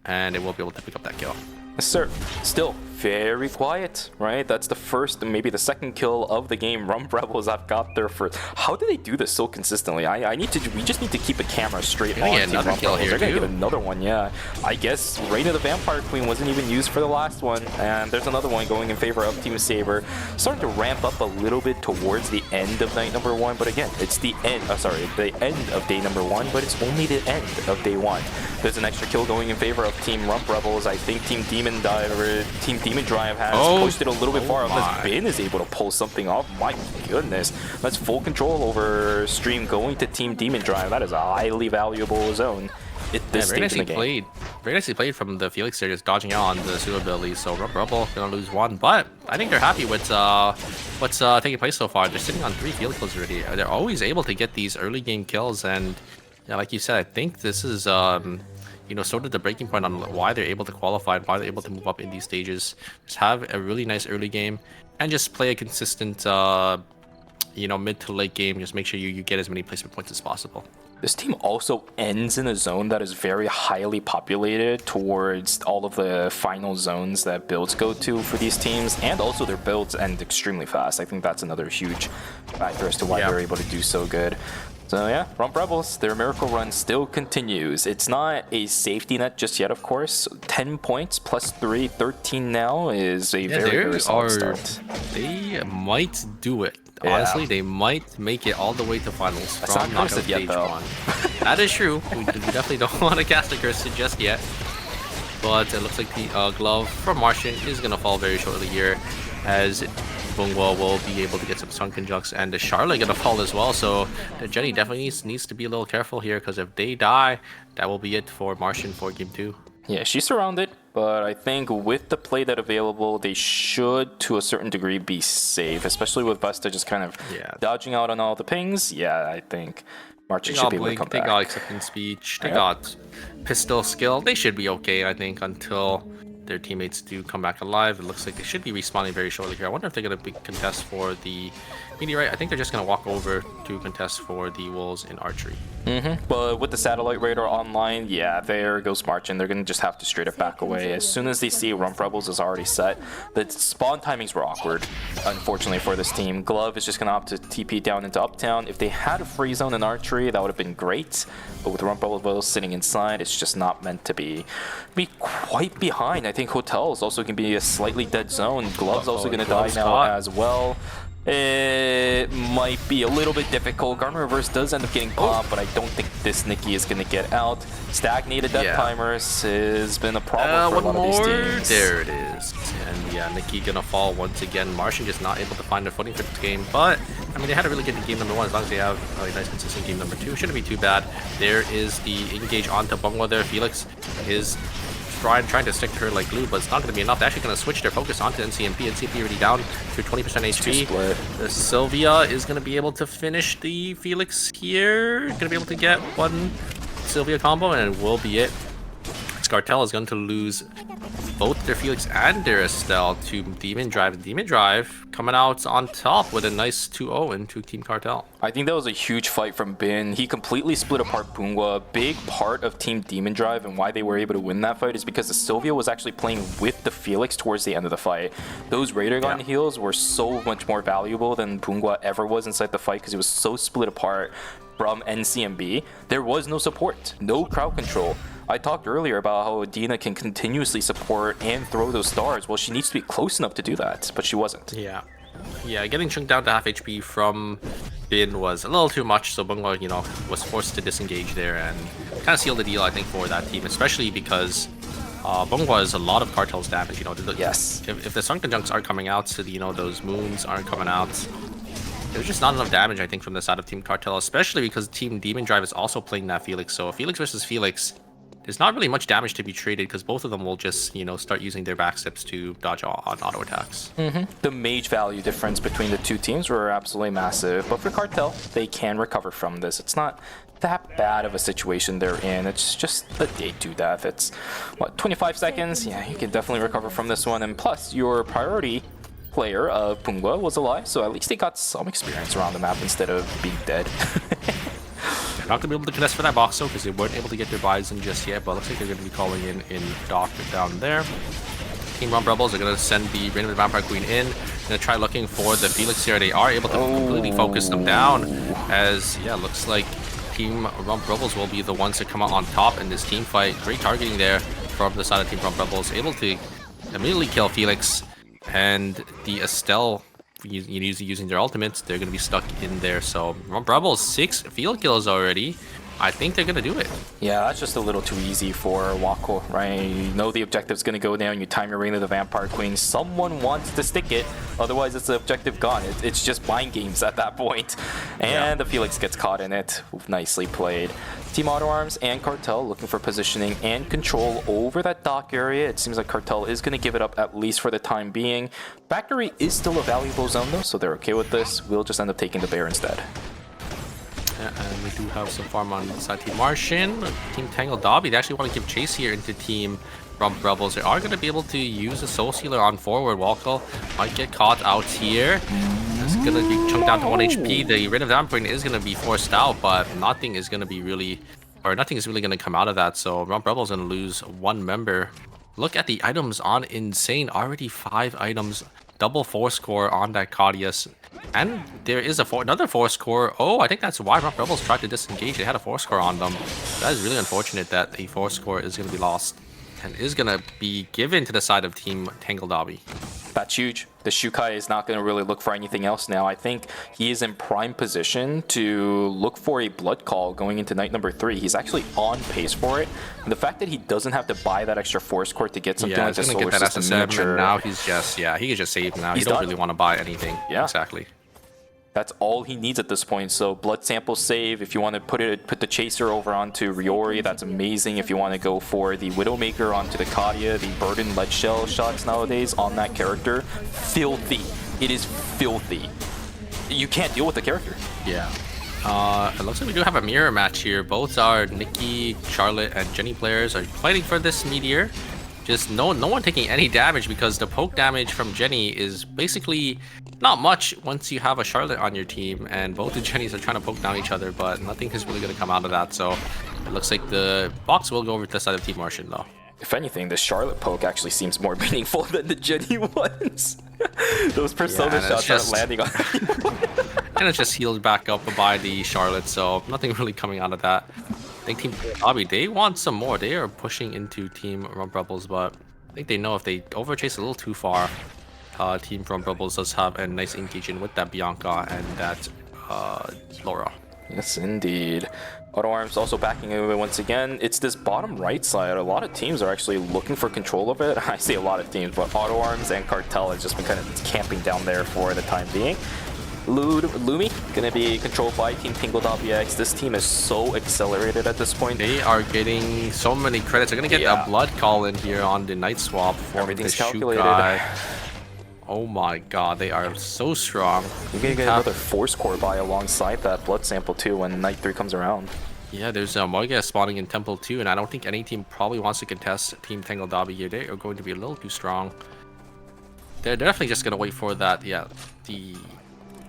and it will be able to pick up that kill. Yes, sir. Still very quiet, right? That's the first, maybe the second kill of the game. Rump Rebels have got their first. How do they do this so consistently? We just need to keep a camera straight on Team Rump Rebels. They're gonna get another one, yeah. I guess Reina the Vampire Queen wasn't even used for the last one, and there's another one going in favor of Team Saber. Starting to ramp up a little bit towards the end of night number 1, but again, it's the end. The end of day number 1, but it's only the end of day 1. There's an extra kill going in favor of Team Rump Rebels. I think Team Demon Drive has pushed it a little bit far, unless Bin is able to pull something off. My goodness, that's full control over stream going to Team Demon Drive. That is a highly valuable zone at this stage in the game. Very nicely played from the Felix there, just dodging out on the Sue ability. So Rump Rebel gonna lose 1, but I think they're happy with what's taking place so far. They're sitting on 3 field kills already. They're always able to get these early game kills, and yeah, like you said, I think this is sort of the breaking point on why they're able to qualify and why they're able to move up in these stages. Just have a really nice early game and just play a consistent, mid to late game. Just make sure you get as many placement points as possible. This team also ends in a zone that is very highly populated towards all of the final zones that builds go to for these teams, and also their builds end extremely fast. I think that's another huge factor as to why they're able to do so good. So yeah, Rump Rebels, their miracle run still continues. It's not a safety net just yet, of course. 10 points plus 3, 13 now is a very solid start. They might do it. Honestly, they might make it all the way to finals from knockout stage 1. That is true. We definitely don't want to cast a curse just yet. But it looks like the glove from Martian is going to fall very shortly here, as Bungwa will be able to get some stun conjuncts, and the Charlotte gonna fall as well. So the Jenny definitely needs to be a little careful here, because if they die, that will be it for Martian for game 2. Yeah, she's surrounded, but I think with the play that available, they should, to a certain degree, be safe, especially with Vesta just kind of dodging out on all the pings. Yeah, I think Martian should be able to come back. They got acceptance speech, they got pistol skill. They should be okay, I think, until their teammates do come back alive. It looks like they should be respawning very shortly here. I wonder if they're going to contest for the Meteorite, I think they're just going to walk over to contest for the Wolves in archery. But with the satellite radar online, yeah, there goes Marchin. They're going to just have to straight up back away. As soon as they see Rump Rebels is already set, the spawn timings were awkward, unfortunately, for this team. Glove is just going to opt to TP down into Uptown. If they had a free zone in archery, that would have been great. But with Rump Rebels sitting inside, it's just not meant to be quite behind. I think Hotel is also going to be a slightly dead zone. Glove's also going to die now as well. It might be a little bit difficult. Garmin Reverse does end up getting popped, but I don't think this Nikki is going to get out. Stagnated death timers has been a problem for a lot of these teams. There it is. And yeah, Nikki gonna fall once again. Martian just not able to find a footing for this game, but I mean, they had a really good game number 1. As long as they have a nice consistent game number 2, shouldn't be too bad. There is the engage onto Bungwa there. Felix is trying to stick to her like glue, but it's not going to be enough. They're actually going to switch their focus onto NCMP. NCMP already down to 20% HP. Sylvia is going to be able to finish the Felix here. Going to be able to get one Sylvia combo, and it will be it. Cartel is going to lose both their Felix and their Estelle to Demon Drive. Demon Drive coming out on top with a nice 2-0 into Team Cartel. I think that was a huge fight from Bin. He completely split apart Pungwa. A big part of Team Demon Drive and why they were able to win that fight is because the Sylvia was actually playing with the Felix towards the end of the fight. Those Raider Gun heals were so much more valuable than Pungwa ever was inside the fight because he was so split apart from NCMB. There was no support, no crowd control. I talked earlier about how Adina can continuously support and throw those stars. Well, she needs to be close enough to do that, but she wasn't. Yeah, getting chunked down to half HP from Bin was a little too much, so Bungwa, was forced to disengage there and kind of sealed the deal, I think, for that team, especially because Bungwa is a lot of Cartel's damage. Yes. If the Sunken Junks aren't coming out, so those moons aren't coming out, there's just not enough damage, I think, from the side of Team Cartel, especially because Team Demon Drive is also playing that Felix. So Felix versus Felix, there's not really much damage to be traded because both of them will just, start using their backsteps to dodge on auto attacks. The mage value difference between the two teams were absolutely massive, but for Cartel, they can recover from this. It's not that bad of a situation they're in. It's just a day 2 death. It's, 25 seconds? Yeah, you can definitely recover from this one. And plus, your priority player of Pungwa was alive, so at least they got some experience around the map instead of being dead. Not going to be able to contest for that box though, because they weren't able to get their Bison just yet, but looks like they're going to be calling in Doctor down there. Team Rump Rebels are going to send the Rain of the Vampire Queen in. Going to try looking for the Felix here. They are able to completely focus them down, as, looks like Team Rump Rebels will be the ones to come out on top in this team fight. Great targeting there from the side of Team Rump Rebels, able to immediately kill Felix, and the Estelle using their ultimates, they're going to be stuck in there. So Rump Rebels 6 field kills already. I think they're going to do it. Yeah, that's just a little too easy for Wako, right? You know the objective's going to go down. You time your Reign of the Vampire Queen. Someone wants to stick it. Otherwise, it's the objective gone. It's just mind games at that point. And the Felix gets caught in it. Nicely played. Team Auto Arms and Cartel looking for positioning and control over that dock area. It seems like Cartel is going to give it up at least for the time being. Factory is still a valuable zone though, so they're okay with this. We'll just end up taking the Bear instead. And we do have some farm on side Team Martian. Team Tangle Dobby, they actually want to give chase here into Team Rump Rebels. They are going to be able to use a Soul Sealer on forward. Walko might get caught out here. It's going to be chunked down to 1 HP. The Rain of the Vampire is going to be forced out, but nothing is really going to come out of that. So Rump Rebels going to lose 1 member. Look at the items on Insane. Already 5 items. Double 4 score on that Cadius. And there is another 4 score. Oh, I think that's why Rump Rebels tried to disengage. They had a 4 score on them. That is really unfortunate that a 4 score is going to be lost and is going to be given to the side of Team Tangle Dobby. That's huge. The Shukai is not going to really look for anything else now. I think he is in prime position to look for a blood call going into night number 3. He's actually on pace for it. And the fact that he doesn't have to buy that extra force core to get something like the solar system miniature. Now he's just, he can just save now. He don't really want to buy anything. Yeah, exactly. That's all he needs at this point. So blood sample save. If you want to put the chaser over onto Riori, that's amazing. If you want to go for the Widowmaker onto the Kadia, the burden lead shell shots nowadays on that character, filthy. It is filthy. You can't deal with the character. Yeah. It looks like we do have a mirror match here. Both our Nikki, Charlotte, and Jenny players are fighting for this Meteor. just no one taking any damage because the poke damage from Jenny is basically not much once you have a Charlotte on your team, and both the Jennys are trying to poke down each other, but nothing is really going to come out of that. So it looks like the box will go over to the side of Team Martian though. If anything, the Charlotte poke actually seems more meaningful than the Jenny ones. Those Persona shots aren't landing on and it's just healed back up by the Charlotte, so nothing really coming out of that. I think Team Obby, they want some more. They are pushing into Team Rump Rebels, but I think they know if they overchase a little too far, Team Rump Rebels does have a nice engagement with that Bianca and that Laura. Yes, indeed. Auto Arms also backing away once again. It's this bottom right side. A lot of teams are actually looking for control of it. I say a lot of teams, but Auto Arms and Cartel has just been kind of camping down there for the time being. Lumi gonna be controlled by Team Tingle.bx. This team is so accelerated at this point. They are getting so many credits. They're gonna get a blood call in here on the night swap for Everything's the calculated. Shukai. Oh my god, they are so strong. You're gonna get another Force Core by alongside that blood sample too when Night 3 comes around. Yeah, there's Moiga spawning in Temple too, and I don't think any team probably wants to contest Team Tangle Dobby here. They are going to be a little too strong. They're definitely just gonna wait for that. Yeah, the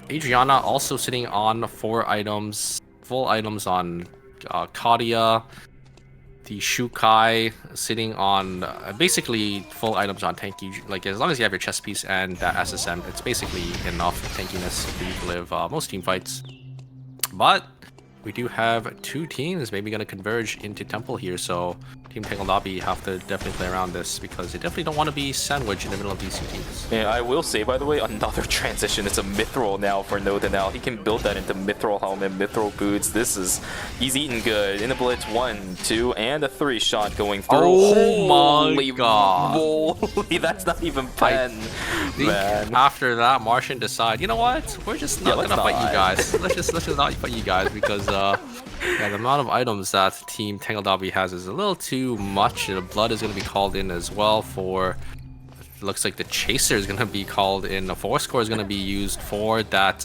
Adriana also sitting on 4 items, full items on Kadia. The Shukai sitting on basically full items on tanky. Like as long as you have your chest piece and that SSM, it's basically enough tankiness for you to live most team fights. But we do have 2 teams maybe going to converge into Temple here, so Team Tangle Lobby have to definitely play around this because they definitely don't want to be sandwiched in the middle of these 2 teams. Yeah, I will say, by the way, another transition. It's a Mithril now for Nodanel. He can build that into Mithril helmet, Mithril boots. He's eating good. In a blitz, 1, 2, and a 3 shot going through. Oh my god. Holy, that's not even pen, man. After that, Martian decide, you know what? We're just not gonna fight you guys. let's just not fight you guys because yeah, the amount of items that Team Tangle Dobby has is a little too much. The blood is going to be called in as well for... Looks like the Chaser is going to be called in. The Force Core is going to be used for that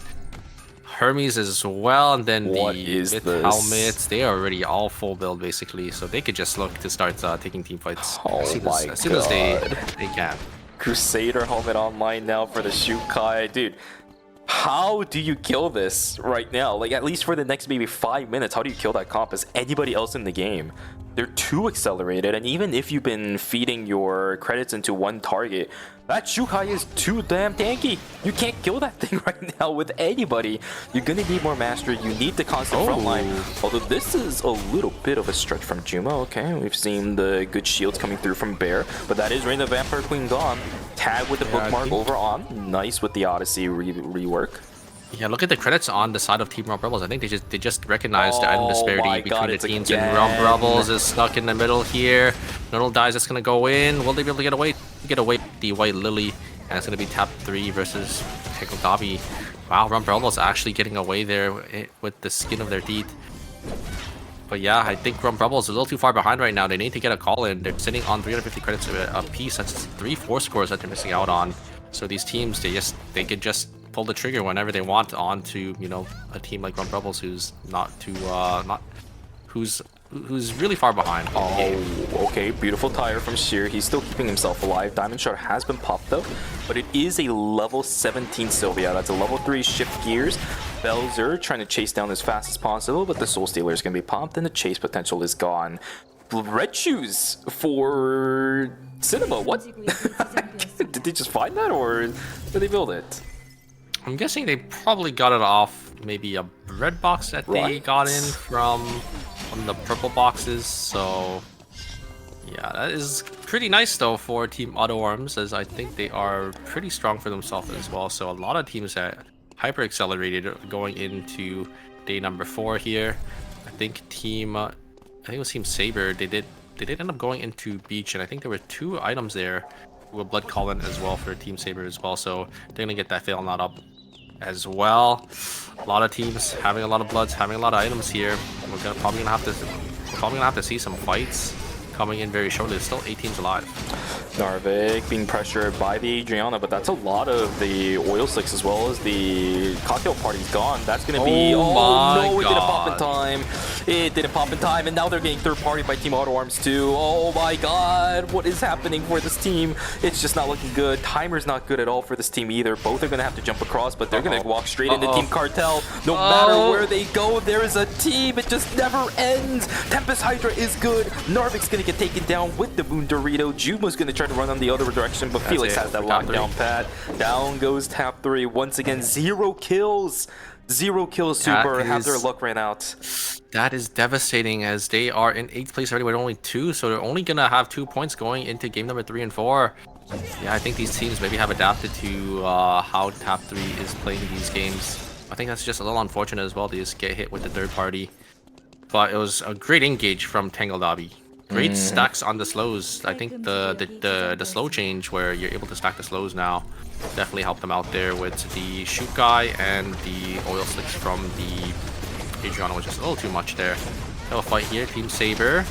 Hermes as well. And then the helmets, they are already all full build basically. So they could just look to start taking team fights as soon as they can. Crusader helmet online now for the Shukai. Dude, how do you kill this right now? Like, at least for the next maybe 5 minutes, how do you kill that comp as anybody else in the game? They're too accelerated, and even if you've been feeding your credits into one target, that Shukai is too damn tanky. You can't kill that thing right now with anybody. You're gonna need more mastery. You need the constant frontline. Although this is a little bit of a stretch from Juma. Okay, we've seen the good shields coming through from Bear, but that is Reign of Vampire Queen gone. Tag with the bookmark over on. Nice with the Odyssey rework. Yeah, look at the credits on the side of Team Rump Rebels. I think they just recognized the item disparity between the teams, and Rump Rebels is stuck in the middle here. Nodal dies, that's gonna go in. Will they be able to get away? The White Lily, and it's gonna be tap 3 versus Tangle Dobby. Wow, Rump Rebels actually getting away there with the skin of their teeth. But yeah, I think Rump Rebels is a little too far behind right now. They need to get a call in. They're sitting on 350 credits a piece. That's 3 Force Cores that they're missing out on. So these teams, they could just pull the trigger whenever they want onto, you know, a team like Rump Rebels who's who's really far behind. Oh, okay, beautiful tire from Sheer. He's still keeping himself alive. Diamond Shard has been popped though, but it is a level 17 Sylvia. That's a level 3 shift gears. Belzer trying to chase down as fast as possible, but the Soul Stealer is going to be popped and the chase potential is gone. Red shoes for Cinema. What? Did they just find that, or did they build it? I'm guessing they probably got it off maybe a red box that they got in from the purple boxes. So yeah, that is pretty nice though for Team Auto Arms, as I think they are pretty strong for themselves as well. So a lot of teams that hyper accelerated going into day number 4 here. I think it was Team Saber. They did end up going into Beach, and I think there were 2 items there with Blood Colin as well for Team Saber as well. So they're gonna get that fail not up as well. A lot of teams having a lot of bloods, having a lot of items here. We're probably gonna have to see some fights coming in very shortly. There's still 8 teams alive. Narvik being pressured by the Adriana, but that's a lot of the oil slicks as well as the cocktail party's gone. That's going to be... Oh my no, it didn't pop in God. time. It didn't pop in time, and now they're getting third party by Team Auto Arms too. Oh my God, what is happening for this team? It's just not looking good. Timer's not good at all for this team either. Both are going to have to jump across, but they're going to walk straight into Team Cartel. No matter where they go, there is a team. It just never ends. Tempest Hydra is good. Narvik's going to get taken down with the Moon Dorito. Juma's going to try to run on the other direction, but Felix has that lockdown pad. Down goes Tap 3. Once again, 0 kills. 0 kills, Super. Have their luck ran out. That is devastating, as they are in 8th place already with only 2, so they're only gonna have 2 points going into game number 3 and 4. Yeah, I think these teams maybe have adapted to how Tap 3 is playing these games. I think that's just a little unfortunate as well to just get hit with the third party. But it was a great engage from Tangle Dobby. Great stacks on the slows. I think the slow change where you're able to stack the slows now definitely helped them out there with the shoot guy, and the oil slicks from the Adriana was just a little too much there. No fight here, Team Saber.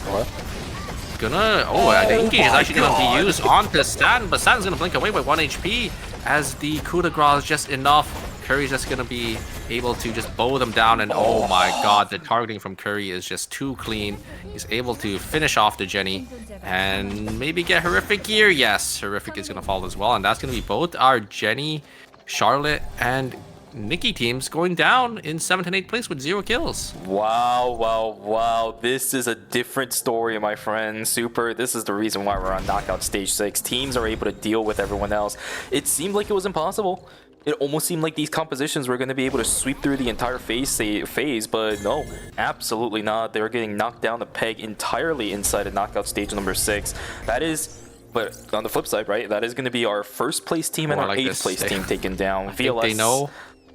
The engage is actually gonna be used onto Stan, but Stan's gonna blink away with 1 HP as the coup de grace is just enough. Curry's just gonna be able to just bow them down, and oh my God, the targeting from Curry is just too clean. He's able to finish off the Jenny and maybe get Horrific gear. Yes, Horrific is gonna fall as well, and that's gonna be both our Jenny, Charlotte, and Nikki teams going down in 7th and 8th place with 0 kills. Wow, wow, wow. This is a different story, my friend. Super. This is the reason why we're on Knockout Stage 6. Teams are able to deal with everyone else. It seemed like it was impossible. It almost seemed like these compositions were going to be able to sweep through the entire phase, but no, absolutely not. They're getting knocked down the peg entirely inside of Knockout Stage number 6. That is... But on the flip side, right, that is going to be our first place team and our 8th place team taken down. I think they know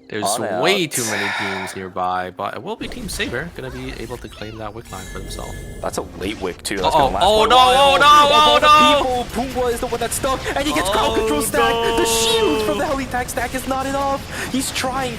there's way too many teams nearby, but it will be Team Saber going to be able to claim that wick line for themselves. That's a late wick too. That's gonna last People, Pumbaa is the one that's stuck, and he gets crowd control stack. The shield from the helitag stack is not enough. He's trying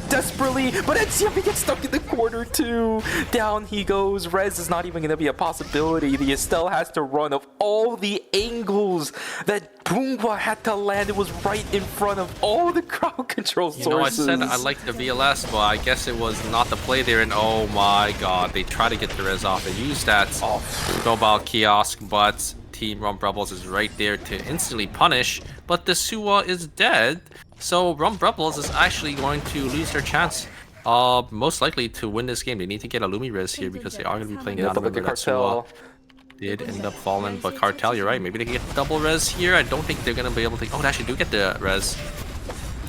desperately, but NCMP gets stuck in the corner too. Down he goes. Res is not even gonna be a possibility. The Estelle has to run of all the angles that Pumbaa had to land. It was right in front of all the crowd control sources. You know, I said I like the VLS, but I guess it was not the play there, and oh my God, they try to get the res off. They use that mobile kiosk, but Team Rump Rebels is right there to instantly punish, but the Suwa is dead, so Rump Rebels is actually going to lose their chance most likely to win this game. They need to get a Lumi res here because they are going to be playing down. Remember that Suwa did end up falling, but Cartel, you're right, maybe they can get double res here. I don't think they're going to be able to... Oh, they actually do get the res.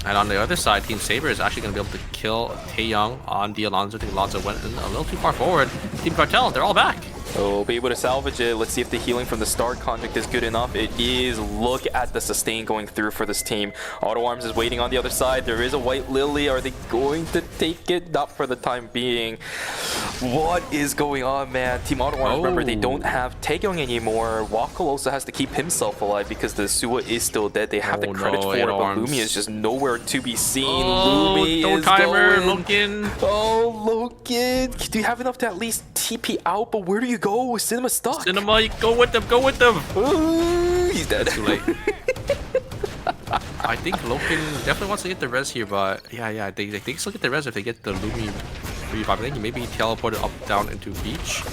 And on the other side, Team Saber is actually going to be able to kill Taeyong on the Alonso. I think Alonso went a little too far forward. Team Cartel, they're all back. We'll be able to salvage it. Let's see if the healing from the Star Conjunct is good enough. It is. Look at the sustain going through for this team. Auto Arms is waiting on the other side. There is a White Lily. Are they going to take it? Not for the time being. What is going on, man? Team Auto Arms, remember, they don't have Taeyong anymore. Wakal also has to keep himself alive because the Suwa is still dead. They have the credits for it, but Lumi is just nowhere to be seen. Lumi is timer, going. Loken. Oh, Loken. Do you have enough to at least TP out? But where do you go? Cinema's stuck. Cinema, you go with them, go with them. Ooh, he's dead. Too late. I think Loken definitely wants to get the res here, but yeah, they can still get the res if they get the Lumi revive. I think he maybe teleported up down into beach.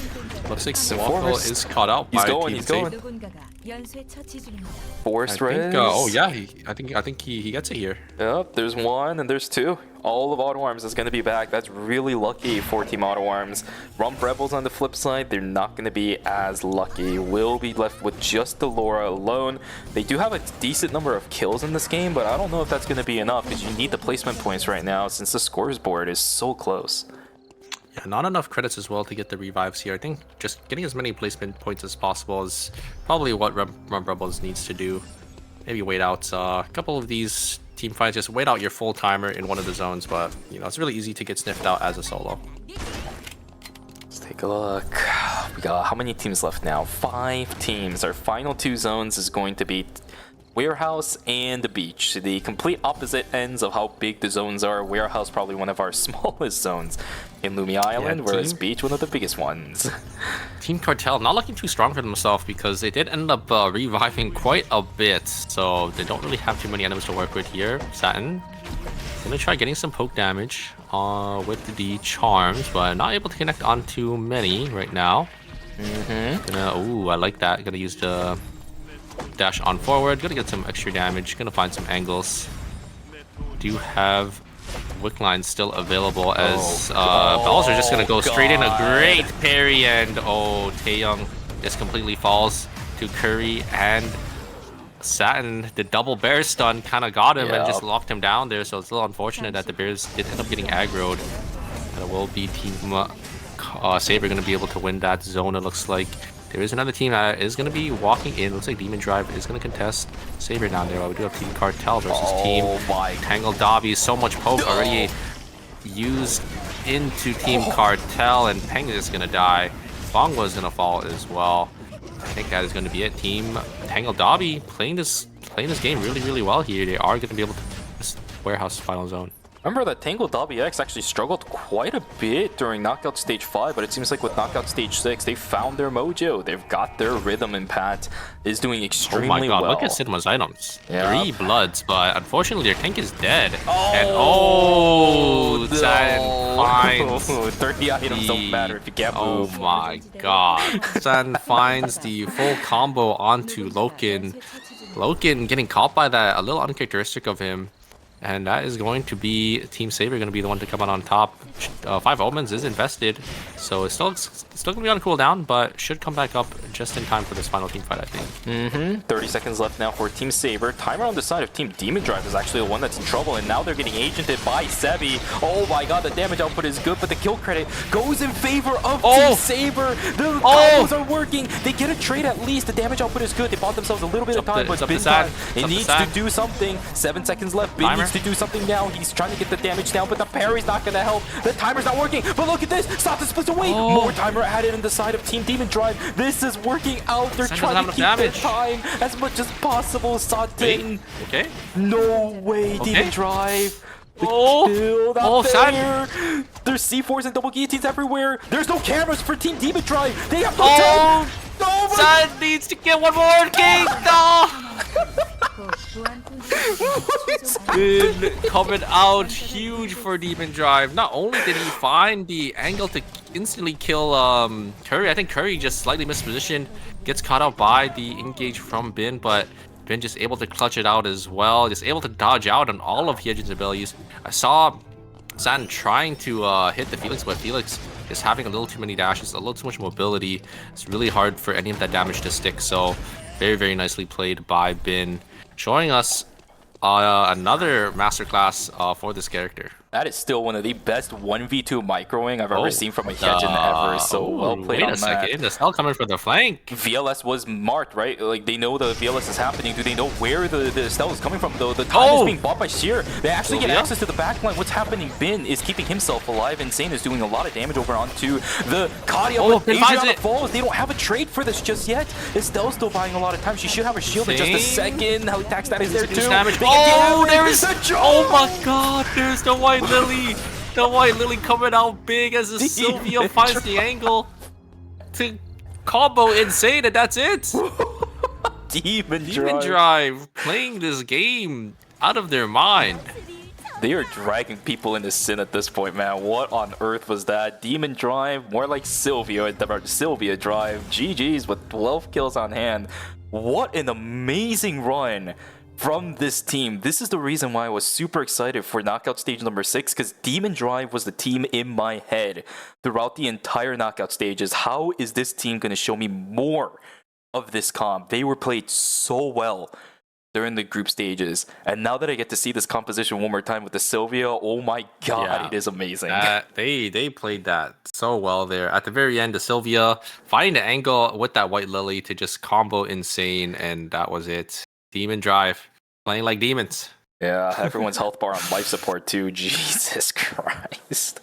Looks like Waffle is caught out by Team Saber. Forest res. Oh yeah, I think he gets it here. Yep, there's one and there's two. All of Auto Arms is going to be back. That's really lucky for Team Auto Arms. Rump Rebels on the flip side, they're not going to be as lucky. Will be left with just the Laura alone. They do have a decent number of kills in this game, but I don't know if that's going to be enough because you need the placement points right now since the scores board is so close. Yeah, not enough credits as well to get the revives here. I think just getting as many placement points as possible is probably what Rump Rebels needs to do. Maybe wait out a couple of these team fights, just wait out your full timer in one of the zones, but you know, it's really easy to get sniffed out as a solo. Let's take a look. We got how many teams left now? 5 teams. Our final 2 zones is going to be Warehouse and the beach, the complete opposite ends of how big the zones are. Warehouse probably one of our smallest zones in Lumi Island, whereas beach one of the biggest ones. Team Cartel not looking too strong for themselves because they did end up reviving quite a bit, so they don't really have too many enemies to work with here. Satin gonna try getting some poke damage with the charms, but not able to connect on too many right now. Ooh, I like that. Gonna use the dash on forward. Gonna get some extra damage. Gonna find some angles. Do have wick lines still available as Bowser just gonna go straight in a great parry, and Taeyong just completely falls to Curry, and Satin, the double bear stun kind of got him and just locked him down there, so it's a little unfortunate that the bears did end up getting aggroed. And it will be Team Saber going to be able to win that zone, it looks like. There is another team that is going to be walking in. Looks like Demon Drive is going to contest Saber down there. While we do have Team Cartel versus Team Tangled Dobby. So much poke already used into Team Cartel, and Peng is going to die. Bong was going to fall as well. I think that is going to be it. Team Tangled Dobby playing this game really well here. They are going to be able to this Warehouse final zone. Remember that Tangled Dobby X actually struggled quite a bit during Knockout Stage 5, but it seems like with Knockout Stage 6, they found their mojo. They've got their rhythm, and Pat is doing extremely well. Oh my god, look at Sigma's items. Yeah. 3 bloods, but unfortunately their tank is dead. And San finds 30 items don't matter if you can't move. Oh my god. San finds the full combo onto Loken. Loken getting caught by that, a little uncharacteristic of him. And that is going to be Team Saber going to be the one to come out on top. 5 Omens is invested, so it's still going to be on cooldown, but should come back up just in time for this final team fight, I think. 30 seconds left now for Team Saber. Timer on the side of Team Demon Drive is actually the one that's in trouble, and now they're getting agented by Sebi. Oh my god, the damage output is good, but the kill credit goes in favor of Team Saber. The combos are working. They get a trade at least. The damage output is good. They bought themselves a little bit of time, but Bin needs to do something. 7 seconds left. Bin needs to do something now. He's trying to get the damage down, but the parry's not going to help. The timer's not working, but look at this. Stop the splits away. More timer added in the side of Team Demon Drive. This is working out. They're trying to keep their time as much as possible. Satin. Okay. No way, Demon Drive. The kill out there. There's C4s and double guillotines everywhere. There's no cameras for Team Demon Drive. They have no time. San needs to get one more king. Bin coming out huge for Demon Drive. Not only did he find the angle to instantly kill Curry, I think Curry just slightly missed position, gets caught out by the engage from Bin, but Bin just able to clutch it out as well, just able to dodge out on all of Hyejin's abilities. I saw San trying to hit the Felix, but Felix is having a little too many dashes, a little too much mobility. It's really hard for any of that damage to stick, so very nicely played by Bin, showing us another masterclass for this character. That is still one of the best 1v2 microing I've ever seen from a Hyejin ever. So well played on that. Wait a second, the cell coming for the flank. VLS was marked, right? Like, they know the VLS is happening. Do they know where the Stell is coming from, though? The time is being bought by Sheer. They actually get access to the backline. What's happening? Bin is keeping himself alive. Insane is doing a lot of damage over onto the Kadia. But Adriana falls. They don't have a trade for this just yet. Estelle's still buying a lot of time. She should have a shield in just a second. How tax that is there, too. There is a jump! Oh my god, there's the White Lily! The White Lily coming out big as the Sylvia finds the angle to combo Insane, and that's it! Demon Drive playing this game out of their mind. They are dragging people into sin at this point, man. What on earth was that? Demon Drive, more like Sylvia Drive. GG's with 12 kills on hand. What an amazing run from this team. This is the reason why I was super excited for knockout stage number 6, because Demon Drive was the team in my head throughout the entire knockout stages. How is this team going to show me more of this comp? They were played so well during the group stages, and now that I get to see this composition one more time with the Sylvia, oh my god, it is amazing. They played that so well there. At the very end, the Sylvia finding the angle with that White Lily to just combo Insane, and that was it. Demon Drive, playing like demons. Yeah, everyone's health bar on life support too. Jesus Christ.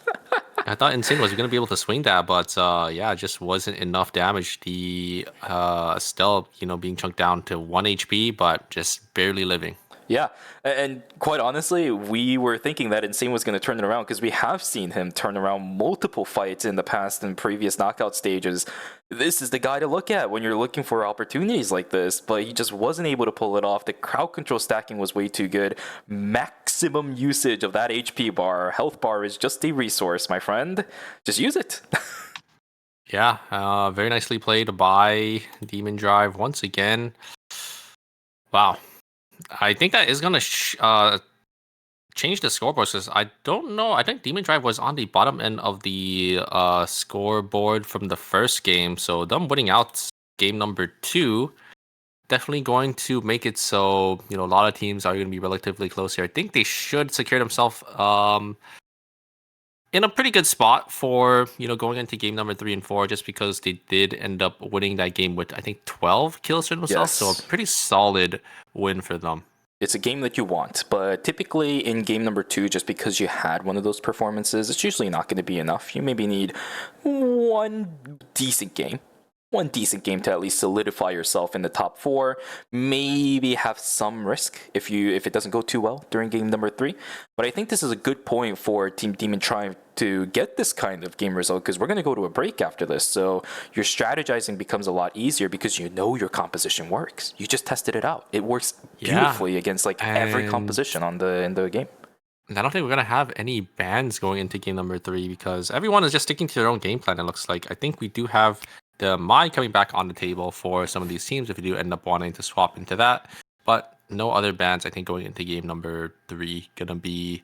I thought Insane was going to be able to swing that, but yeah, it just wasn't enough damage. The Estelle, being chunked down to 1 HP, but just barely living. Yeah, and quite honestly, we were thinking that Insane was going to turn it around because we have seen him turn around multiple fights in the past and previous knockout stages. This is the guy to look at when you're looking for opportunities like this, but he just wasn't able to pull it off. The crowd control stacking was way too good. Maximum usage of that HP bar. Health bar is just a resource, my friend. Just use it. Yeah, very nicely played by Demon Drive once again. Wow. I think that is going to change the scoreboard because I don't know. I think Demon Drive was on the bottom end of the scoreboard from the first game. So them winning out game number 2 definitely going to make it so, a lot of teams are going to be relatively close here. I think they should secure themselves in a pretty good spot for, going into game number 3 and 4, just because they did end up winning that game with, I think, 12 kills for themselves. Yes. So a pretty solid win for them. It's a game that you want, but typically in game number 2, just because you had one of those performances, it's usually not going to be enough. You maybe need one decent game to at least solidify yourself in the top 4. Maybe have some risk if it doesn't go too well during game number 3. But I think this is a good point for Team Demon trying to get this kind of game result, because we're going to go to a break after this. So your strategizing becomes a lot easier because your composition works. You just tested it out. It works beautifully against every composition in the game. I don't think we're going to have any bans going into game number 3 because everyone is just sticking to their own game plan, it looks like. I think we do have the Mai coming back on the table for some of these teams if you do end up wanting to swap into that. But no other bans, I think, going into game number 3 going to be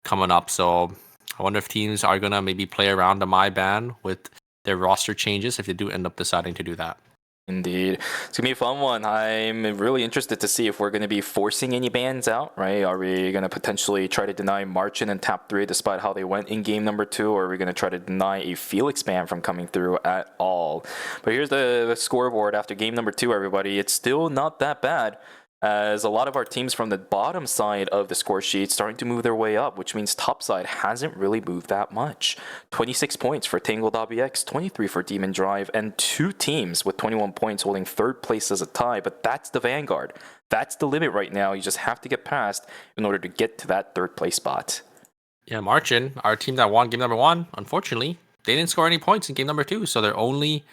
coming up. So I wonder if teams are going to maybe play around the Mai ban with their roster changes if they do end up deciding to do that. Indeed. It's going to be a fun one. I'm really interested to see if we're going to be forcing any bans out, right? Are we going to potentially try to deny Marchin and Tap 3 despite how they went in game number 2? Or are we going to try to deny a Felix ban from coming through at all? But here's the scoreboard after game number 2, everybody. It's still not that bad, as a lot of our teams from the bottom side of the score sheet starting to move their way up, which means top side hasn't really moved that much. 26 points for Tangled WX, 23 for Demon Drive, and 2 teams with 21 points holding 3rd place as a tie, but that's the vanguard. That's the limit right now. You just have to get past in order to get to that 3rd place spot. Yeah, Marchin, our team that won game number 1, unfortunately, they didn't score any points in game number 2, so they only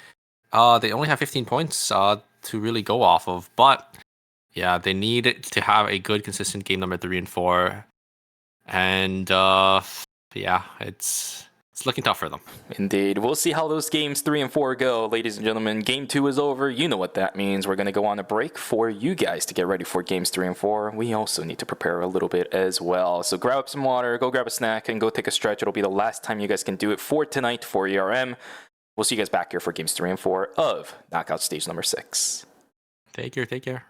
have 15 points to really go off of, but yeah, they need to have a good, consistent game number 3 and 4. And yeah, it's looking tough for them. Indeed. We'll see how those games 3 and 4 go, ladies and gentlemen. Game 2 is over. You know what that means. We're going to go on a break for you guys to get ready for games 3 and 4. We also need to prepare a little bit as well. So grab up some water, go grab a snack, and go take a stretch. It'll be the last time you guys can do it for tonight for ERM. We'll see you guys back here for games 3 and 4 of Knockout Stage number 6. Take care.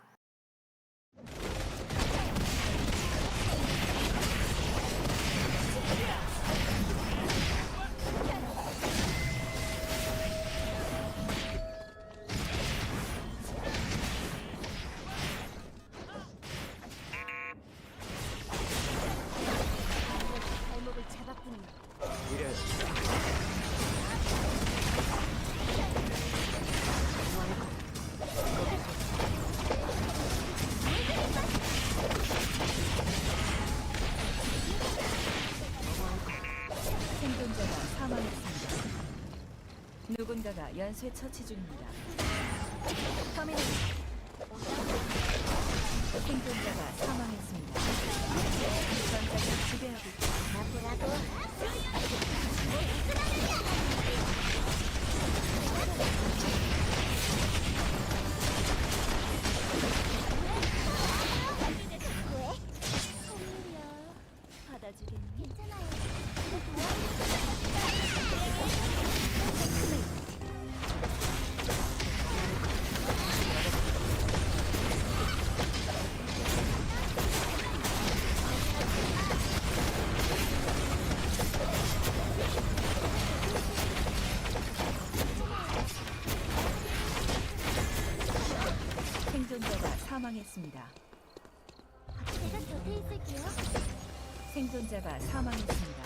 누군가가 연쇄 처치 중입니다. 생존자가 사망했습니다. 전장을 지배하고 생존자가 사망했습니다. 제가 곁에 있을게요. 생존자가 사망했습니다.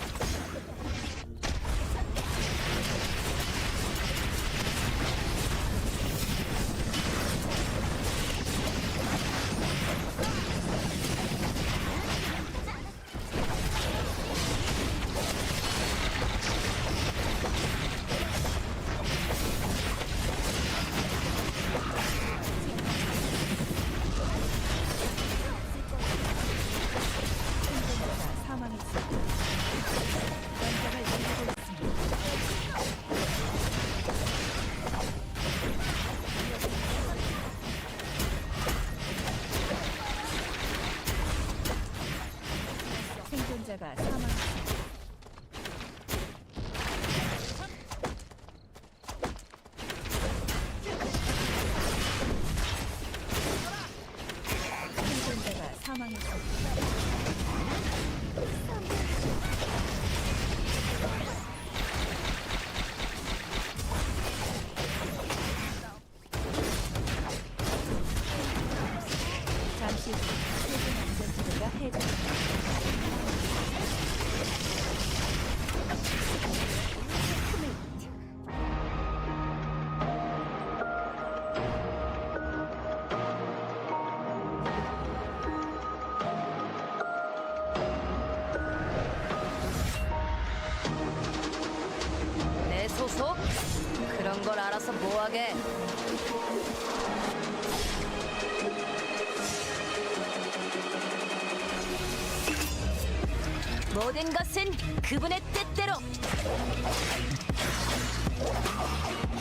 생존자가 사망했습니다. 생존자가 사망했습니다. 잠시 후 최종 안전지대가 해제됩니다. 내 소속? 그런 걸 알아서 뭐하게? 모든 것은 그분의 뜻대로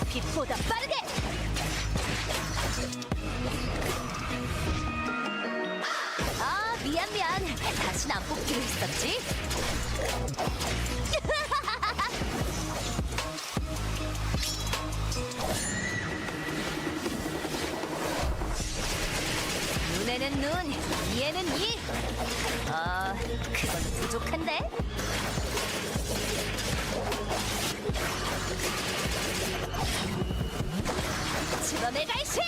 빛보다 빠르게! 아, 미안. 다신 안 뽑기로 했었지? 눈에는 눈, 이에는 이. 아, 그건 부족한데? 집어내 갈시!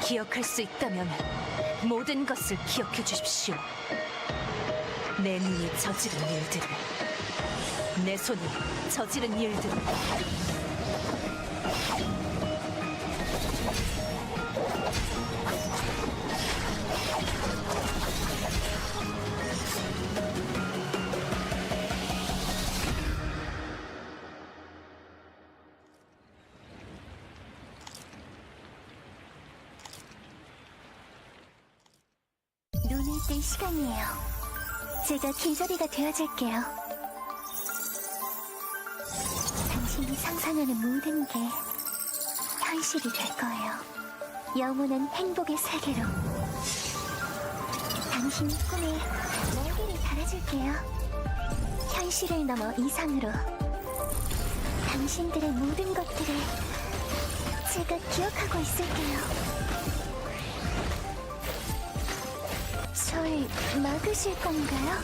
기억할 수 있다면 모든 것을 기억해 주십시오. 내 눈이 저지른 일들을, 내 손이 저지른 일들을. 눈을 뜰 시간이에요. 제가 길잡이가 되어줄게요. 당신이 상상하는 모든 게 현실이 될 거예요. 영원한 행복의 세계로. 당신 꿈에 날개를 달아줄게요. 현실을 넘어 이상으로. 당신들의 모든 것들을 제가 기억하고 있을게요. 절 막으실 건가요?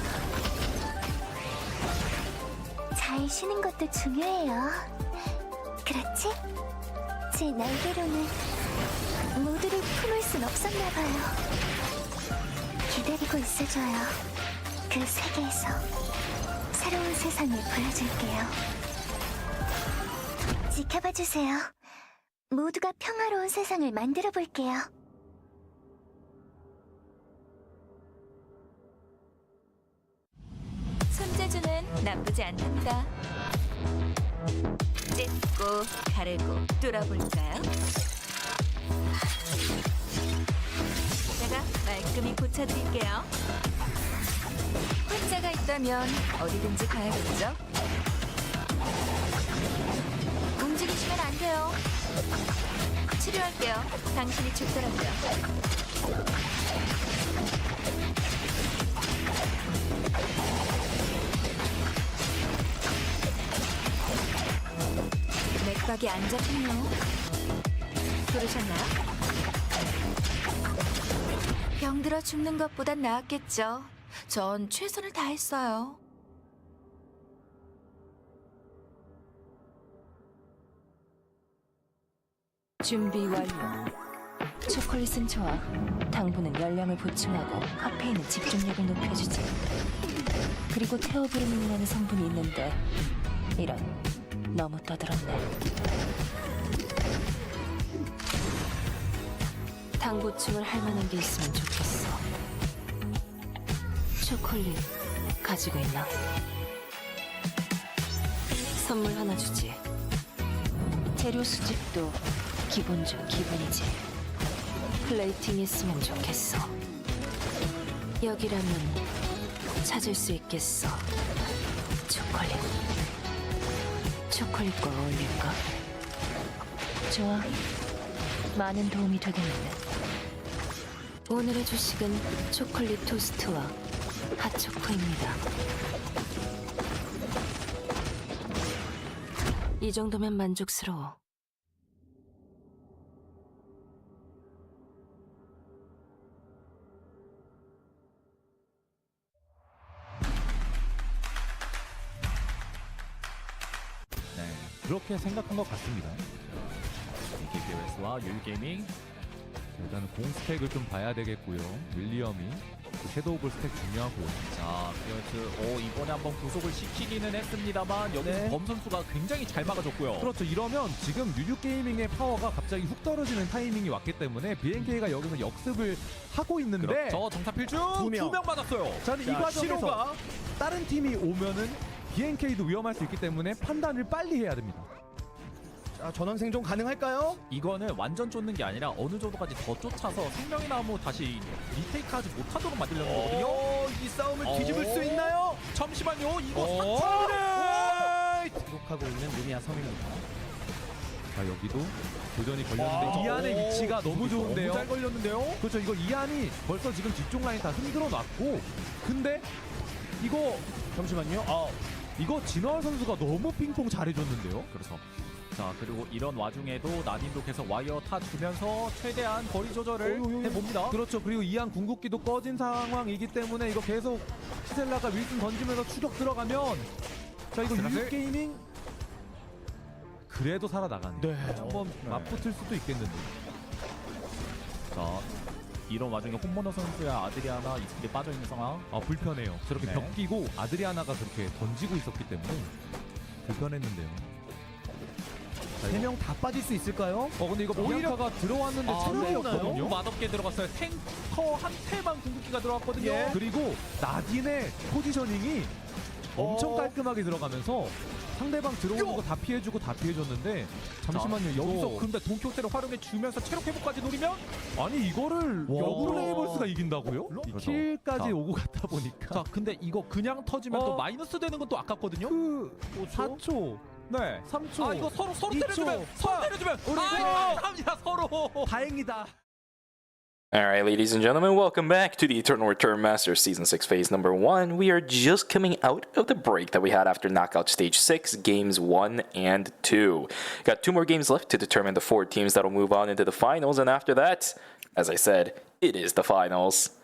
잘 쉬는 것도 중요해요. 그렇지? 제 날개로는 모두를 품을 순 없었나 봐요. 기다리고 있어줘요. 그 세계에서 새로운 세상을 보여줄게요. 지켜봐 주세요. 모두가 평화로운 세상을 만들어 볼게요. 손재주는 나쁘지 않답니다. 찢고 가르고 뚫어볼까요? 제가 말끔히 고쳐드릴게요. 환자가 있다면 어디든지 가야겠죠? 움직이시면 안 돼요. 치료할게요. 당신이 죽더라고요. 맥박이 안 잡히네요. 부르셨나요? 병들어 죽는 것보단 나았겠죠. 전 최선을 다했어요. 준비 완료. 초콜릿은 좋아. 당분은 열량을 보충하고 카페인은 집중력을 높여주지. 그리고 테오브르민이라는 성분이 있는데 이런 너무 떠들었네. 당 보충을 할 만한 게 있으면 좋겠어. 초콜릿 가지고 있나? 선물 하나 주지. 재료 수집도 기본 중 기본이지. 플레이팅 했으면 좋겠어. 여기라면 찾을 수 있겠어. 초콜릿. 초콜릿과 어울릴까? 좋아. 많은 도움이 되겠는데. 오늘의 주식은 초콜릿 토스트와 핫초코입니다. 이 정도면 만족스러워. 네, 그렇게 생각한 것 같습니다. KBS와 유유게이밍. 일단은 공 스택을 좀 봐야 되겠고요. 윌리엄이 그 섀도우 볼 스택 중요하고요. 자, 피어스 이번에 한번 구속을 시키기는 했습니다만 여기서 네. 범 선수가 굉장히 잘 막아줬고요. 그렇죠. 이러면 지금 유유게이밍의 파워가 갑자기 훅 떨어지는 타이밍이 왔기 때문에 BNK가 여기서 역습을 하고 있는데 그렇죠. 정타필중 두 명. 2명 맞았어요. 저는 이 자, 과정에서 신호가 다른 팀이 오면은 BNK도 위험할 수 있기 때문에 판단을 빨리 해야 됩니다. 자, 전원 생존 가능할까요? 이거는 완전 쫓는 게 아니라 어느 정도까지 더 쫓아서 생명의 나무 다시 리테이크하지 못하도록 만들려는 거거든요. 이 싸움을 뒤집을 수 있나요? 잠시만요. 이거 오! 상처를 기록하고 있는 루미아 섬입니다. 자, 여기도 도전이 걸렸는데 와. 이안의 위치가 너무 좋은데요. 너무 잘 걸렸는데요. 그렇죠. 이거 이안이 벌써 지금 뒤쪽 라인 다 흔들어 놨고, 근데 이거 잠시만요. 이거 진월 선수가 너무 핑퐁 잘해줬는데요. 그래서 자, 그리고 이런 와중에도 난인도 계속 와이어 타주면서 최대한 거리 조절을 해봅니다. 그렇죠. 그리고 이안 궁극기도 꺼진 상황이기 때문에 이거 계속 시셀라가 윌슨 던지면서 추격 들어가면, 자, 이거 스라슬. 유유게이밍 그래도 살아나가네. 네. 한번 맞붙을 수도 있겠는데. 자, 이런 와중에 홈모너 선수야 아드리아나 이스킬에 빠져있는 상황. 아, 불편해요. 저렇게 네. 벽 끼고 아드리아나가 그렇게 던지고 있었기 때문에 불편했는데요. 3명 다 빠질 수 있을까요? 근데 이거 비앙카가 들어왔는데 체력이 들어오나요? 없거든요. 너무 맛없게 들어갔어요. 탱커 한 태만 궁극기가 들어갔거든요. 예. 그리고 나딘의 포지셔닝이 엄청 깔끔하게 들어가면서 상대방 들어오는 거 다 피해줬는데, 잠시만요. 자, 여기서 이거 근데 동키호테를 활용해 주면서 체력 회복까지 노리면 아니 이거를 와. 역으로 레이벌스가 이긴다고요? 이 그렇죠. 킬까지 자. 오고 갔다 보니까 자, 근데 이거 그냥 터지면 또 마이너스 되는 건 또 아깝거든요. 그 4초, 네. 3초. 아, 이거 서로 2초. 때려주면 우리 감사합니다 서로. 다행이다. Alright, ladies and gentlemen, welcome back to the Eternal Return Masters Season 6 Phase Number 1. We are just coming out of the break that we had after Knockout Stage 6, Games 1 and 2. Got 2 more games left to determine the 4 teams that'll move on into the finals, and after that, as I said, it is the finals.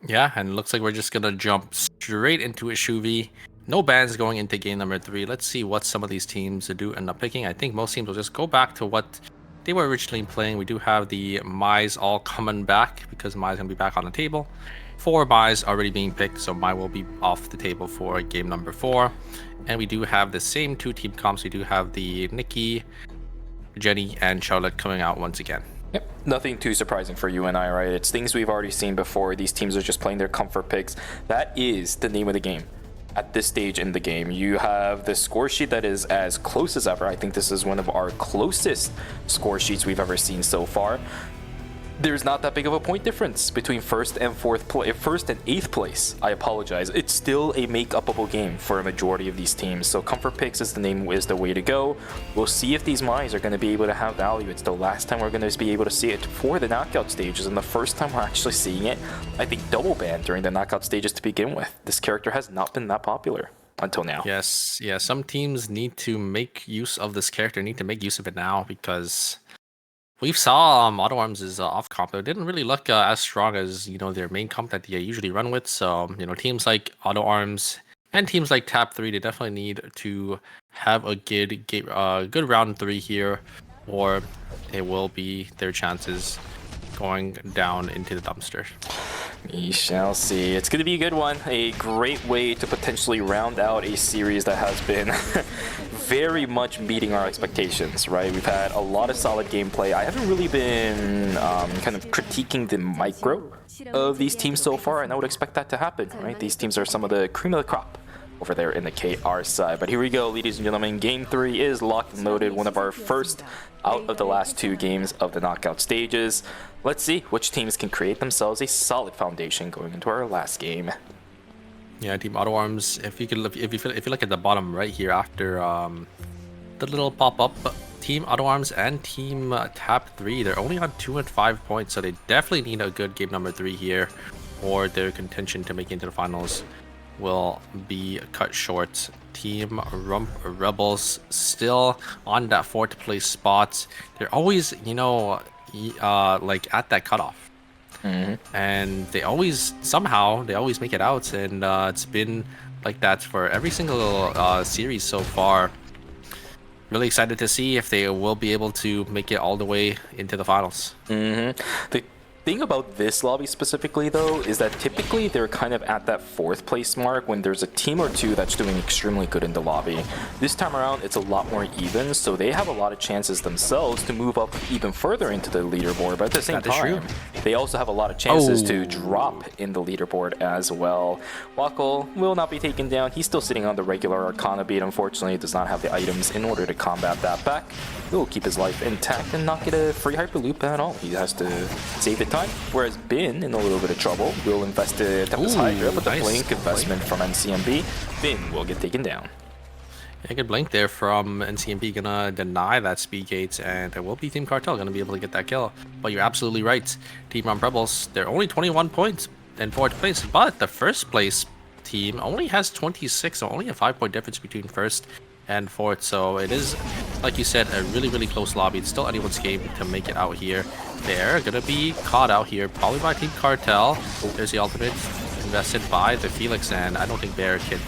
Yeah, and it looks like we're just gonna jump straight into a Shuvi. No bans going into game number 3. Let's see what some of these teams do end up picking. I think most teams will just go back to what they were originally playing. We do have the Mai's all coming back because Mai's gonna be back on the table. 4 Mai's already being picked, so Mai will be off the table for game number 4. And we do have the same 2 team comps. We do have the Nikki, Jenny, and Charlotte coming out once again. Yep, nothing too surprising for you and I, right? It's things we've already seen before. These teams are just playing their comfort picks. That is the name of the game. At this stage in the game, you have the score sheet that is as close as ever. I think this is one of our closest score sheets we've ever seen so far. There's not that big of a point difference between first and eighth place. I apologize. It's still a make-upable game for a majority of these teams. So comfort picks is the way to go. We'll see if these Mai's are going to be able to have value. It's the last time we're going to be able to see it for the knockout stages, and the first time we're actually seeing it, I think, double banned during the knockout stages to begin with. This character has not been that popular until now. Yes, yeah, some teams need to make use of this character, need to make use of it now because we saw Auto Arms' off comp. It didn't really look as strong as their main comp that they usually run with. So teams like Auto Arms and teams like Tap 3, they definitely need to have a good round 3 here. or it will be their chances going down into the dumpster. We shall see. It's going to be a good one. A great way to potentially round out a series that has been very much meeting our expectations, right? We've had a lot of solid gameplay. I haven't really been kind of critiquing the micro of these teams so far, and I would expect that to happen, right? These teams are some of the cream of the crop over there in the KR side. But here we go, ladies and gentlemen. Game 3 is locked and loaded. One of our first out of the last 2 games of the knockout stages. Let's see which teams can create themselves a solid foundation going into our last game. Yeah, Team Auto Arms. If you look at the bottom right here after the little pop-up, Team Auto Arms and Team Tap 3, they're only on 2 and 5 points, so they definitely need a good game number 3 here, or their contention to make it into the finals will be cut short. Team Rebels still on that 4th place spot. They're always, you know, like at that cutoff. And they always make it out, and it's been like that for every single series so far. Really excited to see if they will be able to make it all the way into the finals. The thing about this lobby specifically, though, is that typically they're kind of at that 4th place mark when there's a team or 2 that's doing extremely good in the lobby. This time around, it's a lot more even, so they have a lot of chances themselves to move up even further into the leaderboard. But at the same time, they also have a lot of chances to drop in the leaderboard as well. Wackel will not be taken down. He's still sitting on the regular Arcana beat. Unfortunately, does not have the items in order to combat that back. He'll keep his life intact and not get a free Hyperloop at all. He has to save the time, whereas Bin in a little bit of trouble will invest the Tempest Hydra, but the blink investment from NCMB, Bin will get taken down. Yeah, good blink there from NCMB, gonna deny that speed gate, and it will be Team Cartel gonna be able to get that kill. But you're absolutely right, Team Rebels, they're only 21 points in 4th place, but the 1st place team only has 26, so only a 5-point difference between 1st and 4th. So it is, like you said, a really close lobby. It's still anyone's game to make it out here. They're gonna be caught out here, probably by Team Cartel. There's the ultimate invested by the Felix, and I don't think Bear can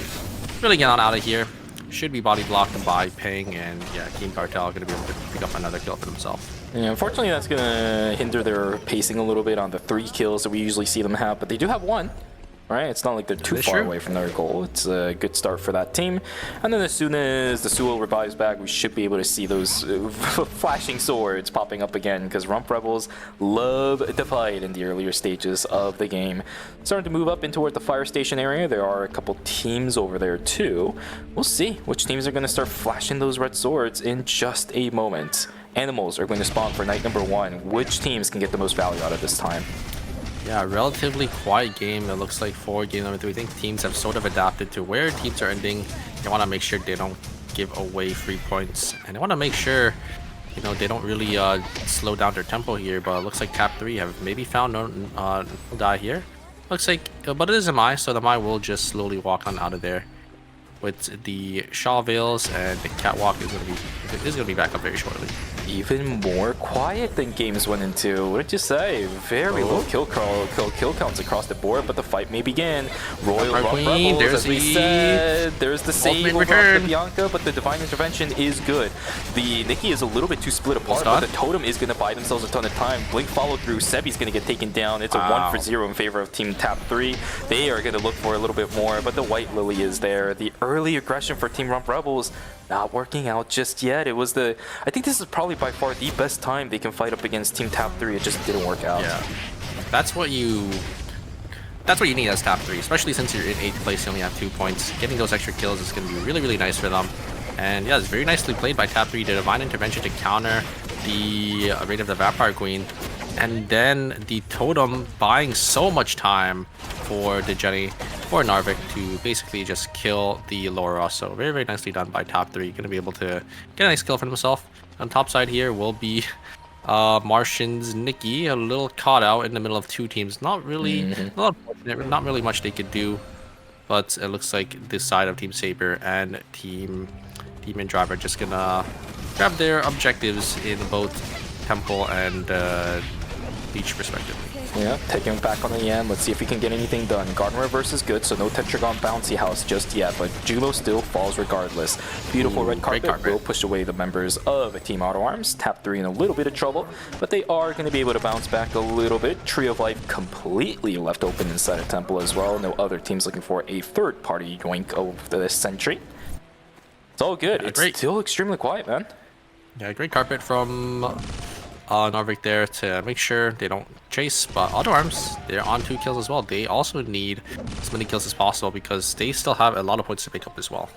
really get on out of here. Should be body blocked by Ping, and yeah, Team Cartel gonna be able to pick up another kill for themselves. Yeah, unfortunately, that's gonna hinder their pacing a little bit on the 3 kills that we usually see them have, but they do have 1. Right, it's not like they're too far away from their goal. It's a good start for that team. And then as soon as the Suo revives back, we should be able to see those flashing swords popping up again, because Rump Rebels love the fight in the earlier stages of the game. Starting to move up in toward the fire station area. There are a couple teams over there too. We'll see which teams are going to start flashing those red swords in just a moment. Animals are going to spawn for night number 1. Which teams can get the most value out of this time? Yeah, relatively quiet game, it looks like, for game number 3. I think teams have sort of adapted to where teams are ending. They want to make sure they don't give away free points, and they want to make sure, you know, they don't really slow down their tempo here. But it looks like Tap 3 have maybe found no die here. Looks like, but it is a Mai, so the Mai will just slowly walk on out of there with the Shaw Veils, and the Catwalk is going to be back up very shortly. Even more quiet than games 1 and 2. What did you say? Very low kill counts across the board, but the fight may begin. Royal Rump Rebels, as we said. There's the save over the Bianca, but the Divine Intervention is good. The Nikki is a little bit too split apart, but the Totem is going to buy themselves a ton of time. Blink follow through. Sebi's going to get taken down. It's a 1-for-0 in favor of Team Tap 3. They are going to look for a little bit more, but the White Lily is there. The early aggression for Team Rump Rebels not working out just yet. It was I think this is probably by far the best time they can fight up against Team Tap 3. It just didn't work out. Yeah, that's what you need as Tap 3, especially since you're in 8th place. You only have 2 points. Getting those extra kills is going to be really nice for them. And yeah, it's very nicely played by Tap 3. The Divine Intervention to counter the Raid of the Vampire Queen, and then the Totem buying so much time for the Jenny or Narvik to basically just kill the Laura. So very nicely done by Top 3. Going to be able to get a nice kill for himself. On top side here will be Martian's Nikki, a little caught out in the middle of 2 teams. Not really, not really much they could do, but it looks like this side of Team Saber and Team Demon Driver are just gonna grab their objectives in both Temple and Beach respectively. Yeah, taking him back on the end. Let's see if we can get anything done. Garden Reverse is good, so no Tetragon Bouncy House just yet, but Jumo still falls regardless. Beautiful red carpet will push away the members of Team Auto Arms. Tap 3 in a little bit of trouble, but they are going to be able to bounce back a little bit. Tree of Life completely left open inside of Temple as well. No other teams looking for a third-party yoink of this century. It's all good. Yeah, it's great. still extremely quiet, man. Yeah, great carpet from Narvik there to make sure they don't chase, but Auto Arms, they're on 2 kills as well. They also need as many kills as possible because they still have a lot of points to pick up as well.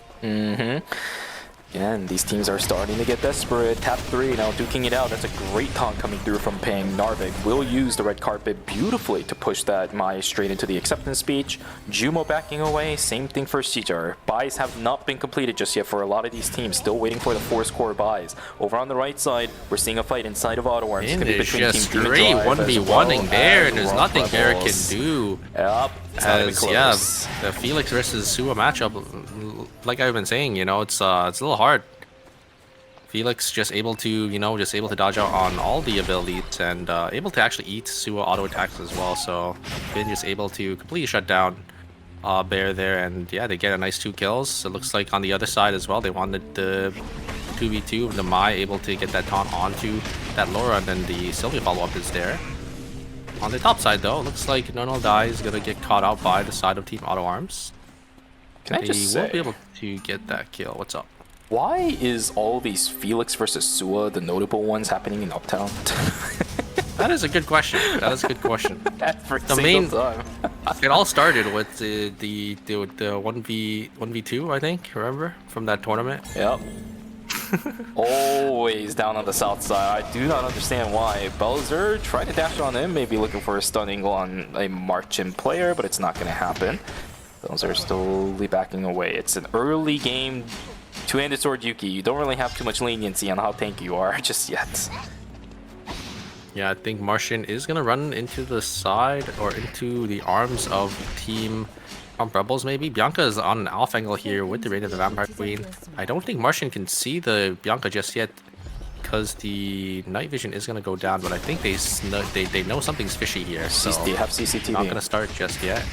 Yeah, and these teams are starting to get desperate. Tap 3 now duking it out. That's a great taunt coming through from Ping. Narvik will use the red carpet beautifully to push that Mai straight into the acceptance speech. Jumo backing away. Same thing for Shijar. Buys have not been completed just yet for a lot of these teams. Still waiting for the 4-score buys. Over on the right side, we're seeing a fight inside of Auto Arms. And It's it's gonna be just Team Demon great Drive as 1v1ing there, and there's Rump nothing Barrett can Rebels. do. Yep, it's not even As close. yeah, the Felix versus Sua matchup, like I've been saying, you know, it's a little hard. Felix just able to, you know, dodge out on all the abilities and able to actually eat Sua auto attacks as well. So Finn just able to completely shut down Bear there, and yeah, they get a nice 2 kills. It looks like on the other side as well, they wanted the 2v2 of the Mai able to get that taunt onto that Laura, and then the Sylvia follow-up is there. On the top side though, looks like Normal Die is gonna get caught out by the side of Team Auto Arms. Can I just They won't say, be able to get that kill. What's up? why is all these Felix versus Sua the notable ones happening in Uptown? That is a good question. That is a good question. Every The single main- time. It all started with the 1v2, I think. Remember from that tournament? Yep. Always down on the south side. I do not understand why. Bowser tried to dash on him, maybe looking for a stunning on a Marchin player, but it's not going to happen. Bowser slowly backing away. It's an early game. Two-handed sword Yuki. You don't really have too much leniency on how tanky you are just yet. Yeah, I think Martian is gonna run into the side or into the arms of Team Rebels maybe. Bianca is on an off angle here with the Reign of the Vampire Queen. I don't think Martian can see the Bianca just yet because the night vision is gonna go down, but I think they know something's fishy here. So They have CCTV. not gonna start just yet.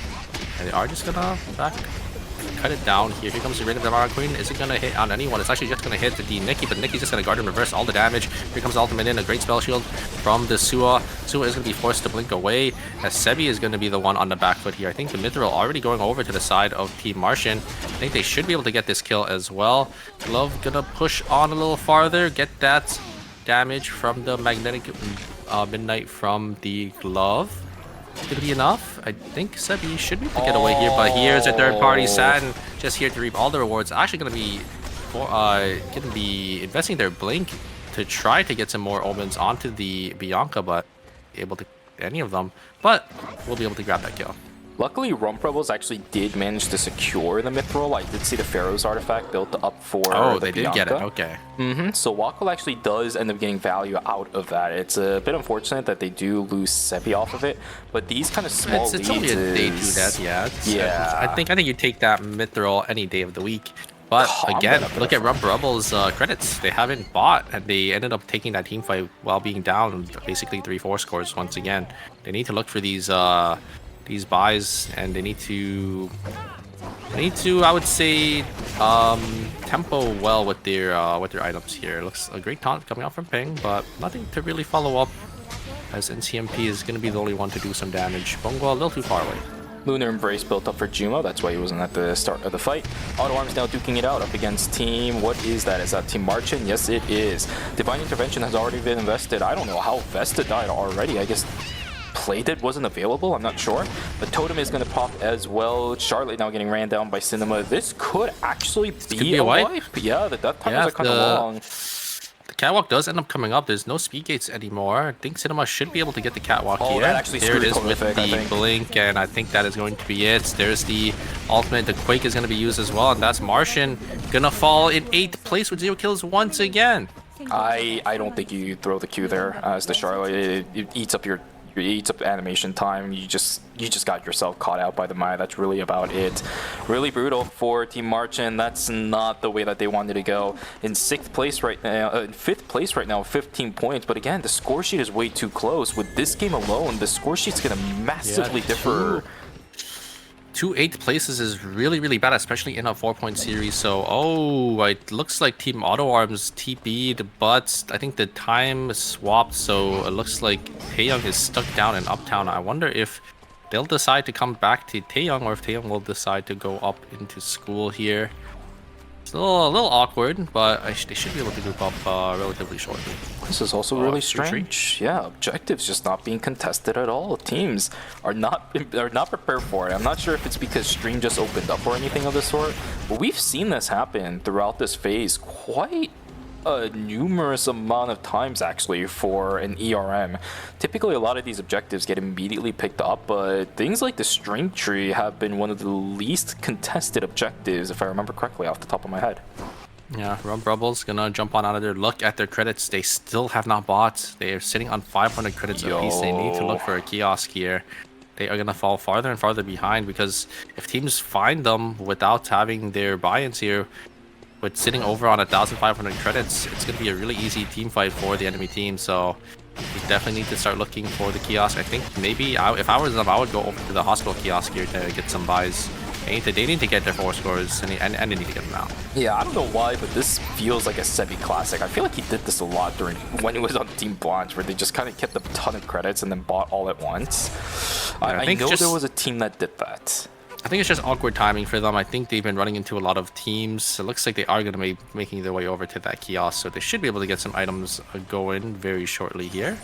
And they are just gonna cut it down here. Here comes the Reign of the Vampire Queen. Is it gonna hit on anyone? It's actually just gonna hit the Nikki, but Nikki's just gonna guard and reverse all the damage. Here comes the ultimate in, a great spell shield from the Sua. Sua is gonna be forced to blink away, as Sebi is gonna be the one on the back foot here. I think the Mithril already going over to the side of Team Martian. I think they should be able to get this kill as well. Glove gonna push on a little farther, get that damage from the magnetic midnight from the glove. Could it be enough? I think Sebi should be able to get away here, but here's a third party Saturn just here to reap all the rewards. Actually gonna be investing their blink to try to get some more omens onto the Bianca, but able to any of them, but we'll be able to grab that kill. Luckily, Rump Rebels actually did manage to secure the Mithril. I did see the Pharaoh's artifact built up for the they Bianca. did get it. Okay. So Wako actually does end up getting value out of that. It's a bit unfortunate that they do lose Sebi off of it, but these kind of small It's leads only a day to is- that, yeah. Yeah. I think you take that Mithril any day of the week. But again, look at Rump Rebels' credits. They haven't bought, and they ended up taking that team fight while being down basically 3-4 scores once again. They need to look for these buys, and they need to I would say tempo well with their items here. Looks a great taunt coming out from Ping, but nothing to really follow up, as NCMP is going to be the only one to do some damage. Bongwa a little too far away. Lunar Embrace built up for Jumo. That's why he wasn't at the start of the fight. Auto Arms now duking it out up against Team... What is that? Is that Team Marchin? Yes, it is. Divine Intervention has already been invested. I don't know how Vesta died already. I guess Playdead wasn't available. I'm not sure. But Totem is going to pop as well. Charlotte now getting ran down by Cinema. This could actually be a wipe. Yeah, the death timers Yeah, are kind of long. The catwalk does end up coming up. There's no speed gates anymore. I think Cinema should be able to get the catwalk here. That actually There it screwed is with Prolific, I the think. blink, and I think that is going to be it. There's the ultimate. The Quake is going to be used as well, and that's Martian gonna fall in 8th place with 0 kills once again. I don't think you throw the Q there as the Charlotte. It eats up your eats up animation time. You just got yourself caught out by the Maya. That's really about it. Really brutal for Team Marchand. That's not the way that they wanted to go. In 6th place right now, in 5th place right now, 15 points. But again, the score sheet is way too close. With this game alone, the score sheet's gonna massively differ. 2 8th places is really, really bad, especially in a 4-point series. So, oh, it looks like Team Auto Arms TP'd, but I think the time swapped. So it looks like Taeyong is stuck down in Uptown. I wonder if they'll decide to come back to Taeyong, or if Taeyong will decide to go up into school here. It's a little awkward, but they should be able to group up relatively shortly. This is also really strange. Yeah, objectives just not being contested at all. Teams are not prepared for it. I'm not sure if it's because stream just opened up or anything of the sort, but we've seen this happen throughout this phase quite a numerous amount of times actually for an ERM. Typically a lot of these objectives get immediately picked up, but things like the string tree have been one of the least contested objectives, if I remember correctly off the top of my head. Yeah, Rebels gonna jump on out of there. Look at their credits. They still have not bought. They are sitting on 500 credits apiece. They need to look for a kiosk here. They are gonna fall farther and farther behind, because if teams find them without having their buy-ins here, with sitting over on 1,500 credits, it's going to be a really easy team fight for the enemy team. So we definitely need to start looking for the kiosk. I think maybe if I was them, I would go over to the hospital kiosk here to get some buys. They need to get their 4 scores, and they need to get them out. Yeah, I don't know why, but this feels like a Sebi classic. I feel like he did this a lot when he was on Team Blanche, where they just kind of kept a ton of credits and then bought all at once. Yeah, I know there was a team that did that. I think it's just awkward timing for them. I think they've been running into a lot of teams. It looks like they are going to be making their way over to that kiosk, so they should be able to get some items going very shortly here.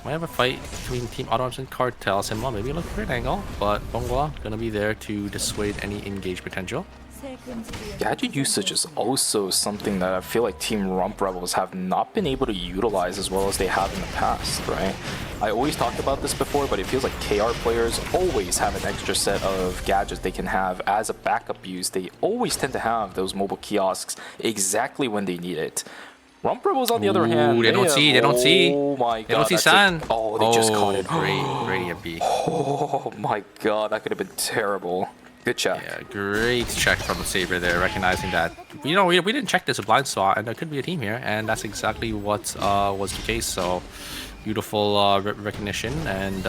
Might have a fight between Team Auto Arms and Cartel. Simla maybe looking for an angle, but Bonghua going to be there to dissuade any engage potential. Gadget usage is also something that I feel like Team Rump Rebels have not been able to utilize as well as they have in the past, right? I always talked about this before, but it feels like KR players always have an extra set of gadgets they can have as a backup use. They always tend to have those mobile kiosks exactly when they need it. Rump Rebels, on the other hand, they don't see. Oh my god. They don't see San. Oh, they just caught it. Great MP. Oh my god, that could have been terrible. Good check. Yeah, great check from the Saber there, recognizing that we didn't check this blind spot, and there could be a team here, and that's exactly what was the case. So beautiful recognition and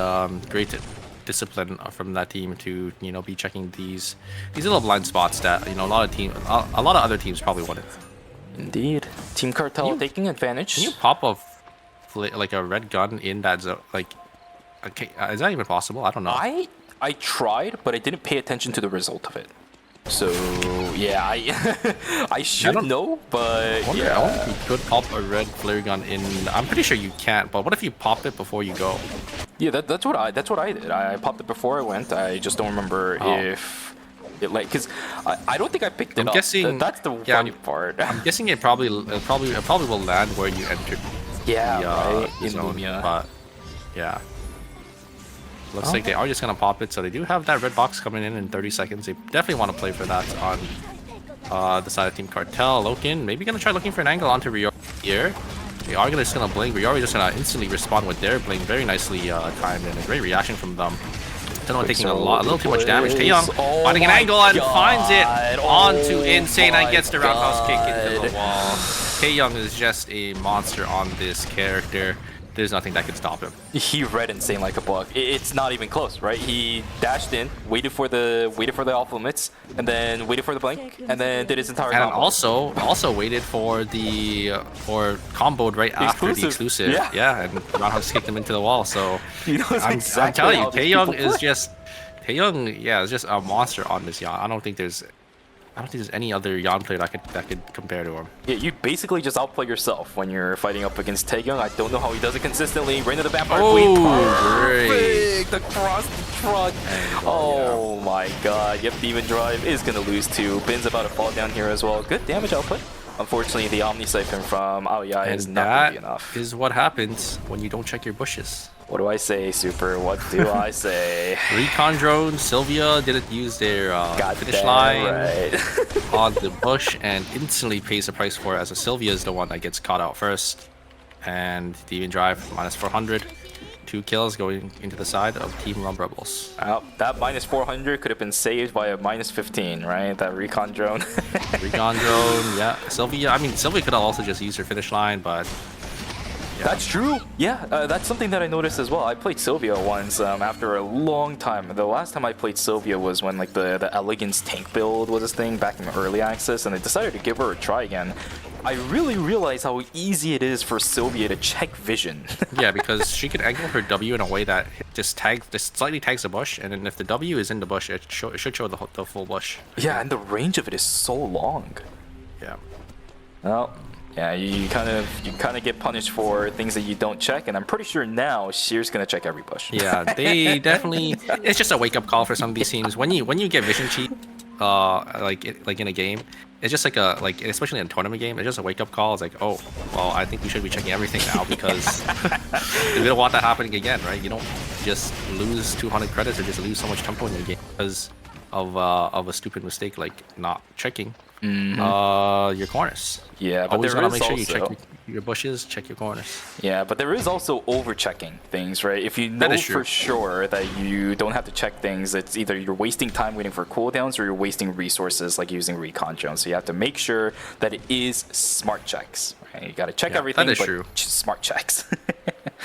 great discipline from that team to be checking these little blind spots that a lot of other teams probably wouldn't. Indeed, Team Cartel taking advantage. Can you pop like a red gun in that zone? Like, okay, is that even possible? I don't know. I tried, but I didn't pay attention to the result of it. So yeah, I should know, but I wonder if you could pop a red flare gun in. I'm pretty sure you can't, but what if you pop it before you go? Yeah, that's what I did. I popped it before I went. I just don't remember if it because I don't think I picked it up. Guessing that's the funny part. I'm guessing it probably will land where you entered. Yeah, the zone, but yeah. Looks like they are just going to pop it, so they do have that red box coming in 30 seconds. They definitely want to play for that on the side of Team Cartel. Loken maybe going to try looking for an angle onto Rio here. They are just going to blink. Rio is just going to instantly respond with their blink. Very nicely timed and a great reaction from them. Don't taking a little too much damage. Taeyong finding an angle and finds it onto Insane and gets the roundhouse kick into the wall. Taeyong is just a monster on this character. There's nothing that can stop him. He read Insane like a book. It's not even close, right? He dashed in, waited for the off limits, and then waited for the blink, and then did his entire combo. And also waited for comboed right after the exclusive. Yeah, and roundhouse kicked him into the wall. So I'm telling you, Taeyong is just a monster on this yacht. I don't think there's any other Yan player that could compare to him. Yeah, you basically just outplay yourself when you're fighting up against Taeyong. I don't know how he does it consistently. Reign of the Vampire Queen. Perfect! Across the truck. Oh my god. Yep, Demon Drive is going to lose too. Bin's about to fall down here as well. Good damage output. Unfortunately, the Omni Siphon from Aoyai is not going to be enough. That is what happens when you don't check your bushes. What do I say, Super? What do I say? Recon drone, Sylvia didn't use their finish line on the bush and instantly pays the price for it, as a Sylvia is the one that gets caught out first. And Demon Drive minus 400. 2 kills going into the side of Team Rebels. That minus 400 could have been saved by a minus 15, right? That recon drone. Recon drone, yeah. Sylvia, I mean, Sylvia could have also just used her finish line, but yeah. That's true. Yeah, that's something that I noticed as well. I played Sylvia once after a long time. The last time I played Sylvia was when like the Elegance tank build was this thing back in early access, and I decided to give her a try again. I really realized how easy it is for Sylvia to check vision. Yeah, because she can angle her W in a way that just slightly tags the bush, and then if the W is in the bush, it should show the full bush. Yeah, and the range of it is so long. Yeah. Well, yeah, you kind of get punished for things that you don't check, and I'm pretty sure now Sheer's gonna check every bush. Yeah, they definitely. It's just a wake up call for some of these teams. When you get vision cheat, like in a game, it's just like especially in a tournament game, it's just a wake up call. It's like, oh, well, I think we should be checking everything now because we don't want that happening again, right? You don't just lose 200 credits or just lose so much tempo in your game because of a stupid mistake like not checking your corners. Yeah, but always there gotta is make sure you also... check your bushes, check your corners. Yeah, but there is also over-checking things, right? If you know for sure that you don't have to check things, it's either you're wasting time waiting for cooldowns or you're wasting resources like using recon drones. So you have to make sure that it is smart checks. Right? You got to check everything, that is but true. Smart checks.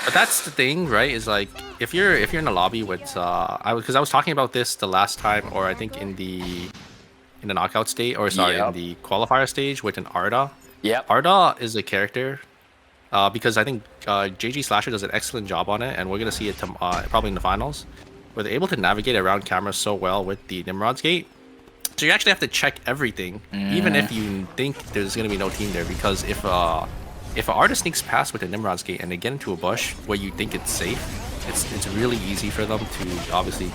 But that's the thing, right? Is like if you're in a lobby with because I was talking about this the last time, or I think in the knockout stage, or sorry, in the qualifier stage with an Arda. Yeah, Arda is a character because I think JG Slasher does an excellent job on it, and we're gonna see it probably in the finals, where they're able to navigate around cameras so well with the Nimrod's Gate. So you actually have to check everything, even if you think there's gonna be no team there, because if an Arda sneaks past with a Nimrod's Gate and they get into a bush where you think it's safe, it's really easy for them to obviously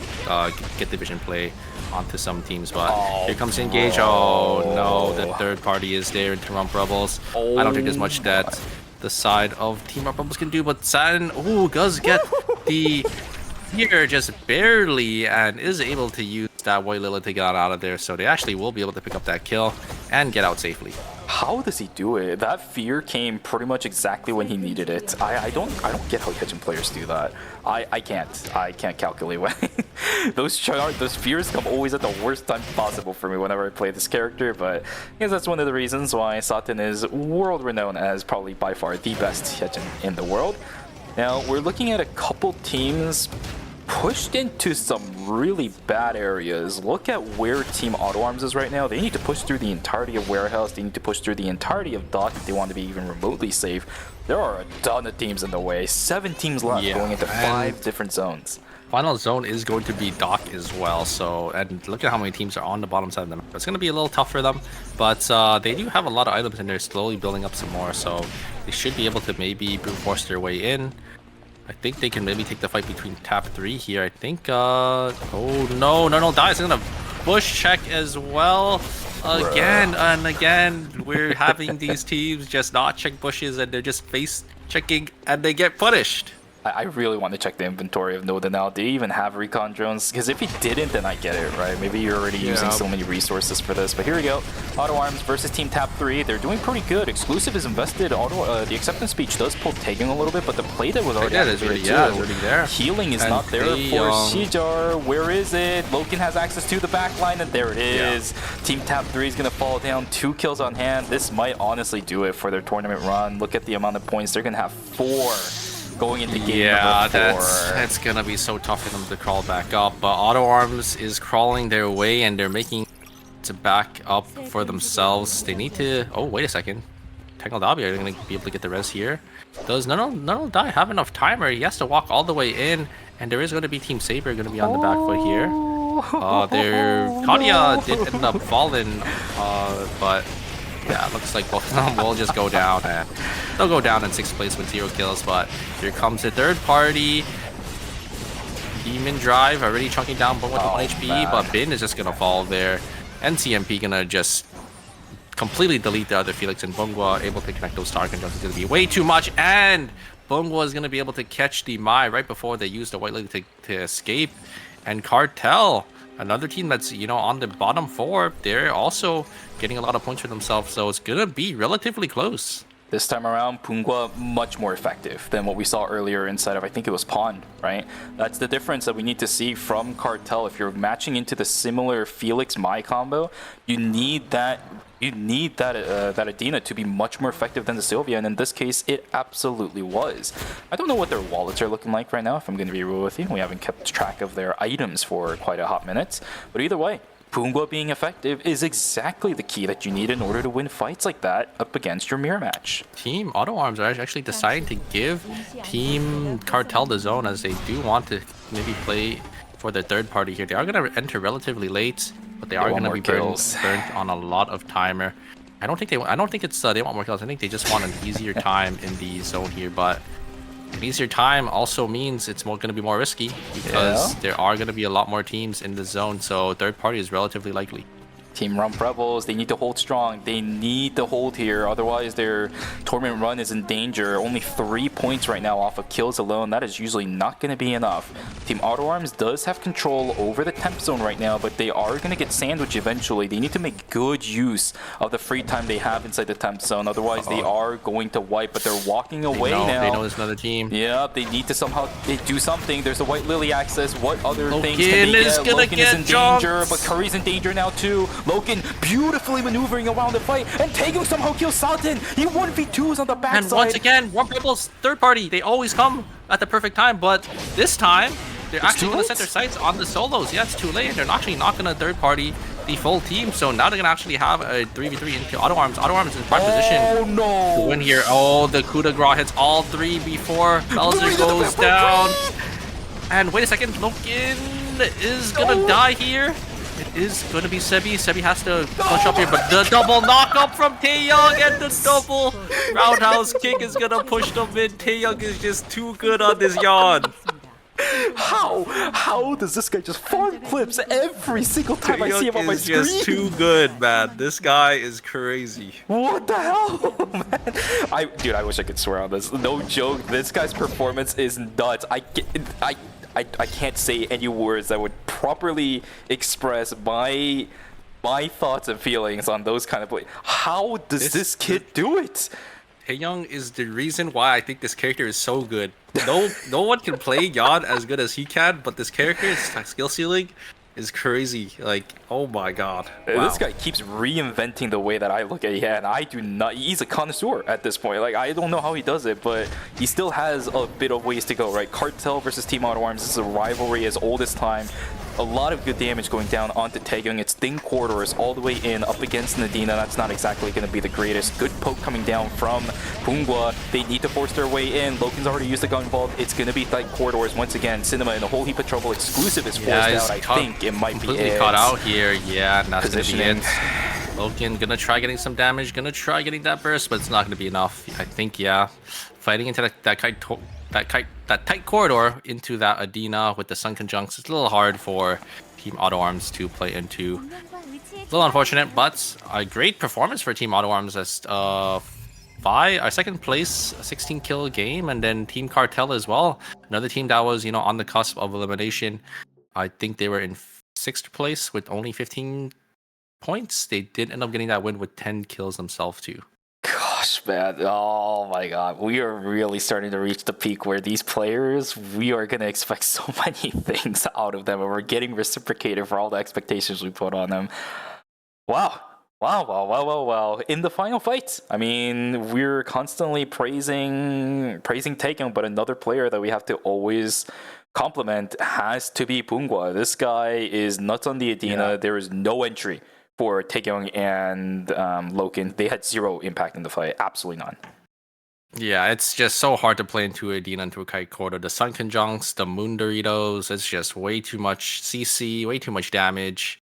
get the vision play onto some teams. But here comes Engage. Oh no, the third party is there in Team Rebels. I don't think there's much that the side of Team Rebels can do, but Saturn does get the here just barely and is able to use that White Lily to get out of there, so they actually will be able to pick up that kill and get out safely. How does he do it? That fear came pretty much exactly when he needed it. I don't get how Hedgen players do that. I can't calculate when those fears come always at the worst time possible for me whenever I play this character, but I guess that's one of the reasons why Satin is world renowned as probably by far the best Hedgen in the world. Now we're looking at a couple teams pushed into some really bad areas. Look at where Team Auto Arms is right now. They need to push through the entirety of Warehouse. They need to push through the entirety of Dock if they want to be even remotely safe. There are a ton of teams in the way. 7 teams left going into 5 different zones. Final zone is going to be Dock as well, so, and look at how many teams are on the bottom side of the map. It's going to be a little tough for them, but they do have a lot of items and they're slowly building up some more, so they should be able to maybe brute force their way in. I think they can maybe take the fight between Tap 3 here. I think, oh no, Dice is gonna bush check as well. Again and again, we're having these teams just not check bushes and they're just face checking and they get punished. I really want to check the inventory of Noda now. Do you even have recon drones? Because if he didn't, then I get it, right? Maybe you're already using so many resources for this. But here we go. Auto Arms versus Team Tap 3. They're doing pretty good. Exclusive is invested. The acceptance speech does pull tagging a little bit, but the play that was already activated too. It's already there. Healing is not there for Shijar. Where is it? Loken has access to the back line, and there it is. Team Tap 3 is going to fall down. 2 kills on hand. This might honestly do it for their tournament run. Look at the amount of points. They're going to have 4. Going into game number 4. That's gonna be so tough for them to crawl back up. But Auto Arms is crawling their way and they're making to back up for themselves. They need to. Oh, wait a second. Tangled Dobby are gonna be able to get the res here. Does Nano Die have enough timer? He has to walk all the way in, and there is going to be Team Saber going to be on the back foot here. Kadia did end up falling, but. Yeah, it looks like both of them will just go down, and they'll go down in 6th place with 0 kills, but here comes the third party. Demon Drive already chunking down but with 1 HP, but Bin is just gonna fall there. NCMP gonna just completely delete the other Felix, and Bungwa able to connect those target jumps is gonna be way too much, and Bungwa is gonna be able to catch the Mai right before they use the White Lily to escape. And Cartel, another team that's, you know, on the bottom 4, they're also getting a lot of points for themselves, so it's gonna be relatively close. This time around, Pungwa much more effective than what we saw earlier inside of, I think it was Pawn, right? That's the difference that we need to see from Cartel. If you're matching into the similar Felix Mai combo, you need that that Adina to be much more effective than the Sylvia, and in this case, it absolutely was. I don't know what their wallets are looking like right now, if I'm going to be real with you. We haven't kept track of their items for quite a hot minute, but either way, Pungwa being effective is exactly the key that you need in order to win fights like that up against your mirror match. Team Auto Arms are actually deciding to give Team Cartel the zone, as they do want to maybe play for the third party here. They are going to enter relatively late, but they are going to be burnt on a lot of timer. I don't think it's they want more kills. I think they just want an easier time in the zone here, but an easier time also means it's going to be more risky, because there are going to be a lot more teams in the zone, so third party is relatively likely. Team Rump Rebels, they need to hold strong. They need to hold here, otherwise their tournament run is in danger. Only 3 points right now off of kills alone. That is usually not going to be enough. Team Auto Arms does have control over the temp zone right now, but they are going to get sandwiched eventually. They need to make good use of the free time they have inside the temp zone, otherwise they are going to wipe, but they're walking away now. They know there's another team. Yeah, they need to somehow do something. There's a White Lily access. What other things Loken can they is get? gonna Loken get is in jumped. danger, but Curry's in danger now too. Loken beautifully maneuvering around the fight, and Taegyeong somehow kills Salton. He 1v2s on the backside. And once again, Rump Rebels third party. They always come at the perfect time, but this time they're actually going to set their sights on the solos. Yeah, it's too late. They're actually not going to third party the full team, so now they're going to actually have a 3v3 into Auto Arms. Auto Arms in prime position to win here. Oh, the coup de grace hits all three before Belzer goes down. And wait a second, Loken is going to die here. It is going to be Sebi. Sebi has to push up here, but the double knock-up from Taeyong and the double roundhouse kick is going to push them in. Taeyong is just too good on this yawn. How does this guy just farm clips every single time I see him on my screen? Taeyong is just too good, man. This guy is crazy. What the hell, man? Dude, I wish I could swear on this. No joke, this guy's performance is nuts. I can't say any words that would properly express my thoughts and feelings on those kind of plays. How does this kid do it? Taeyong is the reason why I think this character is so good. No one can play Yon as good as he can, but this character's skill ceiling is crazy. Like, oh my god. Wow. This guy keeps reinventing the way that I look at it, and I do not. He's a connoisseur at this point. Like, I don't know how he does it, but he still has a bit of ways to go, right? Cartel versus Team Auto Arms. This is a rivalry as old as time. A lot of good damage going down onto Taeyong. It's thin corridors all the way in, up against Nadina. That's not exactly going to be the greatest. Good poke coming down from Pungwa. They need to force their way in. Loken's already used the gun involved. It's going to be tight corridors once again. Cinema in a whole heap of trouble. Exclusive is forced out. I think it might be completely caught out here. Yeah, and that's going to be it. Loken gonna try getting some damage. Gonna try getting that burst, but it's not going to be enough. I think, yeah. Fighting into that tight corridor into that Adina with the Sun Conjuncts, it's a little hard for Team Auto Arms to play into. A little unfortunate, but a great performance for Team Auto Arms as our second place 16 kill game, and then Team Cartel as well. Another team that was, on the cusp of elimination. I think they were in 6th place with only 15 points. They did end up getting that win with 10 kills themselves too. Gosh, man. Oh my god. We are really starting to reach the peak where these players, we are going to expect so many things out of them, and we're getting reciprocated for all the expectations we put on them. Wow. Wow. In the final fight, I mean, we're constantly praising Taekyeong, but another player that we have to always compliment has to be Pungwa. This guy is nuts on the Adina. Yeah. There is no entry for Taekyeong and Loken. They had zero impact in the fight. Absolutely none. Yeah, it's just so hard to play into Adina into a kite corridor. The Sun Conjuncts, the Moon Doritos, it's just way too much CC, way too much damage.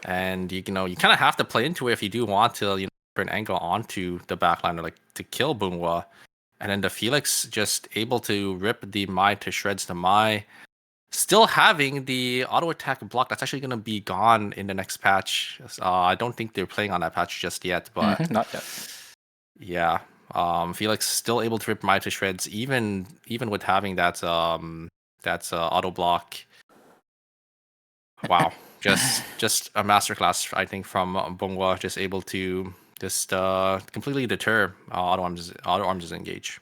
And, you kind of have to play into it if you do want to, put an angle onto the backline, or like to kill Bunghwa. And then the Felix just able to rip the Mai to shreds to Mai. Still having the auto attack block that's actually going to be gone in the next patch. I don't think they're playing on that patch just yet, but not yet. Yeah, Felix still able to rip Mai to shreds, even with having that auto block. Wow, just a masterclass, I think, from Bunghwa, just able to just completely deter auto arms' engage.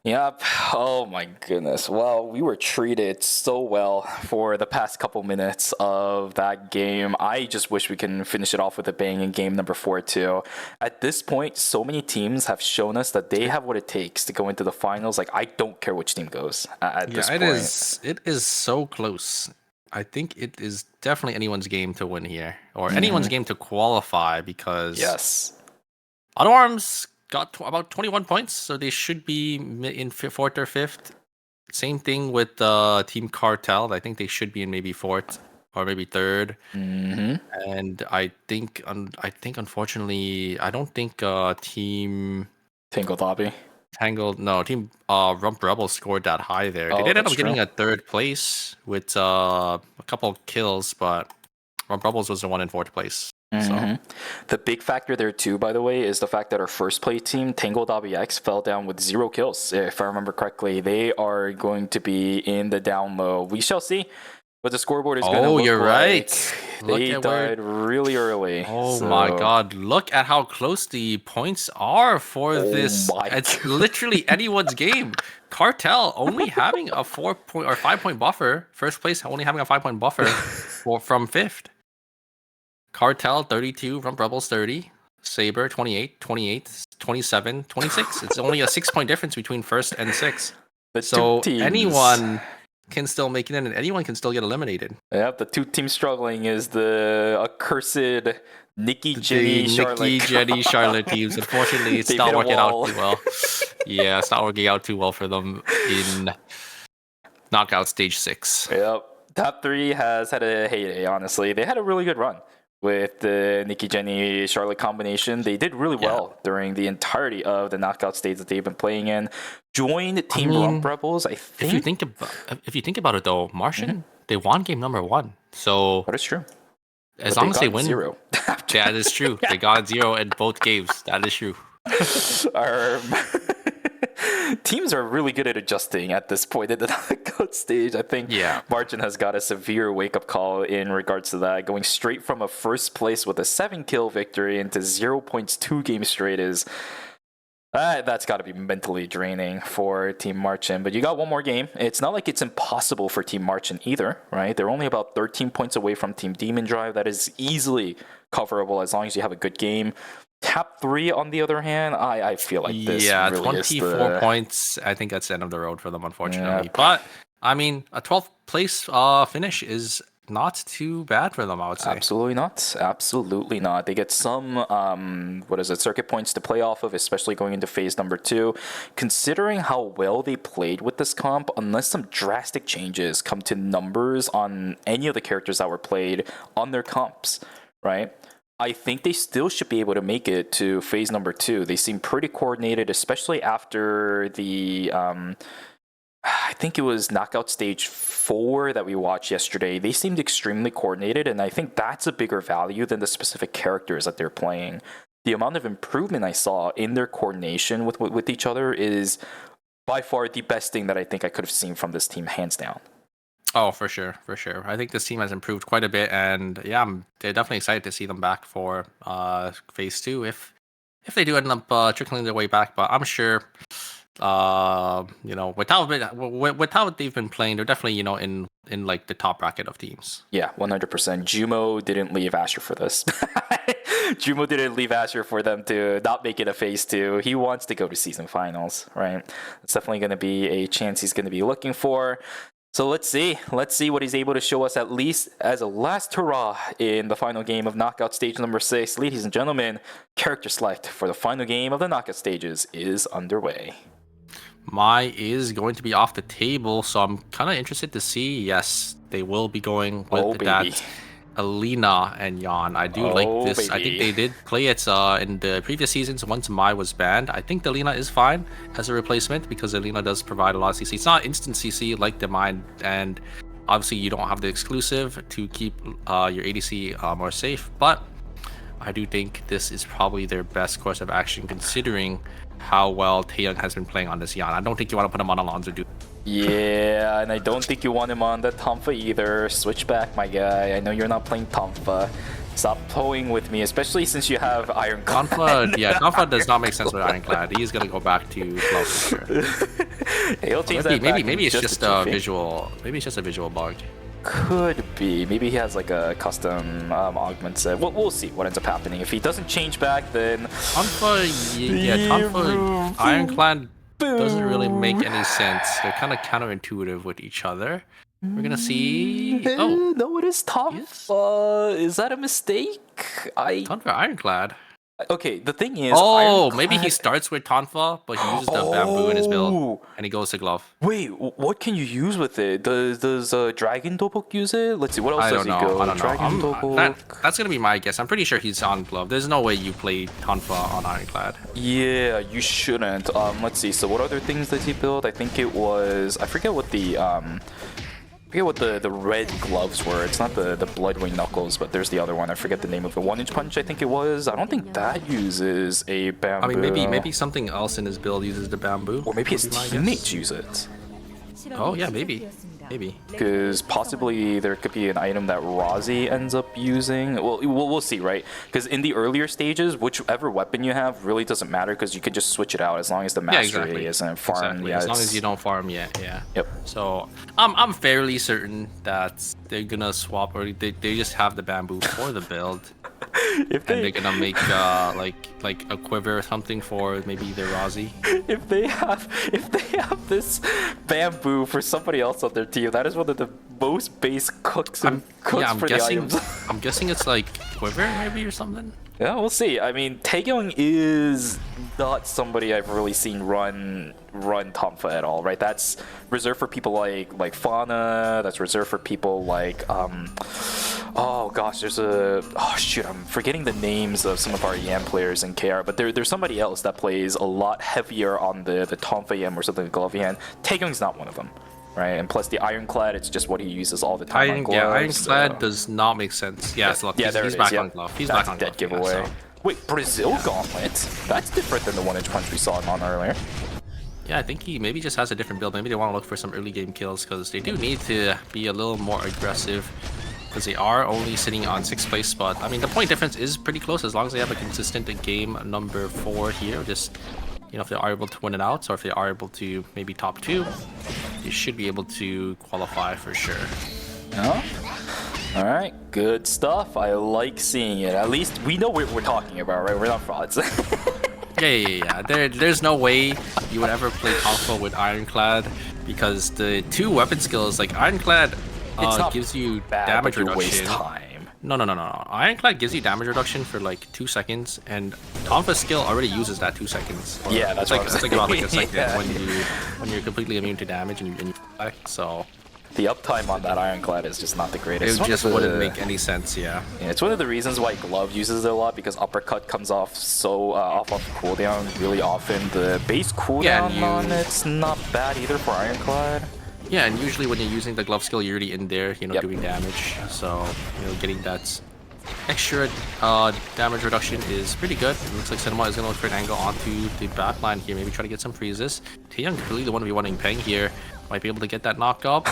Yep. Oh my goodness. Well, we were treated so well for the past couple minutes of that game. I just wish we can finish it off with a bang in game number 4 too. At this point, so many teams have shown us that they have what it takes to go into the finals. Like, I don't care which team goes at this point. It is so close. I think it is definitely anyone's game to win here, or anyone's game to qualify, because Auto Arms got about 21 points, so they should be in 4th or 5th. Same thing with Team Cartel. I think they should be in maybe 4th or maybe 3rd. And I think unfortunately, I don't think Team Team Rump Rebels scored that high there. They did end up getting a 3rd place with a couple kills, but Rump Rebels was the one in 4th place. So. The big factor there too, by the way, is the fact that our first place team, Tangled ABX, fell down with 0 kills. If I remember correctly, they are going to be in the down low. We shall see what the scoreboard is going to look like. You're right. They died really early. My god, look at how close the points are for this. It's literally anyone's game. Cartel only having a 4-point or 5-point buffer. First place only having a 5-point buffer from 5th. Cartel 32, Rump Rebels 30, Saber 28, 28, 27, 26. It's only a 6-point difference between 1st and 6th. So anyone can still make it in, and anyone can still get eliminated. Yep, the 2 teams struggling is the accursed Nikki, Jenny, Charlotte teams. Unfortunately, it's not working out too well. Yeah, it's not working out too well for them in knockout stage 6. Yep, top 3 has had a heyday, honestly. They had a really good run with the Nikki, Jenny, Charlotte combination. They did really well during the entirety of the knockout stage that they've been playing in. Joined Team Rump Rebels, I think. If you think about it though, Martian, they won game number 1. So that is true. As long as they win 0. That is true. They got 0 in both games. That is true. Teams are really good at adjusting at this point in the knockout stage. I think Margin has got a severe wake-up call in regards to that. Going straight from a first place with a 7-kill victory into 0 points 2 games straight is... that's got to be mentally draining for Team Marchand. But you got one more game. It's not like it's impossible for Team Marchand either, right? They're only about 13 points away from Team Demon Drive. That is easily coverable as long as you have a good game. Top 3, on the other hand, I feel like this really 24 points. I think that's the end of the road for them, unfortunately. But, I mean, a 12th place finish is not too bad for them, I would say. Absolutely not. Absolutely not. They get some, circuit points to play off of, especially going into phase number 2. Considering how well they played with this comp, unless some drastic changes come to numbers on any of the characters that were played on their comps, right? I think they still should be able to make it to phase number 2. They seem pretty coordinated, especially after the, I think it was knockout stage 4 that we watched yesterday. They seemed extremely coordinated, and I think that's a bigger value than the specific characters that they're playing. The amount of improvement I saw in their coordination with each other is by far the best thing that I think I could have seen from this team, hands down. Oh, for sure. I think this team has improved quite a bit, and yeah, I'm definitely excited to see them back for phase 2 if they do end up trickling their way back. But I'm sure, with how they've been playing, they're definitely in like the top bracket of teams. Yeah, 100%. Jumo didn't leave Asher for this. Jumo didn't leave Asher for them to not make it a phase 2. He wants to go to season finals, right? It's definitely going to be a chance he's going to be looking for. So let's see what he's able to show us, at least as a last hurrah in the final game of knockout stage number 6. Ladies and gentlemen, character select for the final game of the knockout stages is underway. Mai is going to be off the table, so I'm kind of interested to see. Yes, they will be going with that Alina and Yan. I do like this. Baby. I think they did play it in the previous seasons once Mai was banned. I think the Alina is fine as a replacement because Alina does provide a lot of CC. It's not instant CC like the Mai, and obviously you don't have the exclusive to keep your ADC more safe, but I do think this is probably their best course of action considering how well Taeyong has been playing on this Yan. I don't think you want to put him on Alonso, dude. Yeah, and I don't think you want him on the Tonfa either. Switch back, my guy. I know you're not playing Tonfa. Stop toying with me, especially since you have Ironclad. Tonfa does not make sense with Ironclad. He's gonna go back to Glove for sure. He'll change that back Maybe in it's just a a jiffy. visual. Maybe it's just a visual bug. Could be. Maybe he has like a custom augment set. We'll see what ends up happening. If he doesn't change back, then Tonfa, Ironclad doesn't really make any sense. They're kind of counterintuitive with each other. We're gonna see. Oh, no, it is Tom. Yes. Is that a mistake? Tonfa Ironclad. Okay, the thing is. Oh, maybe he Ironclad- starts with Tonfa, but he uses the bamboo in his build, Oh. and he goes to Glove. Wait, what can you use with it? Does Dragon Dobok use it? Let's see, what else I does don't he know. go? I don't Dragon know. Dobok. That's gonna be my guess. I'm pretty sure he's on Glove. There's no way you play Tonfa on Ironclad. Yeah, you shouldn't. Let's see. So what other things did he build? I think it was. I forget what the the red gloves were. It's not the Bloodwing Knuckles, but there's the other one. I forget the name of it. 1-inch Punch, I think it was. I don't think that uses a bamboo. I mean, maybe something else in his build uses the bamboo. Or maybe his would be my guess. teammates use it. Oh yeah, maybe. Because possibly there could be an item that Rozzy ends up using. Well, we'll see, right? Because in the earlier stages, whichever weapon you have really doesn't matter because you could just switch it out as long as the mastery isn't farmed. Exactly. Yeah, As long it's- as you don't farm yet, yeah. Yep. So I'm fairly certain that they're gonna swap, or they just have the bamboo for the build, If and they're gonna make like a quiver or something for maybe their Rozzy. if they have this bamboo for somebody else on their team, that is one of the most base cooks I'm for the guessing. items. I'm guessing it's like quiver maybe or something. Yeah, we'll see. I mean, Taegyeong is not somebody I've really seen run Tonfa at all, right? That's reserved for people like Fauna. That's reserved for people like oh gosh, I'm forgetting the names of some of our EM players in KR, but there's somebody else that plays a lot heavier on the Tonfa EM or something like Glove EM. Taegyeong's not one of them. Right, and plus the Ironclad, it's just what he uses all the time on gloves. Ironclad does not make sense. Yeah, so look, there he's it back is, on Glove. He's That's back on a dead Glove. giveaway. Yeah, so. Wait, Brazil Gauntlet? That's different than the 1-inch Punch we saw him on earlier. Yeah, I think he maybe just has a different build. Maybe they want to look for some early game kills because they do need to be a little more aggressive because they are only sitting on 6th place spot. I mean, the point difference is pretty close as long as they have a consistent game number 4 here. Just, you know, if they are able to win it out, or if they are able to maybe top 2, they should be able to qualify for sure. No? Alright, good stuff. I like seeing it. At least we know what we're talking about, right? We're not frauds. Yeah. There's no way you would ever play Tonfa with Ironclad because the 2 weapon skills, like Ironclad It's not gives you bad, damage but you reduction. waste time. No. Ironclad gives you damage reduction for like 2 seconds, and Tonfa's skill already uses that 2 seconds. Yeah, that's like, what I was it's like about like a thinking. second Yeah. when you're completely immune to damage and you die. So The uptime on that Ironclad is just not the greatest. it just wouldn't make any sense. Yeah. Yeah, it's one of the reasons why Glove uses it a lot because uppercut comes off so off cooldown really often. The base cooldown and on it's not bad either for Ironclad. Yeah, and usually when you're using the glove skill, you're already in there, you know, Yep. doing damage. So, you know, getting that extra damage reduction is pretty good. It looks like Cinema is going to look for an angle onto the back line here, maybe try to get some freezes. Taeyong really the one to be wanting Peng here. Might be able to get that knock up.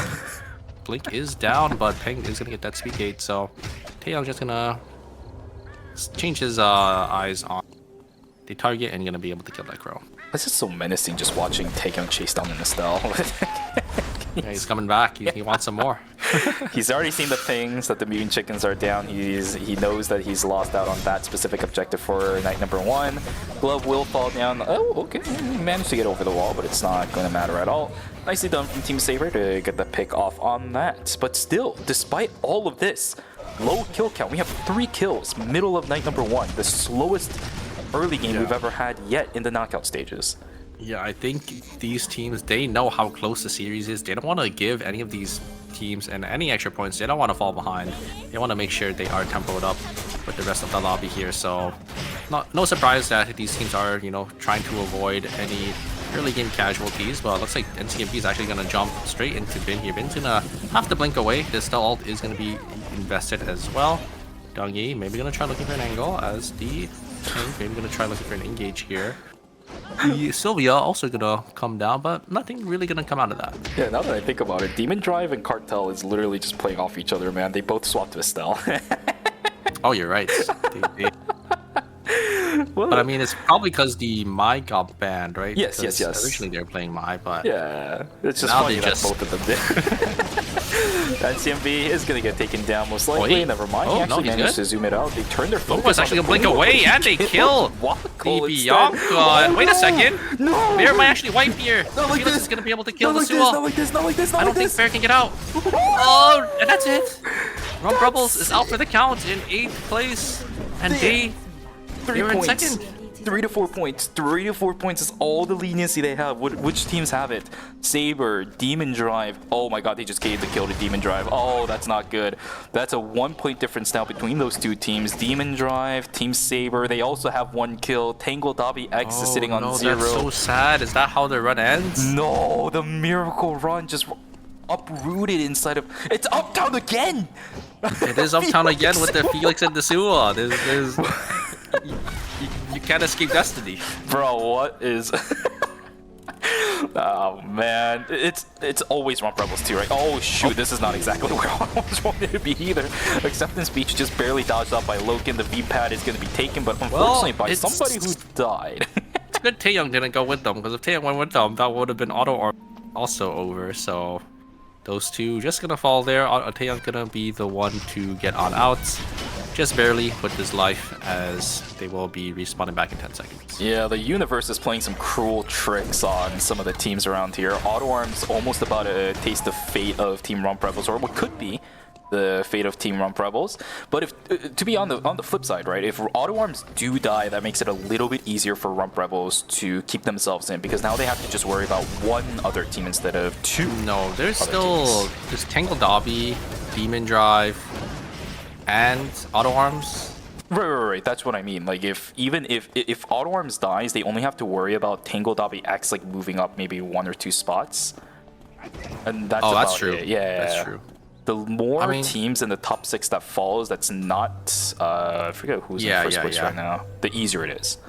Blink is down, but Peng is going to get that speed gate. So, Taeyong just going to change his eyes on the target and going to be able to kill that crow. This is so menacing just watching Taekyeon chase down the Estelle. Yeah, he's coming back. He wants some more. He's already seen the things that the mutant chickens are down. He knows that he's lost out on that specific objective for night number 1. Glove will fall down. Oh, okay. He managed to get over the wall, but it's not going to matter at all. Nicely done from Team Saber to get the pick off on that. But still, despite all of this, low kill count. We have 3 kills, middle of night number 1. The slowest early game we've ever had yet in the knockout stages. Yeah, I think these teams, they know how close the series is. They don't want to give any of these teams and any extra points. They don't want to fall behind. They want to make sure they are tempoed up with the rest of the lobby here. So, no surprise that these teams are, you know, trying to avoid any early game casualties. But it looks like NCMP is actually going to jump straight into Bin here. Bin's going to have to blink away. The Stell ult is going to be invested as well. Dongyi maybe going to try looking for an angle as the tank. Maybe going to try looking for an engage here. The Sylvia also gonna come down, but nothing really gonna come out of that. Yeah, now that I think about it, Demon Drive and Cartel is literally just playing off each other, man. They both swapped to Estelle. Oh, you're right. Well, But I mean, it's probably because the Mai got banned, right? Yes, Because yes. Originally they were playing Mai, but yeah, it's just now funny they that just- both of them did. That CMB is gonna get taken down most likely. Wait. Never mind. Oh, he no, actually he's managed good. to zoom it out. They turned their focus. was on actually the gonna blink Boom. away, and they kill Wako the instead. Bianca. Wait a no! second. No! Bear might actually wipe here. Not like Felix this. is gonna be able to kill Not the like this, Suo. not like this, not like this, not I don't like think this. Bear can get out. Oh, and that's it. Rum Rebels is out for the count in 8th place, and they 3 were in points. second. 3 to 4 points. 3 to 4 points is all the leniency they have. Which teams have it? Saber, Demon Drive. Oh my god, they just gave the kill to Demon Drive. Oh, that's not good. That's a 1 point difference now between those two teams. Demon Drive, Team Saber, they also have 1 kill. Tangle Dobby X is sitting on no, 0. That's so sad. Is that how the run ends? No, the Miracle Run just uprooted inside of... It's Uptown again! It is Uptown again with the Felix and the Suo. There's you can't escape destiny. Bro, what is... Oh man, it's always Rump Rebels too, right? Oh shoot, this is not exactly where I almost wanted to be either. Acceptance speech just barely dodged off by Loken. The V-pad is going to be taken, but unfortunately by it's- somebody who died. It's good Taeyong didn't go with them, because if Taeyong went with them, that would have been auto or also over. So those two just gonna fall there. Taeyong gonna be the one to get on out, just barely with his life, as they will be respawning back in 10 seconds. Yeah, the universe is playing some cruel tricks on some of the teams around here. Auto Arms almost about to taste the fate of Team Rump Rebels, or what could be the fate of Team Rump Rebels. But if to be on the flip side, right? If Auto Arms do die, that makes it a little bit easier for Rump Rebels to keep themselves in, because now they have to just worry about one other team instead of two. No, there's other still teams. there's Tangle Dobby, Demon Drive, and Auto Arms. Right. That's what I mean. Like, if Auto Arms dies, they only have to worry about Tangle Dobby X like moving up maybe 1 or 2 spots, and that's Oh, that's about true. it. Yeah, That's true. The more I mean- teams in the top 6 that follows, that's not I forget who's in first place right now. The easier it is.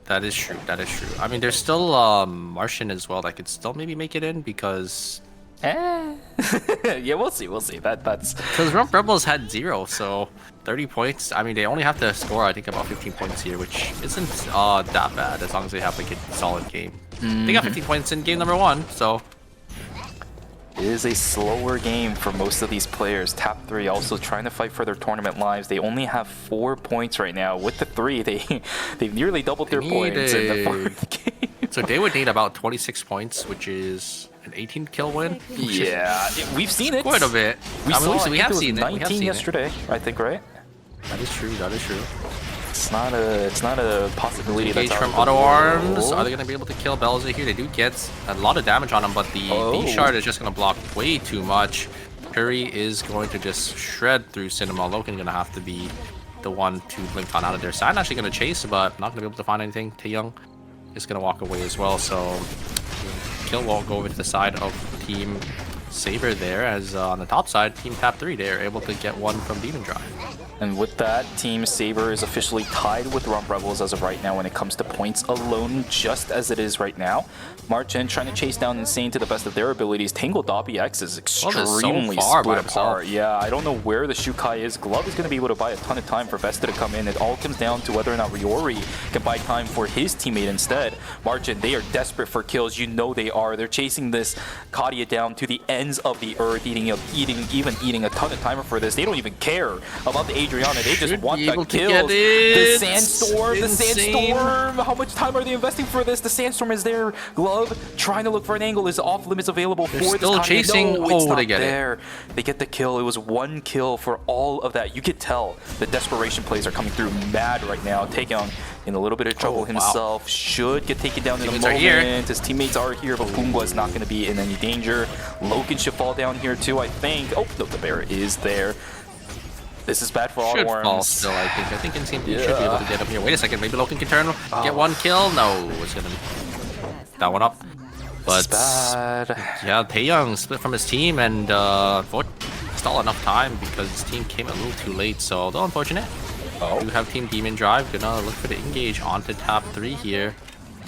That is true. That is true. I mean, there's still Martian as well that could still maybe make it in, because Yeah, we'll see. That's Rump Rebels had 0, so 30 points. I mean, they only have to score, I think, about 15 points here, which isn't that bad as long as they have like a solid game. They got 15 points in game number 1, so it is a slower game for most of these players. Tap 3 also trying to fight for their tournament lives. They only have 4 points right now. With the 3, they've nearly doubled their points in the 4th game. So they would need about 26 points, which is an 18 kill win. Yeah, we've seen it. Quite a bit. We I mean, saw. we I think have it was seen it. 19 We have seen yesterday, I think, right? That is true. That is true. It's not a possibility. Engage that's out from of the Auto Arms. world. Are they going to be able to kill Belzer here? They do get a lot of damage on him, but the B-Shard is just going to block way too much. Curry is going to just shred through Cinema. Loken going to have to be the one to blink on out of there. Sign actually going to chase, but not going to be able to find anything. Taeyong is going to walk away as well, so kill won't go over to the side of Team Saber there, as on the top side, Team Tap 3, they are able to get one from Demon Drive. And with that, Team Saber is officially tied with Rump Rebels as of right now when it comes to points alone, just as it is right now. March in, trying to chase down Insane to the best of their abilities. Tangle Dobby X is extremely split apart. Yeah, I don't know where the Shukai is. Glove is going to be able to buy a ton of time for Vesta to come in. It all comes down to whether or not Riori can buy time for his teammate instead. March in, they are desperate for kills. You know they are. They're chasing this Kadia down to the ends of the earth, eating a ton of timer for this. They don't even care about the Adriana. They just want the kills. The Sandstorm. How much time are they investing for this? The Sandstorm is there. Glove trying to look for an angle. Is off limits available for this? Still chasing. No, it's not they get there. it. They get the kill. It was 1 kill for all of that. You could tell the desperation plays are coming through mad right now. Taeyong in a little bit of trouble himself. Should get taken down in a moment. His teammates are here, but Pumbaa is not going to be in any danger. Loken should fall down here too, I think. Oh, no, the bear is there. This is bad for Auto Arms. Fall still, I think. I think Insane should be able to get up here. Wait a second, maybe Loken can turn, get 1 kill. No, it's gonna be that one up. But yeah, Taeyong split from his team, and stall enough time because his team came a little too late. So though unfortunate, we do have Team Demon Drive gonna look for the engage onto Tap 3 here.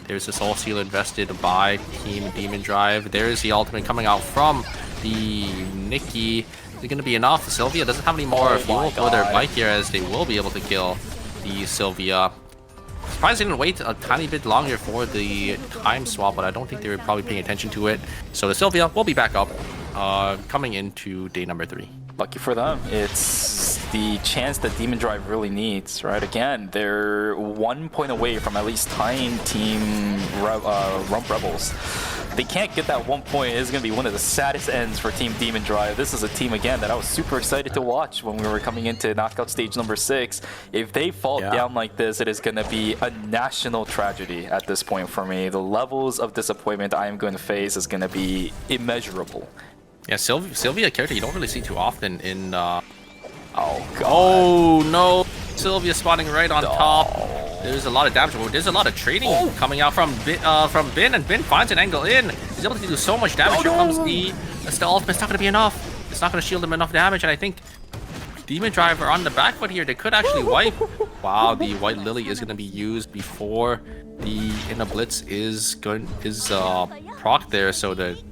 There's the Soul Seal invested by Team Demon Drive. There's the ultimate coming out from the Nikki. Is it going to be enough? Sylvia doesn't have any more fuel for their bike here, as they will be able to kill the Sylvia. Surprised they didn't wait a tiny bit longer for the time swap, but I don't think they were probably paying attention to it. So the Sylvia will be back up coming into day number 3. Lucky for them, it's the chance that Demon Drive really needs, right? Again, they're 1 point away from at least tying Team Rump Rebels. They can't get that 1 point. It's going to be one of the saddest ends for Team Demon Drive. This is a team, again, that I was super excited to watch when we were coming into knockout stage number 6. If they fall down like this, it is going to be a national tragedy at this point for me. The levels of disappointment I am going to face is going to be immeasurable. Yeah, Sylvia character you don't really see too often in... Oh, God. Oh, no. Sylvia spawning right on top. There's a lot of damage. There's a lot of trading coming out from Bin, and Bin finds an angle in. He's able to do so much damage. Here comes the Estelle ultimate. It's not going to be enough. It's not going to shield him enough damage, and I think Demon Drive are on the back foot here. They could actually wipe. Wow, the White Lily is going to be used before the Inner Blitz is proc there, so the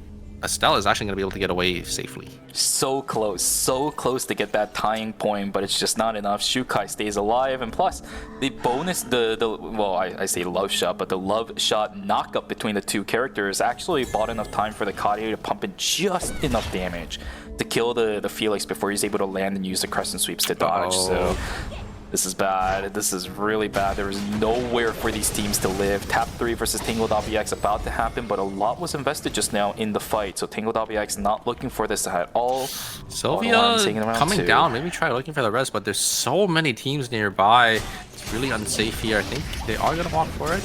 Estelle is actually going to be able to get away safely. So close to get that tying point, but it's just not enough. Shukai stays alive, and plus the bonus, well, I say love shot, but the love shot knockup between the two characters actually bought enough time for the Kadia to pump in just enough damage to kill the Felix before he's able to land and use the crescent sweeps to dodge. So this is bad. This is really bad. There is nowhere for these teams to live. Tap 3 versus Tangled.bx about to happen, but a lot was invested just now in the fight. So Tangled.bx not looking for this at all. Sylvia coming down. Maybe try looking for the rest, but there's so many teams nearby. It's really unsafe here. I think they are going to walk for it.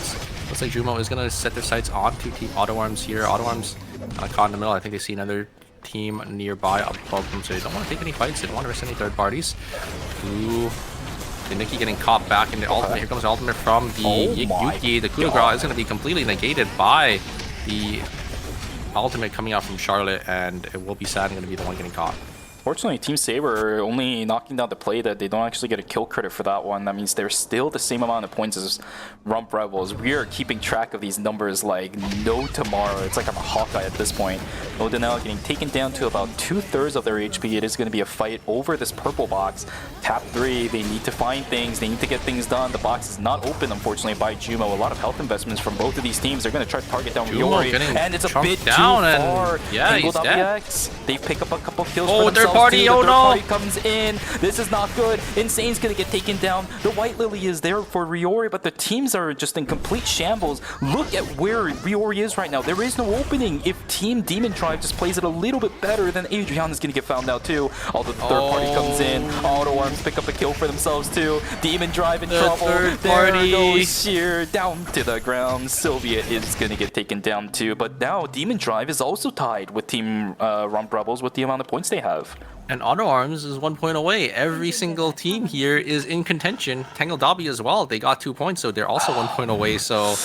Looks like Jumo is going to set their sights onto Team Auto Arms here. Auto Arms caught in the middle. I think they see another team nearby above them, so they don't want to take any fights. They don't want to risk any third parties. Ooh. The Nikki getting caught back in the ultimate. Here comes the ultimate from the Yuki. The coup de grace is going to be completely negated by the ultimate coming out from Charlotte, and it will be sad going to be the one getting caught. Fortunately, Team Saber only knocking down the play that they don't actually get a kill credit for that one. That means they're still the same amount of points as Rump Rebels. We are keeping track of these numbers like no tomorrow. It's like I'm a Hawkeye at this point. Odenel getting taken down to about 2/3 of their HP. It is going to be a fight over this purple box. Tap 3, they need to find things. They need to get things done. The box is not open, unfortunately, by Jumo. A lot of health investments from both of these teams. They're going to try to target down Riori, and it's a bit too far. Yeah, he's dead. They pick up a couple kills for themselves. Party, oh no! Party comes in. This is not good. Insane's gonna get taken down. The White Lily is there for Riori, but the teams are just in complete shambles. Look at where Riori is right now. There is no opening. If Team Demon Drive just plays it a little bit better, then Adrian is gonna get found out too. Although the third party comes in. Auto Arms pick up a kill for themselves too. Demon Drive in trouble. There goes Sheer down to the ground. Sylvia is gonna get taken down too. But now Demon Drive is also tied with Team Rump Rebels with the amount of points they have. And Auto Arms is 1 point away. Every single team here is in contention. Tangled Dobby as well. They got 2 points, so they're also 1 point away. So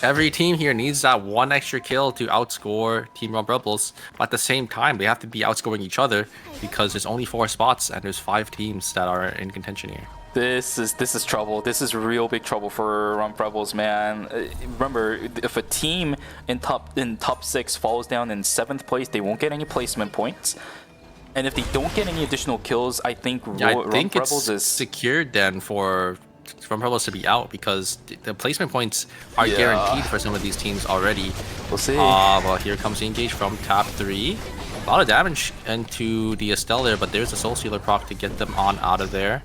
every team here needs that one extra kill to outscore Team Rump Rebels. But at the same time, they have to be outscoring each other because there's only 4 spots and there's 5 teams that are in contention here. This is trouble. This is real big trouble for Rump Rebels, man. Remember, if a team in top 6 falls down in 7th place, they won't get any placement points. And if they don't get any additional kills, I think Rump Rebels is secured then for Rump Rebels to be out, because the placement points are guaranteed for some of these teams already. We'll see. Well, here comes the engage from Tap 3. A lot of damage into the Estelle there, but there's a Soul Stealer proc to get them on out of there.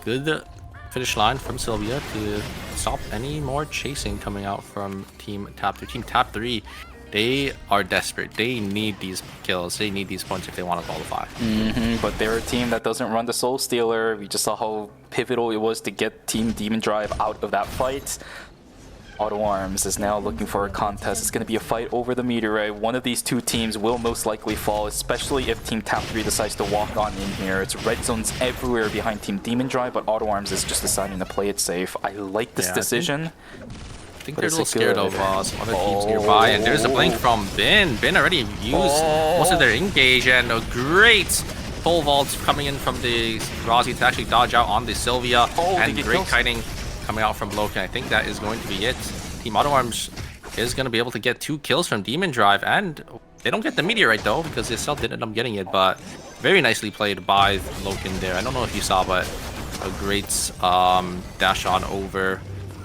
Good finish line from Sylvia to stop any more chasing coming out from Team Tap 3. Team Tap 3, they are desperate. They need these kills. They need these points if they want to qualify. But they're a team that doesn't run the Soul Stealer. We just saw how pivotal it was to get Team Demon Drive out of that fight. Auto Arms is now looking for a contest. It's going to be a fight over the meteorite. One of these two teams will most likely fall, especially if Team Tap 3 decides to walk on in here. It's red zones everywhere behind Team Demon Drive, but Auto Arms is just deciding to play it safe. I like this decision. I think they're a little scared of some other teams nearby, and there's a blink from Bin. Bin already used most of their engage, and a great pole vault coming in from the Razi to actually dodge out on the Sylvia, and great kiting coming out from Loki. I think that is going to be it. Team Auto Arms is going to be able to get 2 kills from Demon Drive, and They don't get the meteorite though because they still didn't end up getting it, but very nicely played by Loken there. I don't know if you saw, but a great dash on over.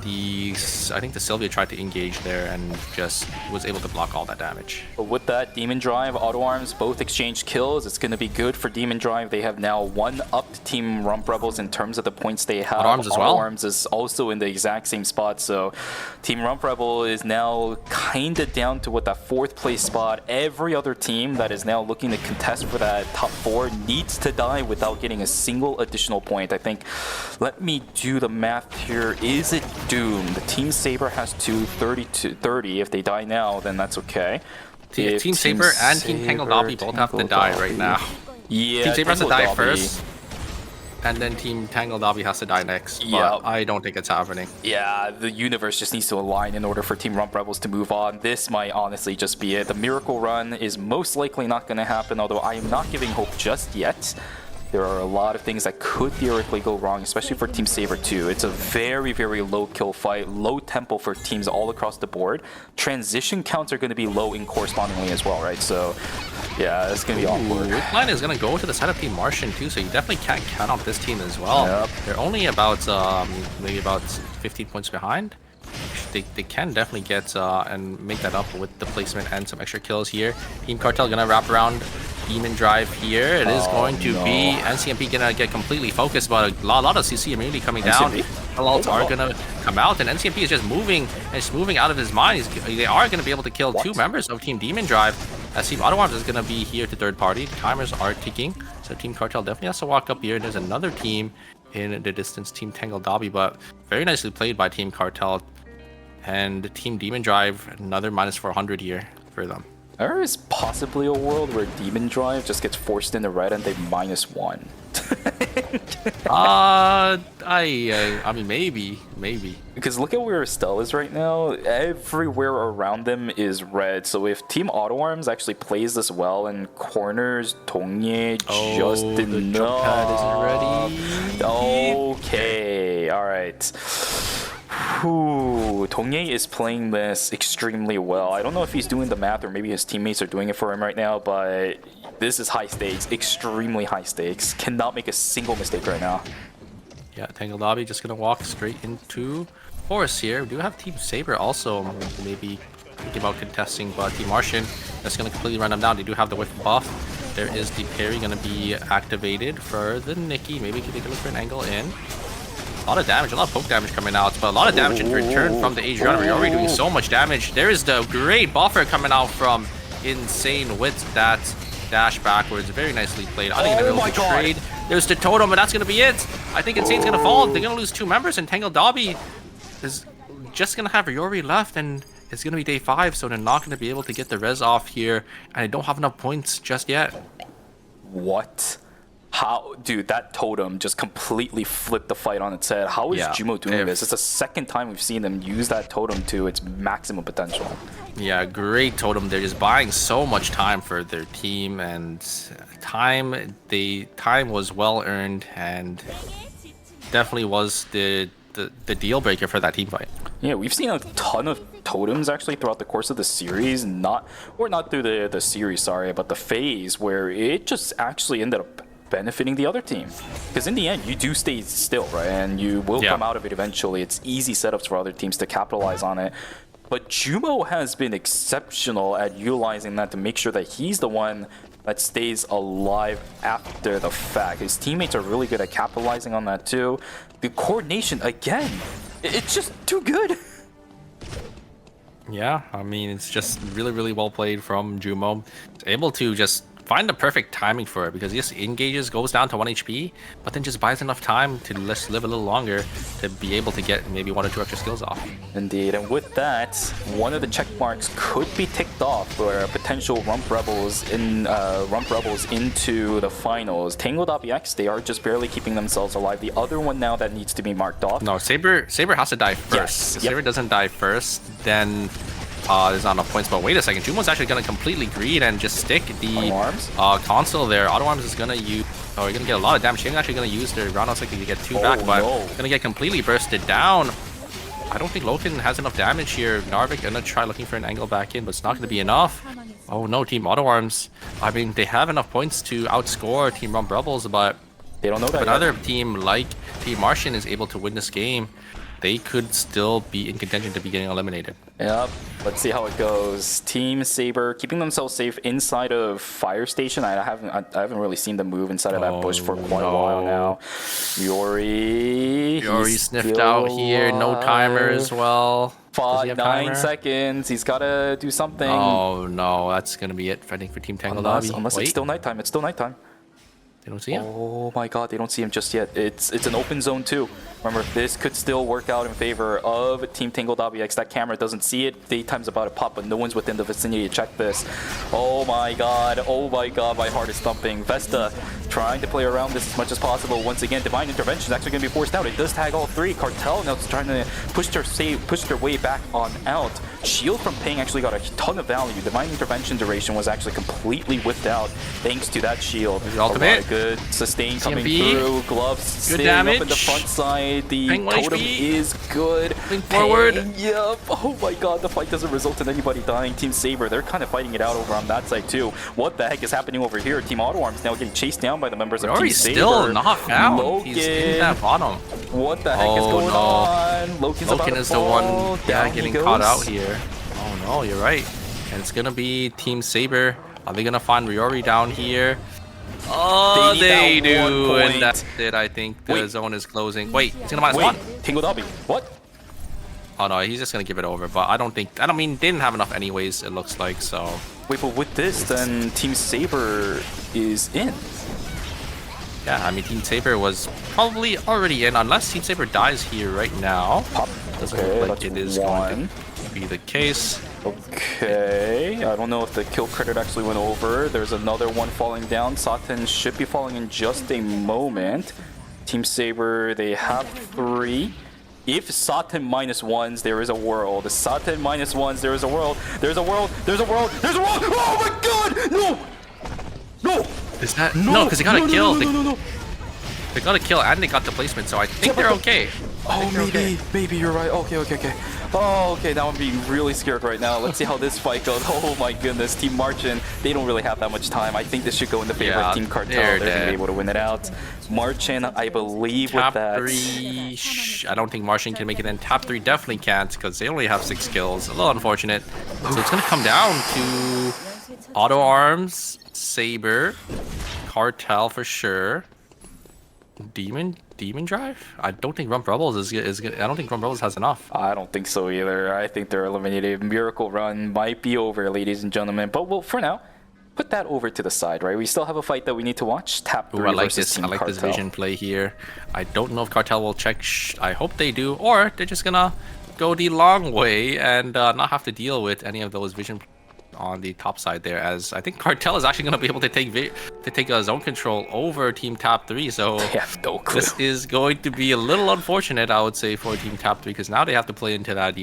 I think the Sylvia tried to engage there and just was able to block all that damage. But with that, Demon Drive, Auto Arms both exchanged kills. It's going to be good for Demon Drive. They have now one-upped Team Rump Rebels in terms of the points they have. Auto Arms as well. Auto Arms is also in the exact same spot. So Team Rump Rebel is now kind of down to what that 4th place spot. Every other team that is now looking to contest for that top 4 needs to die without getting a single additional point. I think, let me do the math here. Is it doomed? The Team Saber has to 30. If they die now, then that's okay. Team Saber and Team Tangle Dobby both have to die right now. Yeah, Team Saber has to die Dobby first, and then Team Tangle Dobby has to die next. But Yep. I don't think it's happening. Yeah, the universe just needs to align in order for Team Rump Rebels to move on. This might honestly just be it. The Miracle Run is most likely not going to happen, although I am not giving hope just yet. There are a lot of things that could theoretically go wrong, especially for Team Saber too. It's a very, very low kill fight, low tempo for teams all across the board. Transition counts are going to be low in correspondingly as well, right? So, yeah, it's going to be awkward. Line is going to go to the side of Team Martian too, so you definitely can't count out this team as well. Yep. They're only about maybe about 15 points behind. They can definitely get and make that up with the placement and some extra kills here. Team Cartel gonna wrap around Demon Drive here. It is going to be NCMP gonna get completely focused, but a lot of CC immunity coming down. Alerts are gonna come out, and NCMP is just moving out of his mind. They are gonna be able to kill 2 members of Team Demon Drive. As Team Auto Arms is gonna be here to third party. Timers are ticking, so Team Cartel definitely has to walk up here. There's another team in the distance, Team Tangle Dobby, but very nicely played by Team Cartel. And Team Demon Drive, another minus 400 here for them. There is possibly a world where Demon Drive just gets forced into red and they -1. I mean, maybe. Because look at where Estelle is right now. Everywhere around them is red. So if Team Auto Arms actually plays this well and corners Dongye just enough. Pad isn't ready. Okay, all right. Dongye is playing this extremely well. I don't know if he's doing the math or maybe his teammates are doing it for him right now, but this is high stakes, extremely high stakes. Cannot make a single mistake right now. Yeah, Tangle Dobby just gonna walk straight into Forest here. We do have Team Saber also maybe thinking about contesting, but Team Martian that's gonna completely run them down. They do have the whiff buff. There is the parry gonna be activated for the Nikki. Maybe they can look for an angle in. A lot of damage, a lot of poke damage coming out, but a lot of damage in return from the Adriana. We're already doing so much damage. There is the great buffer coming out from Insane with that dash backwards. Very nicely played. I think they're going to trade. There's the totem, but that's going to be it. I think Insane's going to fall. They're going to lose 2 members, and Tangle Dobby is just going to have Ryori left, and it's going to be day 5, so they're not going to be able to get the res off here, and they don't have enough points just yet. What? How, dude, that totem just completely flipped the fight on its head. How is Jumo doing this? It's the second time we've seen them use that totem to its maximum potential. Yeah, great totem. They're just buying so much time for their team, and time was well earned, and definitely was the deal breaker for that team fight. Yeah, we've seen a ton of totems actually throughout the course of the series, not through the series, sorry, but the phase where it just actually ended up benefiting the other team. Because in the end, you do stay still, right? And you will come out of it eventually. It's easy setups for other teams to capitalize on it. But Jumo has been exceptional at utilizing that to make sure that he's the one that stays alive after the fact. His teammates are really good at capitalizing on that too. The coordination, again, it's just too good. Yeah, I mean, it's just really, really well played from Jumo. It's able to just find the perfect timing for it, because he just engages, goes down to 1 HP, but then just buys enough time to let's live a little longer to be able to get maybe 1 or 2 extra skills off. Indeed, and with that, one of the check marks could be ticked off for potential Rump Rebels into the finals. Tango WX, they are just barely keeping themselves alive. The other one now that needs to be marked off. No, Saber has to die first. Yes. If Saber doesn't die first, then there's not enough points. But wait a second, Jumo's actually going to completely greed and just stick the console there. Auto Arms is going to use... Oh, you're going to get a lot of damage. They're actually going to use their roundhouse cycle to get 2 back, but going to get completely bursted down. I don't think Loken has enough damage here. Narvik going to try looking for an angle back in, but it's not going to be enough. Oh no, Team Auto Arms. I mean, they have enough points to outscore Team Rump Rebels, but They don't know if that yet. another team like Team Martian is able to win this game, they could still be in contention to be getting eliminated. Yep. Let's see how it goes. Team Saber keeping themselves safe inside of Fire Station. I haven't really seen them move inside of that bush for quite a while now. Yori he's sniffed still out here. No timer alive. as well. Does he have 9 timer? seconds. He's got to do something. Oh no, that's gonna be it. I think for Team Tangle Lobby. Unless it's still nighttime. It's still nighttime. They don't see him. Oh my god, they don't see him just yet. It's an open zone too. Remember, this could still work out in favor of Team Tangled WX. That camera doesn't see it. Daytime's about to pop, but no one's within the vicinity to check this. Oh my god, my heart is thumping. Vesta trying to play around this as much as possible. Once again, Divine Intervention is actually going to be forced out. It does tag all three. Cartel now is trying to push their way back on out. Shield from Ping actually got a ton of value. Divine Intervention duration was actually completely whipped out thanks to that shield. The ultimate. A lot of good sustain coming CMP. through. Gloves Good staying up in the damage. front side. The Ping 1 totem HP. is good. Ping forward. Yep. Oh my god, the fight doesn't result in anybody dying. Team Saber, they're kind of fighting it out over on that side too. What the heck is happening over here? Team Auto Arms now getting chased down by the members of Team He's Saber. still not found. Logan. He's in that bottom. What the heck is Oh, going no. on? Logan's about Loken to is the fall. one Down he getting goes. caught out here. Oh no, you're right. And it's gonna be Team Saber. Are they gonna find Riori down here? Oh, They they need that 1 do. point. And that's it. I think the Wait. zone is closing. Wait, he's gonna minus Wait, one. Tingle Dobby. What? Oh no, he's just gonna give it over. But I mean, they didn't have enough anyways, it looks like, so. Wait, but with this, then Team Saber is in. Yeah, I mean, Team Saber was probably already in, unless Team Saber dies here right now. Pop. Doesn't Okay, look like that's it is one. going to be the case. Okay, I don't know if the kill credit actually went over. There's another one falling down. Satan should be falling in just a moment. Team Saber, they have 3. If Satan minus ones, there is a world. Satan minus ones, there is a world. There's a world. There's a world. There's a world. Oh my god! No! No! Is that no? Because they got a kill. No. They got a kill and they got the placement, so I think they're okay. Oh, maybe you're right. Okay. Oh, okay, now I'm being really scared right now. Let's see how this fight goes. Oh my goodness, Team Marchin, they don't really have that much time. I think this should go in the favor Yeah, of Team Cartel. they're They're going to dead. be able to win it out. Marchin, I believe Top with that. 3, I don't think Martian can make it in. Top 3 definitely can't because they only have 6 kills. A little unfortunate. So it's going to come down to Auto Arms, Saber, Cartel for sure. Demon Drive? I don't think Rump Rebels is good. I don't think Rump Rebels has enough. I don't think so either. I think they're eliminated. Miracle Run might be over, ladies and gentlemen. But well, for now, put that over to the side, right? We still have a fight that we need to watch. Tap 3 Ooh, I like versus this. Team I like Cartel. this vision play here. I don't know if Cartel will check. I hope they do, or they're just gonna go the long way and not have to deal with any of those vision on the top side there. As I think Cartel is actually gonna be able to take zone control over Team Top 3. So They have no clue. this is going to be a little unfortunate, I would say, for Team Top 3 because now they have to play into that,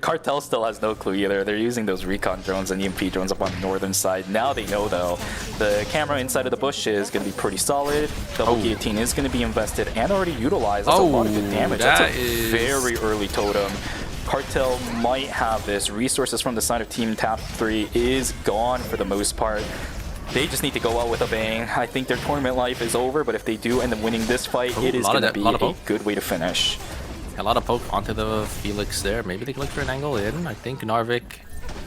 Cartel still has no clue either. They're using those recon drones and EMP drones up on the northern side. Now they know though. The camera inside of the bush is going to be pretty solid. Double guillotine is going to be invested and already utilized. That's a lot of good damage. That's that a is- very early totem. Cartel might have this. Resources from the side of Team Tap 3 is gone for the most part. They just need to go out with a bang. I think their tournament life is over, but if they do end up winning this fight, it is going to be a good way to finish. A lot of poke onto the Felix there. Maybe they can look for an angle in. I think Narvik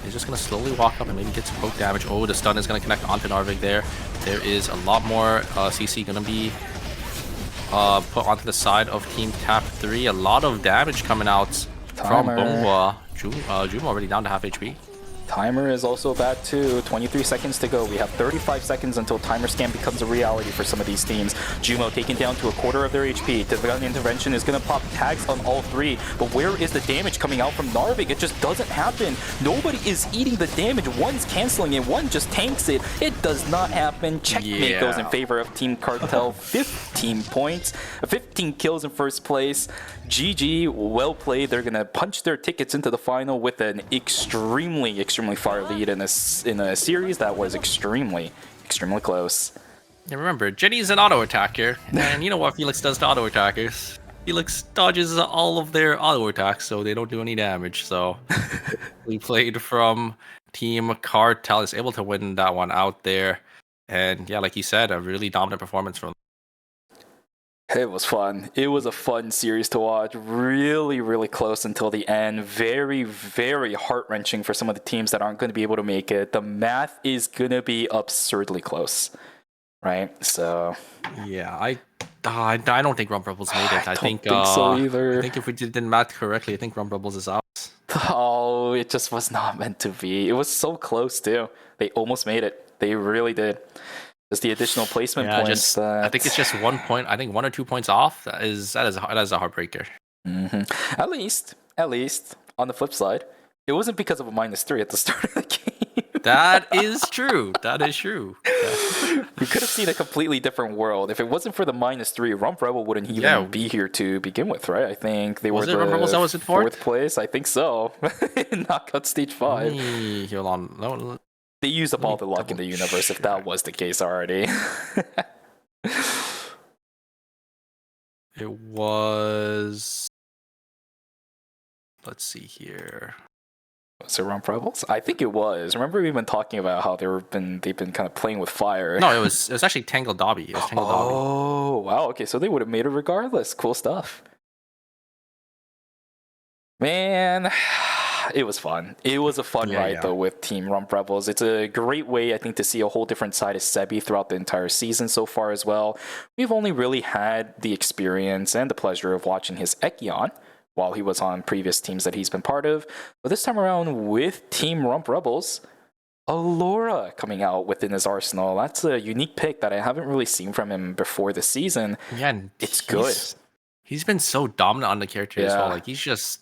is just going to slowly walk up and maybe get some poke damage. Oh, the stun is going to connect onto Narvik there. There is a lot more CC going to be put onto the side of Team Tap 3. A lot of damage coming out from Bonghua. Jum already down to half HP. Timer is also bad too. 23 seconds to go. We have 35 seconds until timer scan becomes a reality for some of these teams. Jumo taken down to a quarter of their HP. Divine Intervention is going to pop tags on all 3. But where is the damage coming out from Narvik? It just doesn't happen. Nobody is eating the damage. One's canceling it. One just tanks it. It does not happen. Checkmate goes in favor of Team Cartel. 15 points. 15 kills in first place. GG, well played. They're going to punch their tickets into the final with an extremely far lead in a series that was extremely close. And remember, Jenny's an auto attacker, and you know what Felix does to auto attackers? Felix dodges all of their auto attacks, so they don't do any damage. So we played from Team Cartel is able to win that one out there. And yeah, like you said, a really dominant performance from. It was fun. It was a fun series to watch. Really, really close until the end. Very, very heart-wrenching for some of the teams that aren't going to be able to make it. The math is going to be absurdly close, right? So Yeah, I don't think Rump Rebels made it. I don't think so either. I think if we did math correctly, I think Rump Rebels is out. Oh, it just was not meant to be. It was so close too. They almost made it. They really did. Just the additional placement points. I think it's just 1 point. I think 1 or 2 points off. That is a heartbreaker. At least, on the flip side, it wasn't because of a -3 at the start of the game. That is true. That is true. Yeah. We could have seen a completely different world. If it wasn't for the -3, Rump Rebel wouldn't even be here to begin with, right? I think they were the Rump Rebels that was in fourth place. I think so. In Knockout Stage 5. Hold on. No, they used up all the luck in the universe if that was the case already. it was. Let's see here. Was it Rump Rebels? I think it was. Remember we've been talking about how they've been kind of playing with fire. No, it was actually Tangled Dobby. It was Tangled Dobby. Oh wow, okay, so they would have made it regardless. Cool stuff. Man, it was fun. It was a fun ride though with Team Rump Rebels. It's a great way, I think, to see a whole different side of Sebi throughout the entire season so far as well. We've only really had the experience and the pleasure of watching his Ekion while he was on previous teams that he's been part of. But this time around with Team Rump Rebels, Allura coming out within his arsenal. That's a unique pick that I haven't really seen from him before this season. Yeah, and it's good. He's been so dominant on the character as well. Like he's just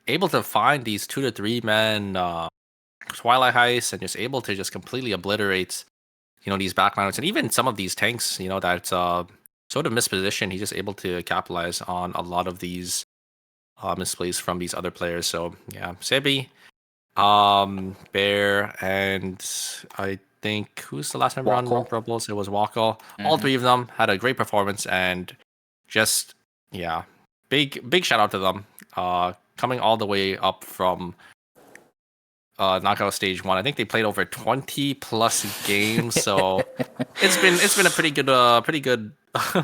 able to find these 2 to 3 man Twilight heists and just able to just completely obliterate, these backliners and even some of these tanks, that's sort of mispositioned. He's just able to capitalize on a lot of these misplays from these other players. So yeah, Sebi, Bear, and I think who's the last member on Rump Rebels? It was Wako. All 3 of them had a great performance and just big shout out to them. Coming all the way up from Knockout Stage 1. I think they played over 20 plus games, so it's been a pretty good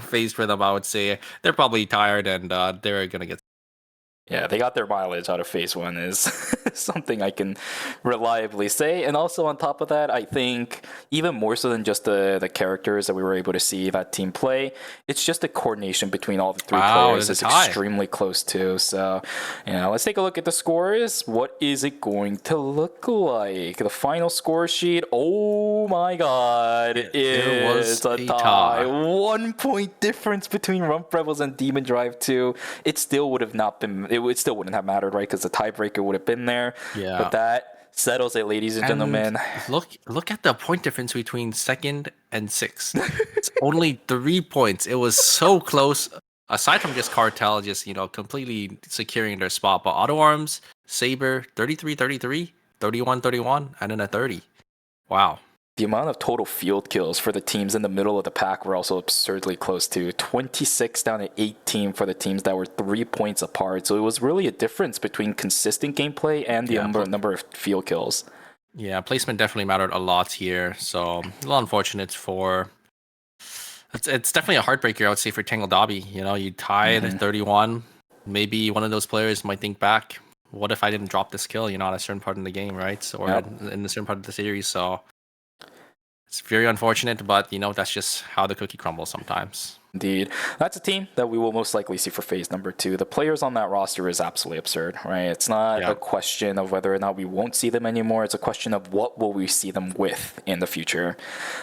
phase for them. I would say they're probably tired and they're gonna get. Yeah, they got their mileage out of Phase 1 is something I can reliably say. And also on top of that, I think even more so than just the characters that we were able to see that team play, it's just the coordination between all the 3 players is extremely close too. So, let's take a look at the scores. What is it going to look like? The final score sheet, oh my god, it is a tie. 1 point difference between Rump Rebels and Demon Drive 2. It still would have not been... It still wouldn't have mattered, right? Because the tiebreaker would have been there. Yeah. But that settles it, ladies and gentlemen. Look at the point difference between 2nd and 6th. It's only 3 points. It was so close. Aside from just Cartel, just completely securing their spot. But Auto Arms, Saber, 33-33, 31-31, and then a 30. Wow. The amount of total field kills for the teams in the middle of the pack were also absurdly close to 26 down to 18 for the teams that were 3 points apart. So it was really a difference between consistent gameplay and the number of field kills. Yeah, placement definitely mattered a lot here. So a little unfortunate for... It's definitely a heartbreaker, I would say, for Tangled Dobby. You tied at 31. Maybe one of those players might think back, what if I didn't drop this kill, at a certain part in the game, right? Or in a certain part of the series. So it's very unfortunate, but that's just how the cookie crumbles sometimes. Indeed. That's a team that we will most likely see for phase number 2. The players on that roster is absolutely absurd, right? It's not a question of whether or not we won't see them anymore. It's a question of what will we see them with in the future.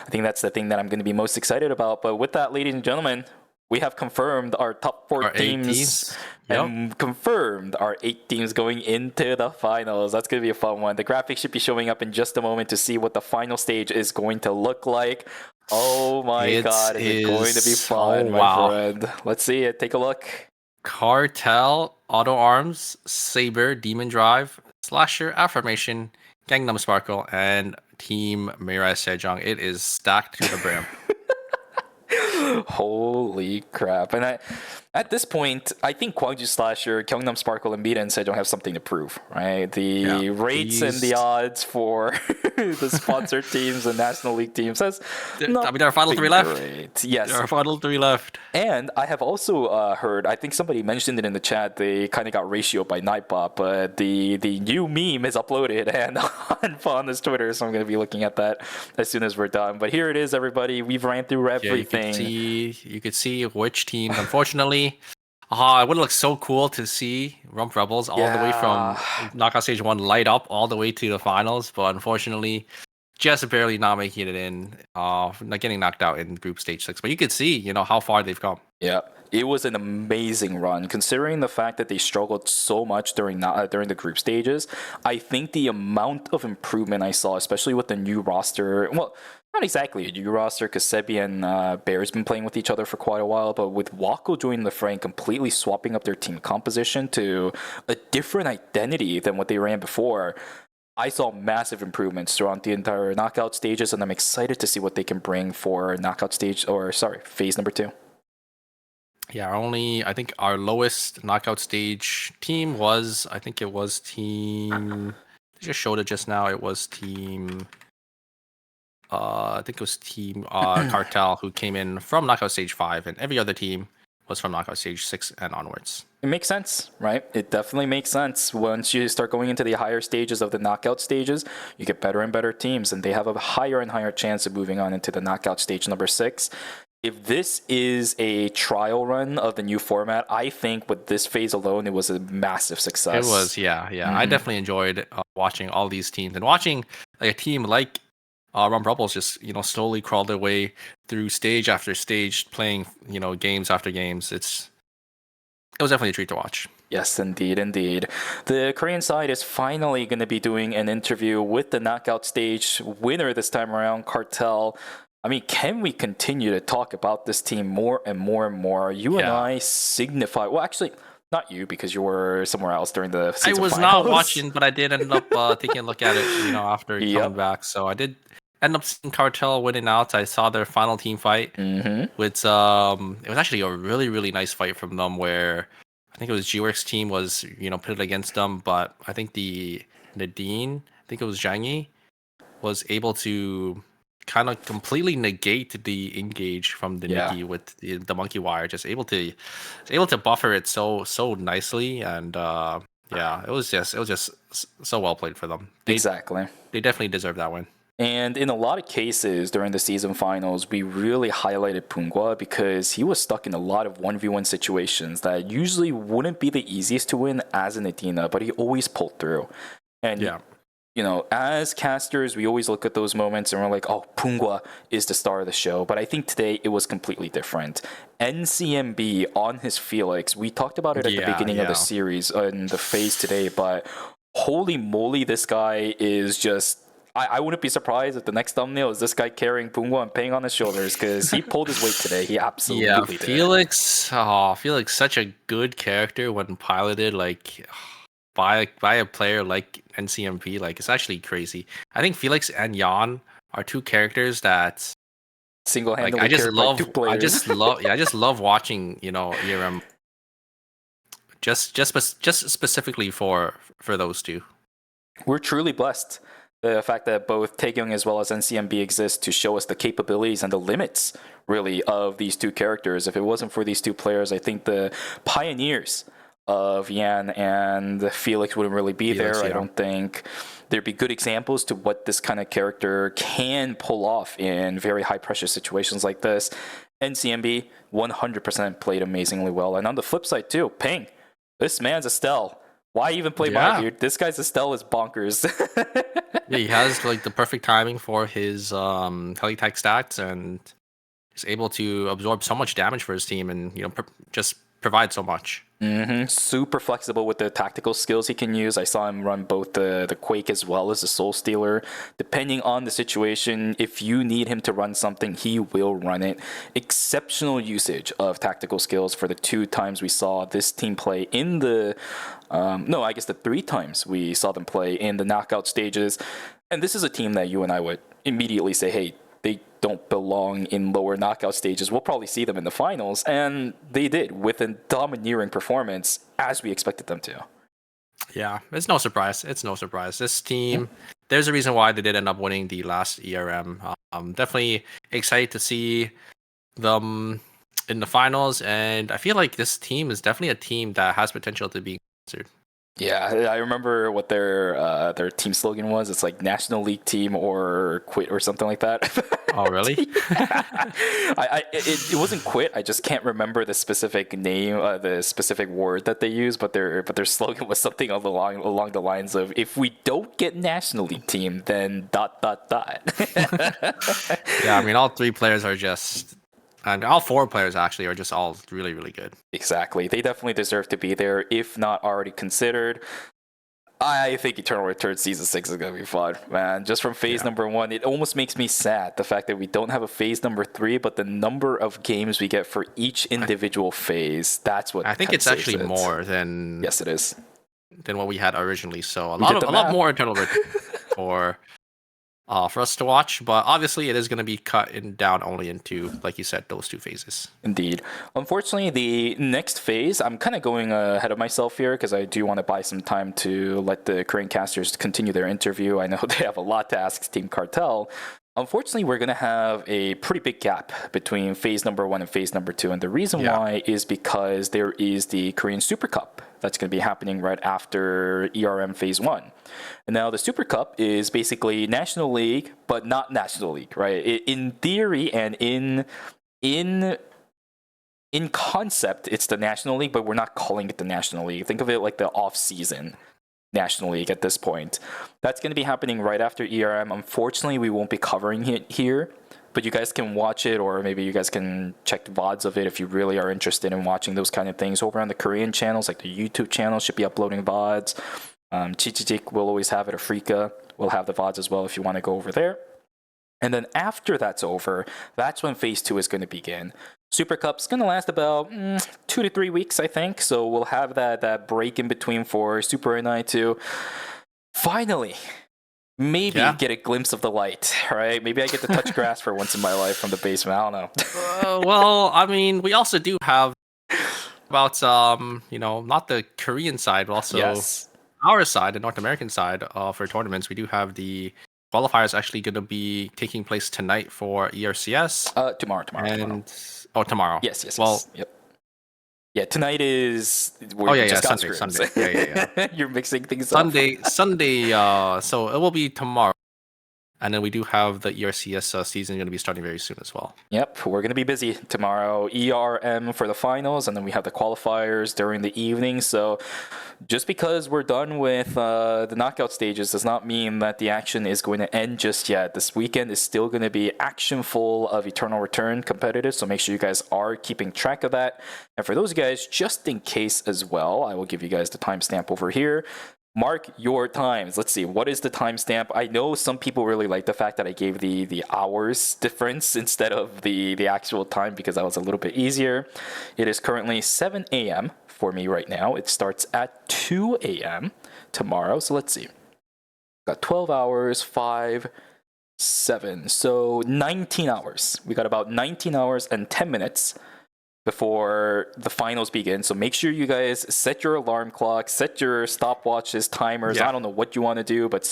I think that's the thing that I'm going to be most excited about. But with that, ladies and gentlemen, we have confirmed our top 4 teams and confirmed our 8 teams going into the finals. That's going to be a fun one. The graphics should be showing up in just a moment to see what the final stage is going to look like. Oh my god, is it going to be fun, my friend? Let's see it. Take a look. Cartel, Auto Arms, Saber, Demon Drive, Slasher, Affirmation, Gangnam Sparkle, and Team Mirai Sejong. It is stacked to the brim. Holy crap. And At this point, I think Gwangju Slasher, Gyeongnam Sparkle, and Mita and Sejong have something to prove, right? The rates and the odds for the sponsored teams and National League teams has not there are final 3 left. great. Yes. There are final 3 left. And I have also heard, I think somebody mentioned it in the chat, they kind of got ratioed by Nightbot, but the new meme is uploaded and on his Twitter, so I'm going to be looking at that as soon as we're done. But here it is, everybody. We've ran through everything. You could see which teams, unfortunately. It would look so cool to see Rump Rebels all the way from Knockout Stage 1 light up all the way to the finals, but unfortunately, just barely not making it in, not getting knocked out in Group Stage 6. But you could see, how far they've come. Yeah, it was an amazing run, considering the fact that they struggled so much during the group stages. I think the amount of improvement I saw, especially with the new roster, well, not exactly a new roster, because Sebi and Bear's been playing with each other for quite a while, but with Wako joining the fray and completely swapping up their team composition to a different identity than what they ran before, I saw massive improvements throughout the entire knockout stages, and I'm excited to see what they can bring for phase number 2. Yeah, I think our lowest knockout stage team was, team, they just showed it just now, it was team, I think it was team Cartel, who came in from knockout stage 5, and every other team was from knockout stage 6 and onwards. It makes sense, right? It definitely makes sense. Once you start going into the higher stages of the knockout stages, you get better and better teams, and they have a higher and higher chance of moving on into the knockout stage number 6. If this is a trial run of the new format, I think with this phase alone, it was a massive success. It was, yeah. I definitely enjoyed watching all these teams, and watching a team like Rump Rebels just slowly crawl their way through stage after stage, playing games after games. It was definitely a treat to watch. Yes, indeed. The Korean side is finally going to be doing an interview with the knockout stage winner this time around, Cartel. I mean, can we continue to talk about this team more and more and more? You and I signify... Well, actually, not you, because you were somewhere else during the season I was finals. not watching, but I did end up taking a look at it, after coming back. So I did end up seeing Cartel winning out. I saw their final team fight. With it was actually a really, really nice fight from them, where I think it was G-Works team was, pitted against them, but I think the Nadine, I think it was Zhangyi, was able to kind of completely negate the engage from the Nikki with the monkey wire, just able to buffer it so nicely, and it was just so well played for them. Exactly. They definitely deserve that win. And in a lot of cases during the season finals, we really highlighted Pungwa because he was stuck in a lot of 1v1 situations that usually wouldn't be the easiest to win as an Adina, but he always pulled through. And as casters, we always look at those moments and we're like, oh, Pungwa is the star of the show. But I think today it was completely different. NCMB on his Felix, we talked about it at the beginning of the series in the phase today, but holy moly, this guy is just... I wouldn't be surprised if the next thumbnail is this guy carrying Pungwa and paying on his shoulders, because he pulled his weight today. He absolutely did. Felix, such a good character when piloted by a player like NCMP. It's actually crazy. I think Felix and Yan are two characters that single-handedly I just love watching. ERM just specifically for those two. We're truly blessed. The fact that both Taekyung as well as NCMB exist to show us the capabilities and the limits, really, of these two characters. If it wasn't for these two players, I think the pioneers of Yan and Felix wouldn't really be there. I don't think there'd be good examples to what this kind of character can pull off in very high-pressure situations like this. NCMB 100% played amazingly well. And on the flip side, too, Ping, this man's Estelle. Why even play Maya? This guy's Estelle is bonkers. He has the perfect timing for his heli-tech stats, and is able to absorb so much damage for his team, and just provide so much. Super flexible with the tactical skills he can use. I saw him run both the Quake as well as the Soul Stealer. Depending on the situation, if you need him to run something, he will run it. Exceptional usage of tactical skills for the 2 times we saw this team play in the... the 3 times we saw them play in the knockout stages. And this is a team that you and I would immediately say, hey, they don't belong in lower knockout stages. We'll probably see them in the finals, and they did with a domineering performance as we expected them to. Yeah, it's no surprise. It's no surprise. This team, there's a reason why they did end up winning the last ERM. Definitely excited to see them in the finals, and I feel like this team is definitely a team that has potential to be considered. Yeah, I remember what their team slogan was. It's like National League team or quit or something like that. Oh, really? It wasn't quit. I just can't remember the specific name, the specific word that they used. But their slogan was something along the lines of, "If we don't get National League team, then ... Yeah, I mean, all three players are just, and all four players actually are just all really, really good. Exactly. They definitely deserve to be there, if not already considered. I think Eternal Return Season 6 is going to be fun, man. Just from phase number 1, it almost makes me sad, the fact that we don't have a phase number 3, but the number of games we get for each individual phase, that's what I think it's actually more than... Yes, it is. Than what we had originally. So a lot more Eternal Return for us to watch, but obviously it is going to be cut down only into, like you said, those two phases. Indeed. Unfortunately, the next phase, I'm kind of going ahead of myself here because I do want to buy some time to let the Korean casters continue their interview. I know they have a lot to ask Team Cartel. Unfortunately, we're going to have a pretty big gap between phase number 1 and phase number 2. And the reason why is because there is the Korean Super Cup that's going to be happening right after ERM phase 1. And now the Super Cup is basically National League, but not National League, right? In theory and in concept, it's the National League, but we're not calling it the National League. Think of it like the off-season National League at this point. That's going to be happening right after ERM. Unfortunately, we won't be covering it here, but you guys can watch it, or maybe you guys can check the VODs of it if you really are interested in watching those kind of things over on the Korean channels, like the YouTube channel should be uploading VODs. Chichijik will always have it. Afrika will have the VODs as well if you want to go over there. And then after that's over, that's when phase 2 is going to begin. Super Cup's going to last about 2 to 3 weeks, I think. So we'll have that break in between for Super NI to finally maybe get a glimpse of the light, right? Maybe I get to touch grass for once in my life from the basement. I don't know. Well, I mean, we also do have about, not the Korean side, but also our side, the North American side for tournaments. We do have the qualifiers actually going to be taking place tonight for ERCS. Tomorrow. Tomorrow. Yes. Well, yeah, tonight is... Sunday. Yeah. You're mixing things up. Sunday, so it will be tomorrow. And then we do have the ERCS season going to be starting very soon as well. Yep, we're going to be busy tomorrow. ERM for the finals, and then we have the qualifiers during the evening. So just because we're done with the knockout stages does not mean that the action is going to end just yet. This weekend is still going to be action full of Eternal Return competitive, so make sure you guys are keeping track of that. And for those guys, just in case as well, I will give you guys the timestamp over here. Mark your times. Let's see, what is the timestamp? I know some people really like the fact that I gave the hours difference instead of the actual time because that was a little bit easier. It is currently 7 a.m. for me right now. It starts at 2 a.m. tomorrow. So let's see. Got 12 hours, 5, 7. So 19 hours. We got about 19 hours and 10 minutes before the finals begin. So make sure you guys set your alarm clock, set your stopwatches, timers. I don't know what you want to do, but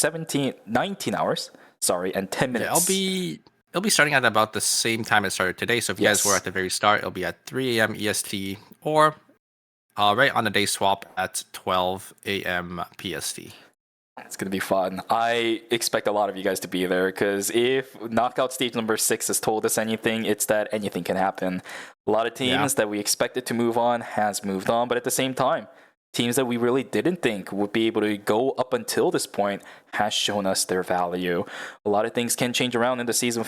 19 hours, and 10 minutes. It'll be starting at about the same time it started today. So if you guys were at the very start, it'll be at 3 a.m. EST or right on the day swap at 12 a.m. PST. It's going to be fun. I expect a lot of you guys to be there because if knockout stage number 6 has told us anything, it's that anything can happen. A lot of teams that we expected to move on has moved on, but at the same time, teams that we really didn't think would be able to go up until this point has shown us their value. A lot of things can change around in the season,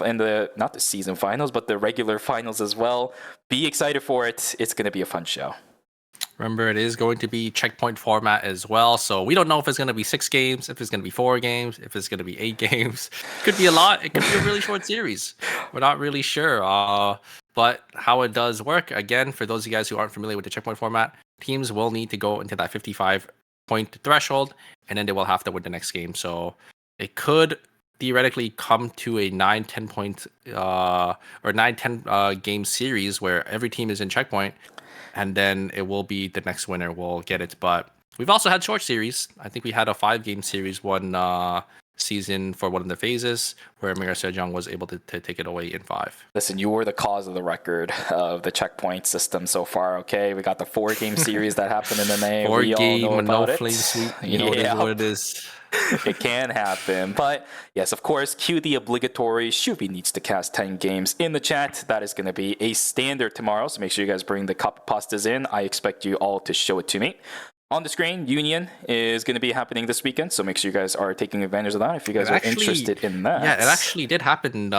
not the season finals, but the regular finals as well. Be excited for it. It's going to be a fun show. Remember, it is going to be checkpoint format as well. So we don't know if it's going to be 6 games, if it's going to be 4 games, if it's going to be 8 games. Could be a lot. It could be a really short series. We're not really sure. But how it does work, again, for those of you guys who aren't familiar with the checkpoint format, teams will need to go into that 55-point threshold, and then they will have to win the next game. So it could theoretically come to a 9-10 point or 9-10 game series where every team is in checkpoint, and then it will be the next winner will get it. But we've also had short series. I think we had a 5-game series one season for one of the phases where Mira Sejong was able to take it away in 5. Listen, you were the cause of the record of the checkpoint system so far, okay? We got the 4-game series that happened in the May. 4-game, all know no about flame it. sweep. You know, it is what it is. It can happen. But yes, of course, cue the obligatory Shuvi needs to cast 10 games in the chat. That is going to be a standard tomorrow. So make sure you guys bring the cup pastas in. I expect you all to show it to me. On the screen, Union is going to be happening this weekend, so make sure you guys are taking advantage of that if you guys are interested in that. Yeah, it actually did happen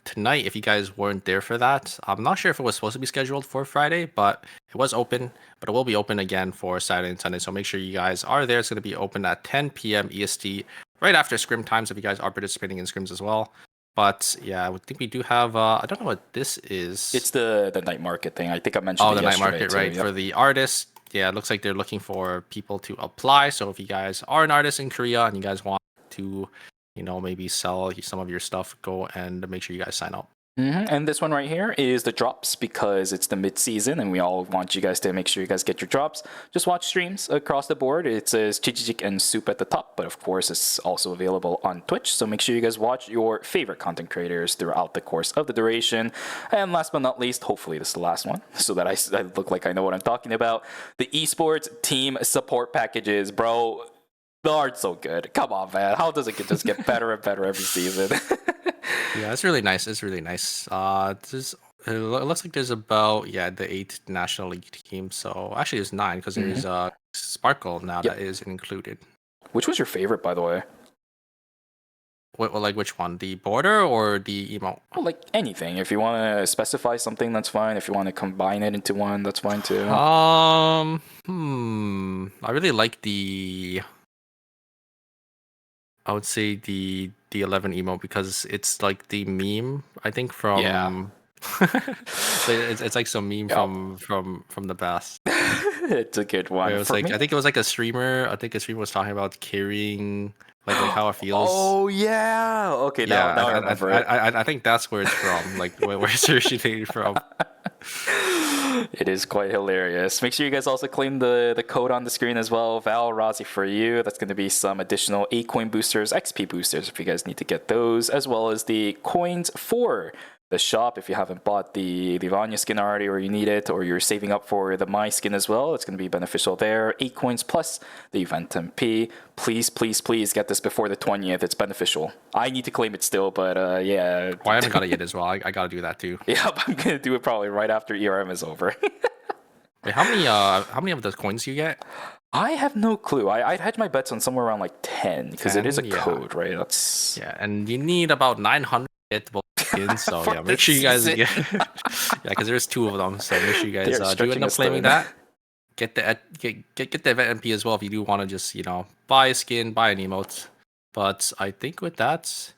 tonight if you guys weren't there for that. I'm not sure if it was supposed to be scheduled for Friday, but it was open. But it will be open again for Saturday and Sunday, so make sure you guys are there. It's going to be open at 10 p.m. EST, right after scrim times if you guys are participating in scrims as well. But yeah, I think we do have, I don't know what this is. It's the night market thing. I think I mentioned it the night market, too, right, for the artists. Yeah, it looks like they're looking for people to apply. So if you guys are an artist in Korea and you guys want to, you know, maybe sell some of your stuff, go and make sure you guys sign up. And this one right here is the drops because it's the mid-season and we all want you guys to make sure you guys get your drops. Just watch streams across the board. It says Chichijik and Soup at the top, but of course it's also available on Twitch. So make sure you guys watch your favorite content creators throughout the course of the duration. And last but not least, hopefully this is the last one so that I look like I know what I'm talking about. The esports team support packages, bro. The art's so good. Come on, man. How does it just get better and better every season? Yeah, it's really nice. It's really nice. It looks like there's about the 8 National League teams. So actually, there's 9 because there's Sparkle now that is included. Which was your favorite, by the way? Like which one? The border or the emote? Well, like anything. If you want to specify something, that's fine. If you want to combine it into one, that's fine too. I really like the. I would say the 11 emo because it's like the meme I think from it's like some meme from the past. It's a good one. It was like I think it was like a streamer. I think a streamer was talking about carrying like how it feels. Oh yeah. Okay. Now I remember it. I think that's where it's from. Like where it's originated from. It is quite hilarious. Make sure you guys also claim the code on the screen as well. Val Razi for you. That's going to be some additional A coin boosters, XP boosters if you guys need to get those, as well as the coins for the shop if you haven't bought the Vanya skin already or you need it or you're saving up for the My skin as well. It's going to be beneficial there. 8 coins plus the event MP. Please, please, please get this before the 20th. It's beneficial. I need to claim it still, but yeah. Well, I haven't got it yet as well. I got to do that too. Yeah, I'm going to do it probably right after ERM is over. Wait, how many of those coins do you get? I have no clue. I'd hedge my bets on somewhere around like 10 because it is a code, right? That's and you need about 900 gettable skins. So yeah, make sure you guys get because there's 2 of them. So make sure you guys do end up claiming that. Get the event MP as well if you do want to just buy a skin, buy an emote. But I think with that,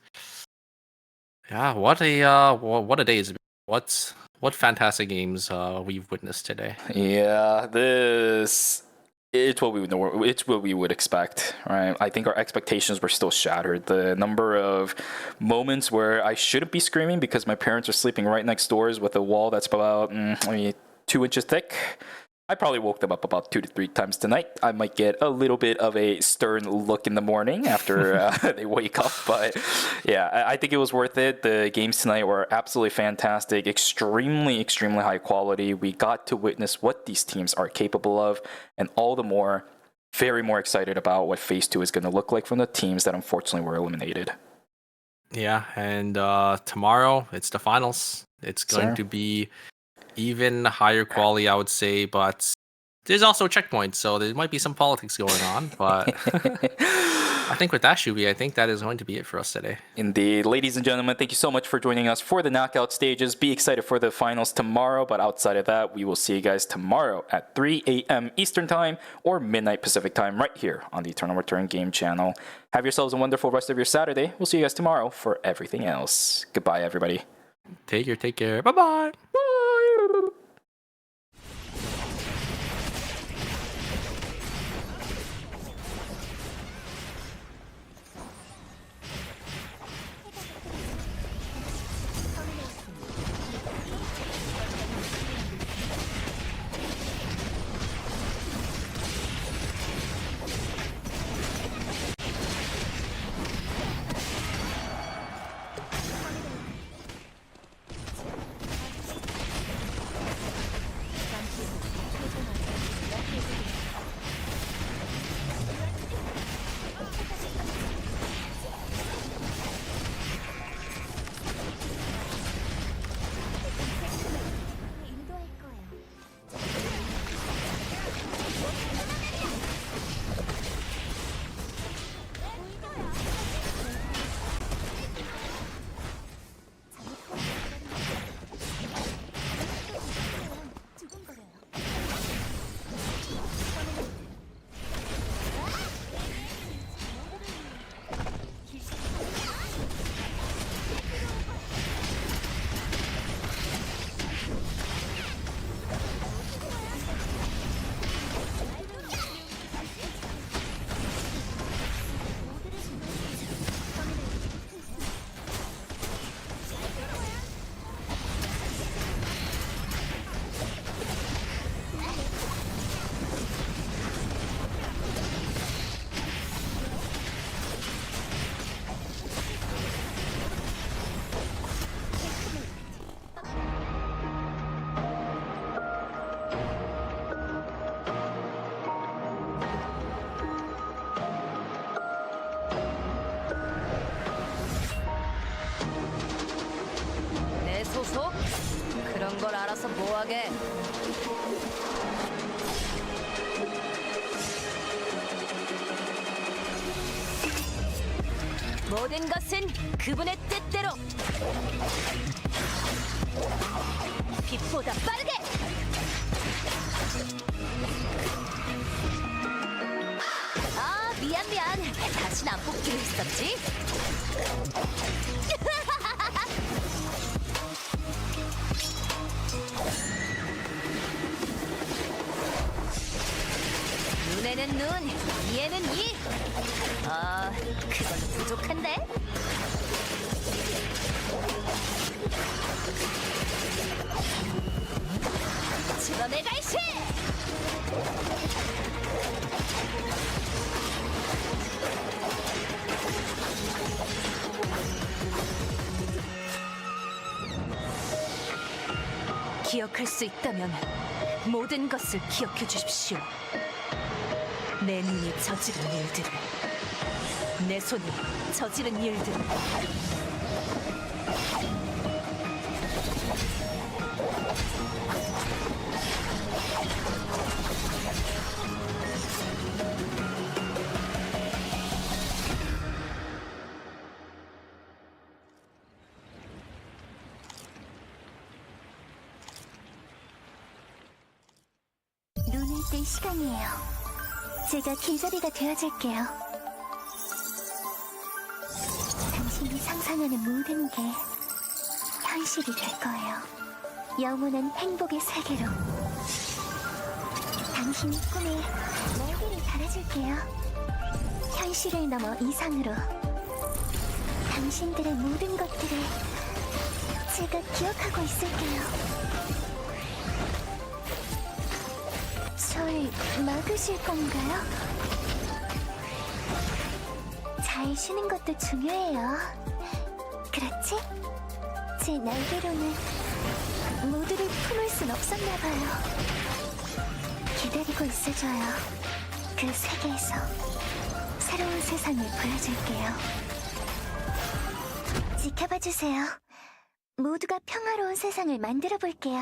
what a day is. What fantastic games we've witnessed today. Yeah, it's what we know. It's what we would expect, right? I think our expectations were still shattered. The number of moments where I shouldn't be screaming because my parents are sleeping right next doors with a wall that's about 2 inches thick. I probably woke them up about 2 to 3 times tonight. I might get a little bit of a stern look in the morning after they wake up. But yeah, I think it was worth it. The games tonight were absolutely fantastic, extremely, extremely high quality. We got to witness what these teams are capable of, and all the more, very more excited about what Phase 2 is going to look like from the teams that unfortunately were eliminated. Yeah, and tomorrow it's the finals. It's going to be even higher quality, I would say, but there's also checkpoints, so there might be some politics going on. But I think with that, Shubi, I think that is going to be it for us today. Indeed. Ladies and gentlemen, thank you so much for joining us for the knockout stages. Be excited for the finals tomorrow, but outside of that, we will see you guys tomorrow at 3 a.m. Eastern Time or midnight Pacific Time right here on the Eternal Return Game channel. Have yourselves a wonderful rest of your Saturday. We'll see you guys tomorrow for everything else. Goodbye, everybody. Take care. Bye-bye. 뭐하게? 모든 것은 그분의 뜻대로. 빛보다 빠르게. 아, 미안. 다신 안 뽑기로 했었지? 눈에는 눈, 이에는 이. 아, 그건 부족한데? 지금의 갈시! 기억할 수 있다면 모든 것을 기억해 주십시오. 내 눈이 저지른 일들을, 내 손이 저지른 일들을. 눈을 뜰 시간이에요. 제가 길잡이가 되어줄게요. 당신이 상상하는 모든 게 현실이 될 거예요. 영원한 행복의 세계로. 당신의 꿈에 날개를 달아줄게요. 현실을 넘어 이상으로. 당신들의 모든 것들을 제가 기억하고 있을게요. 절 막으실 건가요? 잘 쉬는 것도 중요해요. 그렇지? 제 날개로는 모두를 품을 순 없었나 봐요. 기다리고 있어줘요. 그 세계에서 새로운 세상을 보여줄게요. 지켜봐 주세요. 모두가 평화로운 세상을 만들어 볼게요.